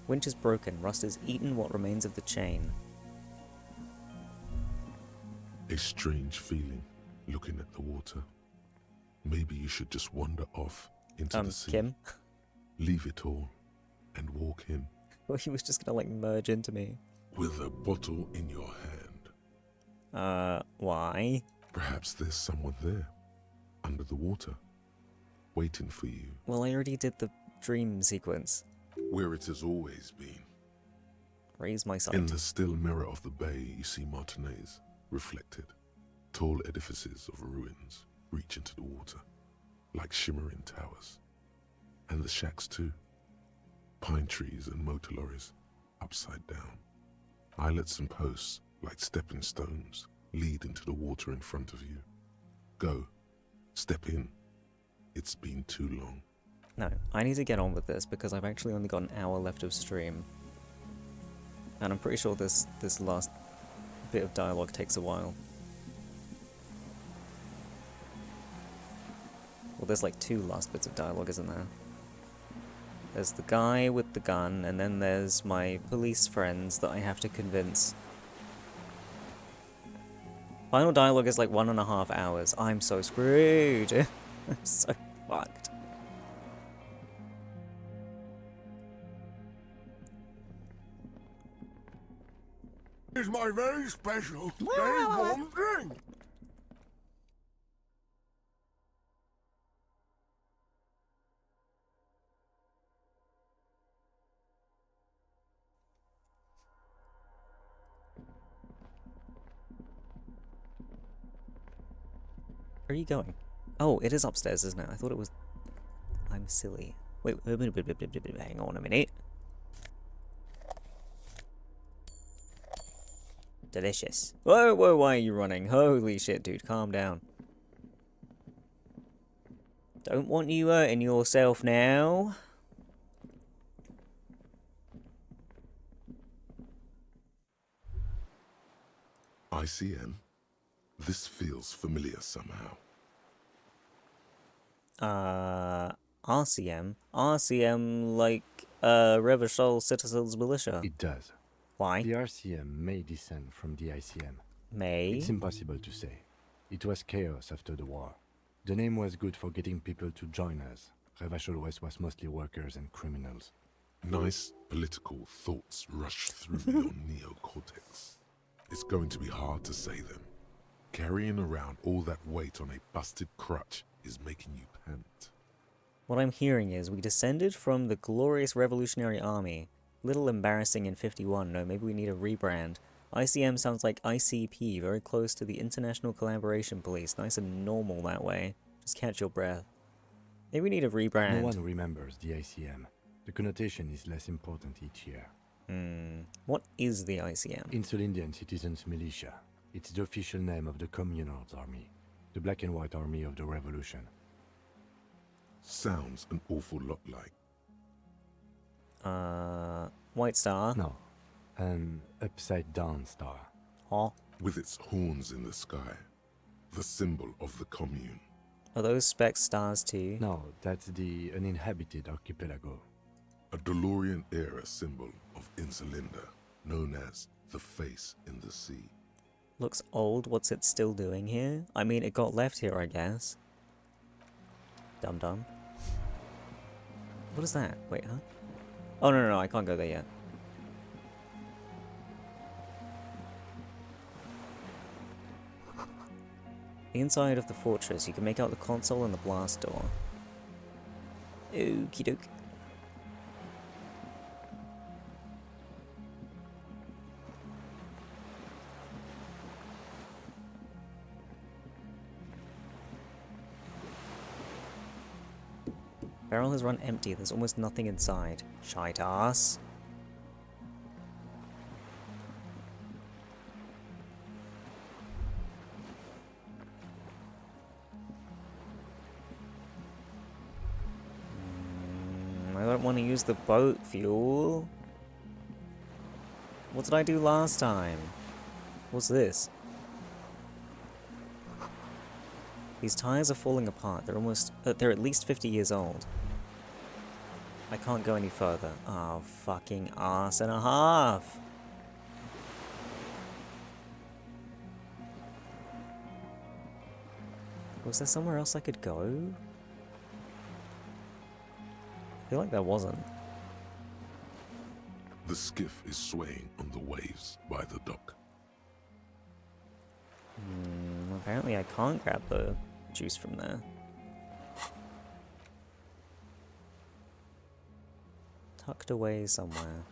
Winch is broken. Rust has eaten what remains of the chain. A strange feeling, looking at the water. Maybe you should just wander off into the sea. Kim? Leave it all, and walk in. Well, he was just gonna, like, merge into me. With a bottle in your hand. Why? Perhaps there's someone there, under the water, waiting for you. Well, I already did the dream sequence. Where it has always been. Raise my sight. In the still mirror of the bay, you see Martinez. Reflected, tall edifices of ruins reach into the water, like shimmering towers. And the shacks too, pine trees and motor lorries, upside down. Islets and posts, like stepping stones, lead into the water in front of you. Go, step in. It's been too long. No, I need to get on with this because I've actually only got an hour left of stream. And I'm pretty sure this last bit of dialogue takes a while. Well, there's like two last bits of dialogue, isn't there? There's the guy with the gun, and then there's my police friends that I have to convince. Final dialogue is like 1.5 hours. I'm so screwed. I'm so fucked. Is my very special day one drink. Where are you going? Oh, it is upstairs, isn't it? I thought it was... I'm silly. Wait, hang on a minute. Delicious. Whoa, whoa, why are you running? Holy shit, dude, calm down. Don't want you hurting yourself now. ICM? This feels familiar somehow. RCM? RCM, like, Revachol Citizens Militia. It does. Why? The RCM may descend from the ICM. May? It's impossible to say. It was chaos after the war. The name was good for getting people to join us. Revachol West was mostly workers and criminals. Nice political thoughts rush through your neocortex. It's going to be hard to say them. Carrying around all that weight on a busted crutch is making you pant. What I'm hearing is we descended from the glorious Revolutionary Army. Little embarrassing in 51, no, maybe we need a rebrand. ICM sounds like ICP, very close to the International Collaboration Police, nice and normal that way. Just catch your breath. Maybe we need a rebrand. No one remembers the ICM. The connotation is less important each year. What is the ICM? Insulindian Citizens Militia. It's the official name of the Communards Army, the black and white army of the revolution. Sounds an awful lot like... White Star? No, an upside-down star. Huh? With its horns in the sky, the symbol of the commune. Are those spec stars too? No, that's the uninhabited archipelago. A DeLorean-era symbol of Insulinda, known as the face in the sea. Looks old, what's it still doing here? I mean, it got left here, I guess. Dum-dum. What is that? Wait, huh? Oh, no, I can't go there yet. The inside of the fortress, you can make out the console and the blast door. Okie doke. Barrel has run empty, there's almost nothing inside. Shite ass. I don't want to use the boat fuel. What did I do last time? What's this? These tires are falling apart. They're at least 50 years old. I can't go any further. Oh, fucking arse and a half. Was there somewhere else I could go? I feel like there wasn't. The skiff is swaying on the waves by the dock. Apparently I can't grab the juice from there. Tucked away somewhere.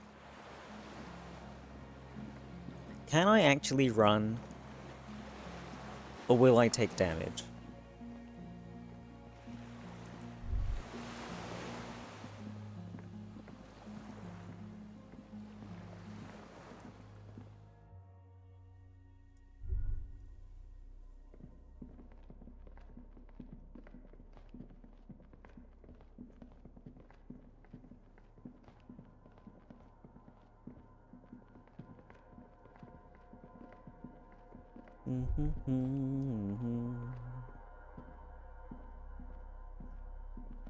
Can I actually run? Or will I take damage?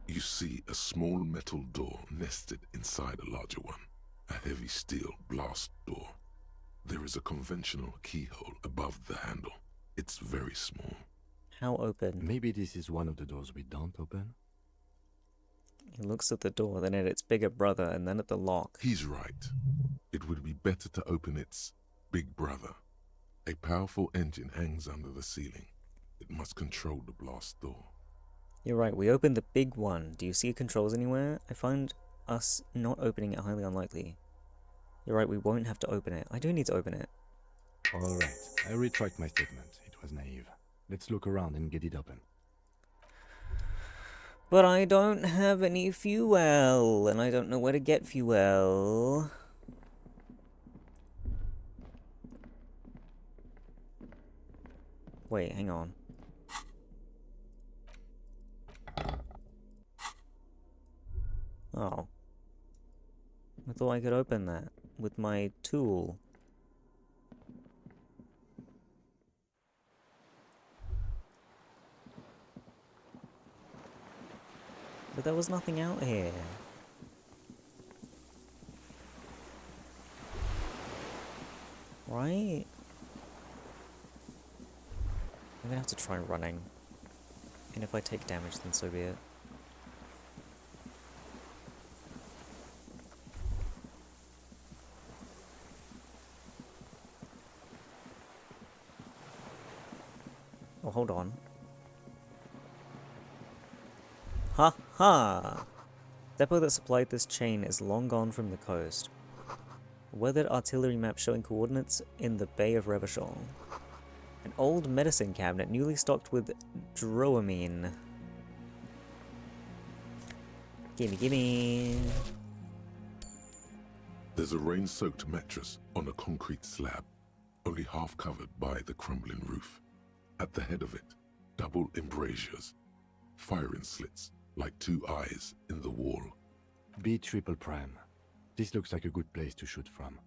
You see a small metal door nested inside a larger one. A heavy steel blast door. There is a conventional keyhole above the handle. It's very small. How open? Maybe this is one of the doors we don't open? He looks at the door, then at its bigger brother, and then at the lock. He's right. It would be better to open its big brother. A powerful engine hangs under the ceiling. It must control the blast door. You're right, we opened the big one. Do you see controls anywhere? I find us not opening it highly unlikely. You're right, we won't have to open it. I do need to open it. Alright, I retract my statement. It was naive. Let's look around and get it open. But I don't have any fuel, and I don't know where to get fuel. Wait, hang on. Oh. I thought I could open that with my tool. But there was nothing out here. Right? I'm gonna have to try running. And if I take damage, then so be it. Oh, hold on. Ha ha! Depot that supplied this chain is long gone from the coast. A weathered artillery map showing coordinates in the Bay of Revachol. An old medicine cabinet newly stocked with dropamine. Gimme, gimme! There's a rain-soaked mattress on a concrete slab, only half covered by the crumbling roof. At the head of it, double embrasures, firing slits like two eyes in the wall. B triple prime. This looks like a good place to shoot from.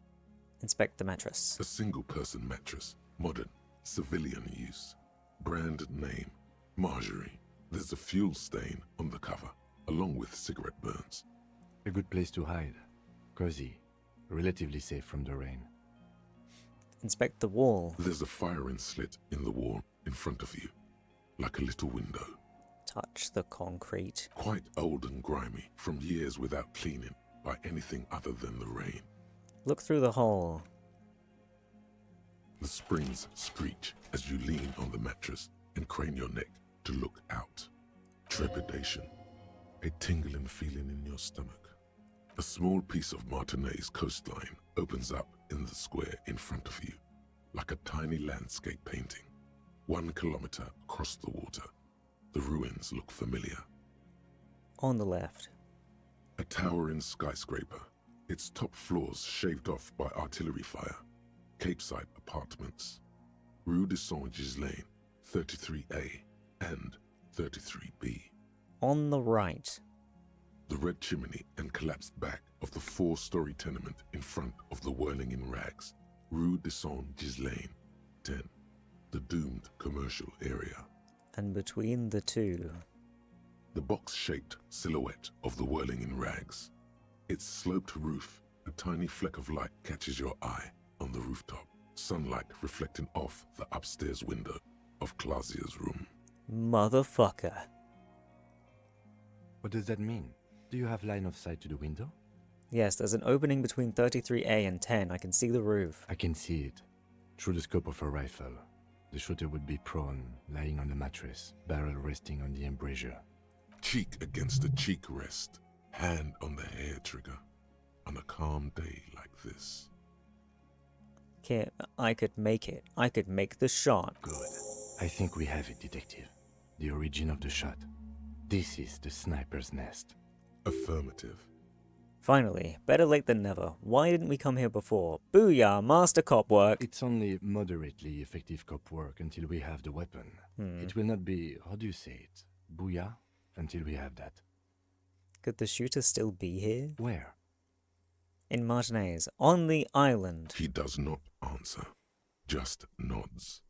Inspect the mattress. A single-person mattress, modern, civilian use. Brand name, Marjorie. There's a fuel stain on the cover, along with cigarette burns. A good place to hide. Cozy. Relatively safe from the rain. Inspect the wall. There's a firing slit in the wall in front of you, like a little window. Touch the concrete. Quite old and grimy, from years without cleaning by anything other than the rain. Look through the hole. The springs screech as you lean on the mattress and crane your neck to look out. Trepidation. A tingling feeling in your stomach. A small piece of Martinez coastline opens up in the square in front of you, like a tiny landscape painting. 1 kilometer across the water. The ruins look familiar. On the left. A towering skyscraper, its top floors shaved off by artillery fire. Capeside apartments. Rue de Saint-Ghislain, 33A and 33B. On the right. The red chimney and collapsed back of the 4-story tenement in front of the Whirling in Rags. Rue de Saint-Ghislain, 10. The doomed commercial area. And between the two. The box-shaped silhouette of the Whirling in Rags. Its sloped roof, a tiny fleck of light catches your eye on the rooftop. Sunlight reflecting off the upstairs window of Clausia's room. Motherfucker. What does that mean? Do you have line of sight to the window? Yes, there's an opening between 33A and 10. I can see the roof. I can see it. Through the scope of a rifle. The shooter would be prone, lying on the mattress, barrel resting on the embrasure. Cheek against the cheek rest, hand on the hair trigger. On a calm day like this. Okay, I could make it. I could make the shot. Good. I think we have it, detective. The origin of the shot. This is the sniper's nest. Affirmative. Finally, better late than never. Why didn't we come here before? Booyah, master cop work. It's only moderately effective cop work until we have the weapon. It will not be, how do you say it, booyah, until we have that. Could the shooter still be here? Where? In Martinez, on the island. He does not answer, just nods.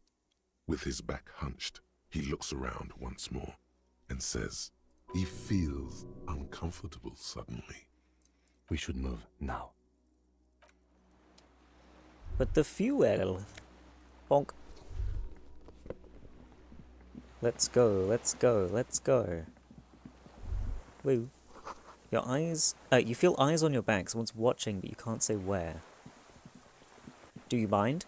With his back hunched, he looks around once more and says he feels uncomfortable suddenly. We should move now. But the fuel. Bonk. Let's go, let's go, let's go. Woo. Your eyes... you feel eyes on your back. Someone's watching, but you can't say where. Do you mind?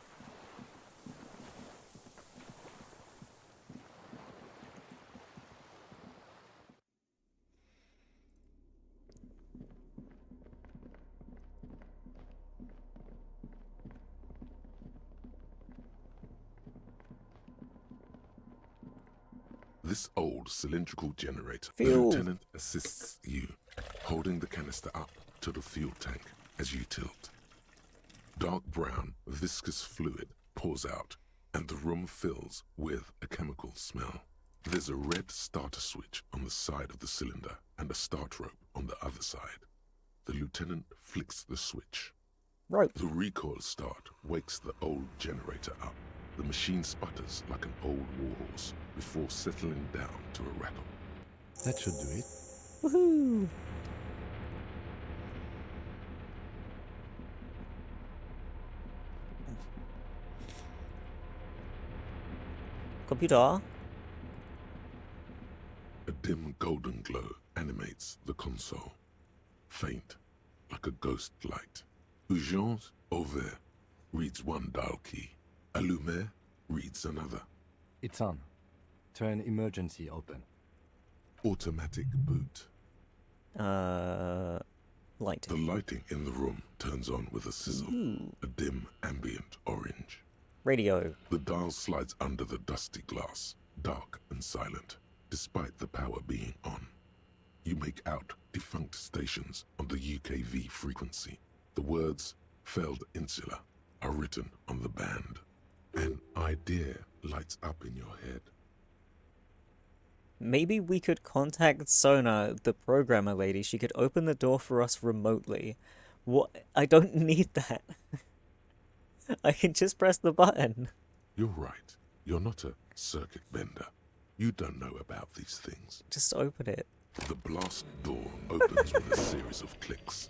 This old cylindrical generator, the Fuel. lieutenant assists you, holding the canister up to the fuel tank as you tilt. Dark brown, viscous fluid pours out, and the room fills with a chemical smell. There's a red starter switch on the side of the cylinder and a start rope on the other side. The lieutenant flicks the switch. Rope. The recoil start wakes the old generator up. The machine sputters like an old warhorse before settling down to a rattle. That should do it. Woohoo! Computer? A dim golden glow animates the console. Faint, like a ghost light. Urgence ouvert reads one dial key. Allumer reads another. It's on. Turn emergency open. Automatic boot. Light. The lighting in the room turns on with a sizzle. A dim ambient orange. Radio. The dial slides under the dusty glass, dark and silent, despite the power being on. You make out defunct stations on the UKV frequency. The words, failed insula, are written on the band. An idea lights up in your head. Maybe we could contact Sona, the programmer lady. She could open the door for us remotely. What? I don't need that. I can just press the button. You're right. You're not a circuit bender. You don't know about these things. Just open it. The blast door opens with a series of clicks.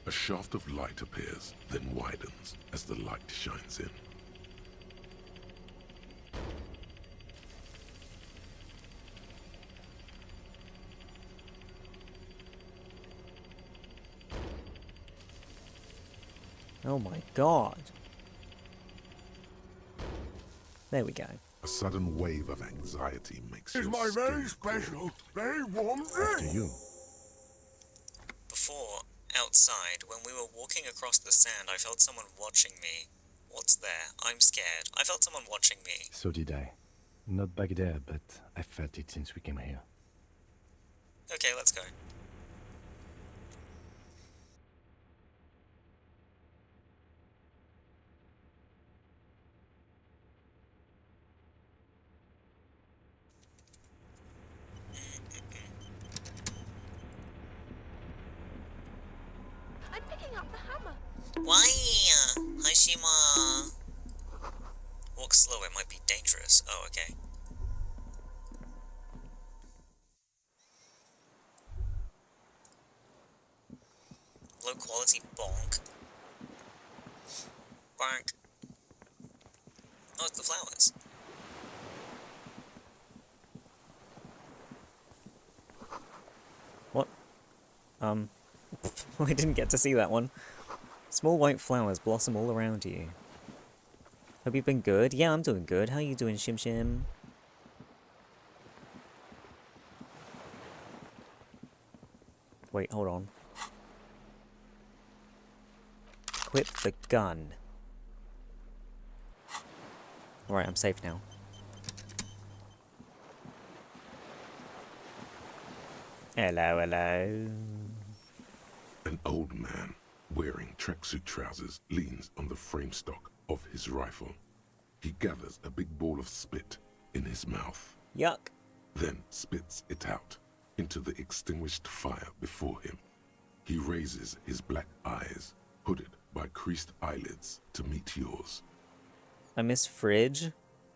A shaft of light appears, then widens as the light shines in. Oh my god. There we go. A sudden wave of anxiety makes It's your my very skin crawl. special, very warm After drink. you. Before, outside, when we were walking across the sand, I felt someone watching me. What's there? I'm scared. I felt someone watching me. So did I. Not back there, but I felt it since we came here. Okay, let's go. I'm picking up the hammer. Why? Hashima. Walk slow, it might be dangerous. Oh, okay. Low quality bonk. Bonk. Oh, it's the flowers. What? We didn't get to see that one. Small white flowers blossom all around you. Hope you've been good. Yeah, I'm doing good. How you doing, Shim Shim? Wait, hold on. Equip the gun. Alright, I'm safe now. Hello, hello. An old man, wearing tracksuit trousers, leans on the frame stock of his rifle. He gathers a big ball of spit in his mouth. Yuck. Then spits it out into the extinguished fire before him. He raises his black eyes, hooded by creased eyelids, to meet yours. I miss Fridge.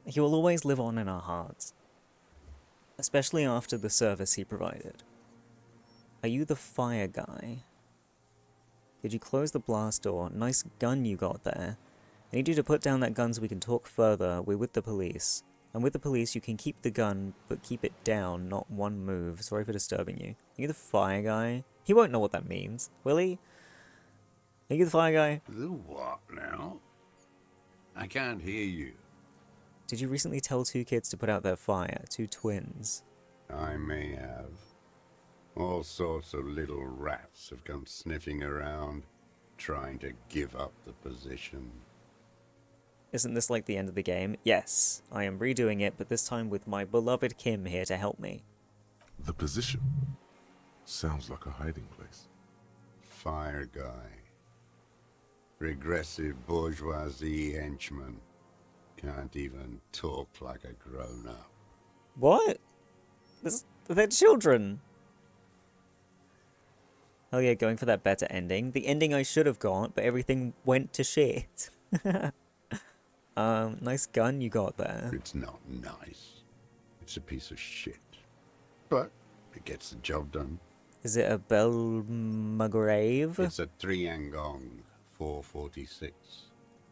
He will always live on in our hearts. Especially after the service he provided. Are you the fire guy? Did you close the blast door? Nice gun you got there. I need you to put down that gun so we can talk further. We're with the police. I'm with the police. You can keep the gun, but keep it down, not one move. Sorry for disturbing you. Are you the fire guy? He won't know what that means, will he? Are you the fire guy? The what now? I can't hear you. Did you recently tell two kids to put out their fire? Two twins. I may have. All sorts of little rats have come sniffing around, trying to give up the position. Isn't this like the end of the game? Yes, I am redoing it, but this time with my beloved Kim here to help me. The position sounds like a hiding place. Fire guy. Regressive bourgeoisie henchman. Can't even talk like a grown-up. What? They're children. Oh yeah, going for that better ending. The ending I should have got, but everything went to shit. Nice gun you got there. It's not nice. It's a piece of shit. But it gets the job done. Is it a Belmagrave? It's a Triangong 446.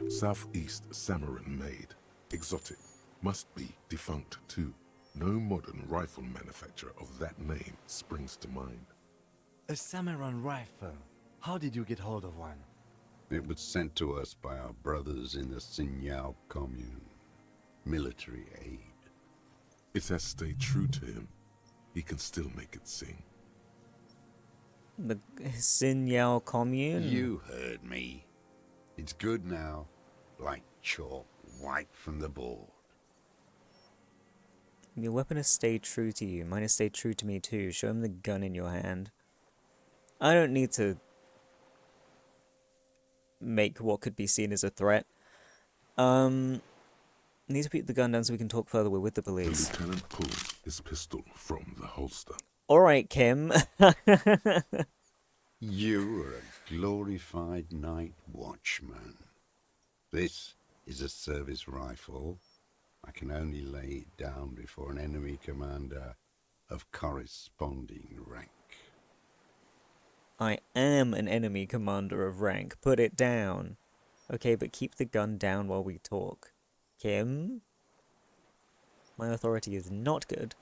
Southeast Samaran made. Exotic. Must be defunct too. No modern rifle manufacturer of that name springs to mind. A Samaran rifle. How did you get hold of one? It was sent to us by our brothers in the Sinyao commune. Military aid. It has stayed true to him. He can still make it sing. The Sinyao commune? You heard me. It's good now. Like chalk wiped from the board. Your weapon has stayed true to you. Mine has stayed true to me too. Show him the gun in your hand. I don't need to make what could be seen as a threat. Need to put the gun down so we can talk further. We're with the police. The lieutenant pulls his pistol from the holster. Alright, Kim. You are a glorified night watchman. This is a service rifle. I can only lay it down before an enemy commander of corresponding rank. I am an enemy commander of rank. Put it down. Okay, but keep the gun down while we talk. Kim? My authority is not good.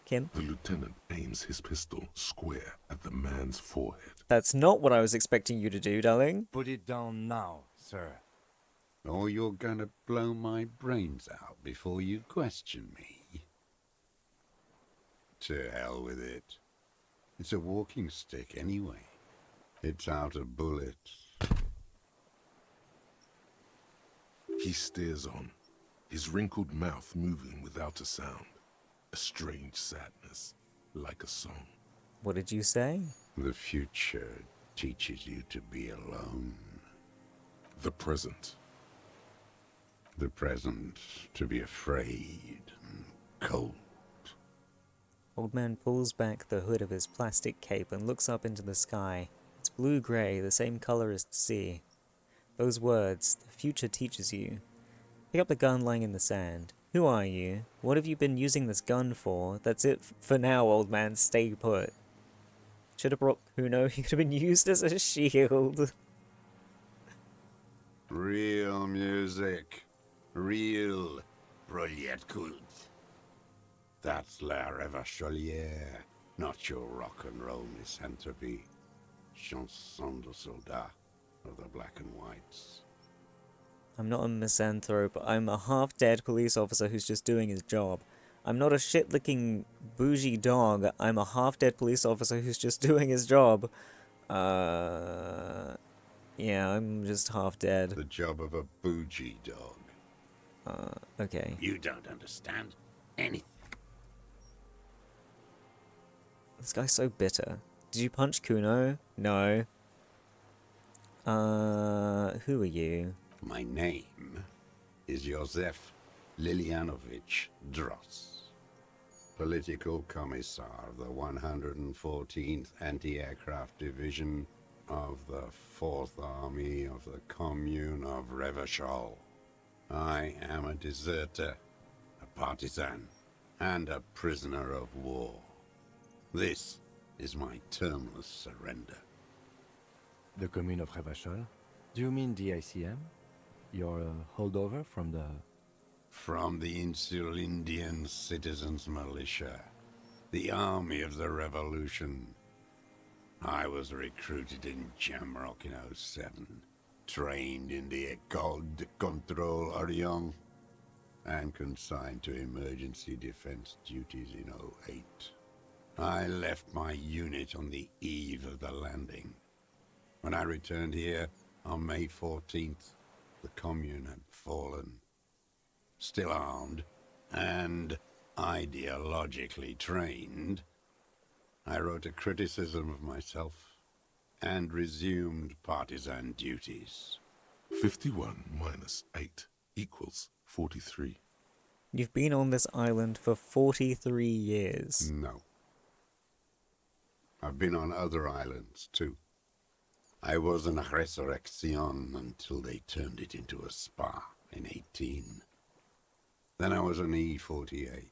Kim? The lieutenant aims his pistol square at the man's forehead. That's not what I was expecting you to do, darling. Put it down now, sir. Or you're gonna blow my brains out before you question me. To hell with it. It's a walking stick anyway. It's out of bullets. He stares on, his wrinkled mouth moving without a sound. A strange sadness, like a song. What did you say? The future teaches you to be alone. The present. The present to be afraid and cold. Old man pulls back the hood of his plastic cape and looks up into the sky. It's blue-grey, the same color as the sea. Those words, the future teaches you. Pick up the gun lying in the sand. Who are you? What have you been using this gun for? That's it for now, old man. Stay put. Should have brought Kuno. He could have been used as a shield. Real music. Real brilliant cult. That's La Revacholière, not your rock and roll misanthropy. Chanson de soldat of the black and whites. I'm not a misanthrope. I'm a half-dead police officer who's just doing his job. I'm not a shit-licking bougie dog. I'm a half-dead police officer who's just doing his job. Yeah, I'm just half-dead. The job of a bougie dog. Okay. You don't understand anything. This guy's so bitter. Did you punch Kuno? No. Who are you? My name is Josef Lilianovich Dross, Political Commissar of the 114th Anti-Aircraft Division of the 4th Army of the Commune of Revachol. I am a deserter, a partisan, and a prisoner of war. This is my termless surrender. The commune of Revachol? Do you mean the ICM? You're a holdover from the... From the Insular Indian Citizens Militia, the army of the revolution. I was recruited in Jamrock in '07, trained in the École de Contrôle Orient, and consigned to emergency defense duties in '08. I left my unit on the eve of the landing. When I returned here on May 14th, the Commune had fallen. Still armed and ideologically trained, I wrote a criticism of myself and resumed partisan duties. 51 minus 8 equals 43. You've been on this island for 43 years. No. I've been on other islands, too. I was in Resurrection until they turned it into a spa in 18. Then I was on E48,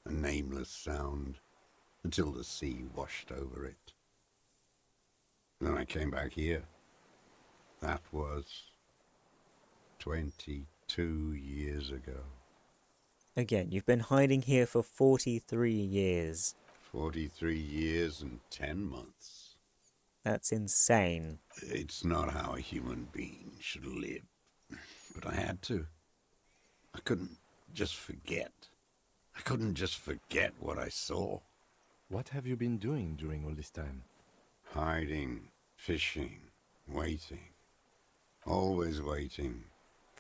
a nameless sound, until the sea washed over it. Then I came back here. That was 22 years ago. Again, you've been hiding here for 43 years. 43 years and 10 months. That's insane. It's not how a human being should live. But I had to. I couldn't just forget. I couldn't just forget what I saw. What have you been doing during all this time? Hiding, fishing, waiting. Always waiting.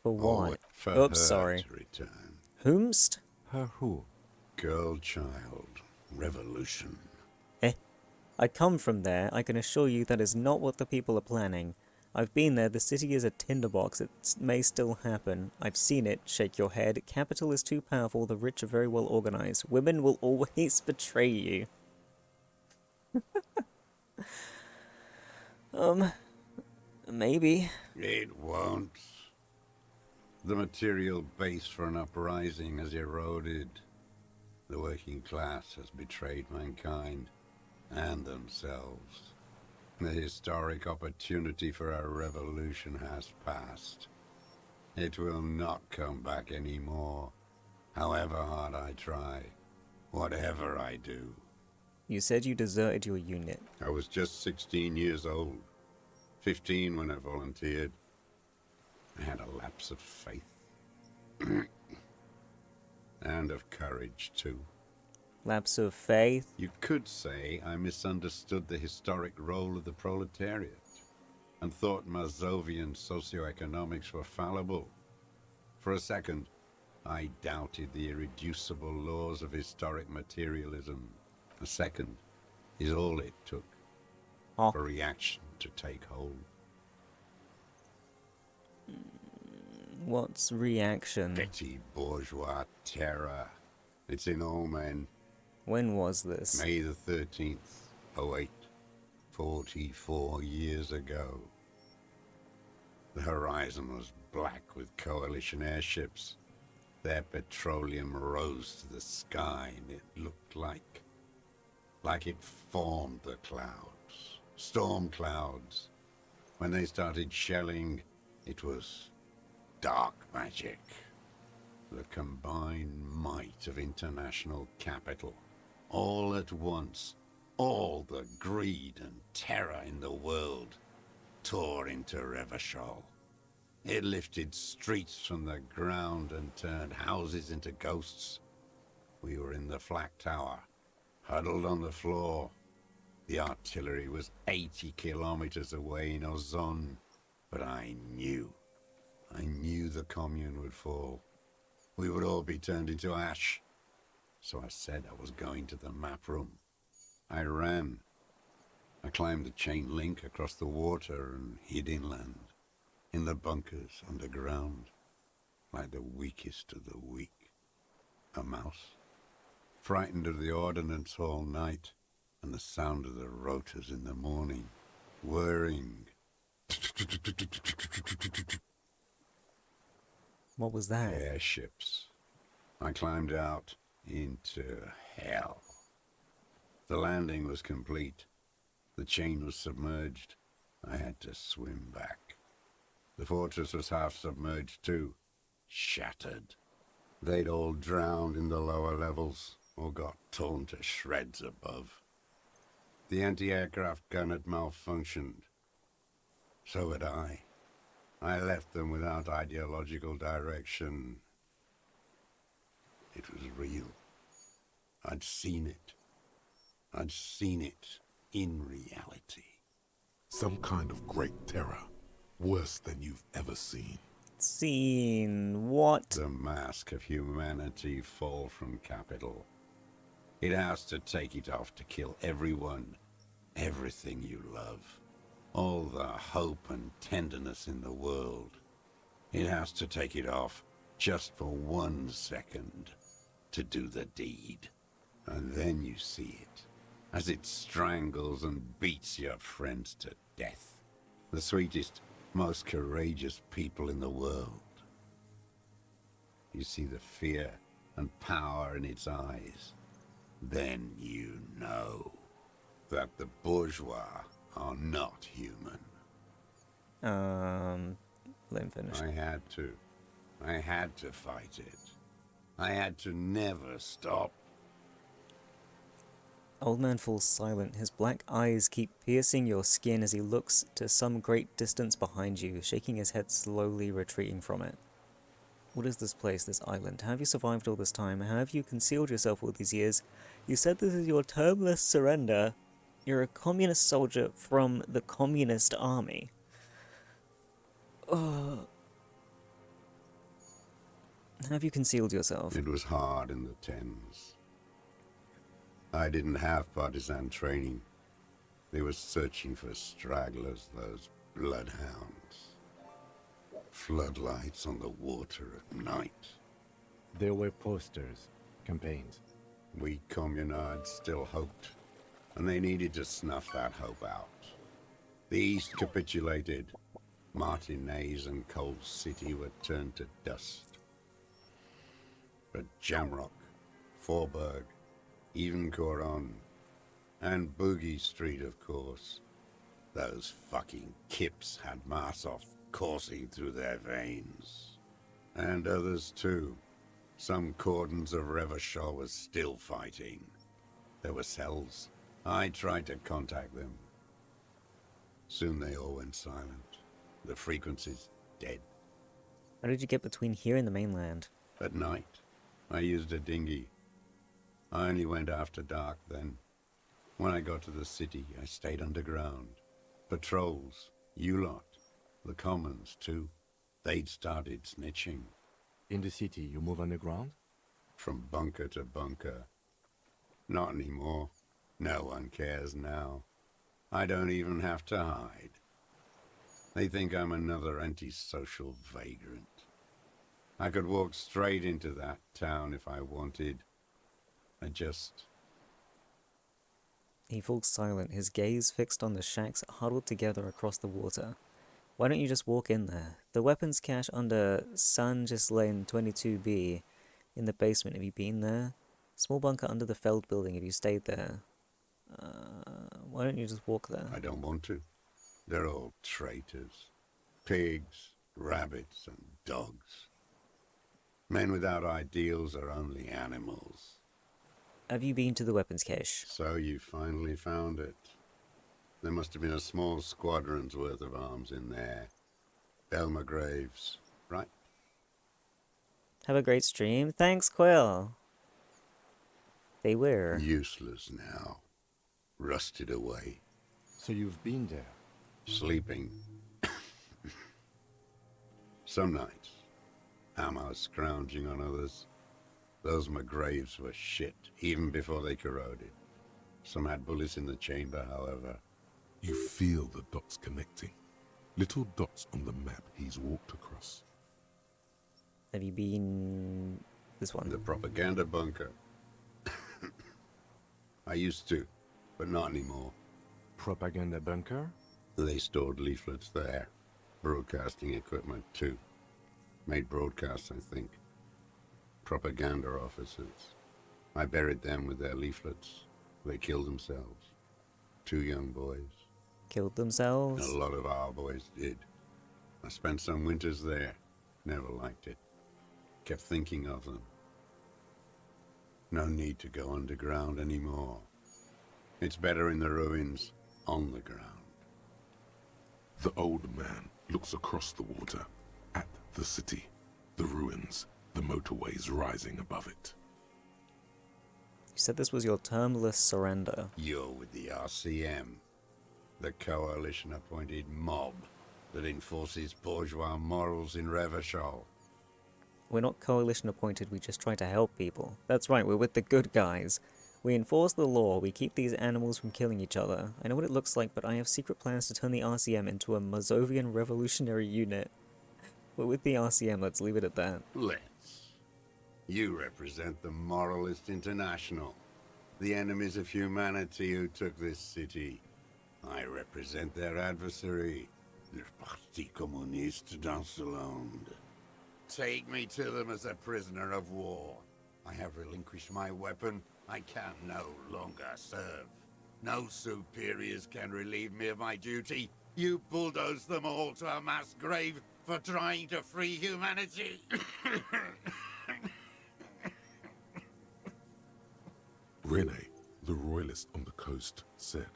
For what? Always for Oops, her sorry. to return. Whomst? Her who? Girl child. Revolution. I come from there. I can assure you that is not what the people are planning. I've been there. The city is a tinderbox. It may still happen. I've seen it. Shake your head. Capital is too powerful. The rich are very well organized. Women will always betray you. Maybe. It won't. The material base for an uprising has eroded. The working class has betrayed mankind and themselves. The historic opportunity for our revolution has passed. It will not come back anymore, however hard I try, whatever I do. You said you deserted your unit. I was just 16 years old, 15 when I volunteered. I had a lapse of faith. And of courage, too. Lapse of faith? You could say I misunderstood the historic role of the proletariat and thought Mazovian socioeconomics were fallible. For a second, I doubted the irreducible laws of historic materialism. A second is all it took for reaction to take hold. What's reaction? Petty bourgeois terror. It's in all men. When was this? May the 13th, 08, 44 years ago. The horizon was black with coalition airships. Their petroleum rose to the sky, and it looked like it formed the clouds. Storm clouds. When they started shelling, it was dark magic. The combined might of international capital. All at once, all the greed and terror in the world tore into Revachol. It lifted streets from the ground and turned houses into ghosts. We were in the flak tower, huddled on the floor. The artillery was 80 kilometers away in Ozon, but I knew the commune would fall. We would all be turned into ash. So I said I was going to the map room. I ran. I climbed the chain link across the water and hid inland, in the bunkers underground, like the weakest of the weak. A mouse, frightened of the ordnance all night and the sound of the rotors in the morning, whirring. What was that? Airships. I climbed out into hell. The landing was complete. The chain was submerged. I had to swim back. The fortress was half submerged too. Shattered. They'd all drowned in the lower levels, or got torn to shreds above. The anti-aircraft gun had malfunctioned. So had I. I left them without ideological direction. It was real. I'd seen it. I'd seen it in reality. Some kind of great terror. Worse than you've ever seen. Seen what? The mask of humanity fall from capital. It has to take it off to kill everyone, everything you love. All the hope and tenderness in the world. It has to take it off just for 1 second to do the deed. And then you see it, as it strangles and beats your friends to death. The sweetest, most courageous people in the world. You see the fear and power in its eyes. Then you know that the bourgeois are not human. Let him finish. I had to. I had to fight it. I had to never stop. Old man falls silent. His black eyes keep piercing your skin as he looks to some great distance behind you, shaking his head slowly retreating from it. What is this place, this island? How have you survived all this time? How have you concealed yourself all these years? You said this is your termless surrender. You're a communist soldier from the communist army. How have you concealed yourself? It was hard in the tens. I didn't have partisan training. They were searching for stragglers, those bloodhounds. Floodlights on the water at night. There were posters, campaigns. We communards still hoped, and they needed to snuff that hope out. The East capitulated. Martinez and Cold City were turned to dust. But Jamrock, Forburg, even Coron, and Boogie Street, of course. Those fucking kips had Marsov coursing through their veins. And others too. Some cordons of Revachol was still fighting. There were cells. I tried to contact them. Soon they all went silent. The frequencies dead. How did you get between here and the mainland? At night, I used a dinghy. I only went after dark then. When I got to the city, I stayed underground. Patrols, you lot, the commons too. They'd started snitching. In the city, you move underground? From bunker to bunker. Not anymore. No one cares now. I don't even have to hide. They think I'm another antisocial vagrant. I could walk straight into that town if I wanted. He falls silent, his gaze fixed on the shacks huddled together across the water. Why don't you just walk in there? The weapons cache under San Gislain 22B in the basement. Have you been there? Small bunker under the Feld building. Have you stayed there? Why don't you just walk there? I don't want to. They're all traitors. Pigs, rabbits, and dogs. Men without ideals are only animals. Have you been to the weapons cache? So you finally found it. There must have been a small squadron's worth of arms in there. Elmer Graves, right? Have a great stream. Thanks, Quill. They were. Useless now. Rusted away. So you've been there? Sleeping. Some nights. Ammo scrounging on others. Those McGraves were shit, even before they corroded. Some had bullets in the chamber, however. You feel the dots connecting. Little dots on the map he's walked across. Have you been... this one? The propaganda bunker. I used to, but not anymore. Propaganda bunker? They stored leaflets there. Broadcasting equipment, too. Made broadcasts, I think. Propaganda officers. I buried them with their leaflets. They killed themselves. 2 young boys. Killed themselves? A lot of our boys did. I spent some winters there. Never liked it. Kept thinking of them. No need to go underground anymore. It's better in the ruins, on the ground. The old man looks across the water, at the city, the ruins, the motorways rising above it. You said this was your termless surrender. You're with the RCM, the coalition-appointed mob that enforces bourgeois morals in Revachol. We're not coalition appointed, we just try to help people. That's right, we're with the good guys. We enforce the law, we keep these animals from killing each other. I know what it looks like, but I have secret plans to turn the RCM into a Mazovian revolutionary unit. We're with the RCM, let's leave it at that. Let's. You represent the Moralist International, the enemies of humanity who took this city. I represent their adversary, le Parti Communiste dans ce Monde. Take me to them as a prisoner of war. I have relinquished my weapon. I can no longer serve. No superiors can relieve me of my duty. You bulldoze them all to a mass grave for trying to free humanity. Rene, the royalist on the coast, said,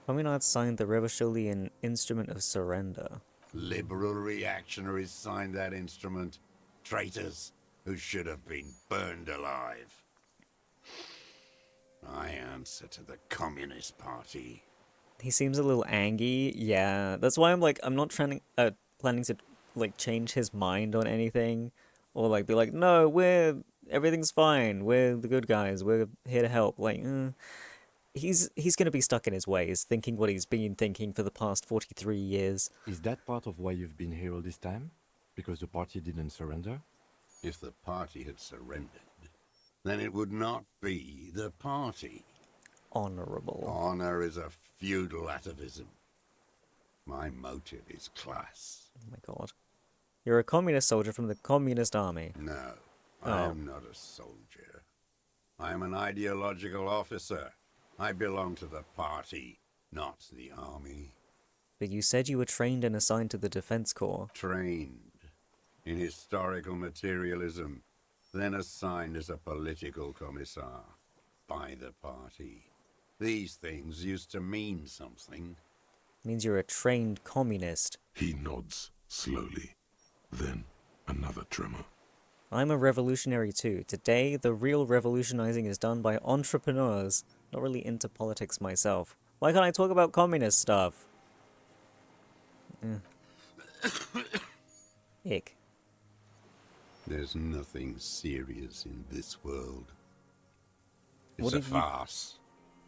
Communards signed the Revacholian Instrument of Surrender. Liberal reactionaries signed that instrument. Traitors who should have been burned alive. I answer to the Communist Party. He seems a little angry, yeah. That's why I'm not planning to, like, change his mind on anything. Or, like, be like, no, everything's fine, we're the good guys, we're here to help. Like, he's gonna be stuck in his ways, thinking what he's been thinking for the past 43 years. Is that part of why you've been here all this time? Because the party didn't surrender? If the party had surrendered, then it would not be the party. Honorable. Honor is a feudal atavism. My motive is class. Oh my god. You're a communist soldier from the communist army. No, I am not a soldier. I am an ideological officer. I belong to the party, not the army. But you said you were trained and assigned to the Defense Corps. Trained in historical materialism, then assigned as a political commissar by the party. These things used to mean something. Means you're a trained communist. He nods slowly, then another tremor. I'm a revolutionary too. Today, the real revolutionizing is done by entrepreneurs. Not really into politics myself. Why can't I talk about communist stuff? Ick. There's nothing serious in this world. It's What a have you farce.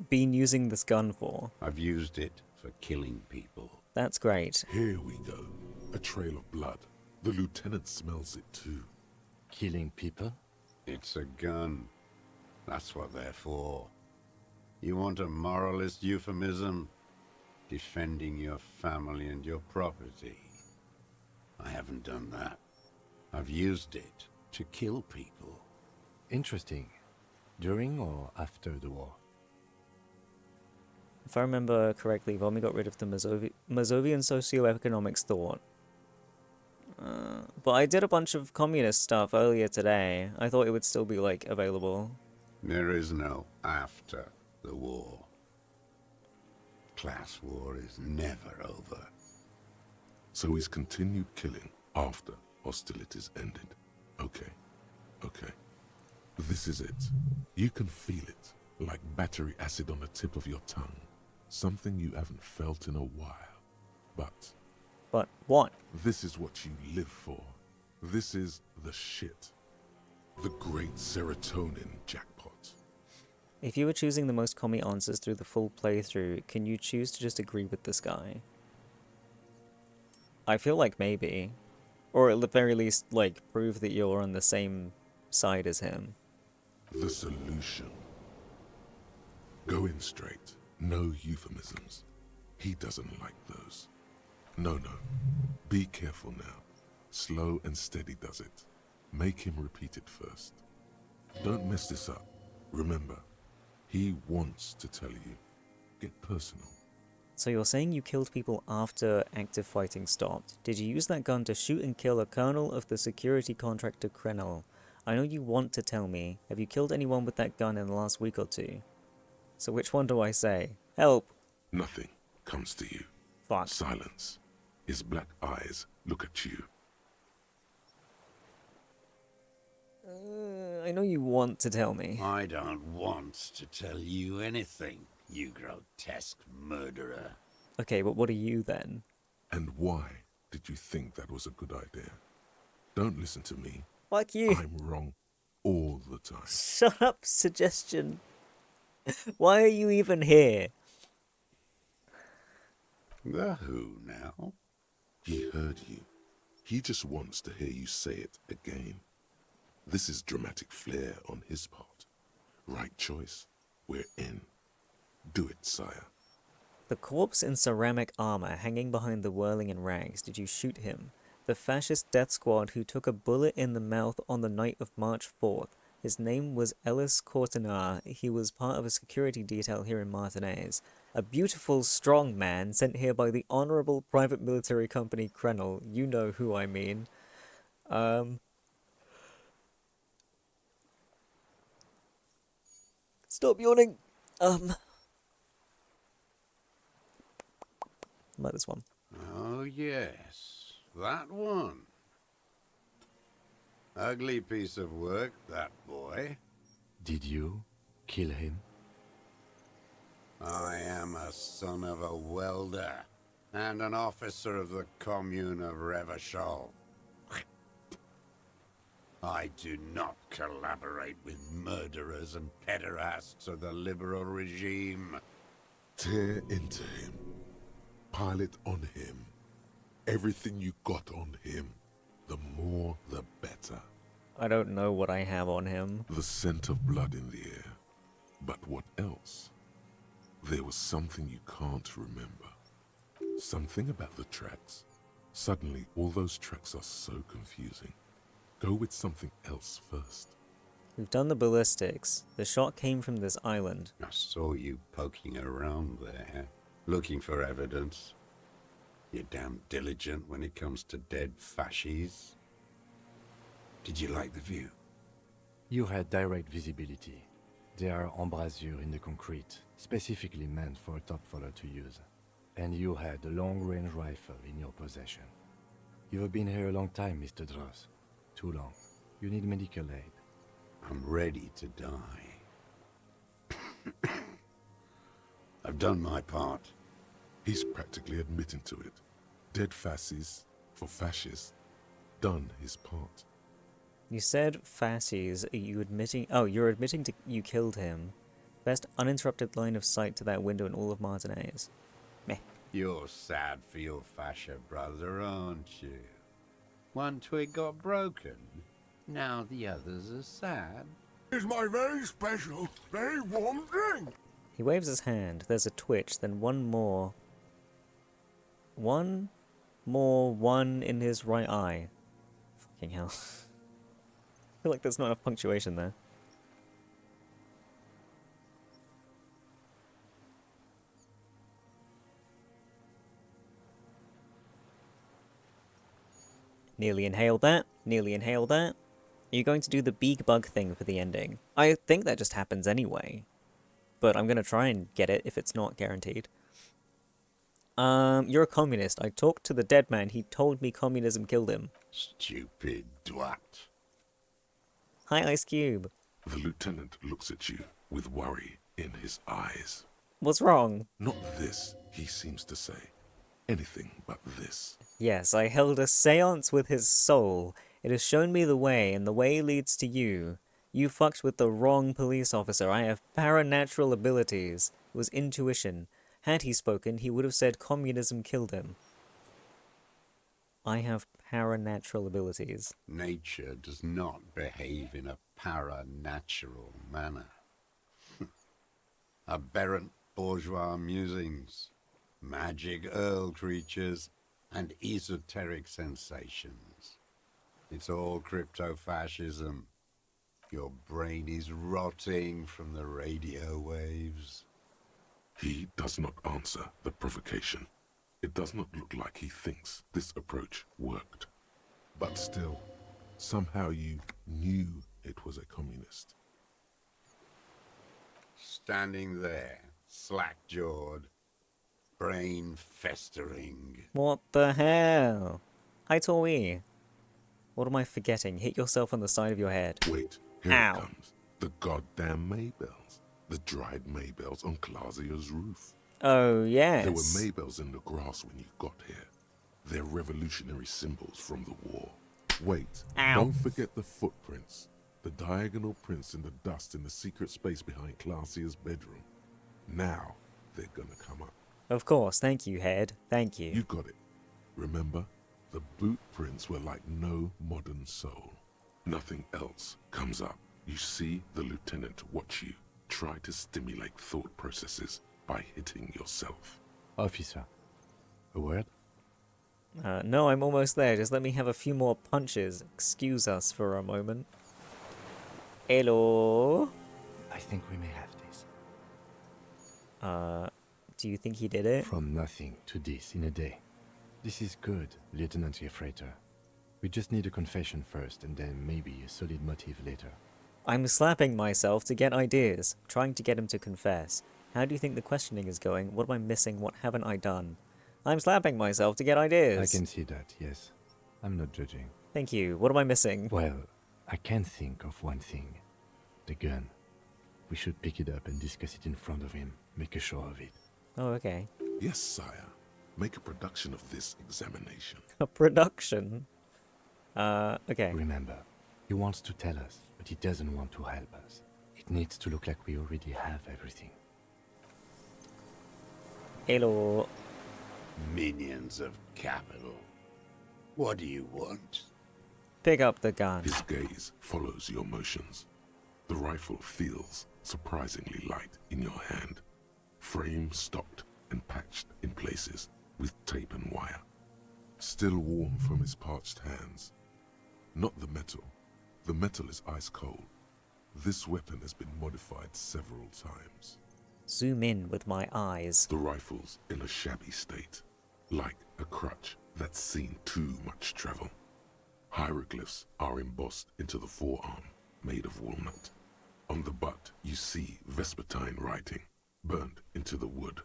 been using this gun for? I've used it for killing people. That's great. Here we go. A trail of blood. The lieutenant smells it too. Killing people? It's a gun. That's what they're for. You want a moralist euphemism? Defending your family and your property. I haven't done that. I've used it to kill people. Interesting. During or after the war? If I remember correctly, Vomi got rid of the Mazovian socioeconomics thought. But I did a bunch of communist stuff earlier today. I thought it would still be, like, available. There is no after the war. Class war is never over. So he's continued killing after hostilities ended. Okay. This is it. You can feel it, like battery acid on the tip of your tongue. Something you haven't felt in a while. But what? This is what you live for. This is the shit. The great serotonin jackpot. If you were choosing the most commie answers through the full playthrough, can you choose to just agree with this guy? I feel like maybe. Or at the very least, like, prove that you're on the same side as him. The solution. Go in straight. No euphemisms. He doesn't like those. No. Be careful now. Slow and steady does it. Make him repeat it first. Don't mess this up. Remember, he wants to tell you. Get personal. So you're saying you killed people after active fighting stopped. Did you use that gun to shoot and kill a colonel of the security contractor Krenel? I know you want to tell me. Have you killed anyone with that gun in the last week or two? So which one do I say? Help! Nothing comes to you. Fuck. Silence. His black eyes look at you. I know you want to tell me. I don't want to tell you anything, you grotesque murderer. Okay, but what are you then? And why did you think that was a good idea? Don't listen to me. Fuck you. I'm wrong all the time. Shut up, suggestion. Why are you even here? The who now? He heard you. He just wants to hear you say it again. This is dramatic flair on his part. Right choice. We're in. Do it, sire. The corpse in ceramic armor hanging behind the whirling in rags. Did you shoot him? The fascist death squad who took a bullet in the mouth on the night of March 4th. His name was Ellis Courtenay. He was part of a security detail here in Martinez. A beautiful, strong man sent here by the honorable private military company Krenel. You know who I mean. Stop yawning. About this one. Oh, yes. That one. Ugly piece of work, that boy. Did you kill him? I am a son of a welder and an officer of the commune of Revachol. I do not collaborate with murderers and pederasts of the liberal regime. Tear into him. Pile it on him. Everything you got on him. The more, the better. I don't know what I have on him. The scent of blood in the air. But what else? There was something you can't remember. Something about the tracks. Suddenly, all those tracks are so confusing. Go with something else first. We've done the ballistics. The shot came from this island. I saw you poking around there, looking for evidence. You're damn diligent when it comes to dead fascies. Did you like the view? You had direct visibility. There are embrasures in the concrete, specifically meant for a top follower to use. And you had a long-range rifle in your possession. You have been here a long time, Mr. Dross. Too long. You need medical aid. I'm ready to die. I've done my part. He's practically admitting to it. Dead fascists for fascists. Done his part. You said fascies. Are you admitting? Oh, you're admitting to you killed him. Best uninterrupted line of sight to that window in all of Martinez. Meh. You're sad for your fascia brother, aren't you? One twig got broken. Now the others are sad. It's my very special, very warm drink. He waves his hand. There's a twitch, then one more. One in his right eye. Fucking hell. I feel like there's not enough punctuation there. Nearly inhaled that. Nearly inhaled that. Are you going to do the big bug thing for the ending? I think that just happens anyway. But I'm going to try and get it if it's not guaranteed. You're a communist. I talked to the dead man. He told me communism killed him. Stupid dwat. Hi, Ice Cube. The lieutenant looks at you with worry in his eyes. What's wrong? Not this, he seems to say. Anything but this. Yes, I held a seance with his soul. It has shown me the way, and the way leads to you. You fucked with the wrong police officer. I have paranatural abilities. It was intuition. Had he spoken, he would have said communism killed him. I have paranatural abilities. Nature does not behave in a paranatural manner. Aberrant bourgeois musings, magic earl creatures, and esoteric sensations. It's all crypto-fascism. Your brain is rotting from the radio waves. He does not answer the provocation. It does not look like he thinks this approach worked. But still, somehow you knew it was a communist. Standing there, slack-jawed, brain festering. What the hell? Hi, Tori. What am I forgetting? Hit yourself on the side of your head. Wait, here Ow. it comes. The goddamn Maybells. The dried Maybells on Clausia's roof. Oh, yes. There were Maybells in the grass when you got here. They're revolutionary symbols from the war. Wait, Ow. Don't forget the footprints. The diagonal prints in the dust in the secret space behind Clausia's bedroom. Now, they're gonna come up. Of course, thank you, Head. Thank you. You got it. Remember, the boot prints were like no modern soul. Nothing else comes up. You see the lieutenant watch you. Try to stimulate thought processes by hitting yourself. Officer, a word? No, I'm almost there. Just let me have a few more punches. Excuse us for a moment. Hello? I think we may have this. Do you think he did it? From nothing to this in a day. This is good, Lieutenant Gefreiter. We just need a confession first, and then maybe a solid motive later. I'm slapping myself to get ideas, trying to get him to confess. How do you think the questioning is going? What am I missing? What haven't I done? I'm slapping myself to get ideas. I can see that, yes. I'm not judging. Thank you. What am I missing? Well, I can think of one thing. The gun. We should pick it up and discuss it in front of him. Make a show of it. Oh, okay. Yes, sire. Make a production of this examination. A production? Okay. Remember, he wants to tell us, but he doesn't want to help us. It needs to look like we already have everything. Hello. Minions of capital. What do you want? Pick up the gun. His gaze follows your motions. The rifle feels surprisingly light in your hand. Frame stopped and patched in places with tape and wire. Still warm from his parched hands. Not the metal. The metal is ice cold. This weapon has been modified several times. Zoom in with my eyes. The rifle's in a shabby state, like a crutch that's seen too much travel. Hieroglyphs are embossed into the forearm, made of walnut. On the butt, you see Vespertine writing, burned into the wood.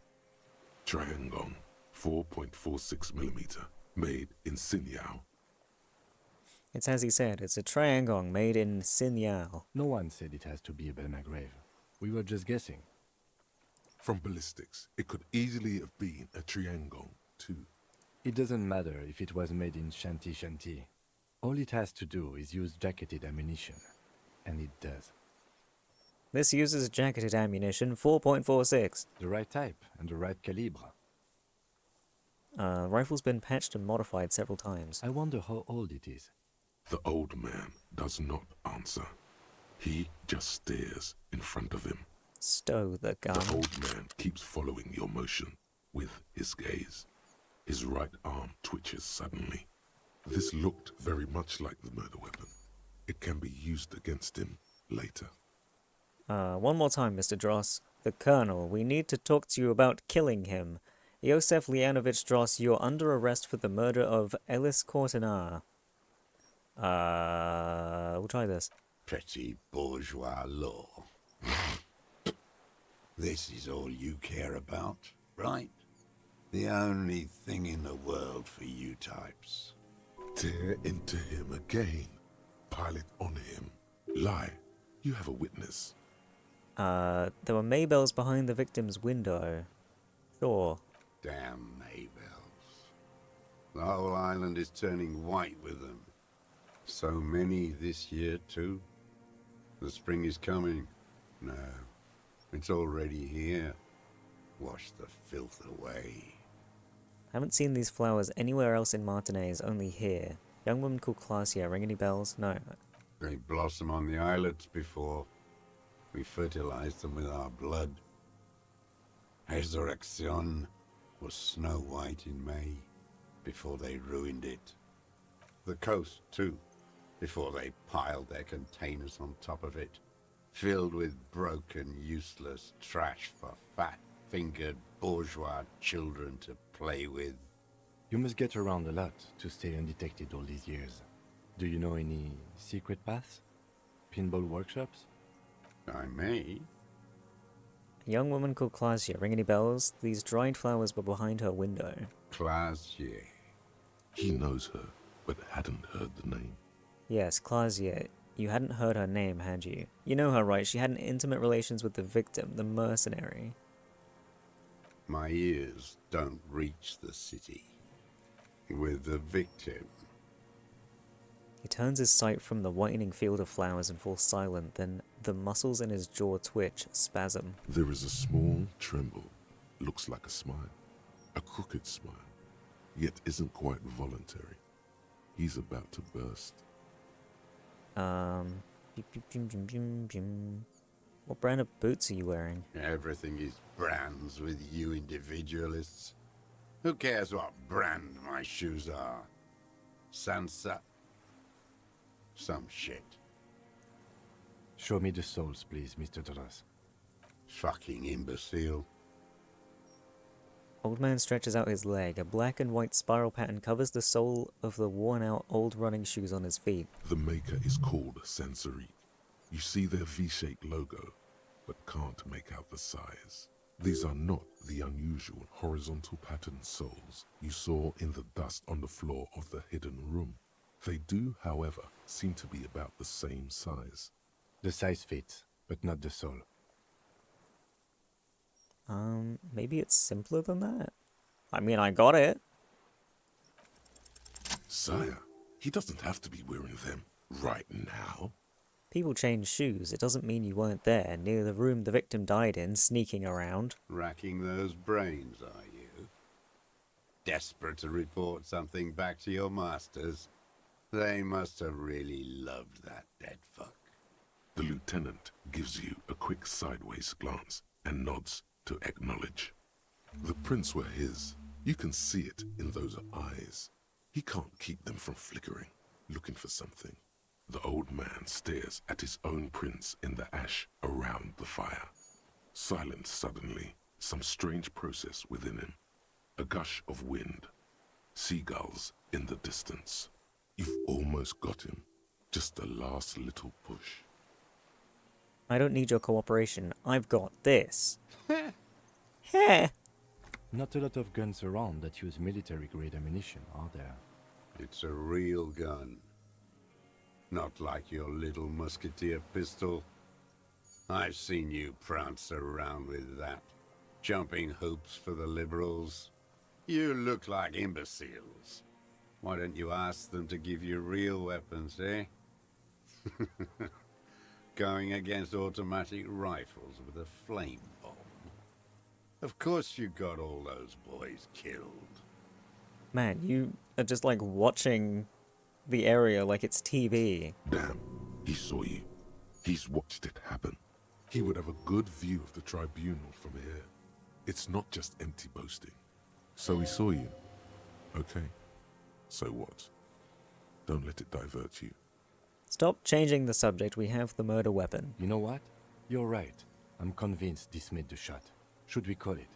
Triangong, 4.46mm, made in Sinyao. It's as he said, it's a triangong made in Sinyao. No one said it has to be a Belmagrave. We were just guessing. From ballistics, it could easily have been a triangong, too. It doesn't matter if it was made in Shanti. All it has to do is use jacketed ammunition. And it does. This uses jacketed ammunition, 4.46. The right type and the right calibre. Rifle's been patched and modified several times. I wonder how old it is. The old man does not answer. He just stares in front of him. Stow the gun. The old man keeps following your motion with his gaze. His right arm twitches suddenly. This looked very much like the murder weapon. It can be used against him later. One more time, Mr. Dross. The Colonel, we need to talk to you about killing him. Yosef Lianovich Dross, you're under arrest for the murder of Ellis Cortana. We'll try this. Petty bourgeois law. This is all you care about, right? The only thing in the world for you types. Tear into him again. Pile it on him. Lie. You have a witness. There were Maybells behind the victim's window. Sure. Damn Maybells. The whole island is turning white with them. So many this year, too. The spring is coming. No, it's already here. Wash the filth away. Haven't seen these flowers anywhere else in Martinez, only here. Young woman called Clausia, ring any bells? No. They blossom on the islets before we fertilize them with our blood. Resurrection was snow white in May, before they ruined it. The coast, too, before they piled their containers on top of it, filled with broken, useless trash for fat pink-fingered bourgeois children to play with. You must get around a lot to stay undetected all these years. Do you know any secret paths? Pinball workshops? I may. A young woman called Clausia. Ring any bells? These dried flowers were behind her window. Clausia. He knows her, but hadn't heard the name. Yes, Clausia. You hadn't heard her name, had you? You know her, right? She had an intimate relations with the victim, the mercenary. My ears don't reach the city. With the victim. He turns his sight from the whitening field of flowers and falls silent, then the muscles in his jaw twitch, spasm. There is a small tremble. Looks like a smile. A crooked smile. Yet isn't quite voluntary. He's about to burst. What brand of boots are you wearing? Everything is brands with you individualists. Who cares what brand my shoes are? Sansa? Some shit. Show me the souls, please, Mr. Doras. Fucking imbecile. Old man stretches out his leg. A black and white spiral pattern covers the sole of the worn-out old running shoes on his feet. The maker is called Sensory. You see their V-shaped logo, but can't make out the size. These are not the unusual horizontal pattern soles you saw in the dust on the floor of the hidden room. They do, however, seem to be about the same size. The size fits, but not the sole. Maybe it's simpler than that? I mean, I got it. Sire, he doesn't have to be wearing them right now. People change shoes. It doesn't mean you weren't there, near the room the victim died in, sneaking around. Racking those brains, are you? Desperate to report something back to your masters? They must have really loved that dead fuck. The lieutenant gives you a quick sideways glance and nods to acknowledge. The prints were his. You can see it in those eyes. He can't keep them from flickering, looking for something. The old man stares at his own prints in the ash around the fire. Silent suddenly, some strange process within him. A gush of wind. Seagulls in the distance. You've almost got him. Just the last little push. I don't need your cooperation. I've got this. Heh. Not a lot of guns around that use military-grade ammunition, are there? It's a real gun. Not like your little musketeer pistol. I've seen you prance around with that, jumping hoops for the liberals. You look like imbeciles. Why don't you ask them to give you real weapons, eh? Going against automatic rifles with a flame bomb. Of course you got all those boys killed. Man, you are just like watching the area like it's TV. Damn, he saw you. He's watched it happen. He would have a good view of the tribunal from here. It's not just empty boasting. So he saw you. Okay. So what? Don't let it divert you. Stop changing the subject. We have the murder weapon. You know what? You're right. I'm convinced this made the shot. Should we call it?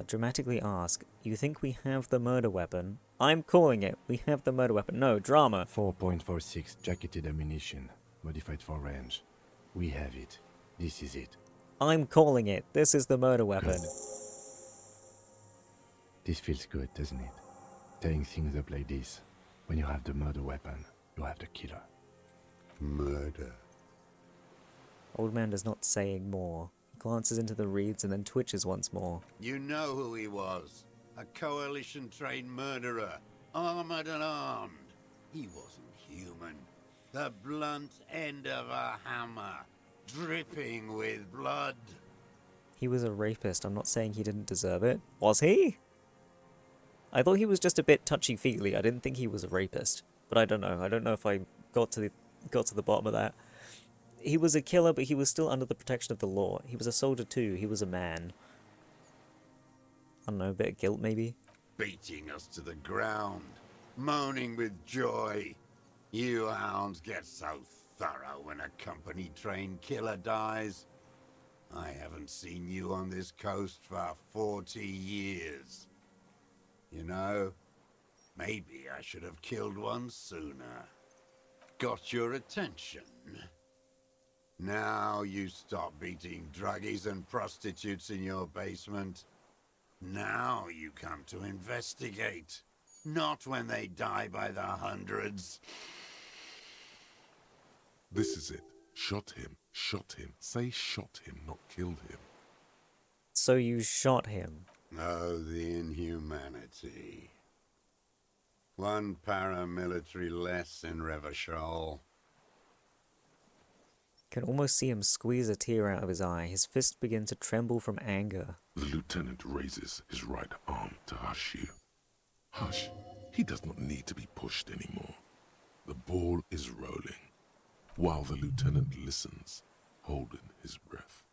Dramatically ask, you think we have the murder weapon? I'm calling it. We have the murder weapon. No, drama. 4.46 jacketed ammunition, modified for range. We have it. This is it. I'm calling it. This is the murder weapon. Good. This feels good, doesn't it? Tearing things up like this. When you have the murder weapon, you have the killer. Murder. Old man does not say more. He glances into the reeds and then twitches once more. You know who he was. A coalition-trained murderer. Armored and armed. He wasn't human. The blunt end of a hammer. Dripping with blood. He was a rapist. I'm not saying he didn't deserve it. Was he? I thought he was just a bit touchy-feely. I didn't think he was a rapist. But I don't know. I don't know if I got to the bottom of that. He was a killer, but he was still under the protection of the law. He was a soldier too. He was a man. I don't know, a bit of guilt maybe? Beating us to the ground. Moaning with joy. You hounds get so thorough when a company-trained killer dies. I haven't seen you on this coast for 40 years. You know, maybe I should have killed one sooner. Got your attention. Now you stop beating druggies and prostitutes in your basement. Now you come to investigate. Not when they die by the hundreds. This is it. Shot him. Shot him. Say shot him, not killed him. So you shot him. Oh, the inhumanity. One paramilitary less in Revachol. Can almost see him squeeze a tear out of his eye. His fists begin to tremble from anger. The lieutenant raises his right arm to hush you. Hush. He does not need to be pushed anymore. The ball is rolling, while the lieutenant listens, holding his breath.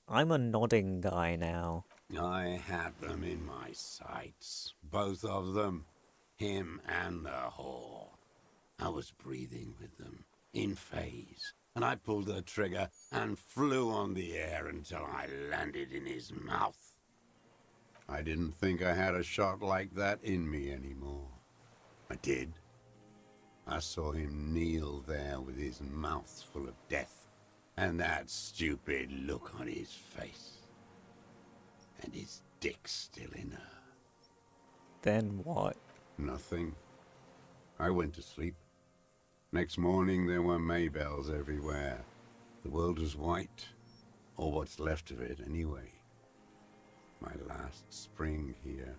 I'm a nodding guy now. I had them in my sights. Both of them. Him and the whore. I was breathing with them, in phase, and I pulled the trigger and flew on the air until I landed in his mouth. I didn't think I had a shot like that in me anymore. I did. I saw him kneel there with his mouth full of death, and that stupid look on his face. And his dick still in her. Then what? Nothing. I went to sleep. Next morning there were Maybells everywhere. The world was white, or what's left of it anyway. My last spring here.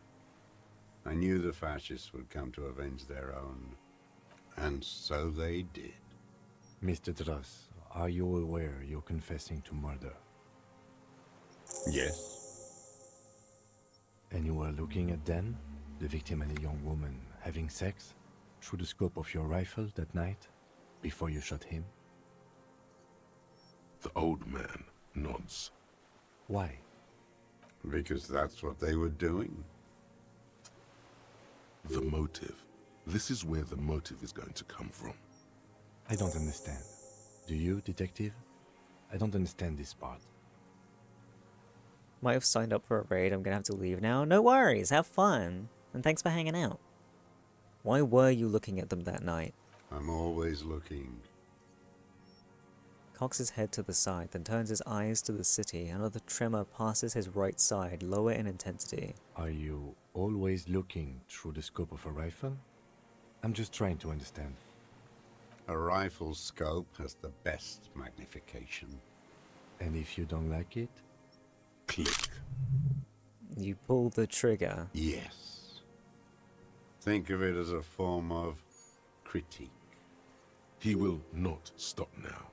I knew the fascists would come to avenge their own. And so they did. Mr. Dross, are you aware you're confessing to murder? Yes. And you were looking at Dan, the victim and a young woman, having sex through the scope of your rifle that night, before you shot him? The old man nods. Why? Because that's what they were doing. The motive. This is where the motive is going to come from. I don't understand. Do you, detective? I don't understand this part. Might have signed up for a raid. I'm gonna have to leave now. No worries. Have fun. And thanks for hanging out. Why were you looking at them that night? I'm always looking. Cocks his head to the side, then turns his eyes to the city. Another tremor passes his right side, lower in intensity. Are you always looking through the scope of a rifle? I'm just trying to understand. A rifle scope has the best magnification. And if you don't like it? Click. You pull the trigger. Yes. Think of it as a form of critique. He will not stop now.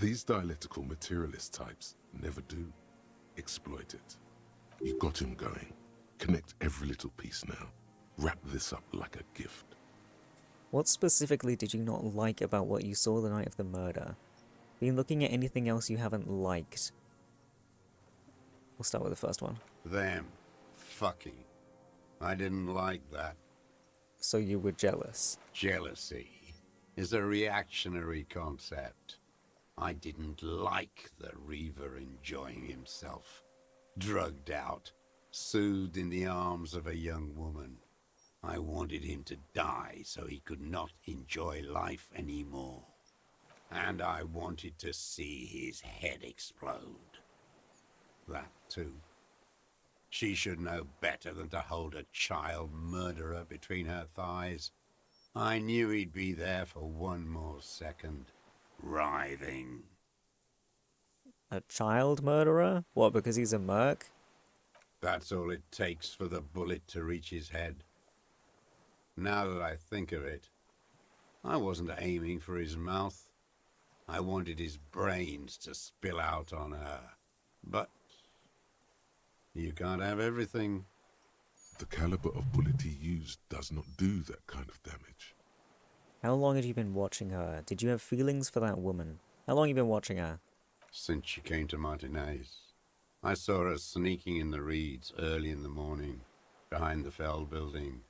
These dialectical materialist types never do. Exploit it. You got him going. Connect every little piece now. Wrap this up like a gift. What specifically did you not like about what you saw the night of the murder? Been looking at anything else you haven't liked? We'll start with the first one. Them. Fucking. I didn't like that. So you were jealous? Jealousy is a reactionary concept. I didn't like the Reaver enjoying himself. Drugged out, soothed in the arms of a young woman. I wanted him to die so he could not enjoy life anymore. And I wanted to see his head explode. That too. She should know better than to hold a child murderer between her thighs. I knew he'd be there for one more second, writhing. A child murderer? What, because he's a merc? That's all it takes for the bullet to reach his head. Now that I think of it, I wasn't aiming for his mouth. I wanted his brains to spill out on her. But you can't have everything. The caliber of bullet he used does not do that kind of damage. How long had you been watching her? Did you have feelings for that woman? How long have you been watching her? Since she came to Martinez. I saw her sneaking in the reeds early in the morning, behind the Fell building.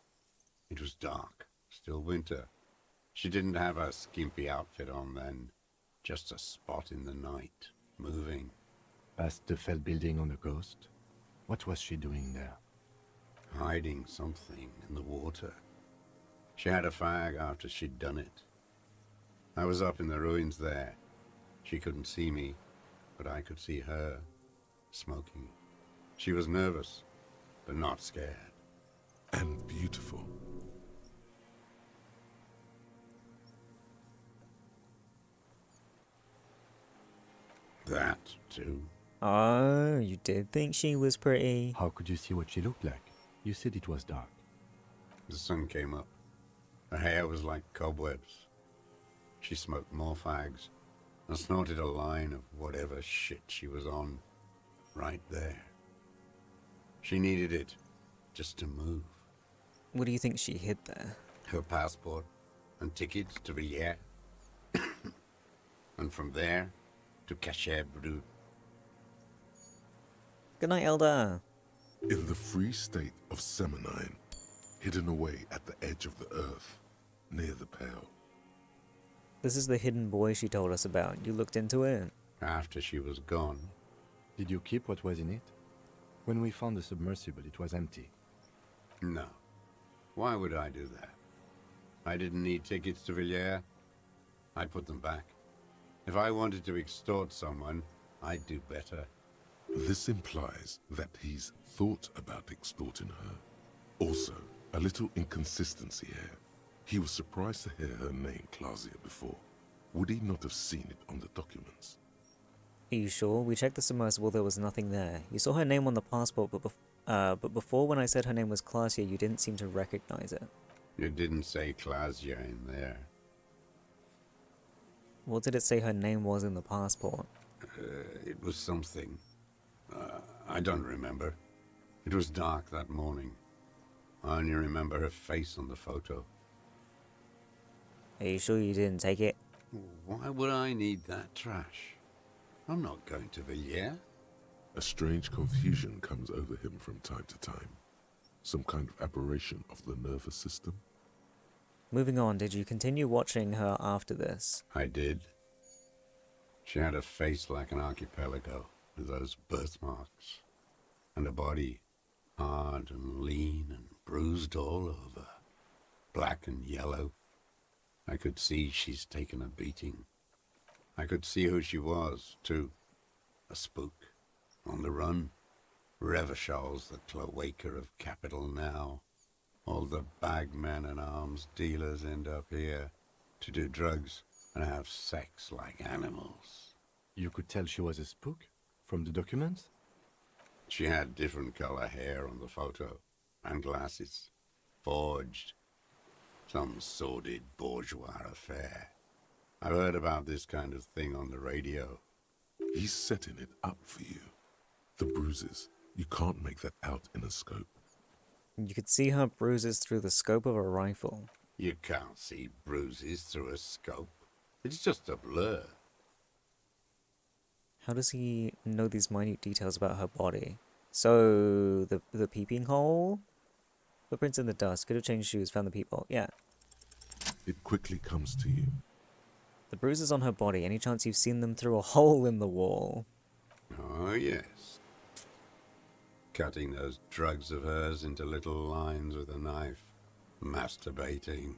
It was dark, still winter. She didn't have a skimpy outfit on then. Just a spot in the night, moving. Past the fell building on the coast? What was she doing there? Hiding something in the water. She had a fag after she'd done it. I was up in the ruins there. She couldn't see me, but I could see her, smoking. She was nervous, but not scared. And beautiful. That, too. Oh, you did think she was pretty? How could you see what she looked like? You said it was dark. The sun came up. Her hair was like cobwebs. She smoked more fags and snorted a line of whatever shit she was on right there. She needed it just to move. What do you think she hid there? Her passport and tickets to Villiers. And from there to Cachet Brut. Good night, Elder. In the free state of Semonine, hidden away at the edge of the earth, near the Pale. This is the hidden boy she told us about. You looked into it? After she was gone. Did you keep what was in it? When we found the submersible, it was empty. No. Why would I do that? I didn't need tickets to Villiers. I put them back. If I wanted to extort someone, I'd do better. This implies that he's thought about extorting her. Also, a little inconsistency here. He was surprised to hear her name Clausia before. Would he not have seen it on the documents? Are you sure? We checked the submersible, there was nothing there. You saw her name on the passport, but before when I said her name was Clausia, you didn't seem to recognize it. You didn't say Clausia in there. What did it say her name was in the passport? It was something. I don't remember. It was dark that morning. I only remember her face on the photo. Are you sure you didn't take it? Why would I need that trash? I'm not going to Villiers. A strange confusion comes over him from time to time. Some kind of aberration of the nervous system. Moving on, did you continue watching her after this? I did. She had a face like an archipelago, with those birthmarks. And a body, hard and lean and bruised all over. Black and yellow. I could see she's taken a beating. I could see who she was, too. A spook. On the run. Revachol's the cloaca of capital now. All the bagmen and arms dealers end up here to do drugs and have sex like animals. You could tell she was a spook from the documents? She had different color hair on the photo and glasses. Forged. Some sordid bourgeois affair. I've heard about this kind of thing on the radio. He's setting it up for you. The bruises. You can't make that out in a scope. You could see her bruises through the scope of a rifle. You can't see bruises through a scope. It's just a blur. How does he know these minute details about her body? So, the peeping hole? Footprints in the dust. Could have changed shoes, found the peephole. Yeah. It quickly comes to you. The bruises on her body. Any chance you've seen them through a hole in the wall? Oh, yes. Cutting those drugs of hers into little lines with a knife. Masturbating.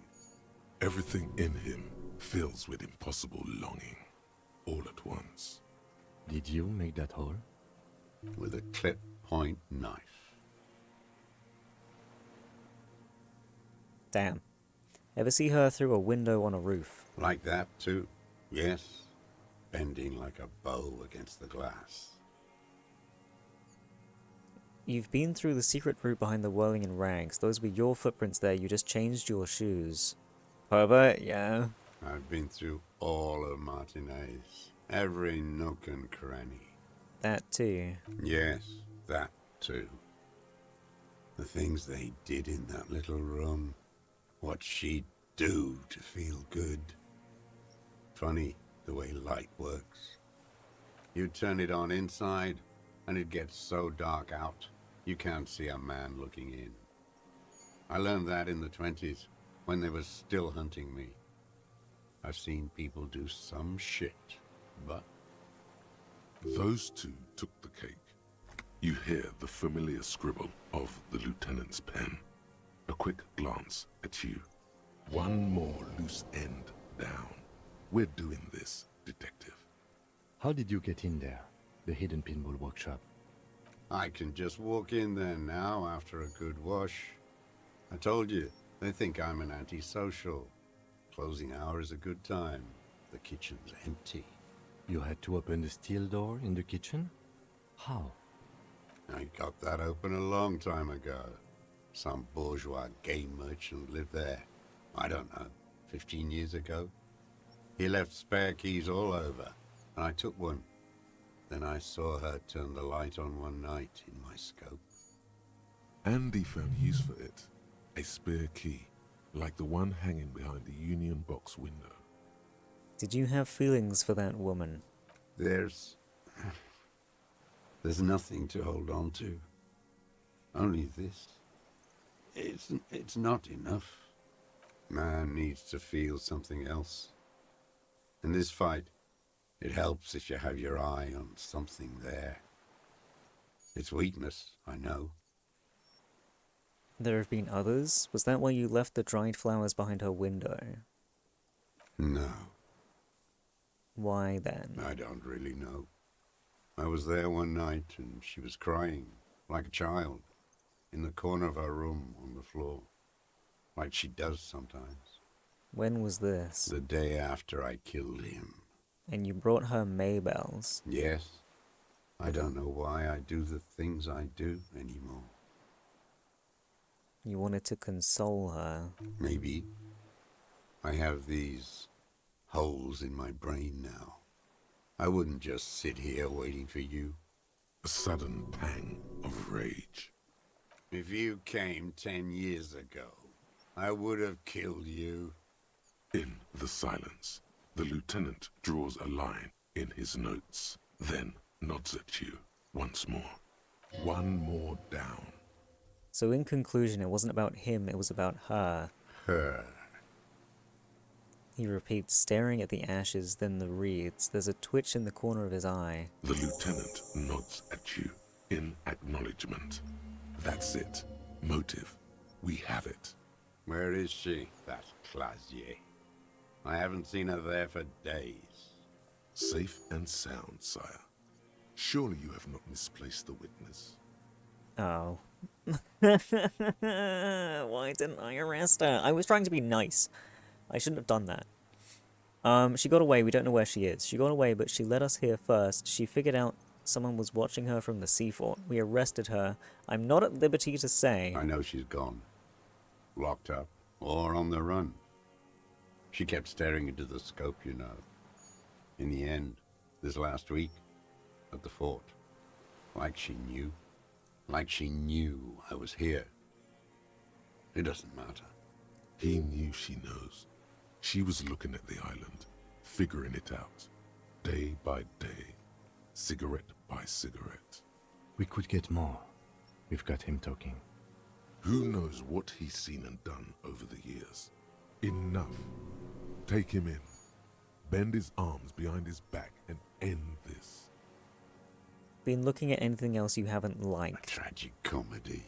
Everything in him fills with impossible longing. All at once. Did you make that hole? With a clip point knife. Damn. Ever see her through a window on a roof? Like that, too. Yes. Bending like a bow against the glass. You've been through the secret route behind the whirling in rags. Those were your footprints there. You just changed your shoes. Pervert, yeah. I've been through all of Martinez. Every nook and cranny. That too. Yes, that too. The things they did in that little room. What she'd do to feel good. Funny the way light works. You turn it on inside, and it gets so dark out, you can't see a man looking in. I learned that in the 20s, when they were still hunting me. I've seen people do some shit, but... Those two took the cake. You hear the familiar scribble of the lieutenant's pen. A quick glance at you. One more loose end down. We're doing this, detective. How did you get in there? The hidden pinball workshop. I can just walk in there now after a good wash. I told you, they think I'm an antisocial. Closing hour is a good time. The kitchen's empty. You had to open the steel door in the kitchen? How? I got that open a long time ago. Some bourgeois game merchant lived there. I don't know, 15 years ago. He left spare keys all over, and I took one. Then I saw her turn the light on one night in my scope. Andy found use for it. A spare key, like the one hanging behind the Union Box window. Did you have feelings for that woman? There's nothing to hold on to. Only this. It's not enough. Man needs to feel something else. In this fight, it helps if you have your eye on something there. It's weakness, I know. There have been others? Was that why you left the dried flowers behind her window? No. Why then? I don't really know. I was there one night and she was crying, like a child, in the corner of her room on the floor, like she does sometimes. When was this? The day after I killed him. And you brought her Maybells? Yes. I don't know why I do the things I do anymore. You wanted to console her? Maybe. I have these holes in my brain now. I wouldn't just sit here waiting for you. A sudden pang of rage. If you came 10 years ago, I would have killed you. In the silence, the lieutenant draws a line in his notes, then nods at you once more. One more down. So in conclusion, it wasn't about him, it was about her. Her. He repeats, staring at the ashes, then the reeds. There's a twitch in the corner of his eye. The lieutenant nods at you in acknowledgement. That's it. Motive. We have it. Where is she, that Clasier? I haven't seen her there for days. Safe and sound, sire. Surely you have not misplaced the witness. Oh. Why didn't I arrest her? I was trying to be nice. I shouldn't have done that. She got away. We don't know where she is. She got away, but she let us here first. She figured out someone was watching her from the seafort. We arrested her. I'm not at liberty to say. I know she's gone. Locked up. Or on the run. She kept staring into the scope, you know. In the end, this last week, at the fort. Like she knew. Like she knew I was here. It doesn't matter. He knew she knows. She was looking at the island, figuring it out. Day by day. Cigarette by cigarette. We could get more. We've got him talking. Who knows what he's seen and done over the years? Enough. Take him in. Bend his arms behind his back and end this. Been looking at anything else you haven't liked? A tragic comedy.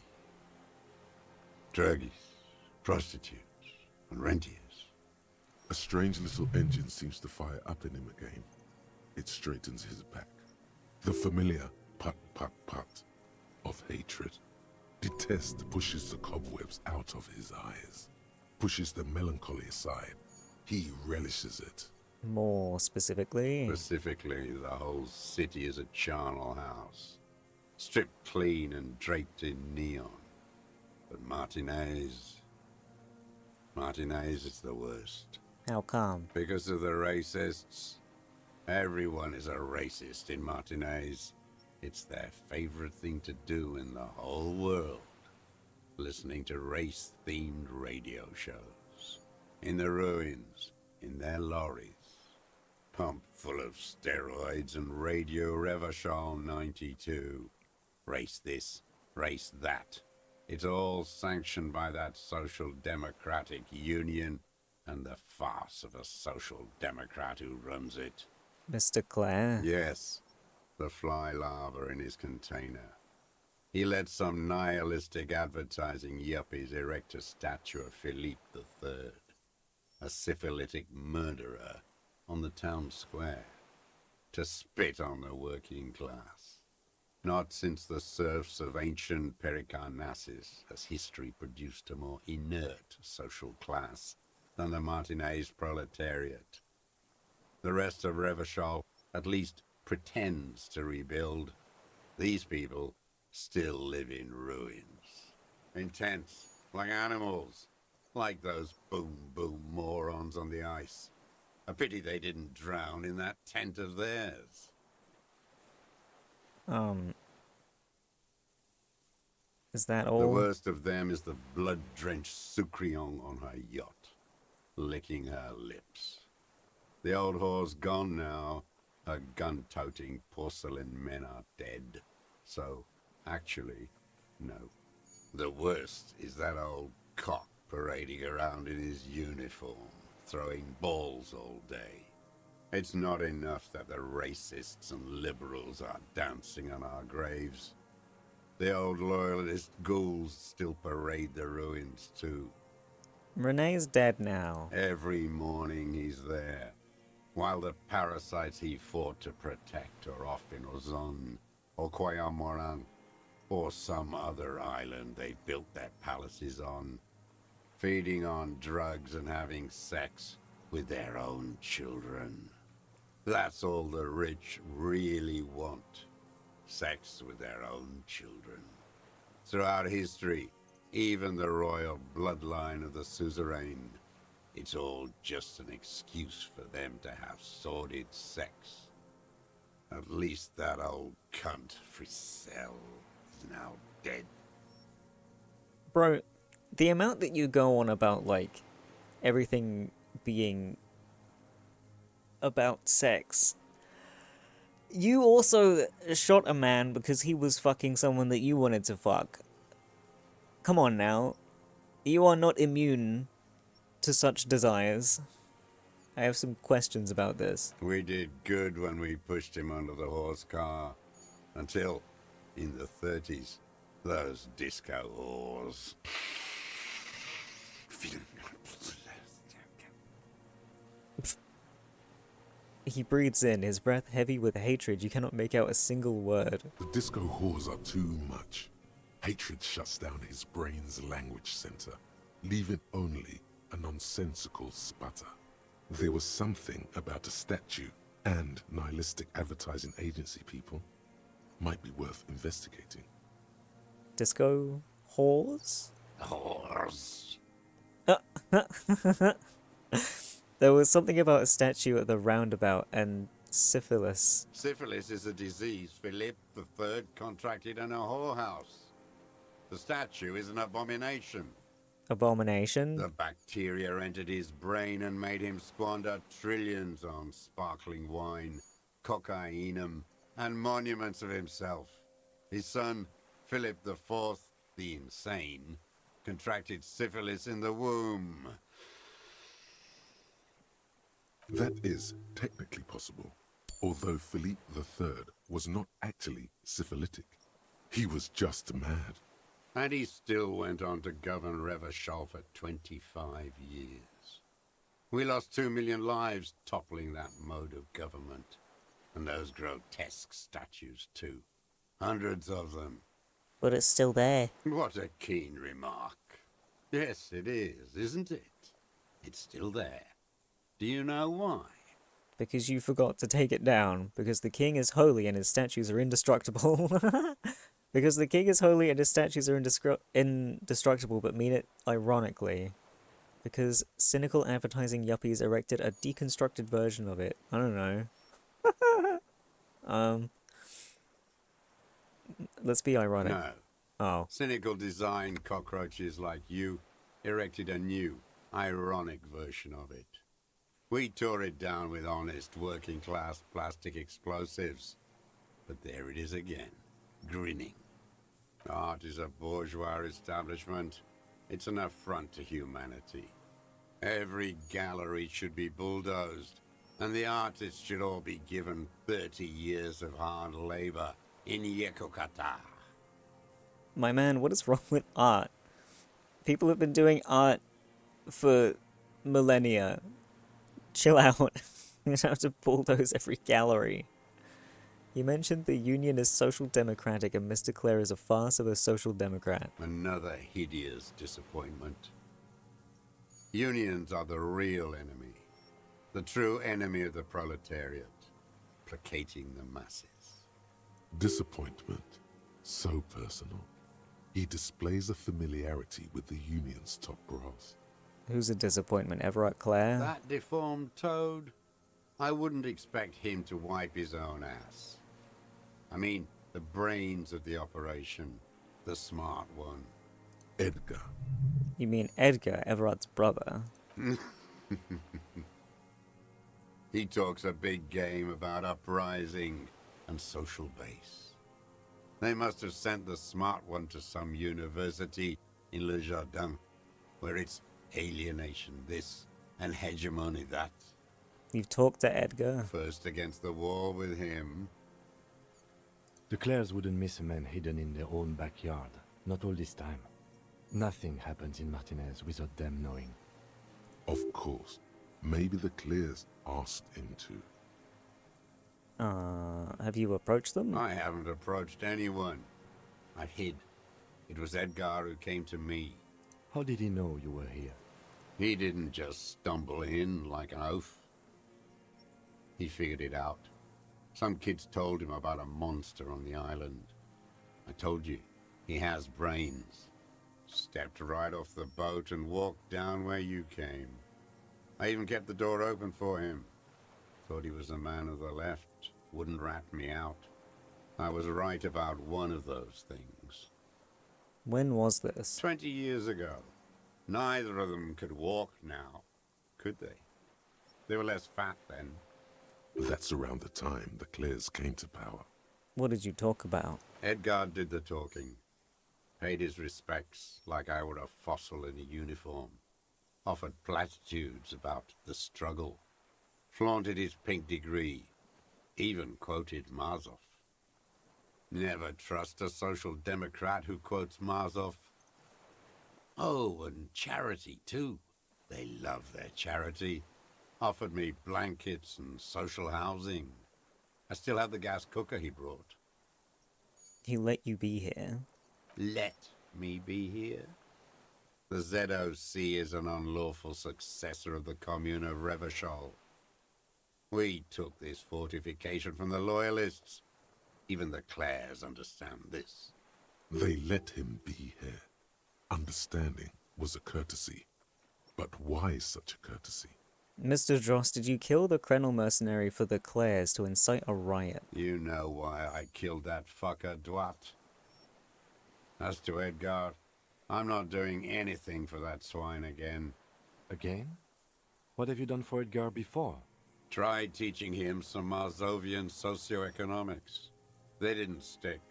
Druggies, prostitutes, and rentiers. A strange little engine seems to fire up in him again. It straightens his back. The familiar put of hatred. Detest pushes the cobwebs out of his eyes. Pushes the melancholy aside. He relishes it. More specifically? Specifically, the whole city is a charnel house. Stripped clean and draped in neon. But Martinez is the worst. How come? Because of the racists. Everyone is a racist in Martinez. It's their favorite thing to do in the whole world. Listening to race-themed radio shows. In the ruins, in their lorries. Pumped full of steroids and Radio Revachol 92. Race this, race that. It's all sanctioned by that social democratic union. and the farce of a social democrat who runs it. Mr. Clare. Yes, the fly larva in his container. He let some nihilistic advertising yuppies erect a statue of Philippe III, a syphilitic murderer, on the town square, to spit on the working class. Not since the serfs of ancient Pericarnassus has history produced a more inert social class than the Martinez proletariat. The rest of Revachol at least pretends to rebuild. These people still live in ruins. In tents, like animals. Like those boom-boom morons on the ice. A pity they didn't drown in that tent of theirs. Is that all? The worst of them is the blood-drenched Sucrion on her yacht, licking her lips. The old whore's gone now. Her gun-toting porcelain men are dead. So, actually, no. The worst is that old cock parading around in his uniform, throwing balls all day. It's not enough that the racists and liberals are dancing on our graves. The old loyalist ghouls still parade the ruins too. Renee's dead now. Every morning he's there, while the parasites he fought to protect are off in Ozon, or Quayamoran, or some other island they built their palaces on, feeding on drugs and having sex with their own children. That's all the rich really want. Sex with their own children. Throughout history, even the royal bloodline of the suzerain, it's all just an excuse for them to have sordid sex. At least that old cunt, Frisell, is now dead. Bro, the amount that you go on about, like, everything being about sex. You also shot a man because he was fucking someone that you wanted to fuck. Come on now. You are not immune to such desires. I have some questions about this. We did good when we pushed him under the horse car. Until, in the 30s, those disco whores. He breathes in, his breath heavy with hatred. You cannot make out a single word. The disco whores are too much. Hatred shuts down his brain's language center, leaving only a nonsensical sputter. There was something about a statue and nihilistic advertising agency people. Might be worth investigating. Disco whores? Whores. There was something about a statue at the roundabout and syphilis. Syphilis is a disease Philippe III contracted in a whorehouse. The statue is an abomination. Abomination? The bacteria entered his brain and made him squander trillions on sparkling wine, cocainum, and monuments of himself. His son, Philip IV, the insane, contracted syphilis in the womb. That is technically possible, although Philippe III was not actually syphilitic. He was just mad. And he still went on to govern Revachol for 25 years. We lost 2 million lives toppling that mode of government. And those grotesque statues too. Hundreds of them. But it's still there. What a keen remark. Yes, it is, isn't it? It's still there. Do you know why? Because you forgot to take it down. Because the king is holy and his statues are indestructible. Because the king is holy and his statues are indestructible, but mean it ironically. Because cynical advertising yuppies erected a deconstructed version of it. I don't know. Let's be ironic. No. Oh. Cynical design cockroaches like you erected a new, ironic version of it. We tore it down with honest, working-class plastic explosives. But there it is again, grinning. Art is a bourgeois establishment. It's an affront to humanity. Every gallery should be bulldozed, and the artists should all be given 30 years of hard labor in Yekokata. My man, what is wrong with art? People have been doing art for millennia. Chill out. You don't have to bulldoze every gallery. You mentioned the Union is social democratic and Mr. Clare is a farce of a social democrat. Another hideous disappointment. Unions are the real enemy. The true enemy of the proletariat. Placating the masses. Disappointment. So personal. He displays a familiarity with the Union's top brass. Who's a disappointment, Everett Clare? That deformed toad? I wouldn't expect him to wipe his own ass. I mean, the brains of the operation. The smart one. Edgar. You mean Edgar, Everett's brother? He talks a big game about uprising and social base. They must have sent the smart one to some university in Le Jardin, where it's alienation this and hegemony that. You've talked to Edgar? First against the wall with him. The Clares wouldn't miss a man hidden in their own backyard. Not all this time. Nothing happens in Martinez without them knowing. Of course. Maybe the Clears asked him to. Have you approached them? I haven't approached anyone. I hid. It was Edgar who came to me. How did he know you were here? He didn't just stumble in like an oaf. He figured it out. Some kids told him about a monster on the island. I told you, he has brains. Stepped right off the boat and walked down where you came. I even kept the door open for him. Thought he was a man of the left, wouldn't rat me out. I was right about one of those things. When was this? 20 years ago. Neither of them could walk now, could they? They were less fat then. That's around the time the Clares came to power. What did you talk about? Edgar did the talking. Paid his respects like I were a fossil in a uniform. Offered platitudes about the struggle. Flaunted his pink degree. Even quoted Marzoff. Never trust a social democrat who quotes Marzoff. Oh, and charity too. They love their charity. Offered me blankets and social housing. I still have the gas cooker he brought. He let you be here? Let me be here? The ZOC is an unlawful successor of the Commune of Revachol. We took this fortification from the Loyalists. Even the Clares understand this. They let him be here. Understanding was a courtesy. But why such a courtesy? Mr. Dross, did you kill the Krenel mercenary for the Clares to incite a riot? You know why I killed that fucker, Dwat. As to Edgar, I'm not doing anything for that swine again. Again? What have you done for Edgar before? Tried teaching him some Marzovian socioeconomics. They didn't stick.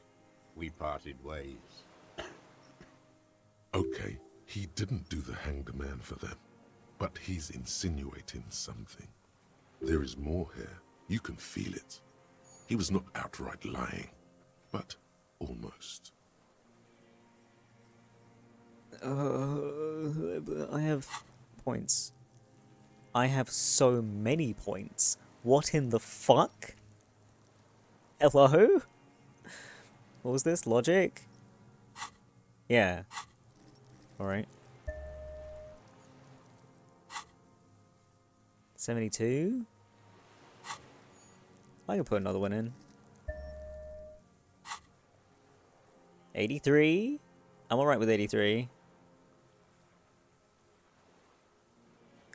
We parted ways. Okay, he didn't do the hanged man for them. But he's insinuating something. There is more here. You can feel it. He was not outright lying, but almost. I have points. I have so many points. What in the fuck? Hello? What was this? Logic? Yeah. Alright. 72? I can put another one in. 83? I'm alright with 83.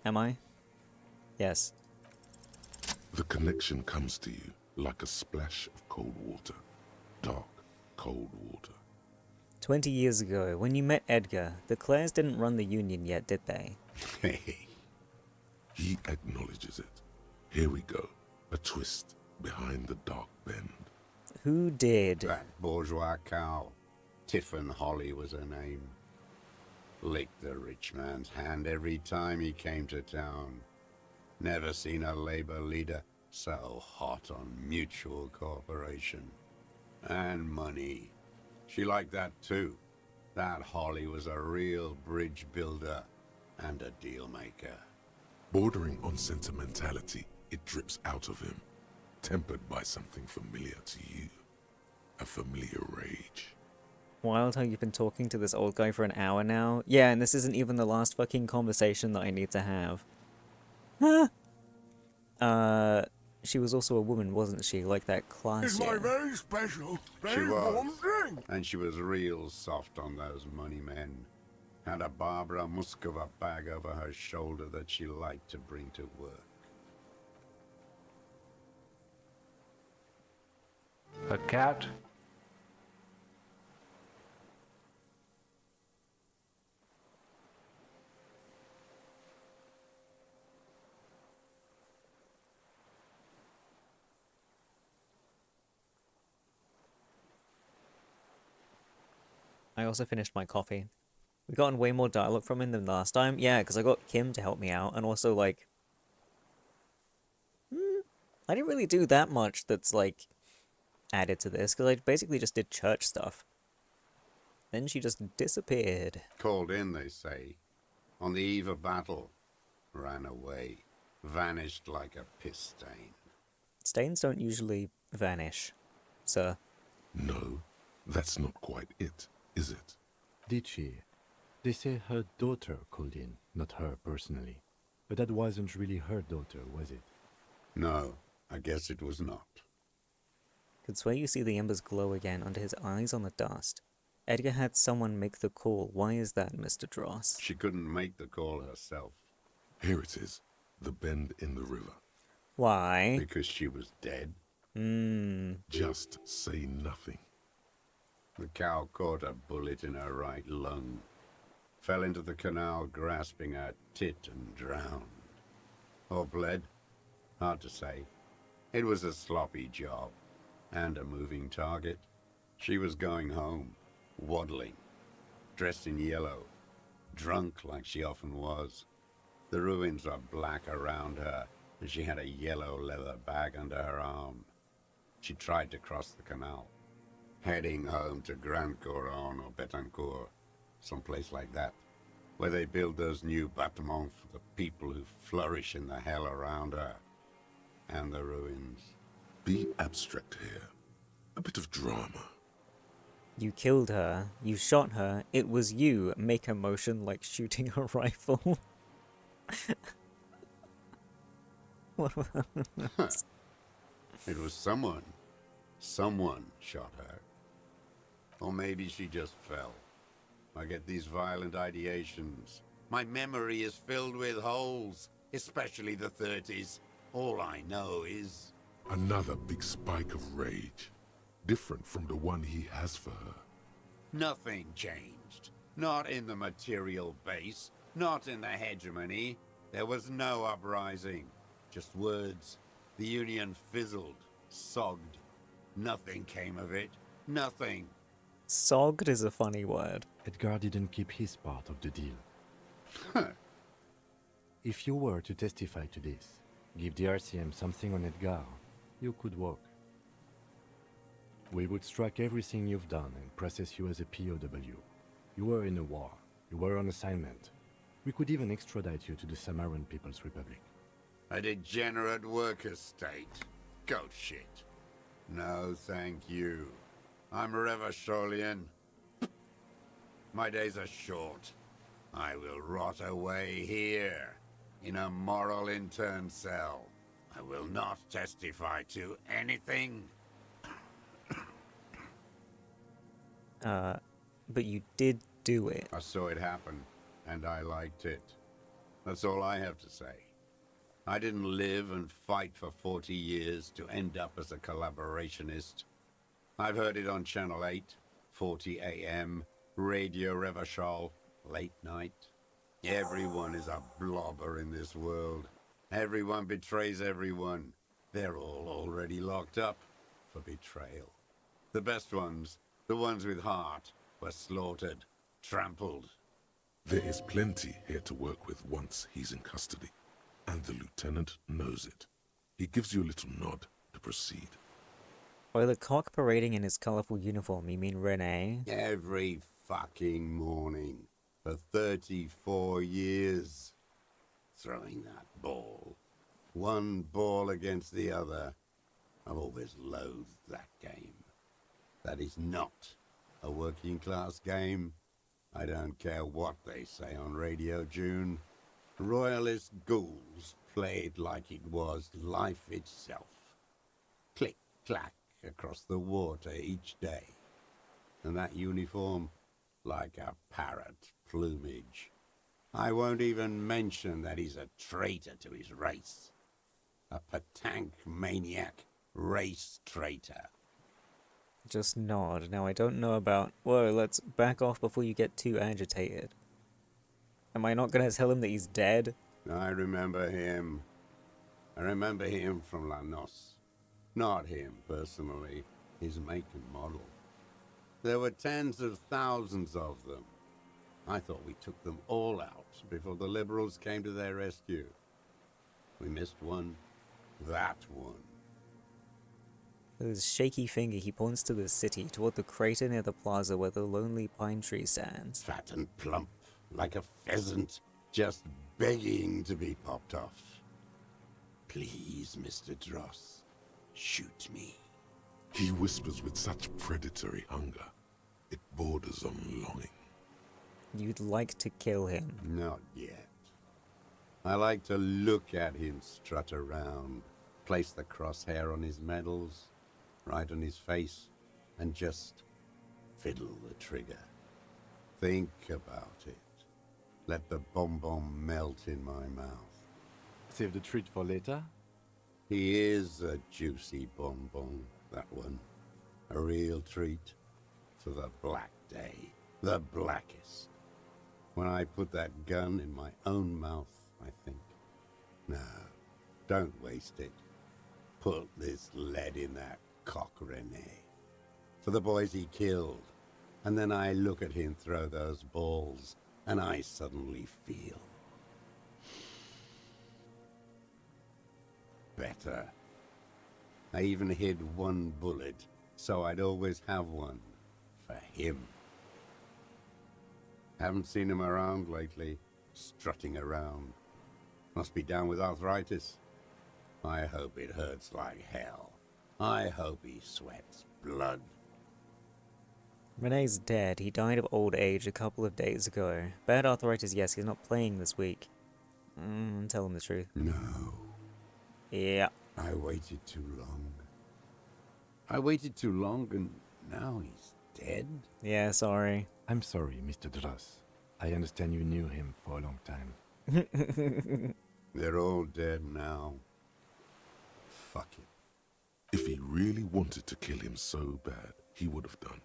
Am I? Yes. The connection comes to you like a splash of cold water. Dark, cold water. 20 years ago, when you met Edgar, the Clares didn't run the Union yet, did they? Hey. He acknowledges it. Here we go. A twist behind the dark bend. Who did? That bourgeois cow. Tiffin Holly was her name. Licked the rich man's hand every time he came to town. Never seen a labor leader so hot on mutual cooperation. And money. She liked that too. That Holly was a real bridge builder and a deal maker. Bordering on sentimentality, it drips out of him, tempered by something familiar to you. A familiar rage. Wild how you've been talking to this old guy for an hour now. Yeah, and this isn't even the last fucking conversation that I need to have. Huh? She was also a woman, wasn't she? Like that class. It's my very special, She very warm was. drink. And she was real soft on those money men. Had a Barbara Muskova bag over her shoulder that she liked to bring to work. A cat? I also finished my coffee. We gotten way more dialogue from him than last time. Yeah, because I got Kim to help me out, and also, like... I didn't really do that much that's, like, added to this, because I basically just did church stuff. Then she just disappeared. Called in, they say. On the eve of battle. Ran away. Vanished like a piss stain. Stains don't usually vanish, sir. No, that's not quite it, is it? Did she? They say her daughter called in, not her personally. But that wasn't really her daughter, was it? No, I guess it was not. Could swear you see the embers glow again under his eyes on the dust. Edgar had someone make the call. Why is that, Mr. Dross? She couldn't make the call herself. Here it is. The bend in the river. Why? Because she was dead. Just say nothing. The cow caught a bullet in her right lung. Fell into the canal grasping her tit and drowned. Or bled? Hard to say. It was a sloppy job. And a moving target. She was going home. Waddling. Dressed in yellow. Drunk like she often was. The ruins were black around her, and she had a yellow leather bag under her arm. She tried to cross the canal, heading home to Grand Couronne or Betancourt, someplace like that, where they build those new bâtiments for the people who flourish in the hell around her, and the ruins. Be abstract here. A bit of drama. You killed her. You shot her. It was you. Make a motion like shooting a rifle. What about this? It was someone. Someone shot her. Or maybe she just fell. I get these violent ideations. My memory is filled with holes, especially the 30s. All I know is... Another big spike of rage. Different from the one he has for her. Nothing changed. Not in the material base. Not in the hegemony. There was no uprising. Just words. The Union fizzled. Sogged. Nothing came of it. Nothing. Sogged is a funny word. Edgar didn't keep his part of the deal. If you were to testify to this, give the RCM something on Edgar, you could walk. We would strike everything you've done and process you as a POW. You were in a war. You were on assignment. We could even extradite you to the Samaran People's Republic. A degenerate worker state. Go shit. No, thank you. I'm Revacholian. My days are short. I will rot away here, in a moral intern cell. I will not testify to anything. But you did do it. I saw it happen, and I liked it. That's all I have to say. I didn't live and fight for 40 years to end up as a collaborationist. I've heard it on Channel 8, 40 AM, Radio Revachol, late night. Everyone is a blobber in this world. Everyone betrays everyone. They're all already locked up for betrayal. The best ones, the ones with heart, were slaughtered, trampled. There is plenty here to work with once he's in custody, and the lieutenant knows it. He gives you a little nod to proceed. By the cock parading in his colourful uniform, you mean Renee? Every fucking morning for 34 years. Throwing that ball. One ball against the other. I've always loathed that game. That is not a working class game. I don't care what they say on Radio June. Royalist ghouls played like it was life itself. Click, clack across the water each day. And that uniform, like a parrot plumage. I won't even mention that he's a traitor to his race. A petanque maniac race traitor. Just nod. Now I don't know about... Whoa, let's back off before you get too agitated. Am I not gonna tell him that he's dead? I remember him. I remember him from La Noce. Not him, personally. His make and model. There were tens of thousands of them. I thought we took them all out before the liberals came to their rescue. We missed one. That one. With his shaky finger, he points to the city, toward the crater near the plaza where the lonely pine tree stands. Fat and plump, like a pheasant, just begging to be popped off. Please, Mr. Dross, shoot me. He whispers with such predatory hunger. It borders on longing. You'd like to kill him. Not yet. I like to look at him strut around, place the crosshair on his medals, right on his face, and just fiddle the trigger. Think about it. Let the bomb melt in my mouth. Save the treat for later? He is a juicy bonbon, that one. A real treat for the black day. The blackest. When I put that gun in my own mouth, I think. No, don't waste it. Put this lead in that cock, Renee. For the boys he killed. And then I look at him throw those balls, and I suddenly feel better. I even hid one bullet, so I'd always have one for him. Haven't seen him around lately, strutting around. Must be down with arthritis. I hope it hurts like hell. I hope he sweats blood. Renee's dead. He died of old age a couple of days ago. Bad arthritis, yes, he's not playing this week. Tell him the truth. No. Yeah. I waited too long. I waited too long and now he's dead? Yeah, sorry. I'm sorry, Mr. Dross. I understand you knew him for a long time. They're all dead now. Fuck it. If he really wanted to kill him so bad, he would have done.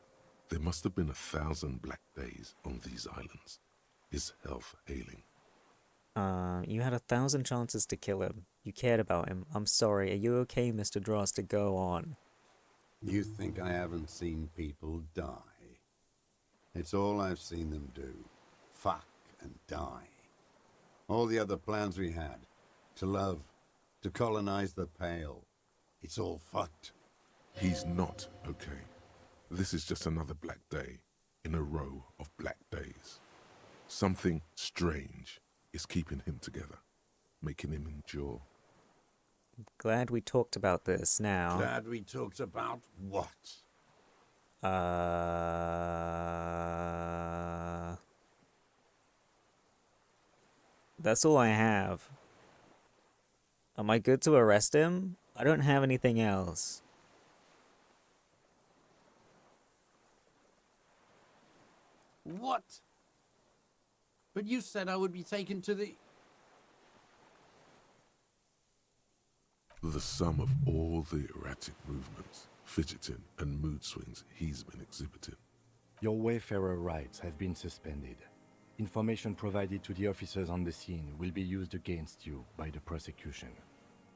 There must have been 1,000 black days on these islands. His health ailing. You had 1,000 chances to kill him. You cared about him. I'm sorry. Are you okay, Mr. Dross, to go on? You think I haven't seen people die? It's all I've seen them do. Fuck and die. All the other plans we had. To love. To colonize the Pale. It's all fucked. He's not okay. This is just another black day in a row of black days. Something strange is keeping him together, making him endure. Glad we talked about this now. Glad we talked about what? That's all I have. Am I good to arrest him? I don't have anything else. What? But you said I would be taken to the... The sum of all the erratic movements, fidgeting, and mood swings he's been exhibiting. Your wayfarer rights have been suspended. Information provided to the officers on the scene will be used against you by the prosecution.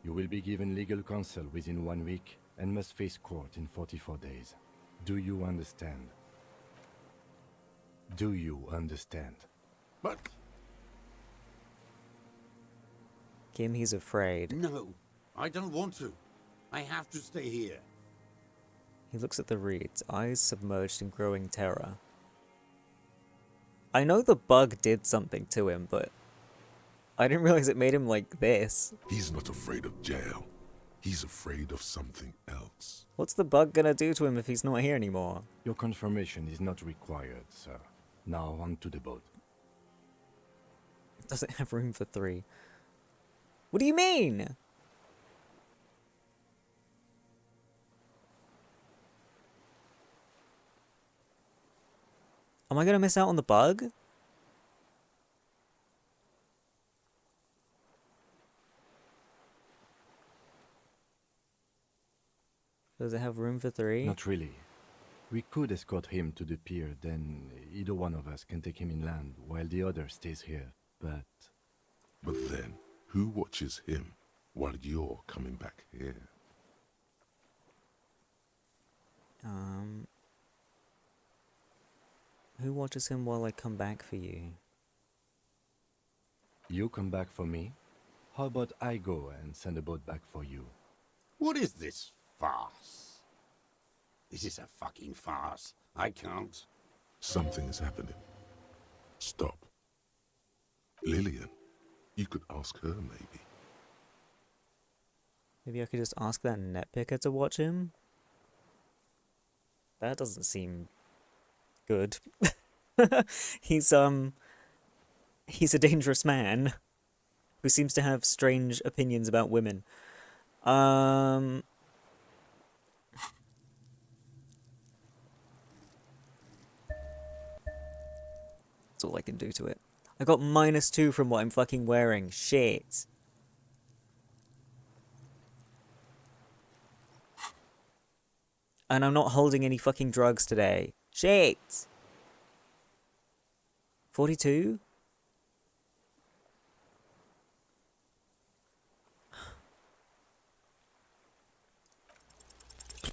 You will be given legal counsel within 1 week and must face court in 44 days. Do you understand? Do you understand? But Kim, he's afraid. no, I don't want to. I have to stay here. He looks at the reeds, eyes submerged in growing terror. I know the bug did something to him, but I didn't realize it made him like this. He's not afraid of jail. He's afraid of something else. What's the bug gonna do to him if he's not here anymore? Your confirmation is not required, sir. Now on to the boat. Doesn't have room for 3. What do you mean? Am I gonna miss out on the bug? Does it have room for 3? Not really. We could escort him to the pier, then either one of us can take him inland while the other stays here, but... But then, who watches him while you're coming back here? Who watches him while I come back for you? You come back for me? How about I go and send a boat back for you? What is this farce? This is a fucking farce. I can't. Something is happening. Stop. Lillian, you could ask her maybe. Maybe I could just ask that netpicker to watch him? That doesn't seem good. He's a dangerous man who seems to have strange opinions about women. That's all I can do to it. I got -2 from what I'm fucking wearing. Shit. And I'm not holding any fucking drugs today. Shit. 42?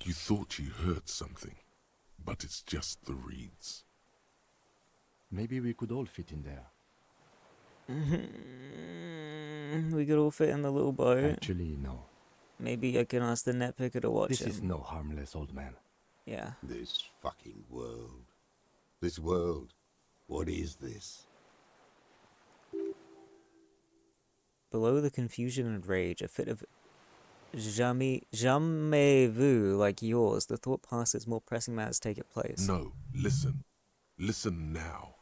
You thought you heard something, but it's just the reeds. Maybe we could all fit in there. We could all fit in the little boat. Actually, no. Maybe I can ask the netpicker to watch This him. is no harmless old man. Yeah. This fucking world. This world. What is this? Below the confusion and rage, a fit of jamais vu like yours, the thought passes more pressing matters take its place. No, listen. Listen now.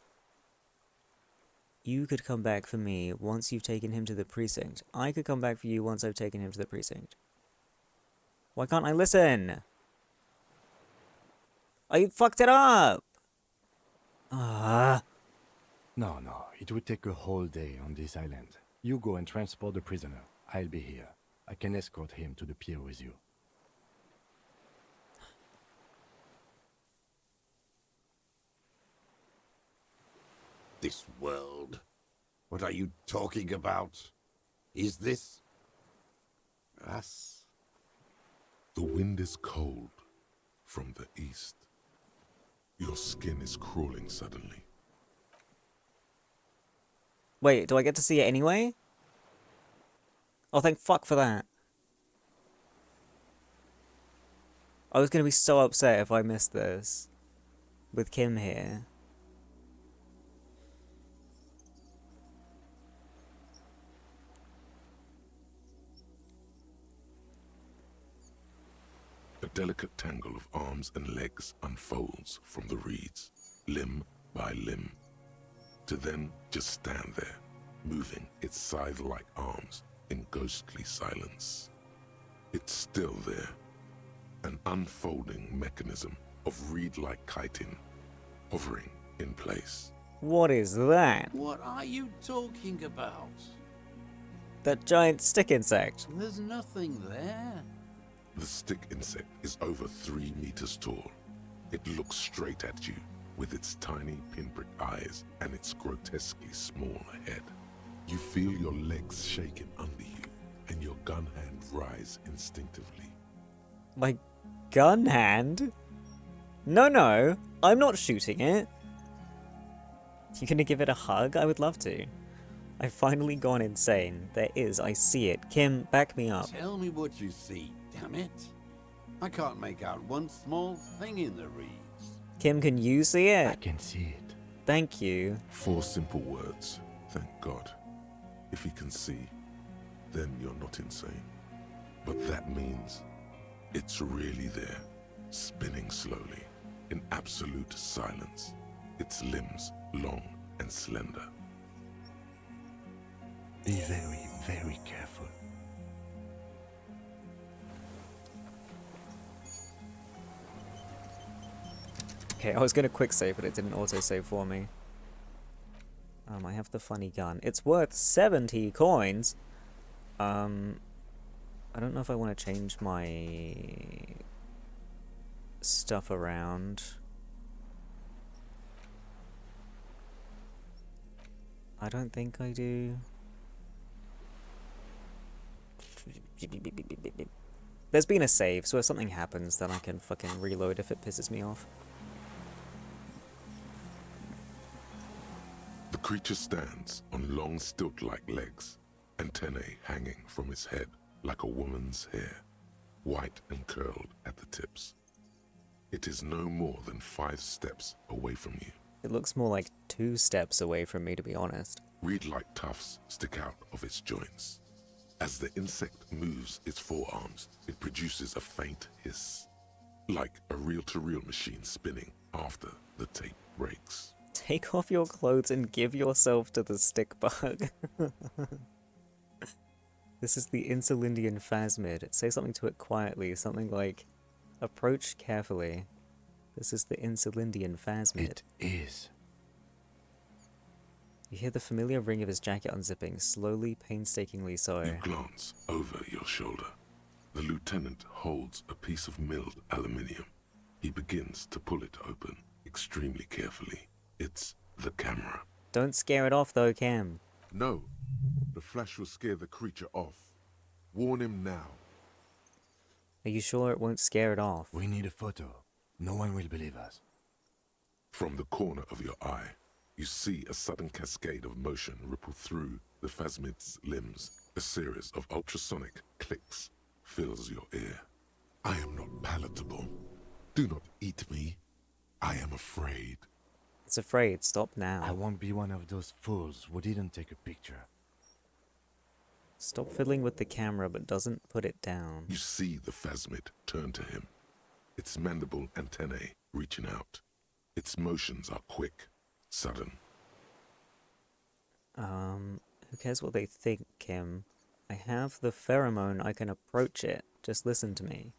You could come back for me once you've taken him to the precinct. I could come back for you once I've taken him to the precinct. Why can't I listen? I fucked it up! Ah. No, it would take a whole day on this island. You go and transport the prisoner. I'll be here. I can escort him to the pier with you. This world? What are you talking about? Is this... us? The wind is cold from the east. Your skin is crawling suddenly. Wait, do I get to see it anyway? Oh, thank fuck for that. I was gonna be so upset if I missed this. With Kim here. A delicate tangle of arms and legs unfolds from the reeds, limb by limb, to then just stand there, moving its scythe-like arms in ghostly silence. It's still there, an unfolding mechanism of reed-like chitin, hovering in place. What is that? What are you talking about? That giant stick insect. There's nothing there. The stick insect is over 3 meters tall. It looks straight at you with its tiny pinprick eyes and its grotesquely small head. You feel your legs shaking under you and your gun hand rise instinctively. My gun hand? No, I'm not shooting it. You gonna give it a hug? I would love to. I've finally gone insane. There is, I see it. Kim, back me up. Tell me what you see, damn it. I can't make out one small thing in the reeds. Kim, can you see it? I can see it. Thank you. 4 simple words. Thank God. If he can see, then you're not insane. But that means it's really there, spinning slowly, in absolute silence. Its limbs long and slender. Be very, very careful. Okay, I was gonna quick save, but it didn't auto-save for me. I have the funny gun. It's worth 70 coins. I don't know if I want to change my stuff around. I don't think I do. There's been a save, so if something happens, then I can fucking reload if it pisses me off. The creature stands on long stilt-like legs, antennae hanging from its head like a woman's hair, white and curled at the tips. It is no more than 5 steps away from you. It looks more like 2 steps away from me, to be honest. Reed-like tufts stick out of its joints. As the insect moves its forearms, it produces a faint hiss, like a reel-to-reel machine spinning after the tape breaks. Take off your clothes and give yourself to the stick bug. This is the Insulindian phasmid. Say something to it quietly, something like, approach carefully. This is the Insulindian phasmid. It is. You hear the familiar ring of his jacket unzipping, slowly, painstakingly so. You glance over your shoulder. The lieutenant holds a piece of milled aluminium. He begins to pull it open, extremely carefully. It's the camera. Don't scare it off though, Cam. No, the flash will scare the creature off. Warn him now. Are you sure it won't scare it off? We need a photo. No one will believe us. From the corner of your eye, you see a sudden cascade of motion ripple through the phasmid's limbs. A series of ultrasonic clicks fills your ear. I am not palatable. Do not eat me. I am afraid. It's afraid. Stop now. I won't be one of those fools who didn't take a picture. Stop fiddling with the camera, but doesn't put it down. You see the phasmid turn to him, its mandible antennae reaching out. Its motions are quick, sudden. Who cares what they think, Kim? I have the pheromone, I can approach it. Just listen to me.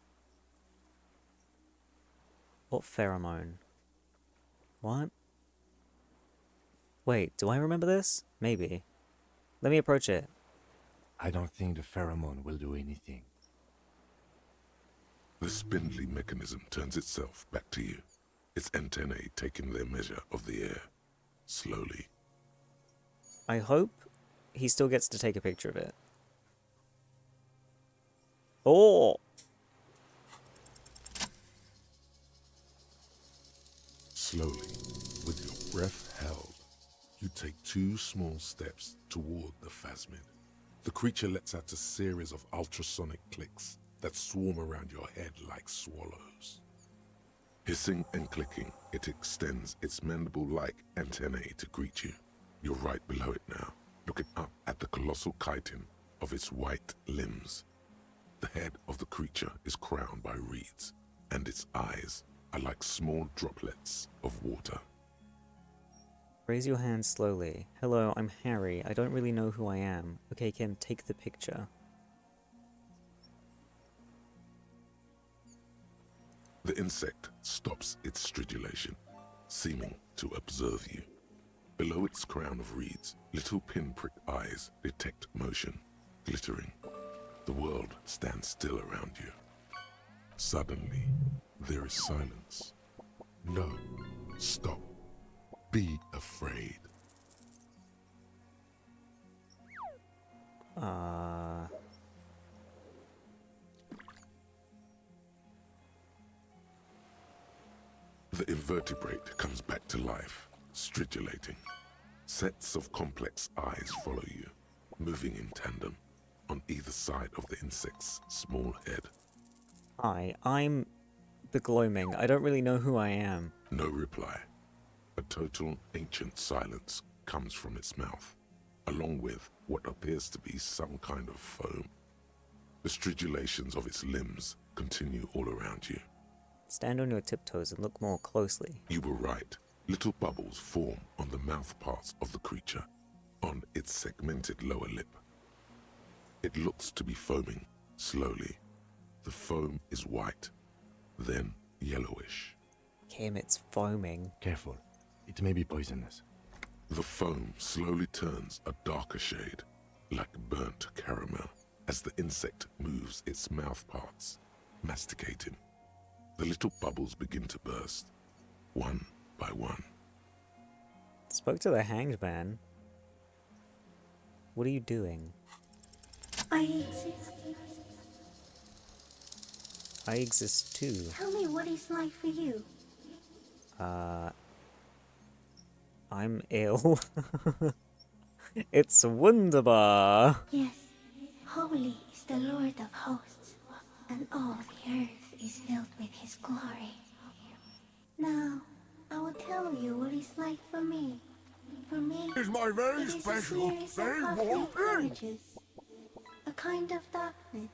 What pheromone? What? Wait, do I remember this? Maybe. Let me approach it. I don't think the pheromone will do anything. The spindly mechanism turns itself back to you, its antennae taking their measure of the air, slowly. I hope he still gets to take a picture of it. Oh! Slowly, with your breath held, you take 2 small steps toward the phasmid. The creature lets out a series of ultrasonic clicks that swarm around your head like swallows. Hissing and clicking, it extends its mandible-like antennae to greet you. You're right below it now, looking up at the colossal chitin of its white limbs. The head of the creature is crowned by reeds, and its eyes are like small droplets of water. Raise your hand slowly. Hello, I'm Harry. I don't really know who I am. Okay, Kim, take the picture. The insect stops its stridulation, seeming to observe you. Below its crown of reeds, little pinprick eyes detect motion, glittering. The world stands still around you. Suddenly, there is silence. No, stop. Be afraid. The invertebrate comes back to life, stridulating. Sets of complex eyes follow you, moving in tandem on either side of the insect's small head. Hi, I'm the Gloaming. I don't really know who I am. No reply. A total ancient silence comes from its mouth, along with what appears to be some kind of foam. The stridulations of its limbs continue all around you. Stand on your tiptoes and look more closely. You were right. Little bubbles form on the mouth parts of the creature, on its segmented lower lip. It looks to be foaming, slowly. The foam is white, then yellowish. Kim, it's foaming. Careful. It may be poisonous. The foam slowly turns a darker shade, like burnt caramel, as the insect moves its mouth parts, masticating. The little bubbles begin to burst, one by one. Spoke to the hanged man. What are you doing? I exist. I exist too. Tell me what it's like for you. I'm ill. It's wunderbar. Yes, holy is the Lord of hosts, and all the earth is filled with his glory. Now, I will tell you what it's like for me. For me, It's my very it is special, a series very of warm cosmic thing. images, a kind of darkness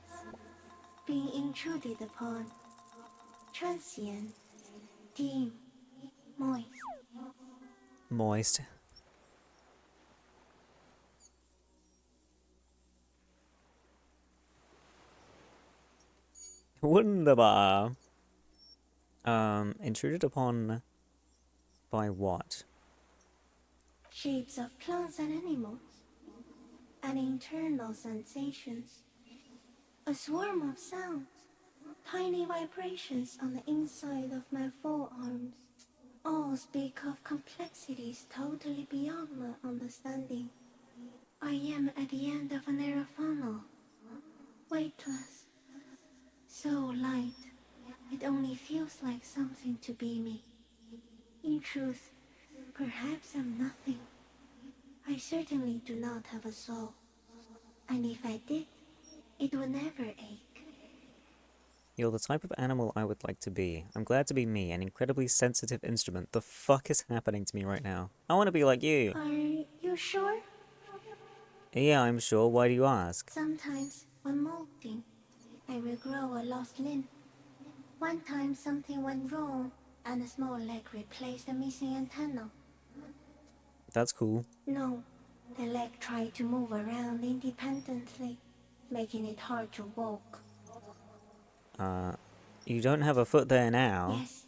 being intruded upon, transient, dim, moist. Moist. Wunderbar. Intruded upon by what? Shapes of plants and animals, and internal sensations. A swarm of sounds, tiny vibrations on the inside of my forearms. All speak of complexities totally beyond my understanding. I am at the end of a narrow funnel, weightless, so light, it only feels like something to be me. In truth, perhaps I'm nothing. I certainly do not have a soul. And if I did, it would never ache. You're the type of animal I would like to be. I'm glad to be me, an incredibly sensitive instrument. The fuck is happening to me right now? I want to be like you. Are you sure? Yeah, I'm sure. Why do you ask? Sometimes, when molting, I will grow a lost limb. One time something went wrong, and a small leg replaced a missing antenna. That's cool. No, the leg tried to move around independently, making it hard to walk. You don't have a foot there now. Yes.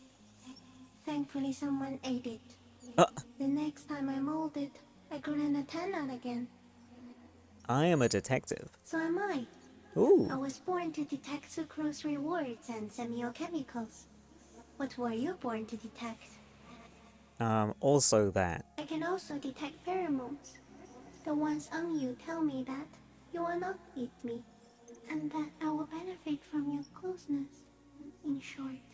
Thankfully someone ate it. Uh. The next time I molded, I grew an antenna again. I am a detective. So am I. Ooh. I was born to detect sucrose rewards and semiochemicals. What were you born to detect? Also that. I can also detect pheromones. The ones on you tell me that you will not eat me, and that I will benefit from your closeness. In short,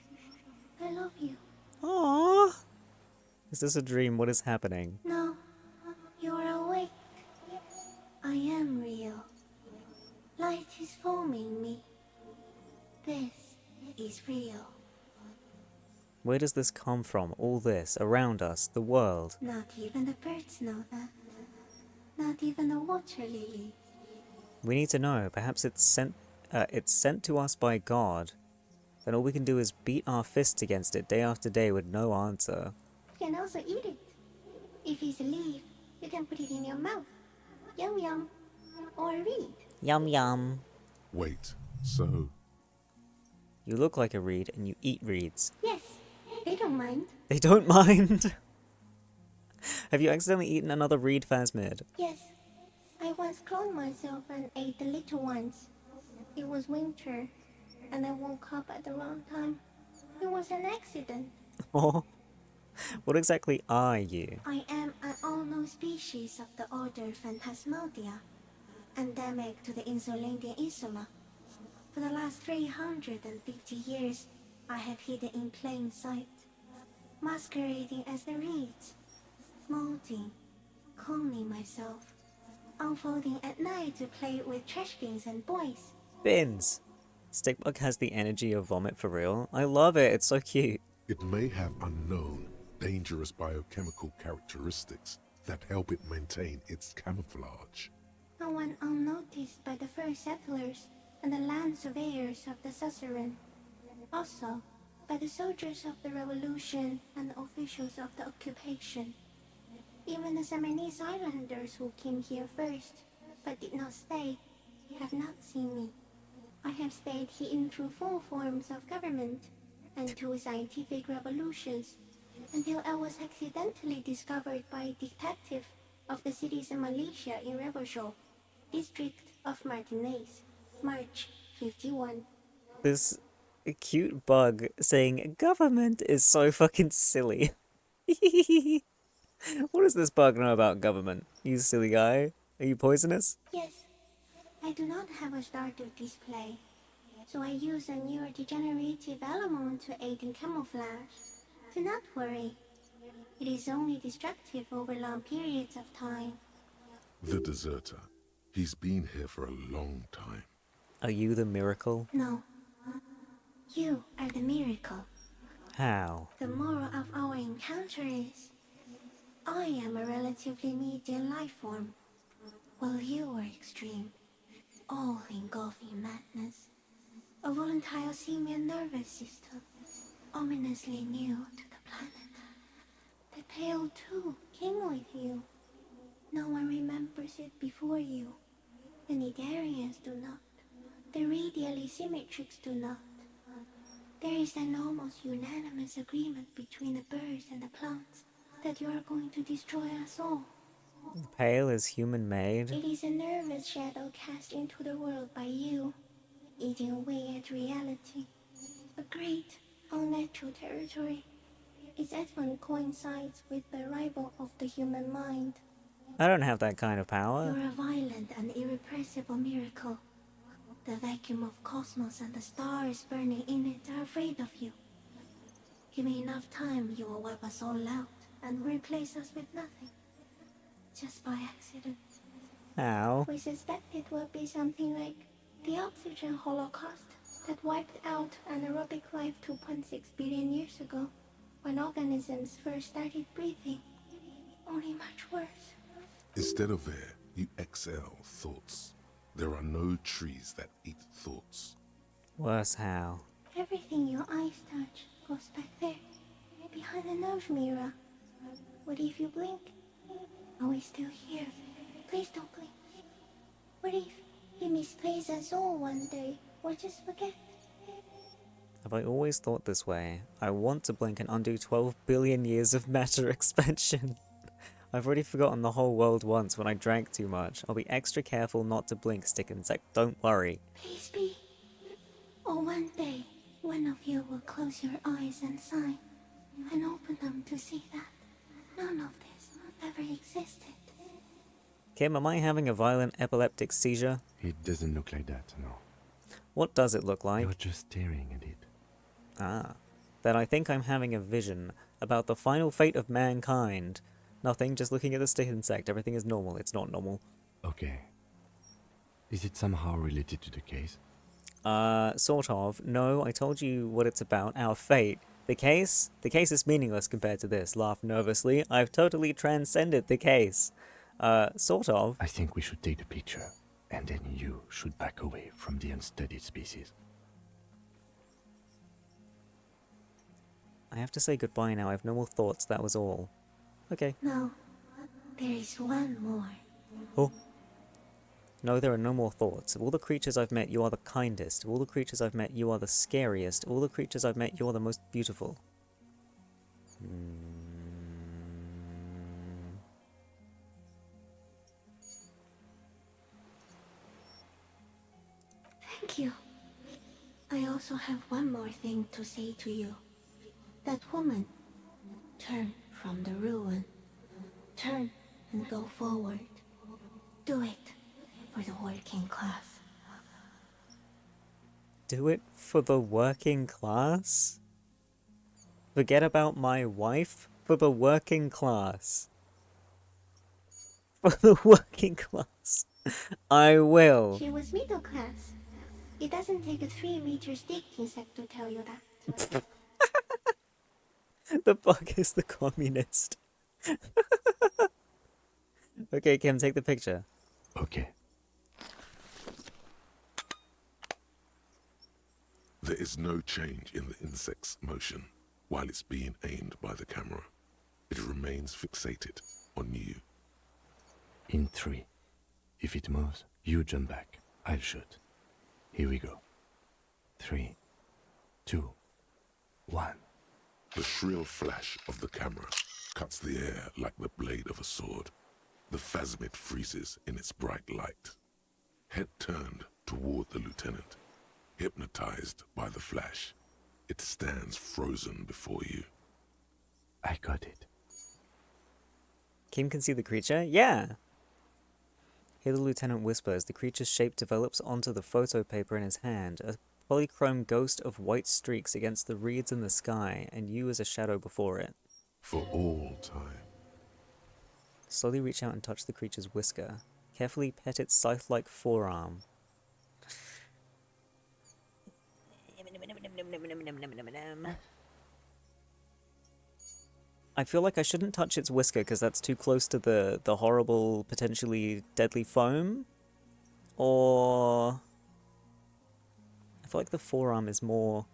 I love you. Aww. Is this a dream? What is happening? No, you are awake. I am real. Light is forming me. This is real. Where does this come from? All this, around us, the world. Not even the birds know that. Not even the water lily. We need to know. Perhaps it's sent to us by God. Then all we can do is beat our fists against it day after day with no answer. You can also eat it. If it's a leaf, you can put it in your mouth. Yum yum. Or read. Yum yum. Wait, so... You look like a reed and you eat reeds. Yes, they don't mind. They don't mind? Have you accidentally eaten another reed phasmid? Yes, I once cloned myself and ate the little ones. It was winter, and I woke up at the wrong time. It was an accident. Oh. What exactly are you? I am an unknown species of the order Phantasmadia, endemic to the Insulandian Insula. For the last 350 years, I have hidden in plain sight, masquerading as the reeds, molding, cloning myself, unfolding at night to play with trash bins and boys. Bins! Stickbug has the energy of vomit for real. I love it, it's so cute. It may have unknown, dangerous biochemical characteristics that help it maintain its camouflage. No one unnoticed by the first settlers and the land surveyors of the suzerain. Also, by the soldiers of the revolution and the officials of the occupation. Even the Samanese islanders who came here first, but did not stay, have not seen me. I have stayed hidden through 4 forms of government and 2 scientific revolutions, until I was accidentally discovered by a detective of the citizen militia in Revershaw, district of Martinez, March 51. This cute bug saying government is so fucking silly. What does this bug know about government? You silly guy. Are you poisonous? Yes, I do not have a starter display, so I use a neurodegenerative element to aid in camouflage. Do not worry, it is only destructive over long periods of time. The deserter. He's been here for a long time. Are you the miracle? No, you are the miracle. How? The moral of our encounter is, I am a relatively medium life form, while you are extreme, all-engulfing madness. A volatile simian nervous system, ominously new to the planet. The Pale too came with you. No one remembers it before you. The Nidarians do not. The radially symmetrics do not. There is an almost unanimous agreement between the birds and the plants that you are going to destroy us all. Pale is human-made? It is a nervous shadow cast into the world by you, eating away at reality. A great, unnatural territory. Its advent coincides with the arrival of the human mind. I don't have that kind of power. You're a violent and irrepressible miracle. The vacuum of cosmos and the stars burning in it are afraid of you. Give me enough time, you will wipe us all out and replace us with nothing. Just by accident. How? We suspect it will be something like the oxygen holocaust that wiped out anaerobic life 2.6 billion years ago, when organisms first started breathing. Only much worse. Instead of air, you exhale thoughts. There are no trees that eat thoughts. Worse how? Everything your eyes touch goes back there, behind the nose mirror. What if you blink? Are we still here? Please don't blink. What if you misplace us all one day, or just forget? Have I always thought this way? I want to blink and undo 12 billion years of matter expansion. I've already forgotten the whole world once when I drank too much. I'll be extra careful not to blink, Stick Insect. Don't worry. Please be. Or one day, one of you will close your eyes and sigh, and open them to see that none of this ever existed. Kim, am I having a violent epileptic seizure? It doesn't look like that, no. What does it look like? You're just staring at it. Ah. Then I think I'm having a vision about the final fate of mankind. Nothing, just looking at the Stick Insect. Everything is normal. It's not normal. Okay. Is it somehow related to the case? Sort of. No, I told you what it's about. Our fate. The case is meaningless compared to this. Laugh nervously. I've totally transcended the case. Sort of. I think we should take the picture, and then you should back away from the unstudied species. I have to say goodbye now. I have no more thoughts. That was all. Okay. No, there is one more. Oh. No, there are no more thoughts. Of all the creatures I've met, you are the kindest. Of all the creatures I've met, you are the scariest. Of all the creatures I've met, you are the most beautiful. Thank you. I also have one more thing to say to you. That woman, turn from the ruin. Turn and go forward. Do it for the working class. Do it for the working class? Forget about my wife for the working class. for the working class. I will. She was middle class. It doesn't take a 3-meter stick insect to tell you that. The bug is the communist. Okay, Kim, take the picture. Okay. There is no change in the insect's motion while it's being aimed by the camera. It remains fixated on you. In 3. If it moves, you jump back. I'll shoot. Here we go. 3, 2, 1. The shrill flash of the camera cuts the air like the blade of a sword. The phasmid freezes in its bright light. Head turned toward the lieutenant, hypnotized by the flash. It stands frozen before you. I got it. Kim can see the creature? Yeah. Hear the lieutenant whisper as the creature's shape develops onto the photo paper in his hand, a polychrome ghost of white streaks against the reeds in the sky, and you as a shadow before it. For all time. Slowly reach out and touch the creature's whisker. Carefully pet its scythe-like forearm. I feel like I shouldn't touch its whisker because that's too close to the horrible, potentially deadly foam. Or I feel like the forearm is more,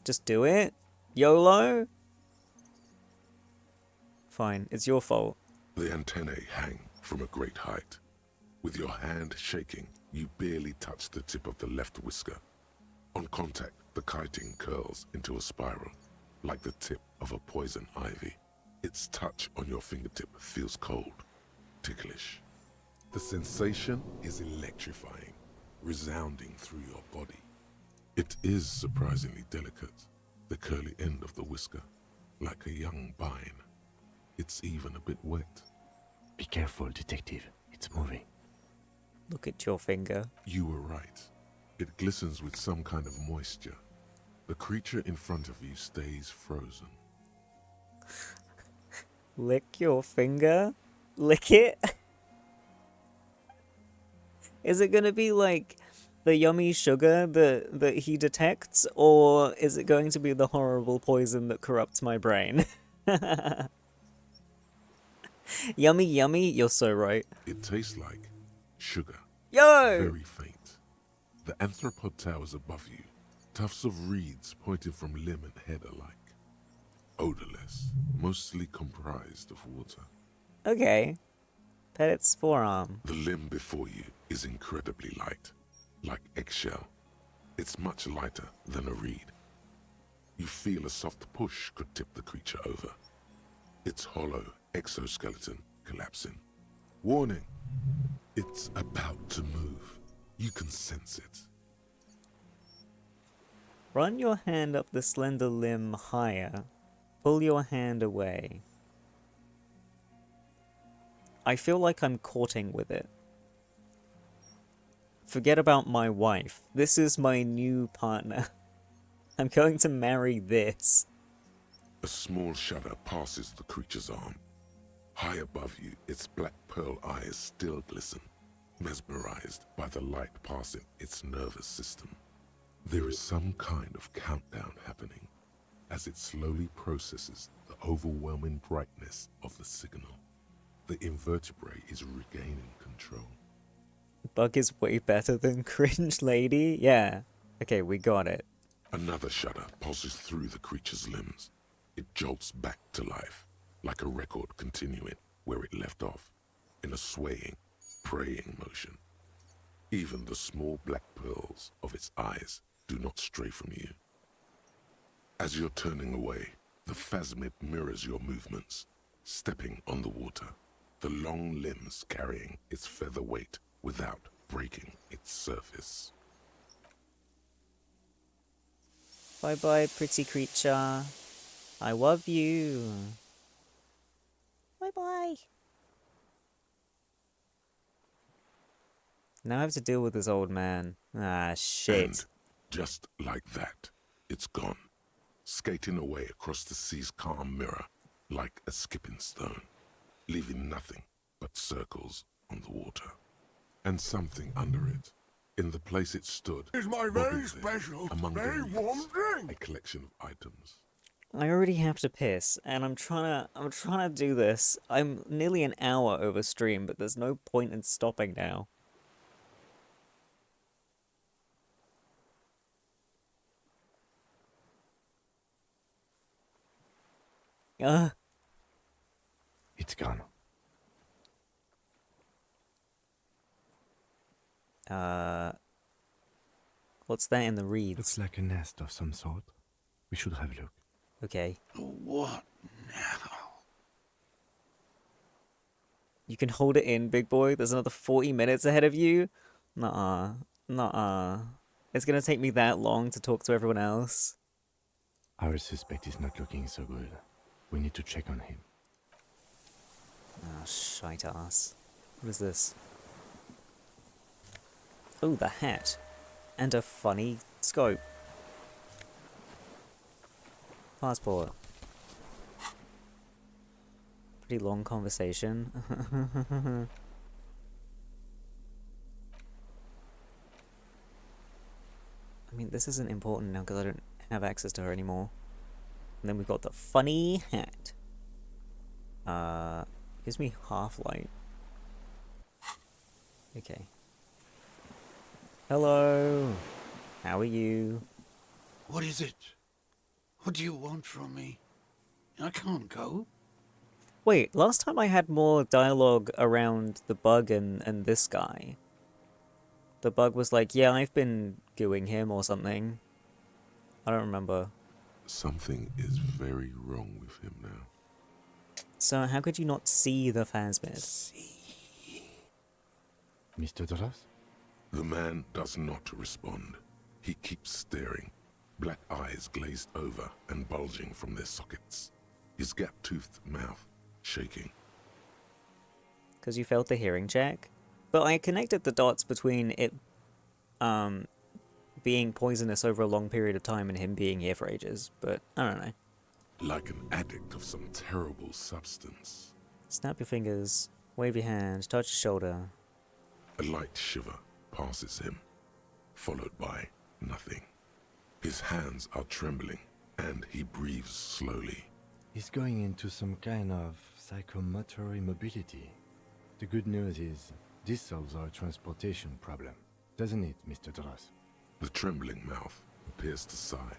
just do it? YOLO? Fine, it's your fault. The antennae hang from a great height. With your hand shaking, you barely touch the tip of the left whisker. On contact, the kiting curls into a spiral, like the tip of a poison ivy. Its touch on your fingertip feels cold, ticklish. The sensation is electrifying, resounding through your body. It is surprisingly delicate, the curly end of the whisker, like a young vine. It's even a bit wet. Be careful, detective. It's moving. Look at your finger. You were right. It glistens with some kind of moisture. The creature in front of you stays frozen. Lick your finger? Lick it? Is it gonna be like the yummy sugar that he detects, or is it going to be the horrible poison that corrupts my brain? Yummy, yummy, you're so right. It tastes like sugar. Yo! Very faint. The anthropod towers above you, tufts of reeds pointing from limb and head alike. Odorless, mostly comprised of water. Okay. Pet its forearm. The limb before you is incredibly light, like eggshell. It's much lighter than a reed. You feel a soft push could tip the creature over. Its hollow exoskeleton collapsing. Warning! It's about to move. You can sense it. Run your hand up the slender limb higher. Pull your hand away. I feel like I'm courting with it. Forget about my wife. This is my new partner. I'm going to marry this. A small shudder passes the creature's arm. High above you, its black pearl eyes still glisten, mesmerized by the light passing its nervous system. There is some kind of countdown happening as it slowly processes the overwhelming brightness of the signal. The invertebrate is regaining control. Bug is way better than Cringe Lady? Yeah. Okay, we got it. Another shudder pulses through the creature's limbs. It jolts back to life, like a record continuing where it left off, in a swaying, praying motion. Even the small black pearls of its eyes do not stray from you. As you're turning away, the phasmid mirrors your movements, stepping on the water, the long limbs carrying its feather weight without breaking its surface. Bye-bye, pretty creature. I love you. Bye-bye. Now I have to deal with this old man. Ah, shit. And just like that, it's gone, skating away across the sea's calm mirror like a skipping stone. leaving nothing but circles on the water. And something under it. In the place it stood, It's my bobbing very there, special, among the very reeds, warm drink. a collection of items. I already have to piss, and I'm trying to do this. I'm nearly an hour over stream, but there's no point in stopping now. It's gone. What's that in the reeds? Looks like a nest of some sort. We should have a look. Okay. What now? You can hold it in, big boy. There's another 40 minutes ahead of you. Nuh-uh. Nuh-uh. It's gonna take me that long to talk to everyone else. Our suspect is not looking so good. We need to check on him. Oh, shite ass. What is this? Oh, the hat. And a funny scope. Passport. Pretty long conversation. I mean, this isn't important now because I don't have access to her anymore. And then we've got the funny hat. Gives me half light. Okay. Hello. How are you? What is it? What do you want from me? I can't go. Wait, last time I had more dialogue around the bug and this guy. The bug was like, yeah, I've been gooing him or something. I don't remember. Something is very wrong with him now. So how could you not see the phasmid? Mr. Doras? The man does not respond. He keeps staring, black eyes glazed over and bulging from their sockets. His gap-toothed mouth shaking. Because you failed the hearing check? But I connected the dots between it being poisonous over a long period of time and him being here for ages, but I don't know. Like an addict of some terrible substance. Snap your fingers, wave your hand, touch your shoulder. A light shiver passes him, followed by nothing. His hands are trembling, and he breathes slowly. He's going into some kind of psychomotor immobility. The good news is, this solves our transportation problem, doesn't it, Mr. Doras? The trembling mouth appears to sigh.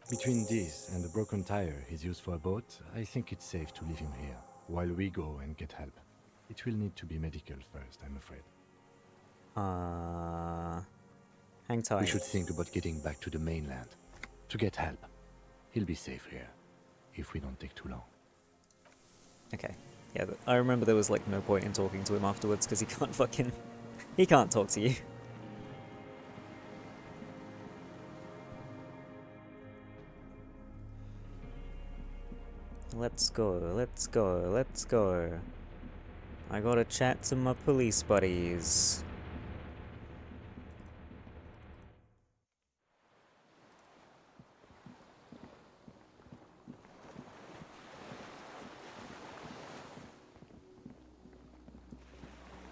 Between this and the broken tire he's used for a boat, I think it's safe to leave him here, while we go and get help. It will need to be medical first, I'm afraid. Hang tight. We should think about getting back to the mainland, to get help. He'll be safe here, if we don't take too long. Okay. Yeah, I remember there was like no point in talking to him afterwards because he can't fucking... he can't talk to you. Let's go, let's go, let's go. I gotta chat to my police buddies.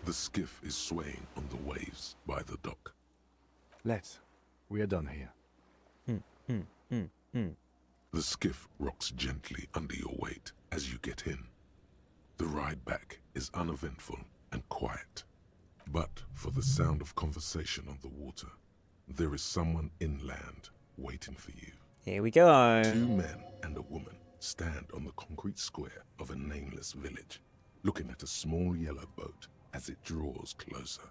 The skiff is swaying on the waves by the dock. Let's. We are done here. The skiff rocks gently under your weight as you get in. The ride back is uneventful and quiet. But for the sound of conversation on the water, there is someone inland waiting for you. Here we go. 2 men and a woman stand on the concrete square of a nameless village, looking at a small yellow boat as it draws closer.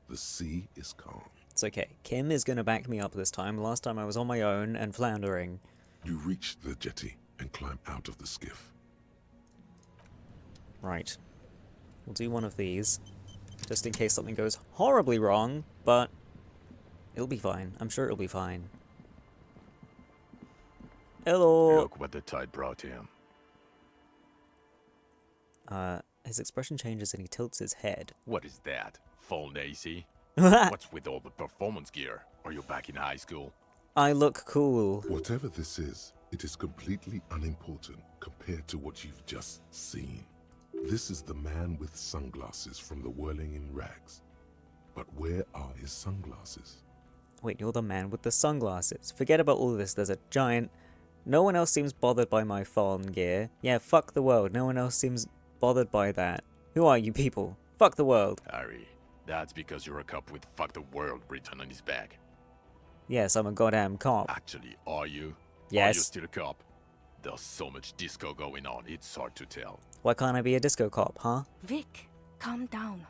The sea is calm. It's okay. Kim is gonna back me up this time. Last time I was on my own and floundering. You reach the jetty and climb out of the skiff. Right. We'll do one of these, just in case something goes horribly wrong, but it'll be fine. I'm sure it'll be fine. Hello! Look what the tide brought him. His expression changes and he tilts his head. What is that? Full Nacy? What's with all the performance gear? Are you back in high school? I look cool. Whatever this is, it is completely unimportant compared to what you've just seen. This is the man with sunglasses from the whirling in rags. But where are his sunglasses? Wait, you're the man with the sunglasses. Forget about all this, there's a giant... No one else seems bothered by my fallen gear. Yeah, fuck the world, no one else seems bothered by that. Who are you people? Fuck the world. Harry, that's because you're a cop with "fuck the world" written on his back. Yes, I'm a goddamn cop. Actually, are you? Yes. Are you still a cop? There's so much disco going on, it's hard to tell. Why can't I be a disco cop, huh? Vic, calm down.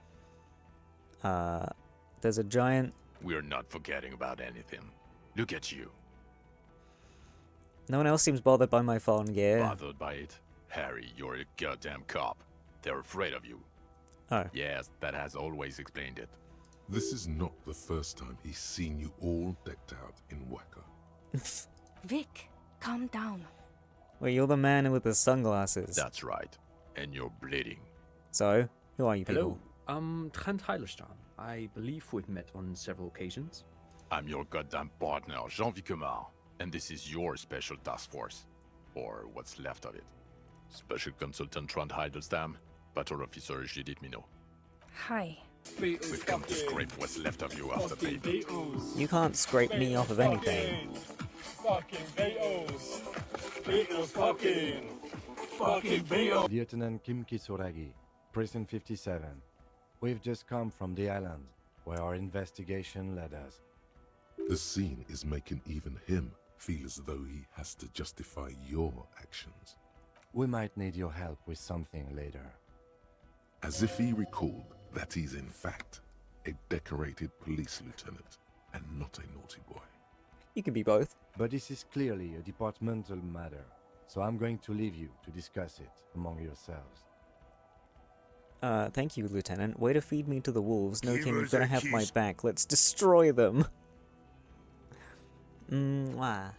There's a giant... We're not forgetting about anything. Look at you. No one else seems bothered by my fallen gear. Bothered by it? Harry, you're a goddamn cop. They're afraid of you. Oh. Yes, that has always explained it. This is not the first time he's seen you all decked out in wacko. Vic, calm down. Wait, you're the man with the sunglasses. That's right. And you're bleeding. So, who are you people? Hello, I'm Trent Heilerstein. I believe we've met on several occasions. I'm your goddamn partner, Jean-Vic Comar, and this is your special task force. Or what's left of it. Special Consultant Trent Heilerstam, Patrol Officer Judith Minot. Hi. We've come to scrape what's left of you off the pavement. You can't scrape me off of anything. Fucking Beatles. Beatles fucking Beatles. Lieutenant Kim Kisuragi, Prison 57. We've just come from the island, where our investigation led us. The scene is making even him feel as though he has to justify your actions. We might need your help with something later. As if he recalled that he's in fact a decorated police lieutenant and not a naughty boy. You can be both. But this is clearly a departmental matter, so I'm going to leave you to discuss it among yourselves. Thank you, Lieutenant. Way to feed me to the wolves. No, Give Kim, you're us gonna a have my kiss. back. Let's destroy them. Mwah.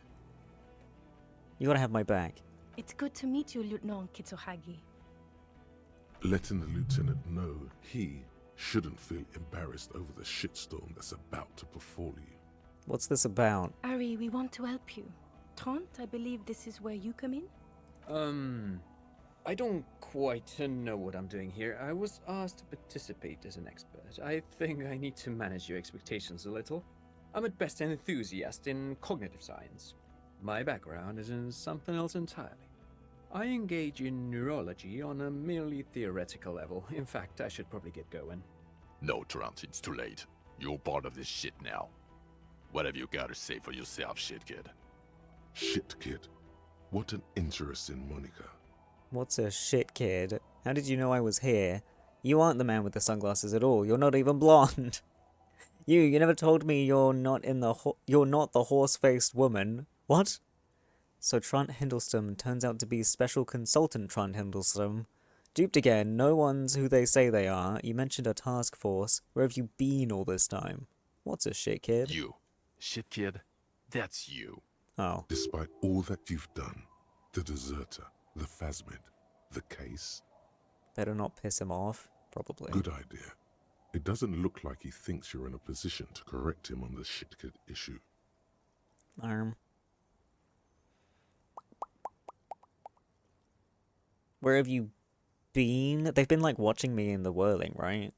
You gotta have my back. It's good to meet you, Lieutenant Kitsuhagi. Letting the lieutenant know he shouldn't feel embarrassed over the shitstorm that's about to befall you. What's this about? Ari, we want to help you. Trent, I believe this is where you come in? I don't quite know what I'm doing here. I was asked to participate as an expert. I think I need to manage your expectations a little. I'm at best an enthusiast in cognitive science. My background is in something else entirely. I engage in neurology on a merely theoretical level. In fact, I should probably get going. No, Trent, it's too late. You're part of this shit now. What have you got to say for yourself, shit kid? Shit kid. What an interesting moniker. What's a shit kid? How did you know I was here? You aren't the man with the sunglasses at all. You're not even blonde. You never told me you're not the horse-faced woman. What? So Trant Hindleston turns out to be Special Consultant Trant Hindleston. Duped again, no one's who they say they are. You mentioned a task force. Where have you been all this time? What's a shit kid? You. Shit kid? That's you. Oh. Despite all that you've done, the deserter, the phasmid, the case. Better not piss him off, probably. Good idea. It doesn't look like he thinks you're in a position to correct him on the shit kid issue. Where have you been? They've been like watching me in the whirling, right?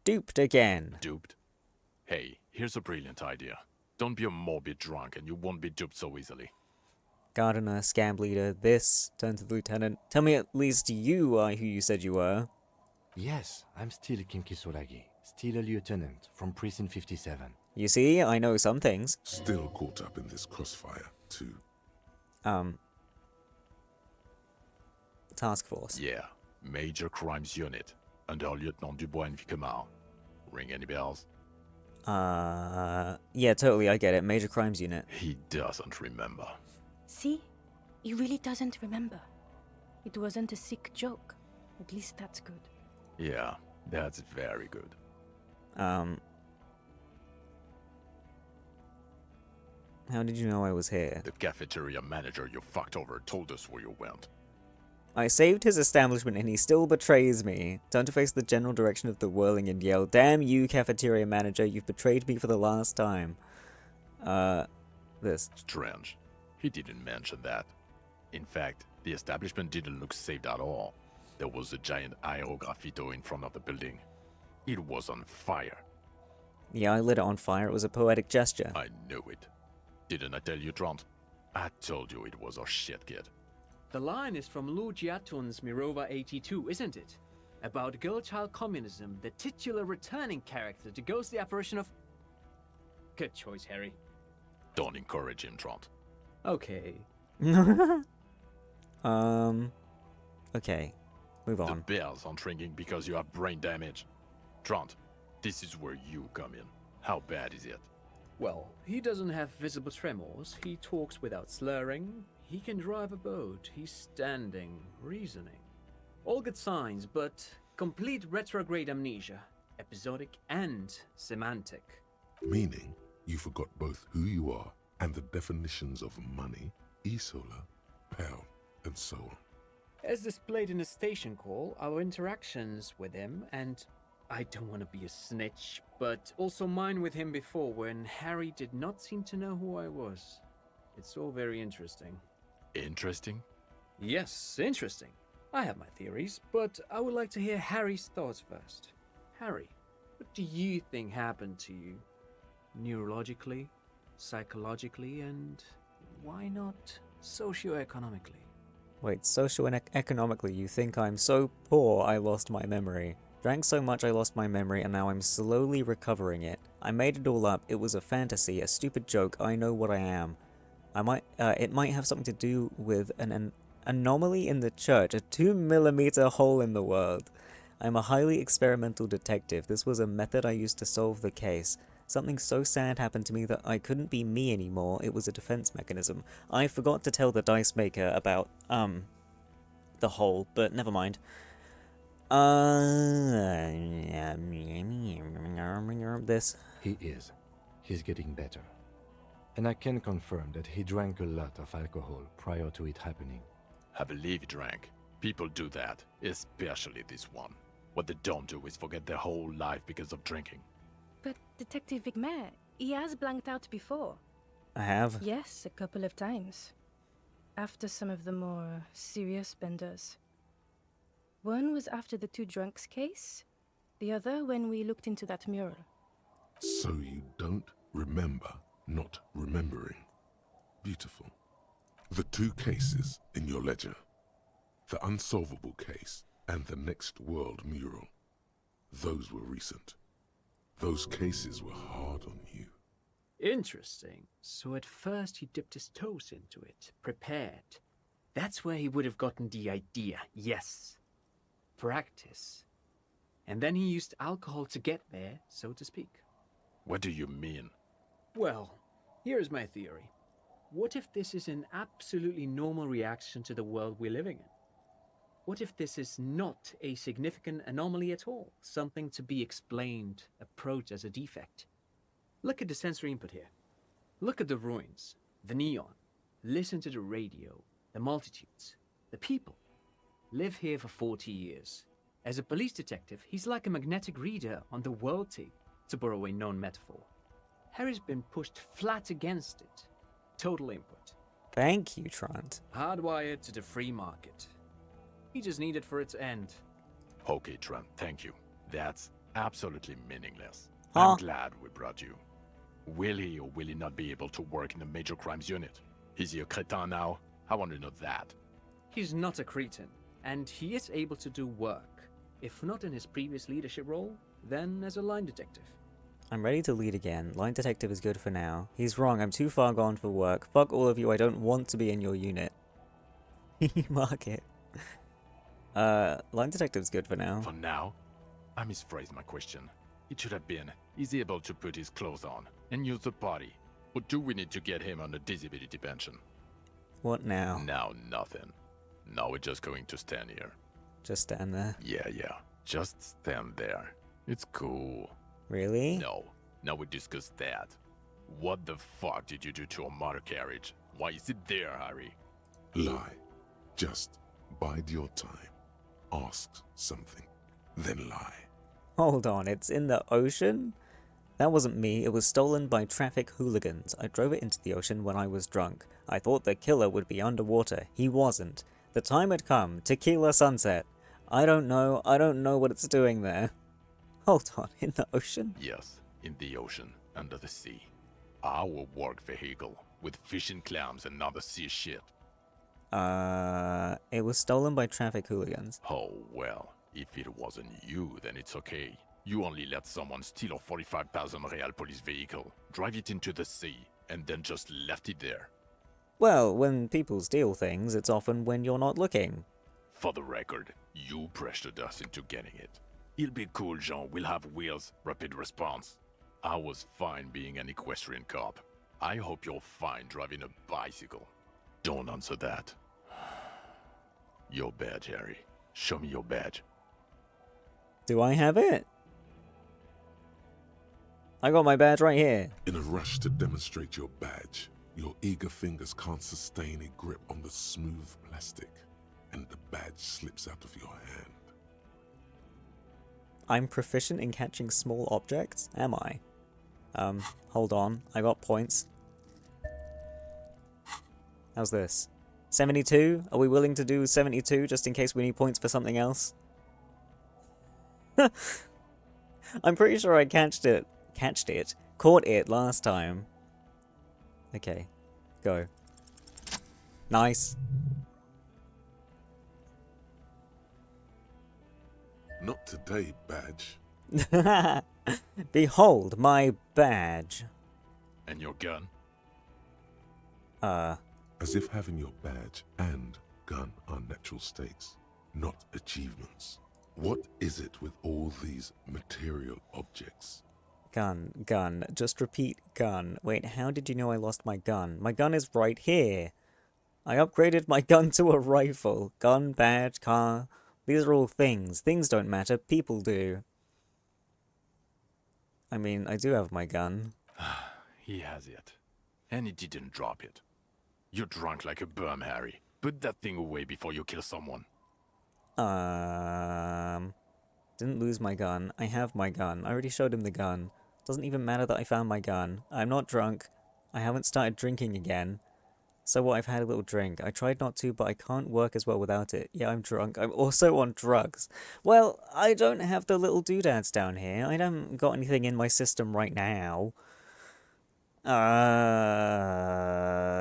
Duped again. Duped? Hey, here's a brilliant idea. Don't be a morbid drunk and you won't be duped so easily. Gardener, scam leader, this. Turn to the lieutenant. Tell me at least you are who you said you were. Yes, I'm still Kim Kisuragi, still a lieutenant from Precinct 57. You see, I know some things. Still caught up in this crossfire, too. Task force. Yeah, Major Crimes Unit, under Lieutenant Dubois and Vicomar. Ring any bells? Yeah, totally, I get it. Major Crimes Unit. He doesn't remember. See? He really doesn't remember. It wasn't a sick joke. At least that's good. Yeah, that's very good. How did you know I was here? The cafeteria manager you fucked over told us where you went. I saved his establishment and he still betrays me. Turn to face the general direction of the whirling and yell, "Damn you, cafeteria manager, you've betrayed me for the last time." This. Strange. He didn't mention that. In fact, The establishment didn't look safe at all. There was a giant aerograffito in front of the building. It was on fire. Yeah, I lit it on fire. It was a poetic gesture. I knew it. Didn't I tell you, Trant? I told you it was our shit, kid. The line is from Lu Jiatun's Mirova 82, isn't it? About girl-child communism, the titular returning character to ghost the apparition of... Good choice, Harry. Don't encourage him, Trant. Okay. Okay. Move on. The bells aren't ringing because you have brain damage. Trant, this is where you come in. How bad is it? Well, he doesn't have visible tremors, he talks without slurring, he can drive a boat, he's standing, reasoning. All good signs, but complete retrograde amnesia, episodic and semantic. Meaning, you forgot both who you are and the definitions of money, e-solar, pound, and so on. As displayed in the station call, our interactions with him, and I don't want to be a snitch, but also mine with him before when Harry did not seem to know who I was. It's all very interesting. Interesting? Yes, interesting. I have my theories, but I would like to hear Harry's thoughts first. Harry, what do you think happened to you? Neurologically, psychologically, and why not socioeconomically? Wait, social and economically, you think I'm so poor I lost my memory. Drank so much I lost my memory and now I'm slowly recovering it. I made it all up, it was a fantasy, a stupid joke, I know what I am. It might have something to do with an anomaly in the church, a 2mm hole in the world. I'm a highly experimental detective. This was a method I used to solve the case. Something so sad happened to me that I couldn't be me anymore. It was a defense mechanism. I forgot to tell the dice maker about, the hole, but never mind. This. He is. He's getting better. And I can confirm that he drank a lot of alcohol prior to it happening. I believe he drank. People do that, especially this one. What they don't do is forget their whole life because of drinking. But Detective Vigmer, he has blanked out before. I have? Yes, a couple of times. After some of the more serious benders. One was after the two drunks case, the other when we looked into that mural. So you don't remember not remembering. Beautiful. The two cases in your ledger, the unsolvable case and the Next World mural, those were recent. Those cases were hard on you. Interesting. So at first he dipped his toes into it, prepared. That's where he would have gotten the idea, yes. Practice. And then he used alcohol to get there, so to speak. What do you mean? Well, here's my theory. What if this is an absolutely normal reaction to the world we're living in? What if this is not a significant anomaly at all? Something to be explained, approached as a defect? Look at the sensory input here. Look at the ruins, the neon. Listen to the radio, the multitudes, the people. Live here for 40 years. As a police detective, he's like a magnetic reader on the world tape, to borrow a known metaphor. Harry's been pushed flat against it. Total input. Thank you, Trant. Hardwired to the free market. He just needed for it to end. Okay, Trent, thank you. That's absolutely meaningless. Huh? I'm glad we brought you. Will he or will he not be able to work in the major crimes unit? Is he a crétin now? I want to know that. He's not a cretin, and he is able to do work. If not in his previous leadership role, then as a line detective. I'm ready to lead again. Line detective is good for now. He's wrong, I'm too far gone for work. Fuck all of you, I don't want to be in your unit. Mark it. Line detective's good for now. For now? I misphrased my question. It should have been, is he able to put his clothes on and use the body? Or do we need to get him on a disability pension? What now? Now nothing. Now we're just going to stand here. Just stand there? Yeah. Just stand there. It's cool. Really? No. Now we discuss that. What the fuck did you do to a motor carriage? Why is it there, Harry? Lie. Just bide your time. Ask something. Then lie. Hold on, it's in the ocean? That wasn't me, it was stolen by traffic hooligans. I drove it into the ocean when I was drunk. I thought the killer would be underwater. He wasn't. The time had come. Tequila Sunset. I don't know what it's doing there. Hold on, in the ocean? Yes, in the ocean, under the sea. Our work vehicle, with fish and clams and other sea shit. It was stolen by traffic hooligans. Oh, well, if it wasn't you, then it's okay. You only let someone steal a 45,000 real police vehicle, drive it into the sea, and then just left it there. Well, when people steal things, it's often when you're not looking. For the record, you pressured us into getting it. It'll be cool, Jean. We'll have wheels, rapid response. I was fine being an equestrian cop. I hope you're fine driving a bicycle. Don't answer that. Your badge, Harry. Show me your badge. Do I have it? I got my badge right here. In a rush to demonstrate your badge, your eager fingers can't sustain a grip on the smooth plastic, and the badge slips out of your hand. I'm proficient in catching small objects, am I? Hold on, I got points. How's this? 72? Are we willing to do 72 just in case we need points for something else? I'm pretty sure I caught it last time. Okay, go. Nice. Not today, badge. Behold my badge. And your gun? As if having your badge and gun are natural states, not achievements. What is it with all these material objects? Gun. Just repeat gun. Wait, how did you know I lost my gun? My gun is right here. I upgraded my gun to a rifle. Gun, badge, car. These are all things. Things don't matter. People do. I mean, I do have my gun. He has it. And he didn't drop it. You're drunk like a bum, Harry. Put that thing away before you kill someone. Didn't lose my gun. I have my gun. I already showed him the gun. Doesn't even matter that I found my gun. I'm not drunk. I haven't started drinking again. So what, I've had a little drink. I tried not to, but I can't work as well without it. Yeah, I'm drunk. I'm also on drugs. Well, I don't have the little doodads down here. I haven't got anything in my system right now.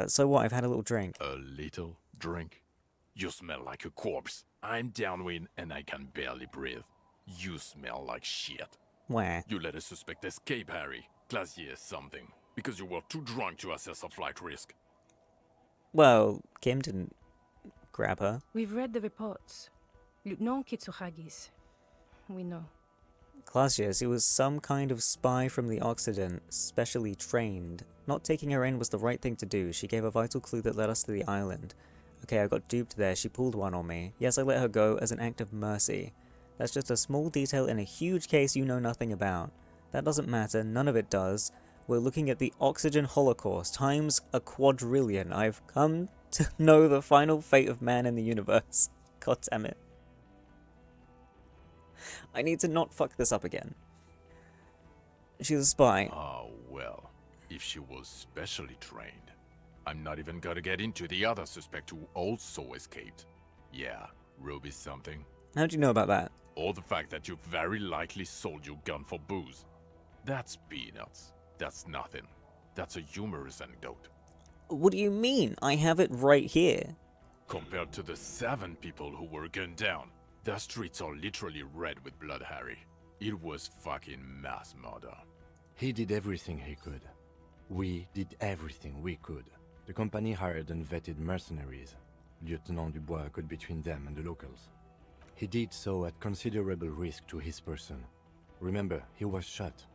So what, I've had a little drink. A little drink? You smell like a corpse. I'm downwind and I can barely breathe. You smell like shit. Where? You let a suspect escape, Harry. Glacier something. Because you were too drunk to assess a flight risk. Well, Kim didn't grab her. We've read the reports. Lieutenant Kitsuhagis. We know. Clausius, he was some kind of spy from the Occident, specially trained. Not taking her in was the right thing to do. She gave a vital clue that led us to the island. Okay, I got duped there. She pulled one on me. Yes, I let her go as an act of mercy. That's just a small detail in a huge case you know nothing about. That doesn't matter. None of it does. We're looking at the oxygen holocaust times a quadrillion. I've come to know the final fate of man in the universe. God damn it. I need to not fuck this up again. She's a spy. Oh, well. If she was specially trained. I'm not even gonna get into the other suspect who also escaped. Yeah, Ruby's something. How'd you know about that? Or the fact that you very likely sold your gun for booze. That's peanuts. That's nothing. That's a humorous anecdote. What do you mean? I have it right here. Compared to the 7 people who were gunned down, the streets are literally red with blood, Harry. It was fucking mass murder. He did everything he could. We did everything we could. The company hired and vetted mercenaries. Lieutenant Dubois got between them and the locals. He did so at considerable risk to his person. Remember, he was shot.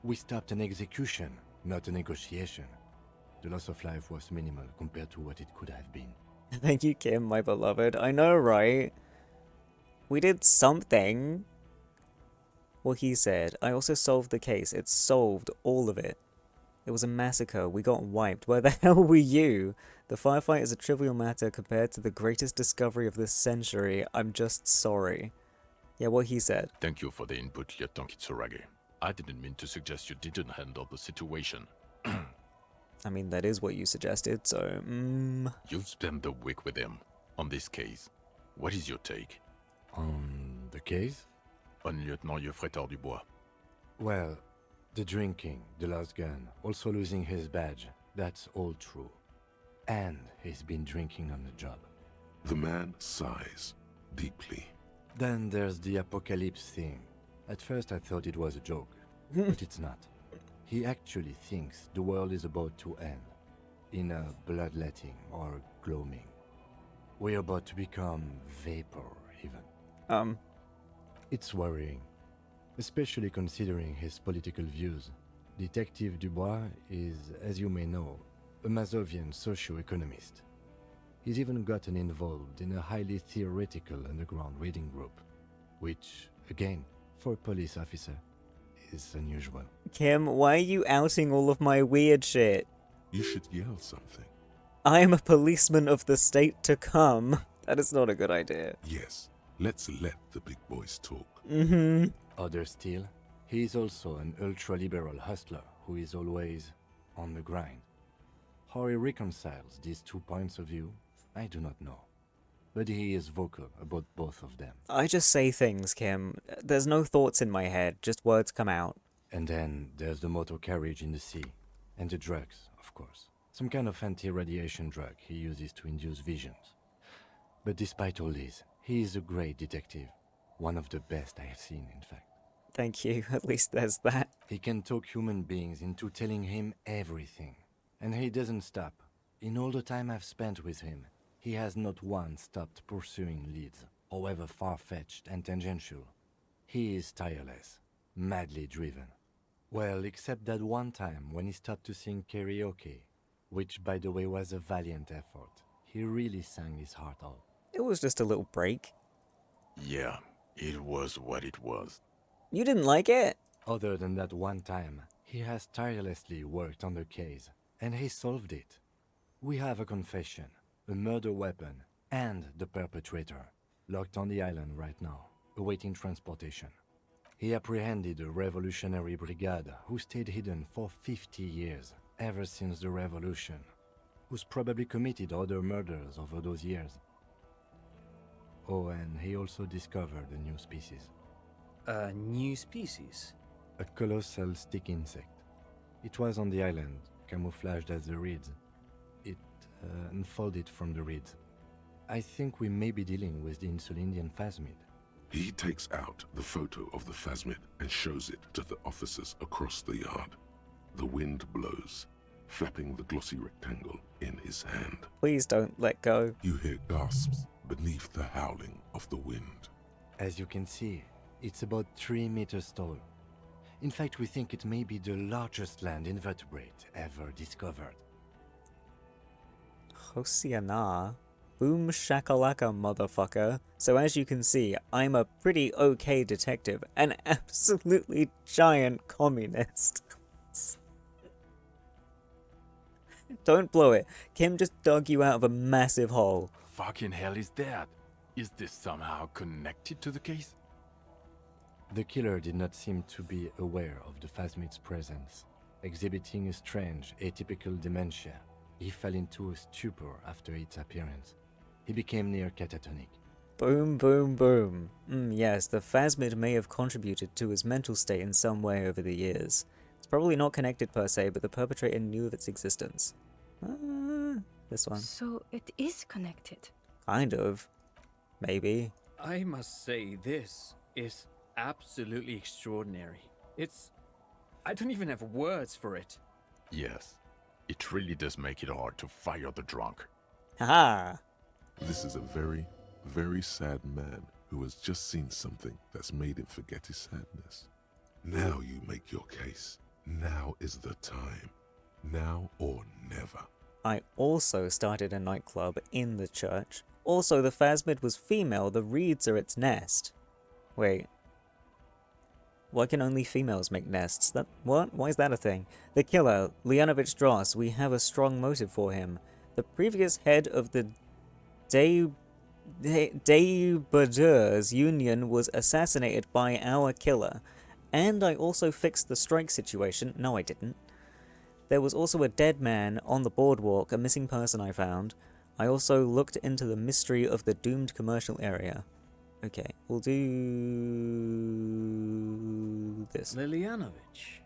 We stopped an execution, not a negotiation. The loss of life was minimal compared to what it could have been. Thank you, Kim, my beloved. I know, right? We did something. Well, he said. I also solved the case. It solved all of it. It was a massacre. We got wiped. Where the hell were you? The firefight is a trivial matter compared to the greatest discovery of this century. I'm just sorry. Yeah, what he said. Thank you for the input, Lieutenant Kitsuragi. I didn't mean to suggest you didn't handle the situation. I mean, that is what you suggested, so, You've spent the week with him. On this case, what is your take? On the case? On Lieutenant Geoffretor Dubois. Well, the drinking, the lost gun, also losing his badge, that's all true. And he's been drinking on the job. The man sighs deeply. Then there's the apocalypse thing. At first I thought it was a joke, but it's not. He actually thinks the world is about to end, in a bloodletting or gloaming. We're about to become vapor, even. It's worrying, especially considering his political views. Detective Dubois is, as you may know, a Mazovian socio-economist. He's even gotten involved in a highly theoretical underground reading group, which, again, for a police officer, is unusual. Kim, why are you outing all of my weird shit? You should yell something. I am a policeman of the state to come. That is not a good idea. Yes, let's let the big boys talk. Other still, he is also an ultra-liberal hustler who is always on the grind. How he reconciles these 2 points of view, I do not know. But he is vocal about both of them. I just say things, Kim. There's no thoughts in my head, just words come out. And then there's the motor carriage in the sea. And the drugs, of course. Some kind of anti-radiation drug he uses to induce visions. But despite all this, he is a great detective. One of the best I have seen, in fact. Thank you, at least there's that. He can talk human beings into telling him everything. And he doesn't stop. In all the time I've spent with him, he has not once stopped pursuing leads, however far-fetched and tangential. He is tireless, madly driven. Well, except that one time when he stopped to sing karaoke, which by the way was a valiant effort. He really sang his heart out. It was just a little break. Yeah, it was what it was. You didn't like it? Other than that one time, he has tirelessly worked on the case, and he solved it. We have a confession, a murder weapon, and the perpetrator, locked on the island right now, awaiting transportation. He apprehended a revolutionary brigade who stayed hidden for 50 years, ever since the revolution, who's probably committed other murders over those years. Oh, and he also discovered a new species. A new species? A colossal stick insect. It was on the island, camouflaged as the reeds. It unfolded from the reeds. I think we may be dealing with the Insulindian phasmid. He takes out the photo of the phasmid and shows it to the officers across the yard. The wind blows, flapping the glossy rectangle in his hand. Please don't let go. You hear gasps beneath the howling of the wind. As you can see, it's about 3 meters tall. In fact, we think it may be the largest land invertebrate ever discovered. Hosiana. Boom shakalaka, motherfucker. So as you can see, I'm a pretty okay detective, an absolutely giant communist. Don't blow it. Kim just dug you out of a massive hole. Fucking hell is that? Is this somehow connected to the case? The killer did not seem to be aware of the phasmid's presence. Exhibiting a strange, atypical dementia, he fell into a stupor after its appearance. He became near catatonic. Boom, boom, boom. Yes, the phasmid may have contributed to his mental state in some way over the years. It's probably not connected per se, but the perpetrator knew of its existence. This one. So it is connected. Kind of. Maybe. I must say, this is absolutely extraordinary. I don't even have words for it. Yes, it really does make it hard to fire the drunk. Haha! This is a very, very sad man who has just seen something that's made him forget his sadness. Now you make your case. Now is the time. Now or never. I also started a nightclub in the church. Also, the phasmid was female, the reeds are its nest. Wait. Why can only females make nests? What? Why is that a thing? The killer, Leonovich Dross, we have a strong motive for him. The previous head of the Deubadeurs Union was assassinated by our killer. And I also fixed the strike situation. No, I didn't. There was also a dead man on the boardwalk, a missing person I found. I also looked into the mystery of the doomed commercial area. Okay, we'll do this. Lilianovich.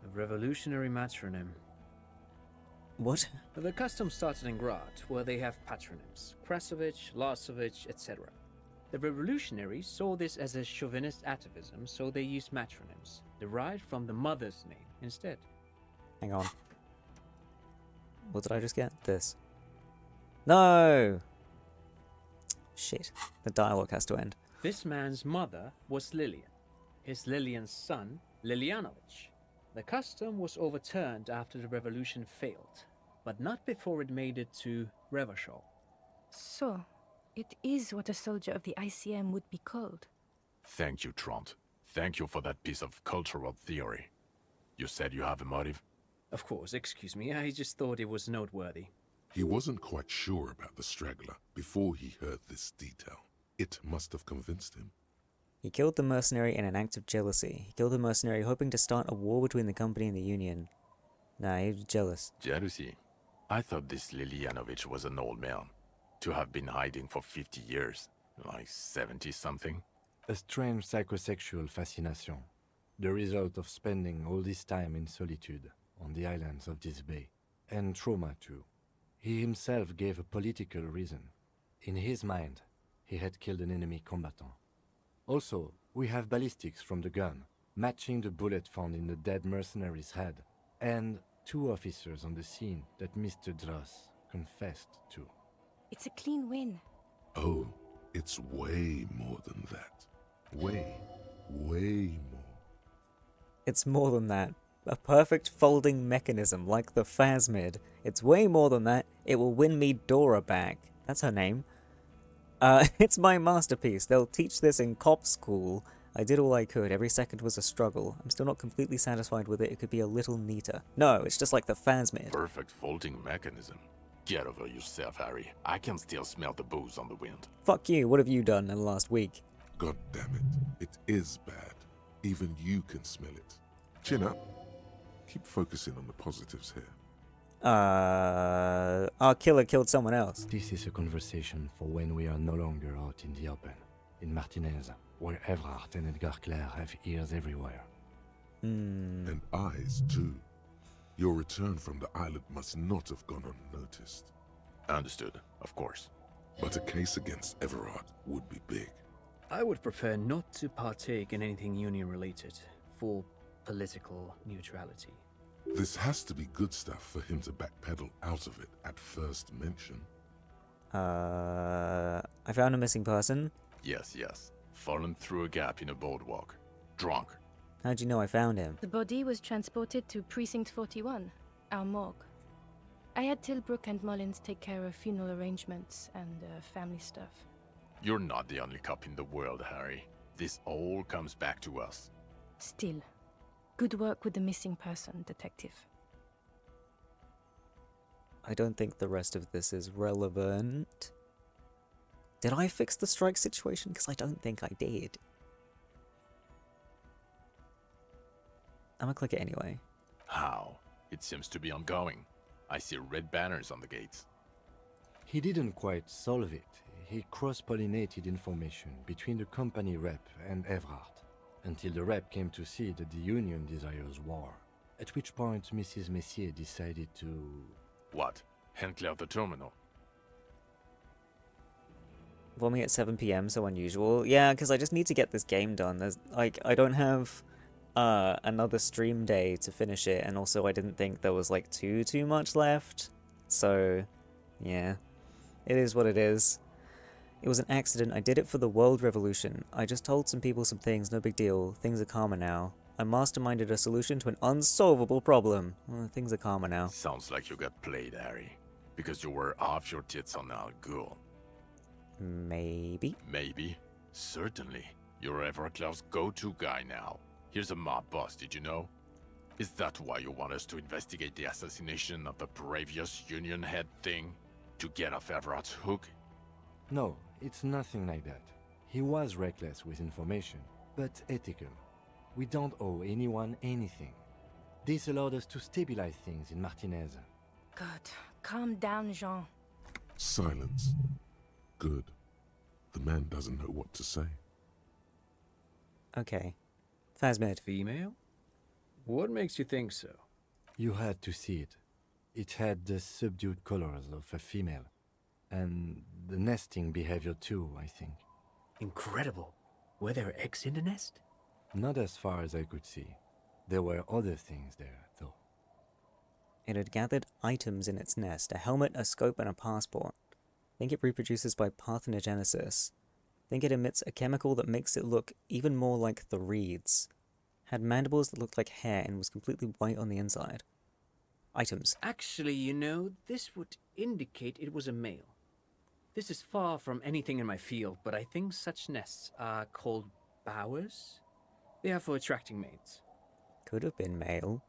A revolutionary matronym. What? The custom started in Grad, where they have patronyms. Krasovich, Lasovich, etc. The revolutionaries saw this as a chauvinist atavism, so they used matronyms, derived from the mother's name instead. Hang on. What did I just get? This. No! Shit. The dialogue has to end. This man's mother was Lilian. His Lilian's son, Lilianovich. The custom was overturned after the revolution failed, but not before it made it to Revachol. So, it is what a soldier of the ICM would be called. Thank you, Trant. Thank you for that piece of cultural theory. You said you have a motive? Of course, excuse me, I just thought it was noteworthy. He wasn't quite sure about the straggler before he heard this detail. It must have convinced him. He killed the mercenary in an act of jealousy. He killed the mercenary hoping to start a war between the company and the Union. Nah, he was jealous. Jealousy? I thought this Lilianovich was an old man. To have been hiding for 50 years. Like 70-something. A strange psychosexual fascination. The result of spending all this time in solitude on the islands of this bay. And trauma too. He himself gave a political reason. In his mind, he had killed an enemy combatant. Also, we have ballistics from the gun, matching the bullet found in the dead mercenary's head, and 2 officers on the scene that Mr. Dross confessed to. It's a clean win. Oh, it's way more than that. Way more. It's more than that. A perfect folding mechanism like the Phasmid. It's way more than that. It will win me Dora back. That's her name. It's my masterpiece. They'll teach this in cop school. I did all I could. Every second was a struggle. I'm still not completely satisfied with it. It could be a little neater. No, it's just like the Phasmid. Perfect folding mechanism. Get over yourself, Harry. I can still smell the booze on the wind. Fuck you. What have you done in the last week? God damn it. It is bad. Even you can smell it. Chin up. Keep focusing on the positives here. Our killer killed someone else. This is a conversation for when we are no longer out in the open. In Martinez, where Evrart and Edgar Clare have ears everywhere. And eyes, too. Your return from the island must not have gone unnoticed. Understood, of course. But a case against Everard would be big. I would prefer not to partake in anything Union-related, for political neutrality. This has to be good stuff for him to backpedal out of it at first mention. I found a missing person. Yes. Fallen through a gap in a boardwalk. Drunk. How'd you know I found him? The body was transported to Precinct 41, our morgue. I had Tilbrook and Mullins take care of funeral arrangements and family stuff. You're not the only cop in the world, Harry. This all comes back to us. Still, good work with the missing person, Detective. I don't think the rest of this is relevant. Did I fix the strike situation? Because I don't think I did. I'm gonna click it anyway. How? It seems to be ongoing. I see red banners on the gates. He didn't quite solve it. He cross-pollinated information between the company rep and Evrart, until the rep came to see that the Union desires war, at which point Mrs. Messier decided to... What? Hand clear the terminal? Filming at 7 PM, so unusual. Yeah, because I just need to get this game done. There's, like, I don't have another stream day to finish it, and also I didn't think there was, like, too much left. So, yeah. It is what it is. It was an accident. I did it for the world revolution. I just told some people some things, no big deal. Things are calmer now. I masterminded a solution to an unsolvable problem. Well, things are calmer now. Sounds like you got played, Harry. Because you were off your tits on Al Ghul. Maybe. Maybe. Certainly. You're Everclear's go-to guy now. Here's a mob boss, did you know? Is that why you want us to investigate the assassination of the previous Union head thing? To get off Everard's hook? No, it's nothing like that. He was reckless with information, but ethical. We don't owe anyone anything. This allowed us to stabilize things in Martinez. God, calm down, Jean. Silence. Good. The man doesn't know what to say. Okay. Phasmid. Female? What makes you think so? You had to see it. It had the subdued colors of a female. And the nesting behavior too, I think. Incredible. Were there eggs in the nest? Not as far as I could see. There were other things there, though. It had gathered items in its nest, a helmet, a scope, and a passport. Think it reproduces by parthenogenesis. Think it emits a chemical that makes it look even more like the reeds. Had mandibles that looked like hair and was completely white on the inside. Items. Actually, you know, this would indicate it was a male. This is far from anything in my field, but I think such nests are called bowers. They are for attracting mates. Could have been male.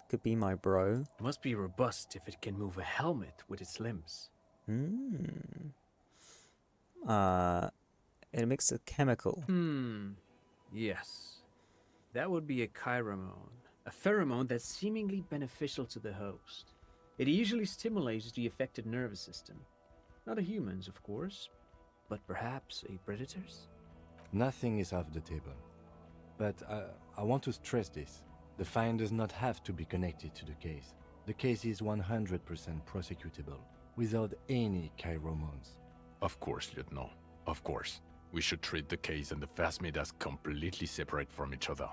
Could be my bro. Must be robust if it can move a helmet with its limbs. It emits a chemical. Yes. That would be a pheromone. A pheromone that's seemingly beneficial to the host. It usually stimulates the affected nervous system. Not a human's, of course, but perhaps a predator's? Nothing is off the table. But I want to stress this. The find does not have to be connected to the case. The case is 100% prosecutable, without any pheromones. Of course, Lieutenant. Of course. We should treat the case and the Phasmid as completely separate from each other.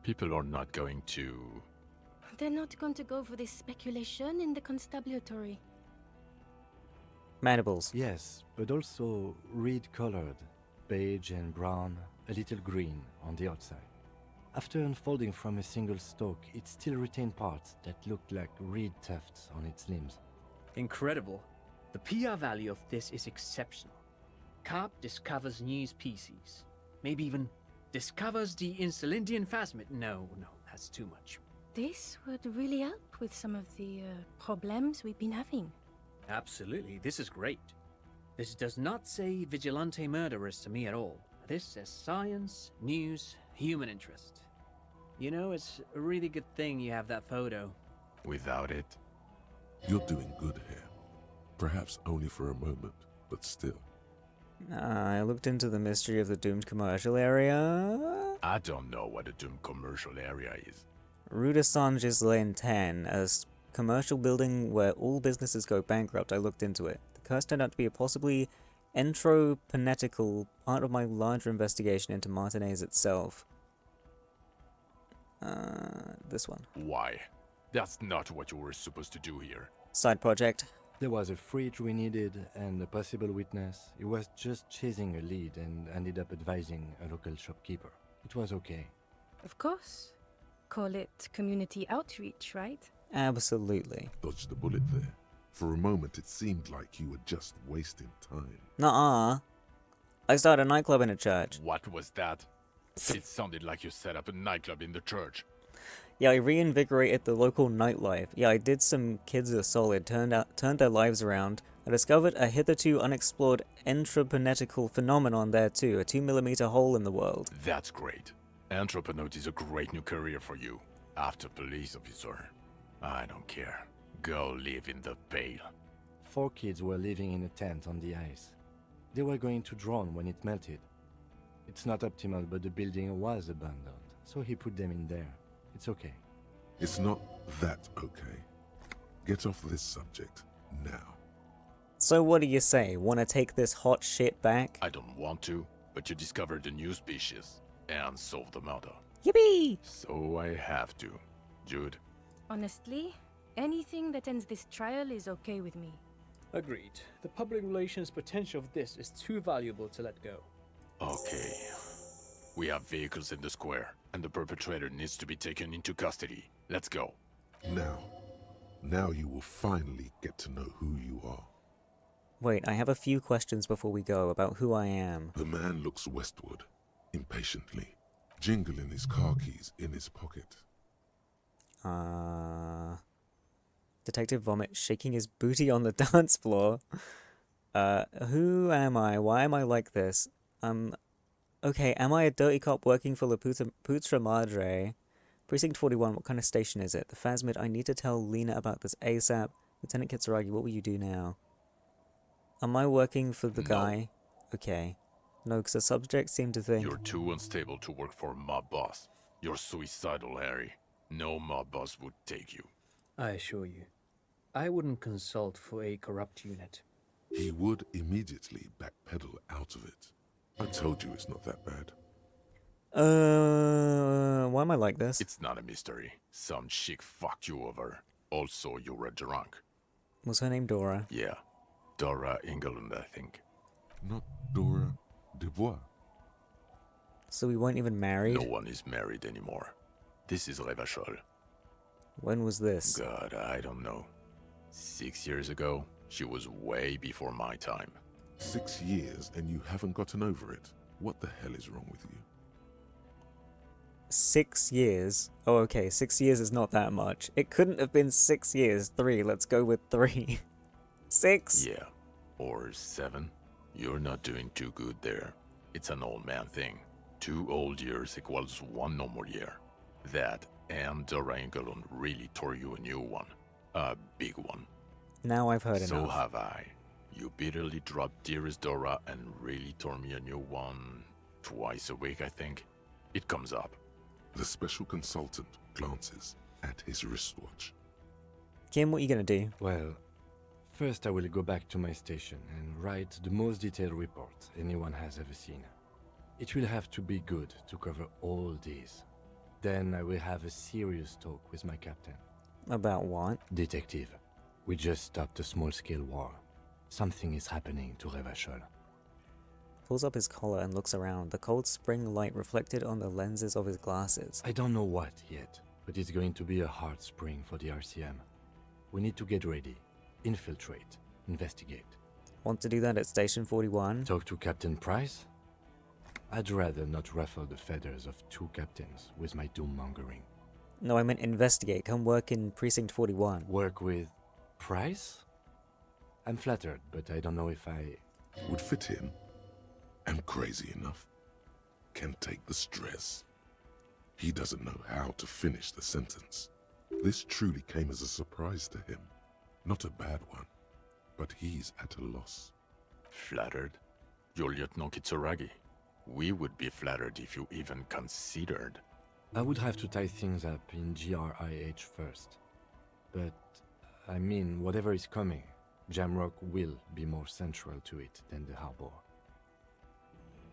People are not going to... They're not going to go for this speculation in the constabulary. Mandibles. Yes, but also reed-colored, beige and brown, a little green on the outside. After unfolding from a single stalk, it still retained parts that looked like reed tufts on its limbs. Incredible. The PR value of this is exceptional. Carp discovers new species. Maybe even discovers the Insulindian phasmid. No, that's too much. This would really help with some of the problems we've been having. Absolutely, this is great. This does not say vigilante murderers to me at all. This says science, news, human interest. You know, it's a really good thing you have that photo. Without it... You're doing good here. Perhaps only for a moment, but still. I looked into the mystery of the doomed commercial area. I don't know what a doomed commercial area is. Rue de Saint-Ghislain 10, a commercial building where all businesses go bankrupt. I looked into it. The curse turned out to be a possibly entropenetical part of my larger investigation into Martinez itself. This one. Why? That's not what you were supposed to do here. Side project. There was a fridge we needed and a possible witness. He was just chasing a lead and ended up advising a local shopkeeper. It was okay. Of course. Call it community outreach, right? Absolutely. Dodged the bullet there. For a moment, it seemed like you were just wasting time. Nuh-uh. I started a nightclub in a church. What was that? It sounded like you set up a nightclub in the church. Yeah, I reinvigorated the local nightlife. Yeah, I did some kids are solid, turned their lives around. I discovered a hitherto unexplored entreprenetical phenomenon there too, a 2mm hole in the world. That's great. Entrepreneurship is a great new career for you. After police officer. I don't care. Go live in the Pale. 4 kids were living in a tent on the ice. They were going to drown when it melted. It's not optimal, but the building was abandoned, so he put them in there. It's okay. It's not that okay. Get off this subject now. So what do you say? Want to take this hot shit back? I don't want to, but you discovered a new species and solved the murder. Yippee! So I have to. Jude? Honestly, anything that ends this trial is okay with me. Agreed. The public relations potential of this is too valuable to let go. Okay. We have vehicles in the square, and the perpetrator needs to be taken into custody. Let's go. Now you will finally get to know who you are. Wait, I have a few questions before we go about who I am. The man looks westward, impatiently, jingling his car keys in his pocket. Detective Vomit shaking his booty on the dance floor. Who am I? Why am I like this? Okay, am I a dirty cop working for La Putra Madre? Precinct 41, what kind of station is it? The Phasmid, I need to tell Lena about this ASAP. Lieutenant Kitsuragi, what will you do now? Am I working for the No. guy? Okay. No, because the subject seemed to think... You're too unstable to work for a mob boss. You're suicidal, Harry. No mob boss would take you. I assure you, I wouldn't consult for a corrupt unit. He would immediately backpedal out of it. I told you it's not that bad. Why am I like this? It's not a mystery. Some chick fucked you over. Also, you were drunk. Was her name Dora? Yeah. Dora England, I think. Not Dora Dubois. So we weren't even married? No one is married anymore. This is Revachol. When was this? God, I don't know. 6 years ago? She was way before my time. 6 years and you haven't gotten over it? What the hell is wrong with you? 6 years? Oh, okay, 6 years is not that much. It couldn't have been 6 years. 3, let's go with 3. 6? Yeah. Or 7. You're not doing too good there. It's an old man thing. 2 old years equals 1 normal year. That and Dora Engelund really tore you a new one. A big one. Now I've heard So enough. have I. You bitterly dropped Dearest Dora and really tore me a new one twice a week, I think. It comes up. The special consultant glances at his wristwatch. Kim, what are you gonna do? Well, first I will go back to my station and write the most detailed report anyone has ever seen. It will have to be good to cover all these. Then I will have a serious talk with my captain. About what? Detective, we just stopped a small-scale war. Something is happening to Revachol. Pulls up his collar and looks around, the cold spring light reflected on the lenses of his glasses. I don't know what yet, but it's going to be a hard spring for the RCM. We need to get ready, infiltrate, investigate. Want to do that at Station 41? Talk to Captain Price? I'd rather not ruffle the feathers of 2 captains with my doom-mongering. No, I meant investigate. Come work in Precinct 41. Work with Price? I'm flattered, but I don't know if I... Would fit in. Am crazy enough. Can take the stress. He doesn't know how to finish the sentence. This truly came as a surprise to him. Not a bad one, but he's at a loss. Flattered? You're Lieutenant Kitsuragi. We would be flattered if you even considered. I would have to tie things up in GRIH first. But, I mean, whatever is coming, Jamrock will be more central to it than the harbor.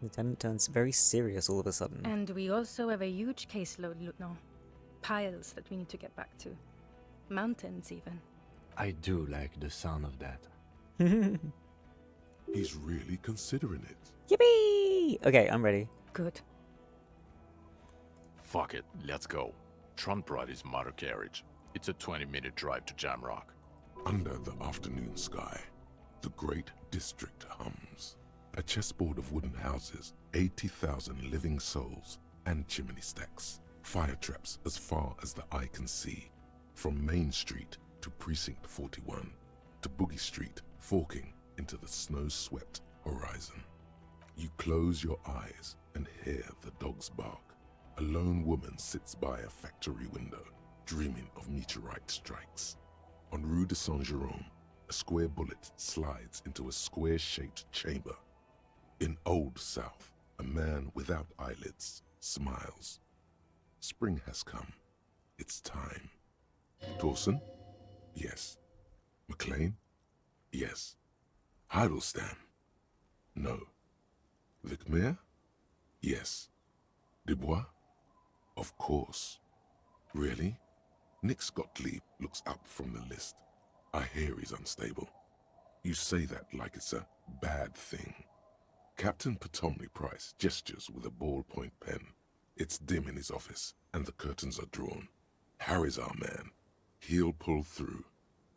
Lieutenant turns very serious all of a sudden. And we also have a huge caseload, Lieutenant. Piles that we need to get back to. Mountains, even. I do like the sound of that. He's really considering it. Yippee! Okay, I'm ready. Good. Fuck it, let's go. Trump brought his motor carriage. It's a 20-minute drive to Jamrock. Under the afternoon sky, the great district hums. A chessboard of wooden houses, 80,000 living souls, and chimney stacks. Fire traps as far as the eye can see. From Main Street to Precinct 41, to Boogie Street, forking into the snow-swept horizon. You close your eyes and hear the dogs bark. A lone woman sits by a factory window, dreaming of meteorite strikes. On Rue de Saint-Jérôme, a square bullet slides into a square-shaped chamber. In Old South, a man without eyelids smiles. Spring has come. It's time. Torsen? Yes. McLean? Yes. Heidelstein? No. Vicmer? Yes. Dubois? Of course. Really? Nick Gottlieb looks up from the list. I hear he's unstable. You say that like it's a bad thing. Captain Potomny Price gestures with a ballpoint pen. It's dim in his office, and the curtains are drawn. Harry's our man. He'll pull through.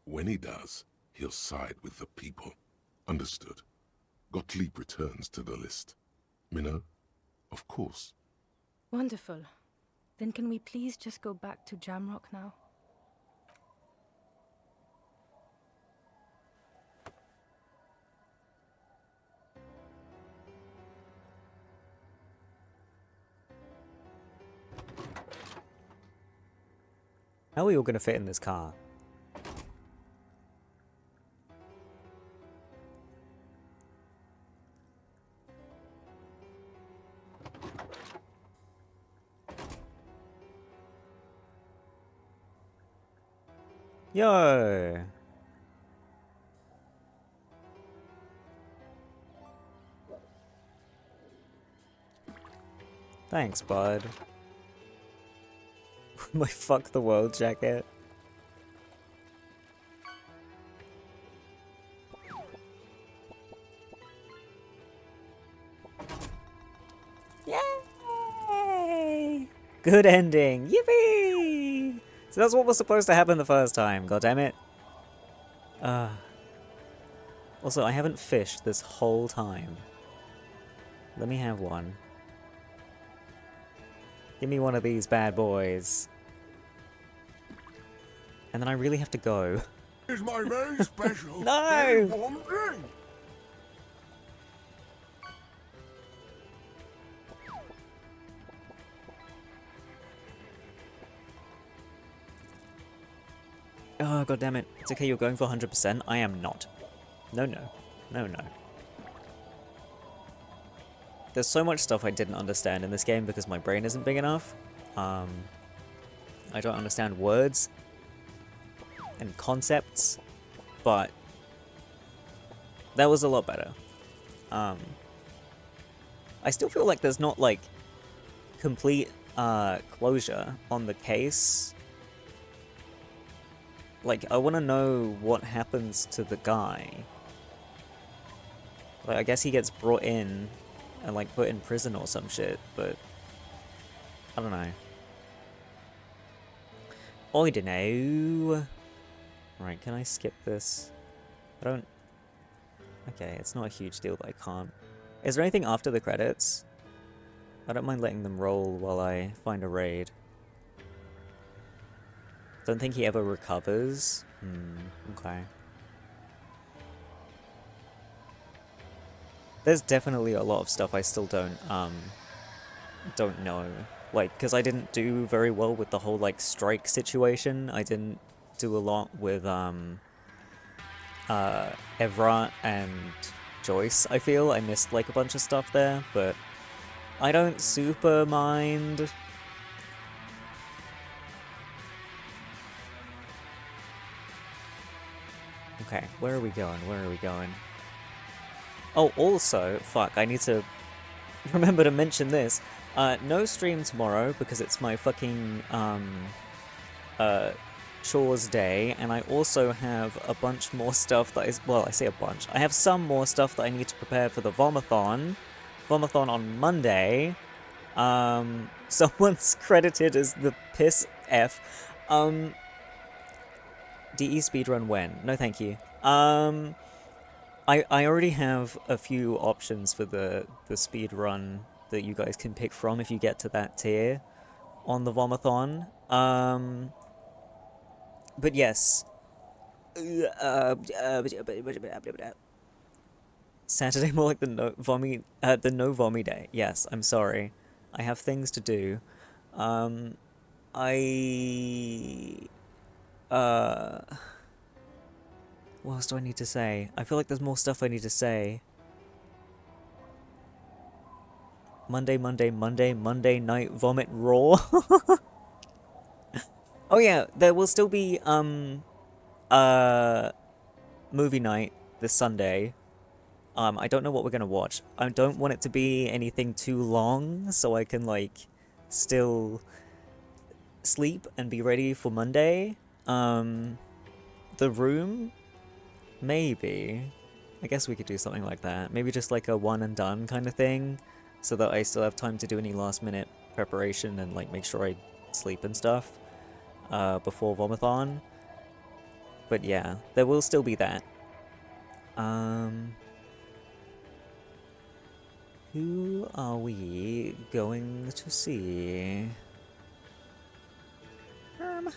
When he does, he'll side with the people. Understood. Gottlieb returns to the list. Minnow? Of course. Wonderful. Then can we please just go back to Jamrock now? How are we all gonna fit in this car? Yo! Thanks, bud. My fuck the world jacket. Yay! Good ending. Yippee! So that's what was supposed to happen the first time. God damn it. Also, I haven't fished this whole time. Let me have one. Give me one of these bad boys. And then I really have to go. It's my very special. No! warm drink. Oh, god damn it. It's okay, you're going for 100%. I am not. No, no. No, no. There's so much stuff I didn't understand in this game because my brain isn't big enough. I don't understand words and concepts, but that was a lot better. I still feel like there's not, like, complete closure on the case. Like, I want to know what happens to the guy. Like, I guess he gets brought in and, like, put in prison or some shit, but I don't know. I don't know. Right, can I skip this? I don't... Okay, it's not a huge deal that I can't. Is there anything after the credits? I don't mind letting them roll while I find a raid. Don't think he ever recovers. Okay. There's definitely a lot of stuff I still don't know. Like, because I didn't do very well with the whole, like, strike situation. I didn't do a lot with, Evra and Joyce, I feel. I missed, like, a bunch of stuff there, but I don't super mind. Okay, where are we going? Where are we going? Oh, also, fuck, I need to remember to mention this. No stream tomorrow because it's my fucking, chores day, and I also have a bunch more stuff that is, well, I say a bunch. I have some more stuff that I need to prepare for the Vomathon. Vomathon on Monday. Someone's credited as the piss F. DE speedrun when? No, thank you. I already have a few options for the speedrun that you guys can pick from if you get to that tier on the Vomathon. But yes. Saturday more like the no vommy day. Yes, I'm sorry. I have things to do. What else do I need to say? I feel like there's more stuff I need to say. Monday night vomit raw. Oh yeah, there will still be movie night this Sunday. I don't know what we're gonna watch. I don't want it to be anything too long so I can, like, still sleep and be ready for Monday. The Room? Maybe. I guess we could do something like that. Maybe just like a one and done kind of thing, so that I still have time to do any last minute preparation and, like, make sure I sleep and stuff before Vomathon. But yeah, there will still be that. Who are we going to see? Herm.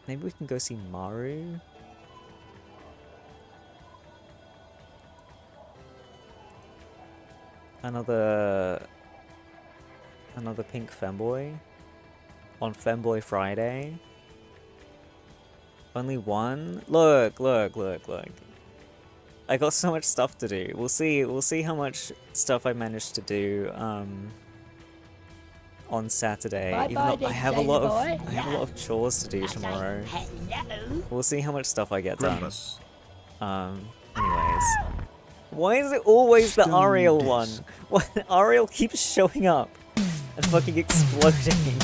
Maybe we can go see Maru? Another pink femboy? On Femboy Friday? Only one? Look. I got so much stuff to do. We'll see how much stuff I managed to do on Saturday. Bye Even bye though then, I have a sailor lot of boy. I have a lot of chores to do tomorrow. Hello. We'll see how much stuff I get done. Grimbus. Anyways. Why is it always the Ariel one? What, Ariel keeps showing up and fucking exploding.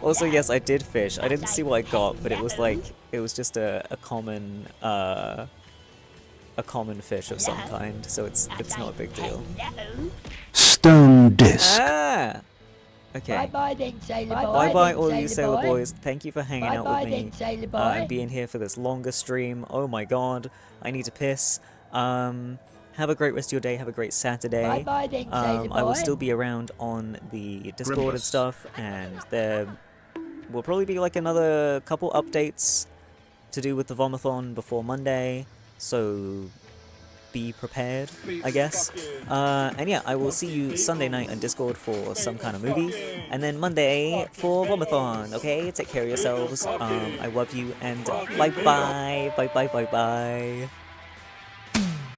Also, yes, I did fish. I didn't see what I got, but it was like, it was just a common fish of some kind, so it's not a big deal. Stone disc. Ah! Okay. Bye bye then, sailor boy. Bye bye then, all you sailor sailor boy. boys. Thank you for hanging Bye out bye with me then, sailor boy. and being here for this longer stream. Oh my god, I need to piss. Have a great rest of your day. Have a great Saturday. Bye bye then, sailor I will boy. still be around on the Discord and Grimbus. stuff, and there will probably be like another couple updates to do with the Vomathon before Monday. So be prepared, I guess. And yeah, I will see you Sunday night on Discord for some kind of movie, and then Monday for Vomathon. Okay, take care of yourselves. I love you, and bye bye, bye bye, bye bye.